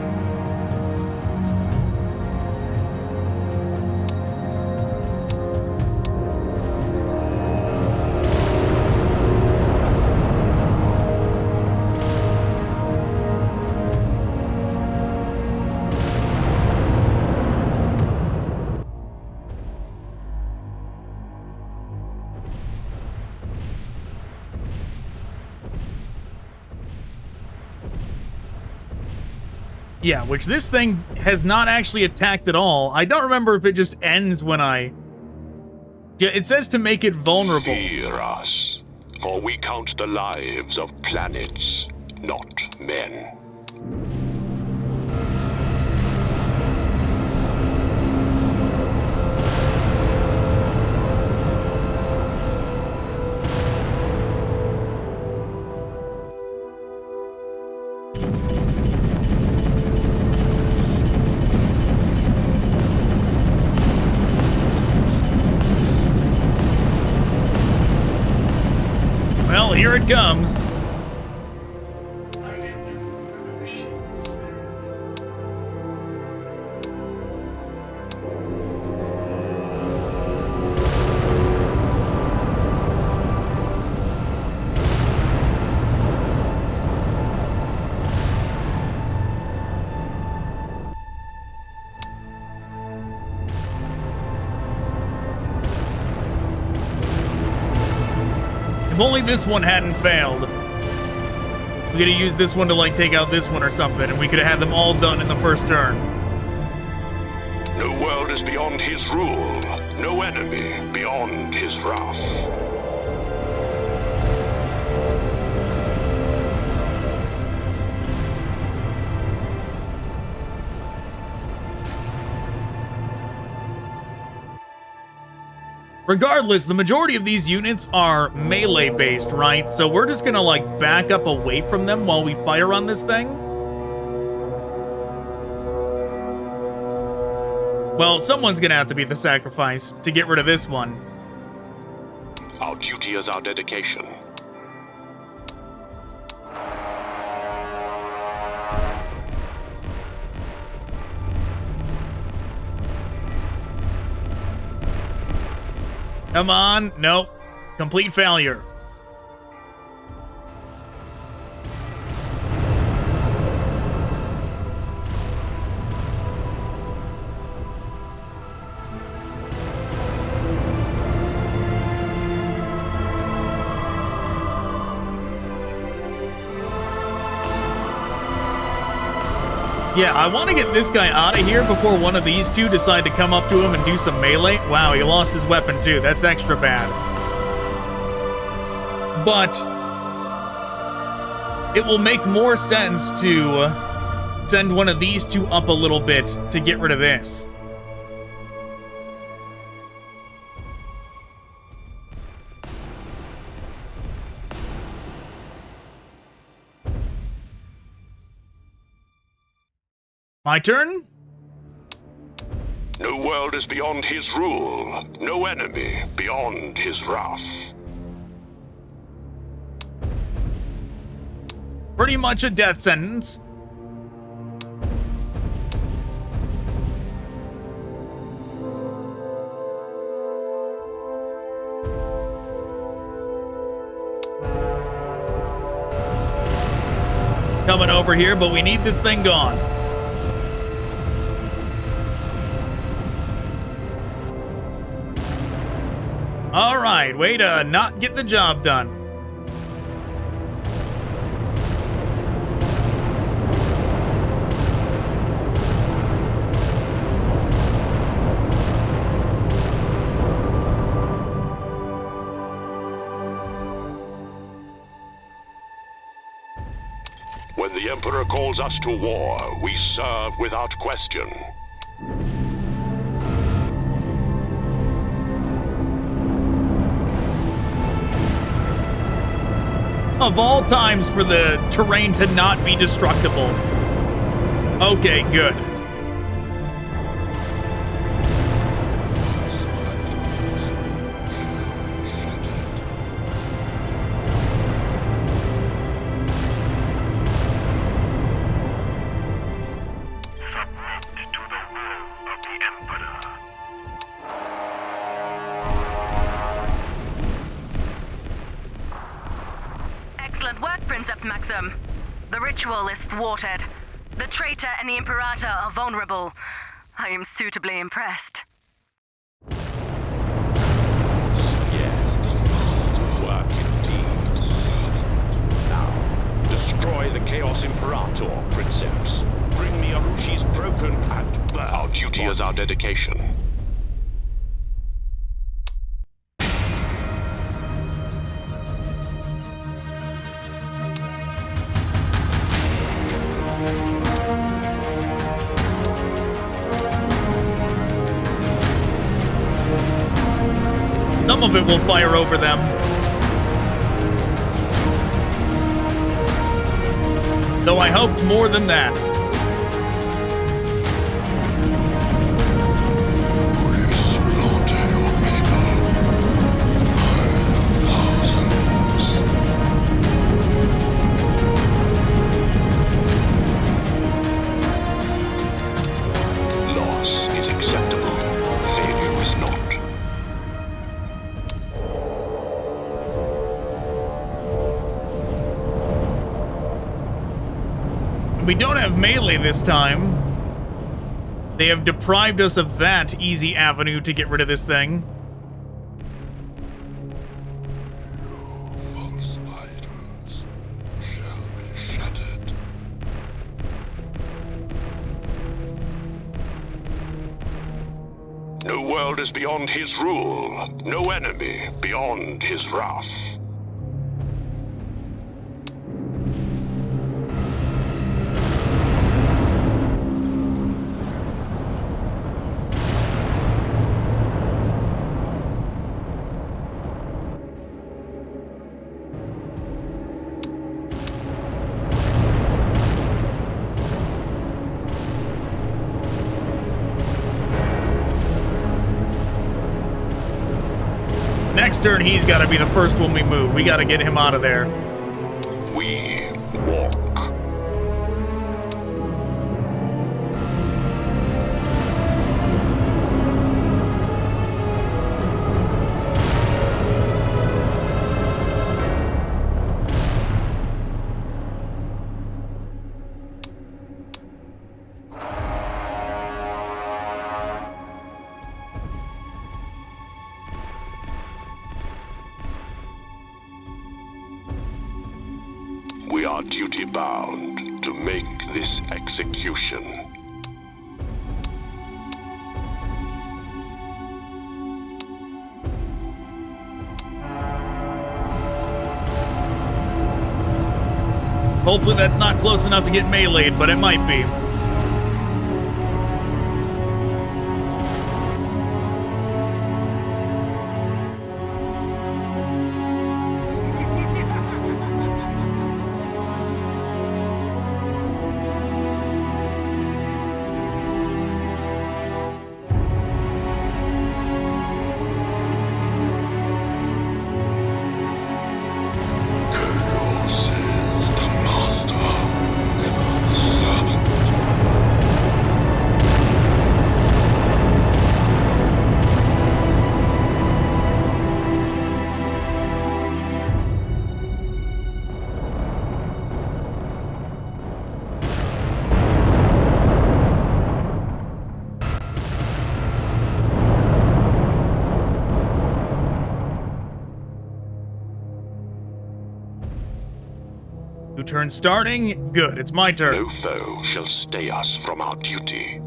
Yeah, which this thing has not actually attacked at all. I don't remember if it just ends when I... Yeah, it says to make it vulnerable. Fear us, for we count the lives of planets, not men. Well, here it comes. If only this one hadn't failed. We could have used this one to, like, take out this one or something, and we could have had them all done in the first turn. No world is beyond his rule, no enemy beyond his wrath. Regardless, the majority of these units are melee-based, right? So we're just gonna, like, back up away from them while we fire on this thing? Well, someone's gonna have to be the sacrifice to get rid of this one. Our duty is our dedication. Come on. Nope. Complete failure. Yeah, I want to get this guy out of here before one of these two decide to come up to him and do some melee. Wow, he lost his weapon too. That's extra bad. But it will make more sense to send one of these two up a little bit to get rid of this. My turn? No world is beyond his rule, no enemy beyond his wrath. Pretty much a death sentence. Coming over here, but we need this thing gone. All right, way to not get the job done. When the Emperor calls us to war, we serve without question. Of all times for the terrain to not be destructible. Okay, good. Thwarted. The traitor and the Imperator are vulnerable. I am suitably impressed. Yes, the master work indeed. Now, destroy the Chaos Imperator, Princeps. Bring me a as our dedication. Some of it will fire over them. Though I hoped more than that. Loss is acceptable. Failure is not. We don't have melee this time. They have deprived us of that easy avenue to get rid of this thing. False idols shall be shattered. No world is beyond his rule. No enemy beyond his wrath. Next turn, he's got to be the first one we move. We got to get him out of there. We walk. We are duty-bound to make this execution. Hopefully that's not close enough to get meleeed, but it might be. Turn starting. Good, it's my turn. No foe shall stay us from our duty.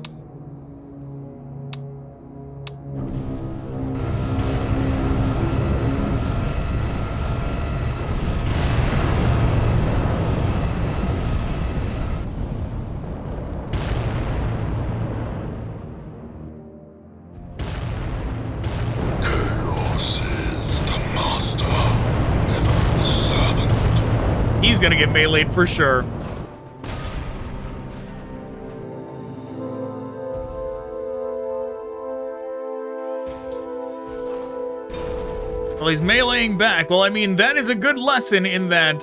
Chaos is the master, never the servant. He's gonna get meleeed for sure. Well, he's meleeing back. Well, I mean, that is a good lesson in that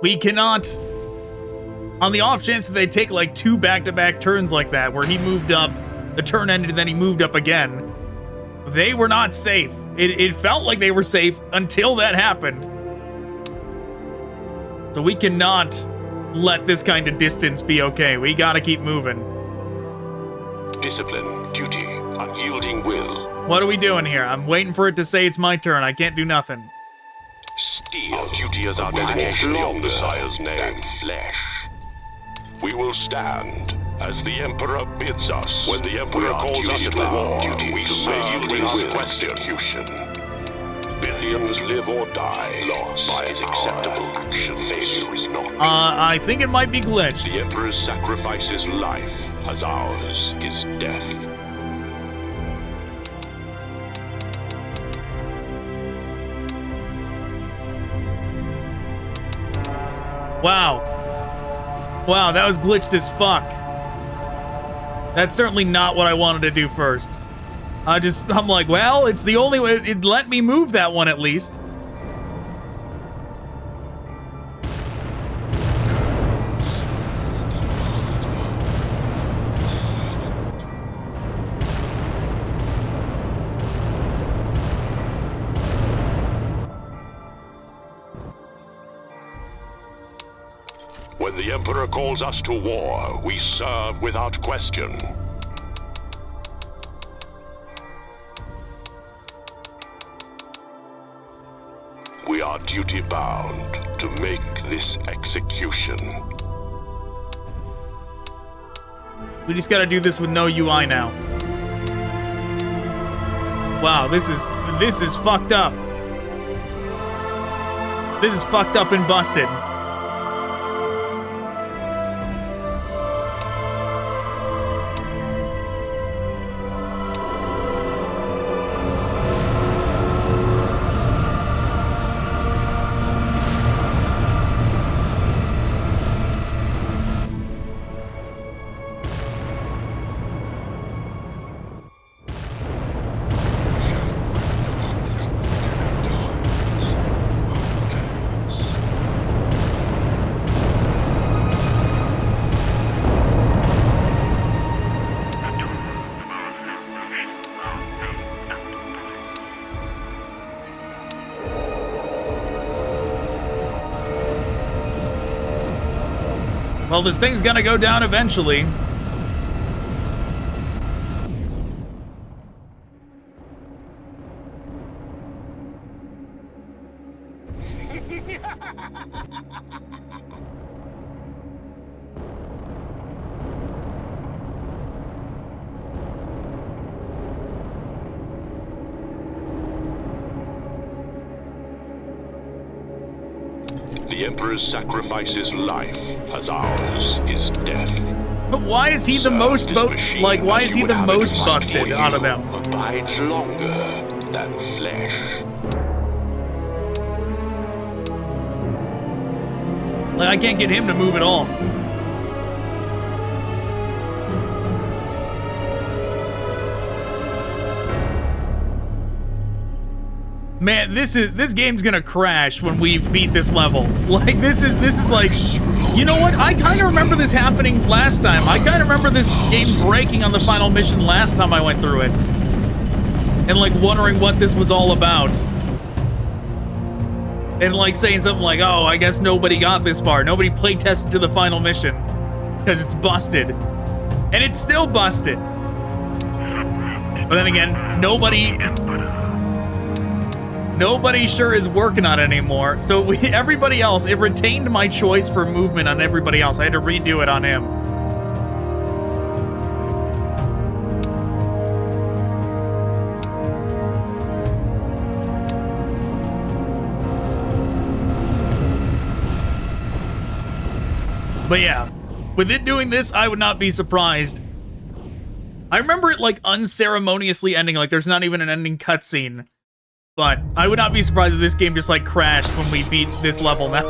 we cannot, on the off chance that they take like 2 back-to-back turns like that, where he moved up, the turn ended, and then he moved up again, they were not safe. It felt like they were safe until that happened. So we cannot let this kind of distance be okay. We gotta keep moving. Discipline, duty, unyielding will. What are we doing here? I'm waiting for it to say it's my turn. I can't do nothing. Steel duty as our dedication beyond the Sire's name. Flesh. We will stand As the Emperor bids us, when the Emperor calls us to war, we serve without execution. Billions live or die. Loss is acceptable. Action failure is not. I think it might be glitched. The Emperor's sacrifice is life, as ours is death. Wow. Wow, that was glitched as fuck. That's certainly not what I wanted to do first. I'm like, well, it's the only way. It let me move that one at least. When the Emperor calls us to war, we serve without question. We are duty-bound to make this execution. We just gotta do this with no UI now. Wow, this is fucked up. This is fucked up and busted. Well, this thing's gonna go down eventually. The Emperor's sacrifice is life, as ours is death. But why is he the most why is he the most busted out of them? Abides longer than flesh. Like, I can't get him to move at all. Man, this game's gonna crash when we beat this level. Like, this is like, you know what? I kind of remember this happening last time. I kind of remember this game breaking on the final mission last time I went through it. And like wondering what this was all about. And like saying something like, oh, I guess nobody got this far. Nobody play tested to the final mission. Because it's busted. And it's still busted. But then again, nobody sure is working on it anymore. So everybody else, it retained my choice for movement on everybody else. I had to redo it on him. But yeah, with it doing this, I would not be surprised. I remember it like unceremoniously ending, like there's not even an ending cutscene. But I would not be surprised if this game just like crashed when we beat this level now.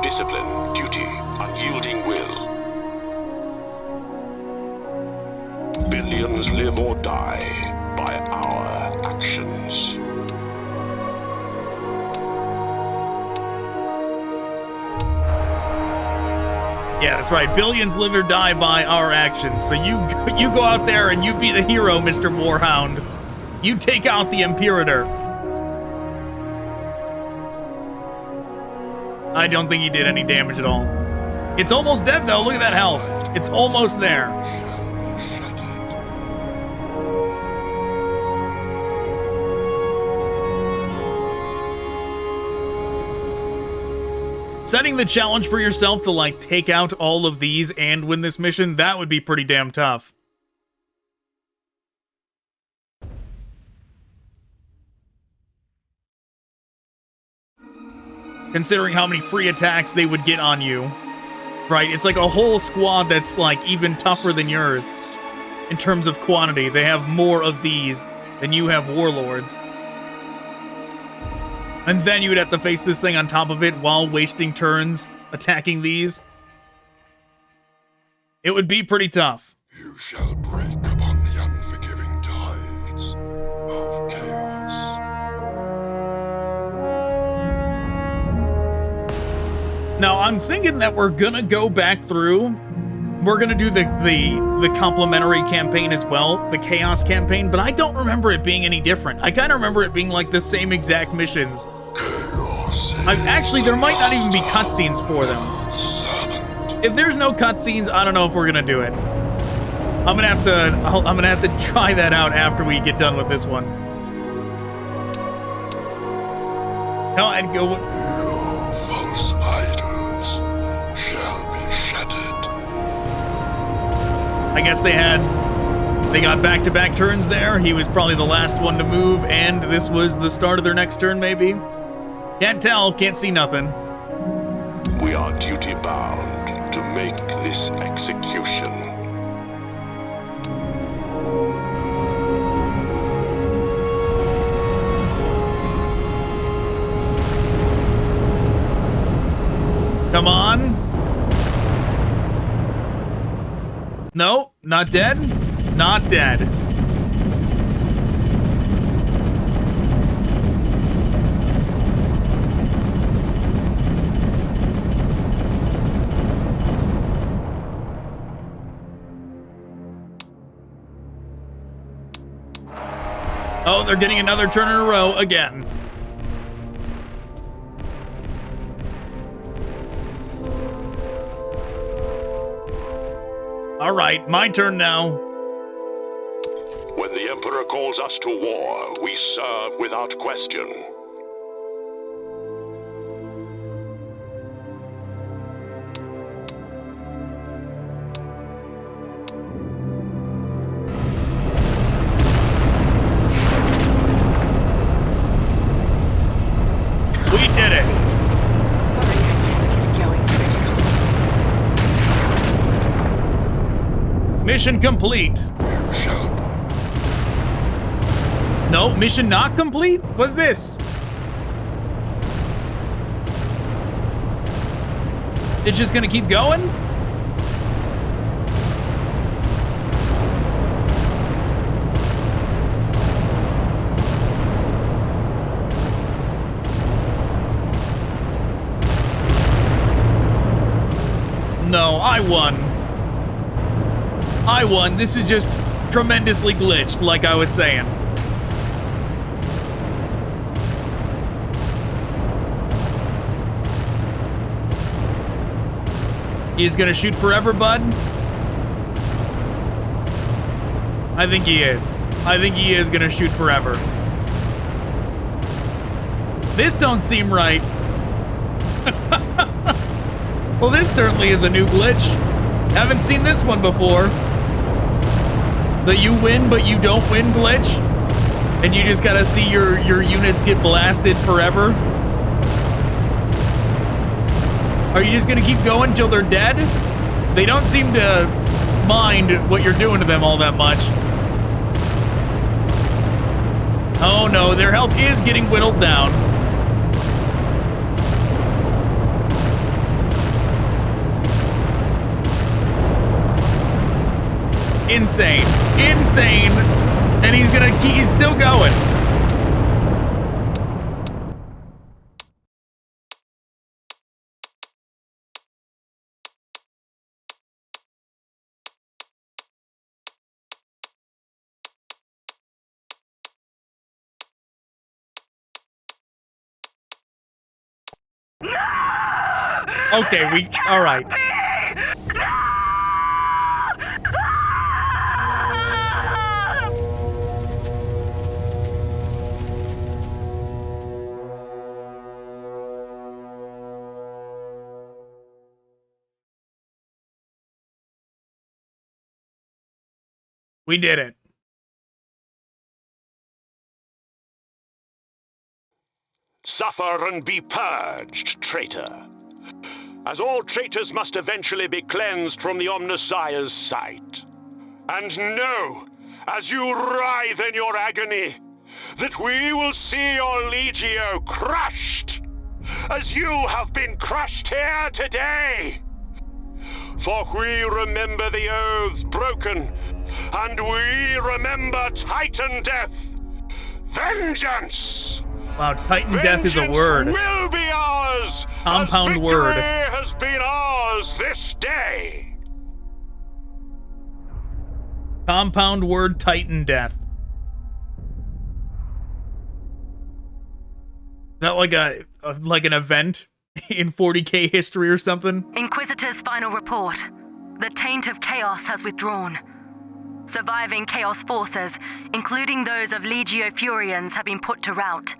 Discipline, duty, unyielding will. Billions live or die by our actions. Yeah, that's right. Billions live or die by our actions. So you go out there and you be the hero, Mr. Warhound. You take out the Imperator. I don't think he did any damage at all. It's almost dead, though. Look at that health. It's almost there. Setting the challenge for yourself to, like, take out all of these and win this mission, that would be pretty damn tough. Considering how many free attacks they would get on you. Right? It's like a whole squad that's, like, even tougher than yours. In terms of quantity. They have more of these than you have warlords. And then you would have to face this thing on top of it while wasting turns attacking these. It would be pretty tough. You shall break upon the unforgiving tides of chaos. Now, I'm thinking that we're gonna go back through. We're gonna do the complementary campaign as well, the Chaos campaign, but I don't remember it being any different. I kind of remember it being like the same exact missions. Actually, there might not even be cutscenes for them. If there's no cutscenes, I don't know if we're gonna do it. I'm gonna have to try that out after we get done with this one. No, I'd go. Your false idols shall be shattered. I guess they got back-to-back turns there. He was probably the last one to move, and this was the start of their next turn, maybe. Can't tell, can't see nothing. We are duty-bound to make this execution. Come on. No, not dead. Not dead. Oh, they're getting another turn in a row again. All right, my turn now. When the Emperor calls us to war, we serve without question. We did it. Mission complete. No, mission not complete? What's this? It's just gonna keep going? No, I won. I won. This is just tremendously glitched, like I was saying. He's gonna shoot forever, bud? I think he is. I think he is gonna shoot forever. This don't seem right. Well, this certainly is a new glitch. Haven't seen this one before. The you win but you don't win glitch. And you just gotta see your units get blasted forever. Are you just gonna keep going till they're dead? They don't seem to mind what you're doing to them all that much. Oh no, their health is getting whittled down. Insane. Insane. And he's still going. Okay, all right. We did it. Suffer and be purged, traitor. As all traitors must eventually be cleansed from the Omnissiah's sight. And know, as you writhe in your agony, that we will see your Legio crushed, as you have been crushed here today. For we remember the oaths broken, and we remember Titan death. Vengeance! Wow, Titan death is a word. Will be ours. Compound word. Has been ours this day. Compound word, Titan death. Is that like an event in 40k history or something? Inquisitor's final report. The taint of chaos has withdrawn. Surviving chaos forces, including those of Legio Furians, have been put to rout.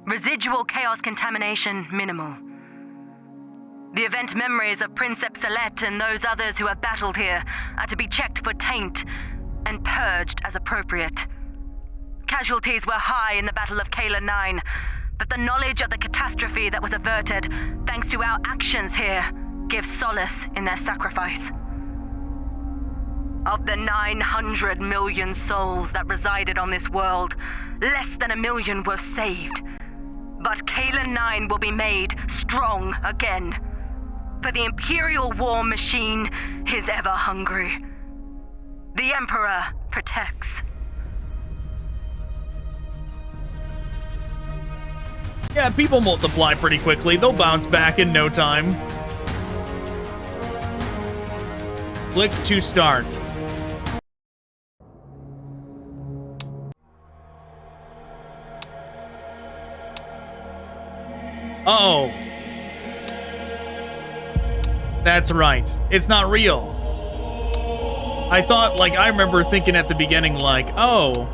Residual chaos contamination minimal. The event memories of Princeps Solaire and those others who have battled here are to be checked for taint and purged as appropriate. Casualties were high in the Battle of Kayla 9, but the knowledge of the catastrophe that was averted thanks to our actions here gives solace in their sacrifice. Of the 900 million souls that resided on this world, less than 1 million were saved. But Kayla 9 will be made strong again. For the Imperial war machine is ever hungry. The Emperor protects. Yeah, people multiply pretty quickly. They'll bounce back in no time. Click to start. Uh-oh. That's right. It's not real. I thought, I remember thinking at the beginning, oh,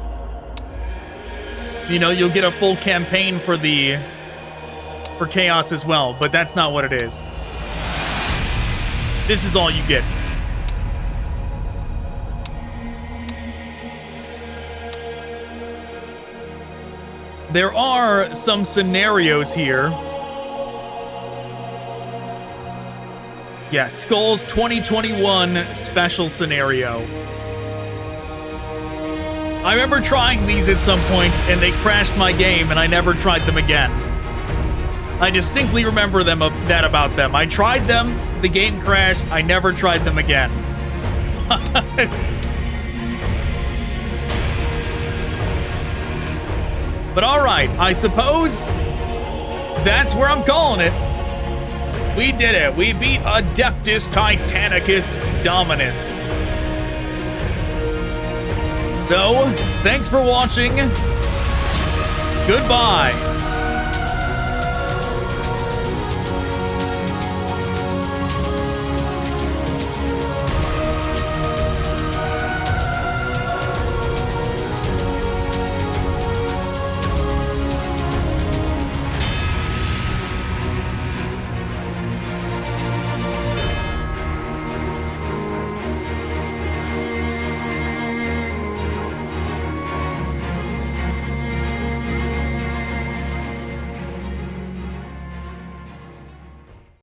you know, you'll get a full campaign for Chaos as well, but that's not what it is. This is all you get. There are some scenarios here. Yeah, Skulls 2021 special scenario. I remember trying these at some point, and they crashed my game, and I never tried them again. I distinctly remember that about them. I tried them, the game crashed, I never tried them again. But alright, I suppose that's where I'm calling it. We did it. We beat Adeptus Titanicus Dominus. So, thanks for watching. Goodbye.